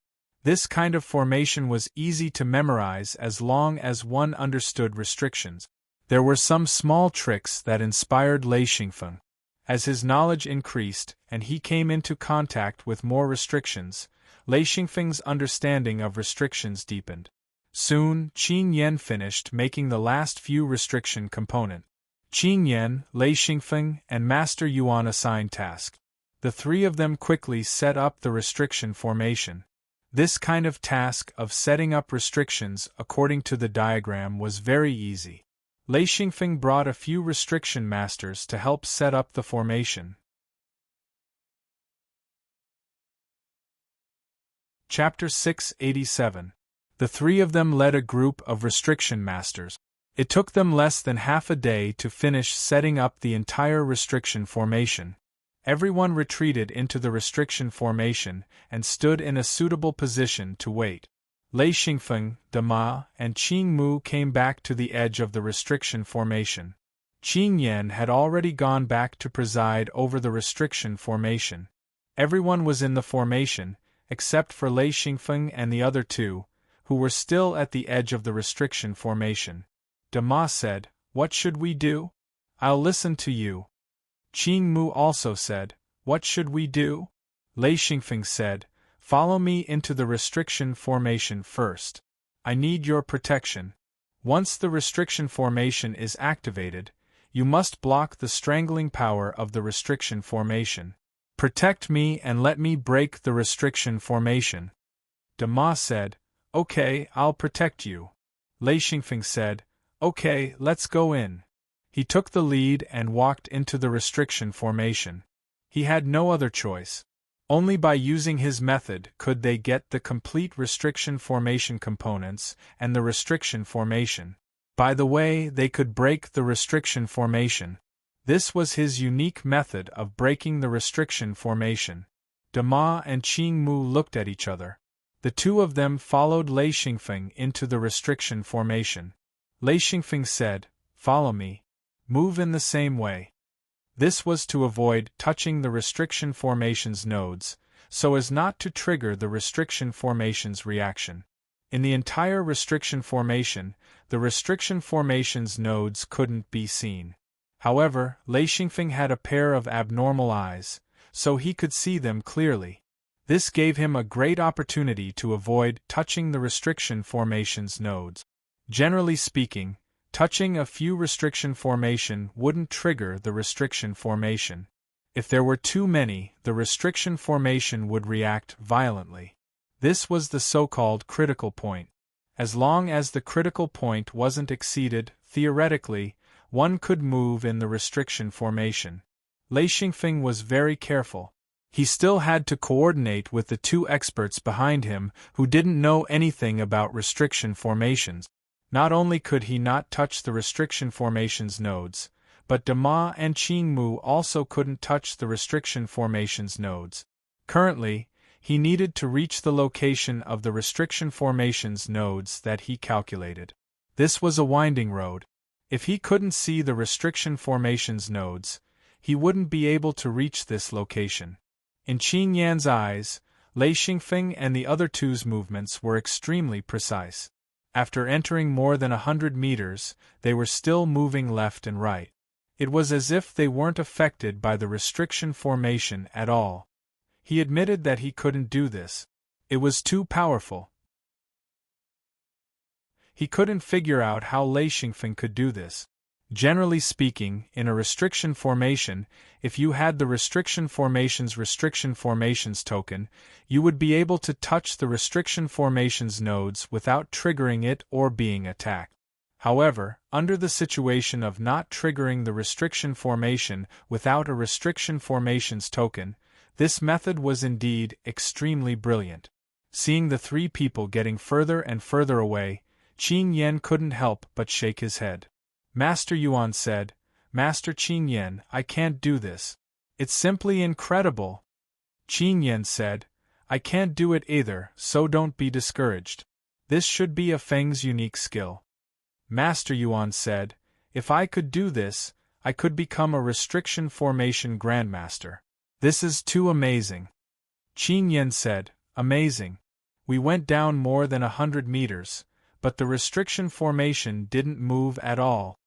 This kind of formation was easy to memorize as long as one understood restrictions. There were some small tricks that inspired Lei Xingfeng. As his knowledge increased and he came into contact with more restrictions, Lei Xingfeng's understanding of restrictions deepened. Soon, Qing Yan finished making the last few restriction component. Qing Yan, Lei Xingfeng, and Master Yuan assigned tasks. The three of them quickly set up the restriction formation. This kind of task of setting up restrictions according to the diagram was very easy. Lei Xingfeng brought a few restriction masters to help set up the formation. Chapter 687. The three of them led a group of restriction masters. It took them less than half a day to finish setting up the entire restriction formation. Everyone retreated into the restriction formation and stood in a suitable position to wait. Lei Xingfeng, Dama, and Qing Mu came back to the edge of the restriction formation. Qing Yan had already gone back to preside over the restriction formation. Everyone was in the formation, except for Lei Xingfeng and the other two, who were still at the edge of the restriction formation. Dama said, "What should we do?" "I'll listen to you." Qing Mu also said, "What should we do?" Lei Xingfeng said, "Follow me into the restriction formation first. I need your protection. Once the restriction formation is activated, you must block the strangling power of the restriction formation. Protect me and let me break the restriction formation." Dama said, "Okay, I'll protect you." Lei Xingfeng said, "Okay, let's go in." He took the lead and walked into the restriction formation. He had no other choice. Only by using his method could they get the complete restriction formation components and the restriction formation. By the way, they could break the restriction formation. This was his unique method of breaking the restriction formation. Dama and Qing Mu looked at each other. The two of them followed Lei Xingfeng into the restriction formation. Lei Xingfeng said, "Follow me. Move in the same way." This was to avoid touching the restriction formation's nodes, so as not to trigger the restriction formation's reaction. In the entire restriction formation, the restriction formation's nodes couldn't be seen. However, Lei Xingfeng had a pair of abnormal eyes, so he could see them clearly. This gave him a great opportunity to avoid touching the restriction formation's nodes. Generally speaking, touching a few restriction formation wouldn't trigger the restriction formation. If there were too many, the restriction formation would react violently. This was the so-called critical point. As long as the critical point wasn't exceeded, theoretically, one could move in the restriction formation. Lei Xingfeng was very careful. He still had to coordinate with the two experts behind him who didn't know anything about restriction formations. Not only could he not touch the restriction formation's nodes, but Dama and Qing Mu also couldn't touch the restriction formation's nodes. Currently, he needed to reach the location of the restriction formation's nodes that he calculated. This was a winding road. If he couldn't see the restriction formation's nodes, he wouldn't be able to reach this location. In Qing Yan's eyes, Lei Xingfeng and the other two's movements were extremely precise. After entering more than 100 meters, they were still moving left and right. It was as if they weren't affected by the restriction formation at all. He admitted that he couldn't do this. It was too powerful. He couldn't figure out how Lei Xingfeng could do this. Generally speaking, in a restriction formation, if you had the restriction formations token, you would be able to touch the restriction formation's nodes without triggering it or being attacked. However, under the situation of not triggering the restriction formation without a restriction formations token, this method was indeed extremely brilliant. Seeing the three people getting further and further away, Qing Yan couldn't help but shake his head. Master Yuan said, "Master Qing Yan, I can't do this. It's simply incredible." Qing Yan said, "I can't do it either, so don't be discouraged. This should be a Feng's unique skill." Master Yuan said, "If I could do this, I could become a restriction formation grandmaster. This is too amazing." Qing Yan said, "Amazing. We went down more than 100 meters, but the restriction formation didn't move at all."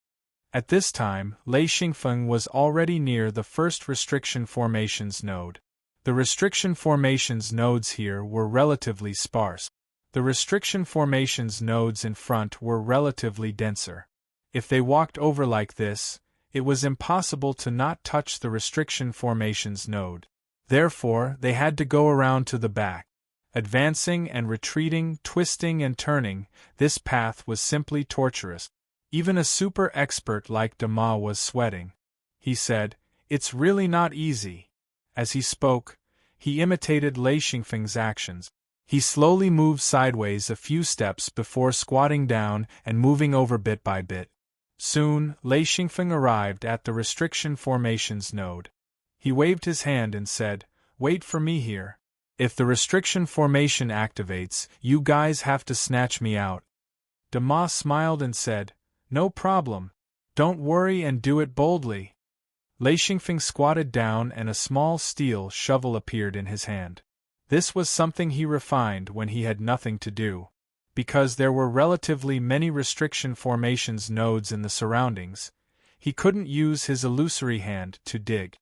At this time, Lei Xingfeng was already near the first restriction formations node. The restriction formations nodes here were relatively sparse. The restriction formations nodes in front were relatively denser. If they walked over like this, it was impossible to not touch the restriction formations node. Therefore, they had to go around to the back. Advancing and retreating, twisting and turning, this path was simply torturous. Even a super expert like Dama was sweating. He said, "It's really not easy." As he spoke, he imitated Lei Xingfeng's actions. He slowly moved sideways a few steps before squatting down and moving over bit by bit. Soon, Lei Xingfeng arrived at the restriction formations node. He waved his hand and said, "Wait for me here." If the restriction formation activates, you guys have to snatch me out. Dama smiled and said, "No problem. Don't worry and do it boldly." Lei Xingfeng squatted down and a small steel shovel appeared in his hand. This was something he refined when he had nothing to do. Because there were relatively many restriction formations nodes in the surroundings, he couldn't use his illusory hand to dig.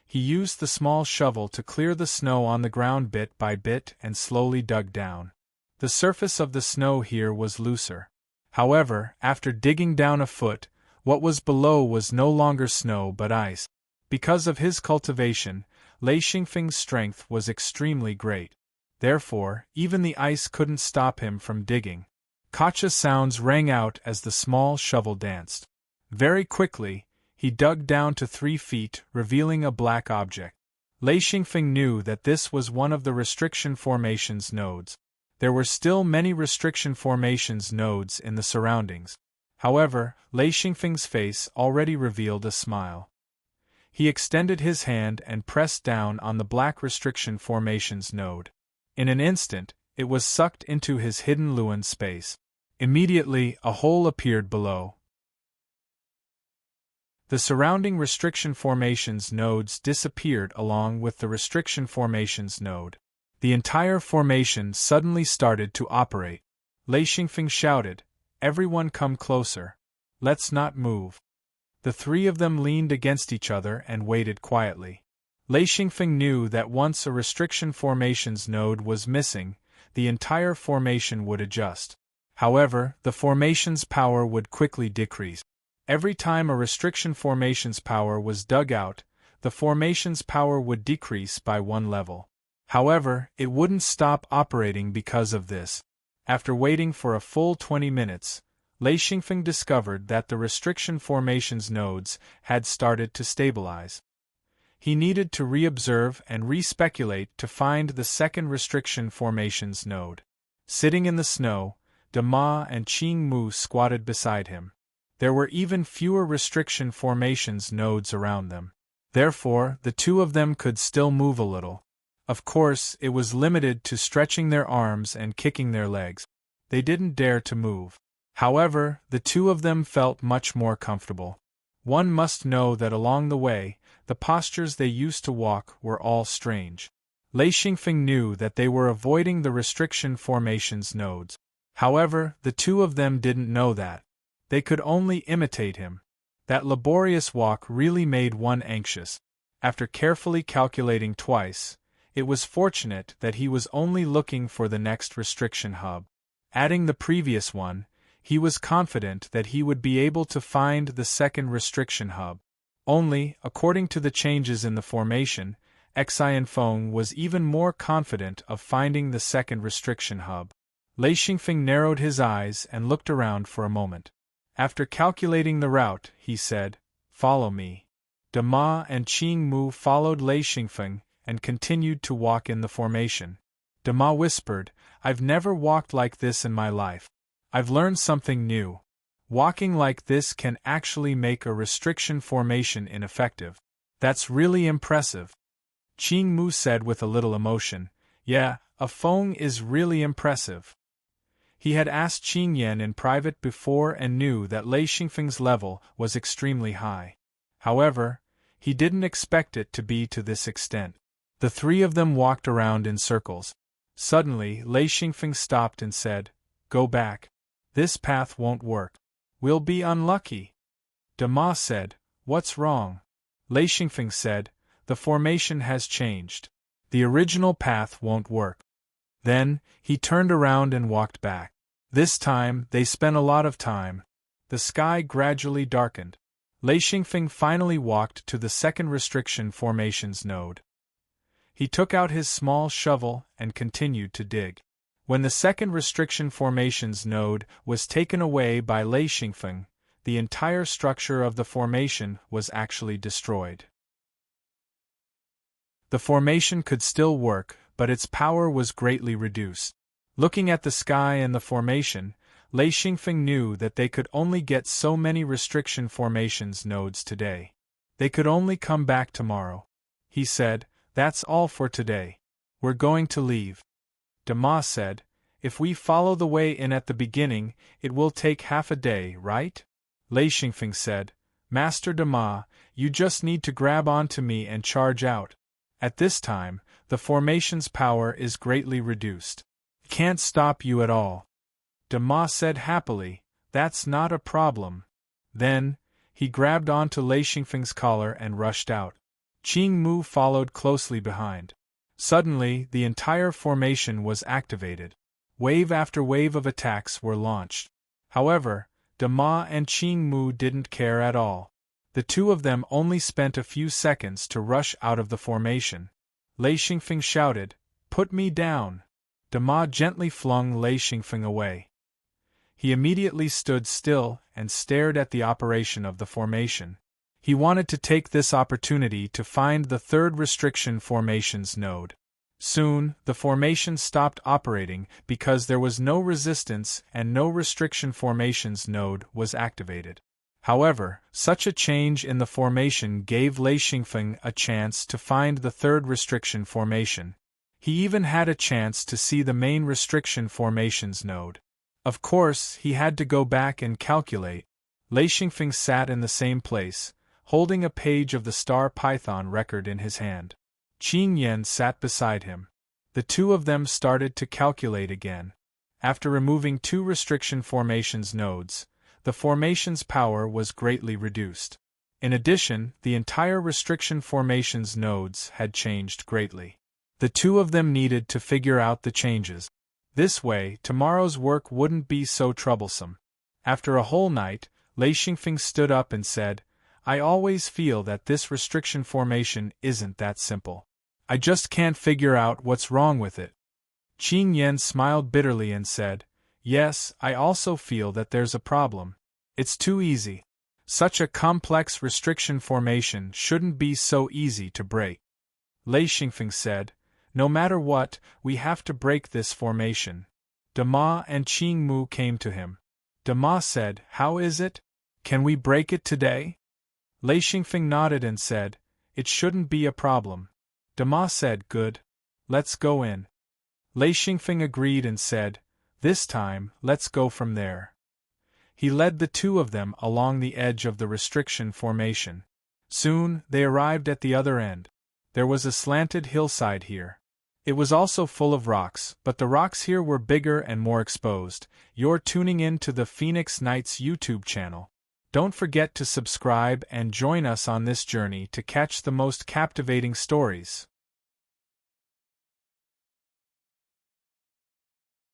He used the small shovel to clear the snow on the ground bit by bit and slowly dug down. The surface of the snow here was looser. However, after digging down a foot, what was below was no longer snow but ice. Because of his cultivation, Lei Xingfeng's strength was extremely great. Therefore, even the ice couldn't stop him from digging. Gotcha sounds rang out as the small shovel danced. Very quickly, he dug down to 3 feet, revealing a black object. Lei Xingfeng knew that this was one of the restriction formations nodes. There were still many restriction formations nodes in the surroundings. However, Lei Xingfeng's face already revealed a smile. He extended his hand and pressed down on the black restriction formations node. In an instant, it was sucked into his hidden Luan space. Immediately, a hole appeared below. The surrounding restriction formations nodes disappeared along with the restriction formations node. The entire formation suddenly started to operate. Lei Xingfeng shouted, "Everyone come closer. Let's not move." The 3 of them leaned against each other and waited quietly. Lei Xingfeng knew that once a restriction formations node was missing, the entire formation would adjust. However, the formation's power would quickly decrease. Every time a restriction formation's power was dug out, the formation's power would decrease by 1 level. However, it wouldn't stop operating because of this. After waiting for a full 20 minutes, Lei Xingfeng discovered that the restriction formations nodes had started to stabilize. He needed to re-observe and re-speculate to find the second restriction formations node. Sitting in the snow, Dama and Qing Mu squatted beside him. There were even fewer restriction formations nodes around them. Therefore, the 2 of them could still move a little. Of course, it was limited to stretching their arms and kicking their legs. They didn't dare to move. However, the 2 of them felt much more comfortable. One must know that along the way, the postures they used to walk were all strange. Lei Xingfeng knew that they were avoiding the restriction formations nodes. However, the 2 of them didn't know that. They could only imitate him. That laborious walk really made one anxious. After carefully calculating twice, it was fortunate that he was only looking for the next restriction hub. Adding the previous one, he was confident that he would be able to find the second restriction hub. Only, according to the changes in the formation, Xianfeng was even more confident of finding the second restriction hub. Lei Xingfeng narrowed his eyes and looked around for a moment. After calculating the route, he said, "Follow me." Dama and Qing Mu followed Lei Xingfeng and continued to walk in the formation. Dama whispered, "I've never walked like this in my life. I've learned something new. Walking like this can actually make a restriction formation ineffective. That's really impressive." Qing Mu said with a little emotion, "Yeah, a Feng is really impressive." He had asked Qing Yan in private before and knew that Lei Xingfeng's level was extremely high. However, he didn't expect it to be to this extent. The 3 of them walked around in circles. Suddenly, Lei Xingfeng stopped and said, "Go back. This path won't work. We'll be unlucky." Dama said, "What's wrong?" Lei Xingfeng said, "The formation has changed. The original path won't work." Then, he turned around and walked back. This time, they spent a lot of time. The sky gradually darkened. Lei Xingfeng finally walked to the second restriction formations node. He took out his small shovel and continued to dig. When the second restriction formations node was taken away by Lei Xingfeng, the entire structure of the formation was actually destroyed. The formation could still work, but its power was greatly reduced. Looking at the sky and the formation, Lei Xingfeng knew that they could only get so many restriction formations nodes today. They could only come back tomorrow. He said, "That's all for today. We're going to leave. Dama said, if we follow the way in at the beginning, it will take half a day, right? Lei Xingfeng said, Master Dama, you just need to grab onto me and charge out. At this time, the formation's power is greatly reduced. Can't stop you at all. Dama said happily, that's not a problem. Then, he grabbed onto Lei Xingfeng's collar and rushed out. Qing Mu followed closely behind. Suddenly, the entire formation was activated. Wave after wave of attacks were launched. However, Dama and Qing Mu didn't care at all. The two of them only spent a few seconds to rush out of the formation. Lei Xingfeng shouted, Put me down! Dama gently flung Lei Xingfeng away. He immediately stood still and stared at the operation of the formation. He wanted to take this opportunity to find the third restriction formations node. Soon, the formation stopped operating because there was no resistance and no restriction formations node was activated. However, such a change in the formation gave Lei Xingfeng a chance to find the third restriction formation. He even had a chance to see the main restriction formations node. Of course, he had to go back and calculate. Lei Xingfeng sat in the same place, holding a page of the Star Python record in his hand. Qing Yan sat beside him. The two of them started to calculate again. After removing two restriction formations nodes, the formation's power was greatly reduced. In addition, the entire restriction formations nodes had changed greatly. The two of them needed to figure out the changes. This way, tomorrow's work wouldn't be so troublesome. After a whole night, Lei Xingfeng stood up and said, I always feel that this restriction formation isn't that simple. I just can't figure out what's wrong with it. Qing Yan smiled bitterly and said, Yes, I also feel that there's a problem. It's too easy. Such a complex restriction formation shouldn't be so easy to break. Lei Xingfeng said, No matter what, we have to break this formation. Dama and Qing Mu came to him. Dama said, How is it? Can we break it today? Lei Xingfeng nodded and said, It shouldn't be a problem. Dama said, Good. Let's go in. Lei Xingfeng agreed and said, This time, let's go from there. He led the two of them along the edge of the restriction formation. Soon, they arrived at the other end. There was a slanted hillside here. It was also full of rocks, but the rocks here were bigger and more exposed. You're tuning in to the Phoenix Knights YouTube channel. Don't forget to subscribe and join us on this journey to catch the most captivating stories.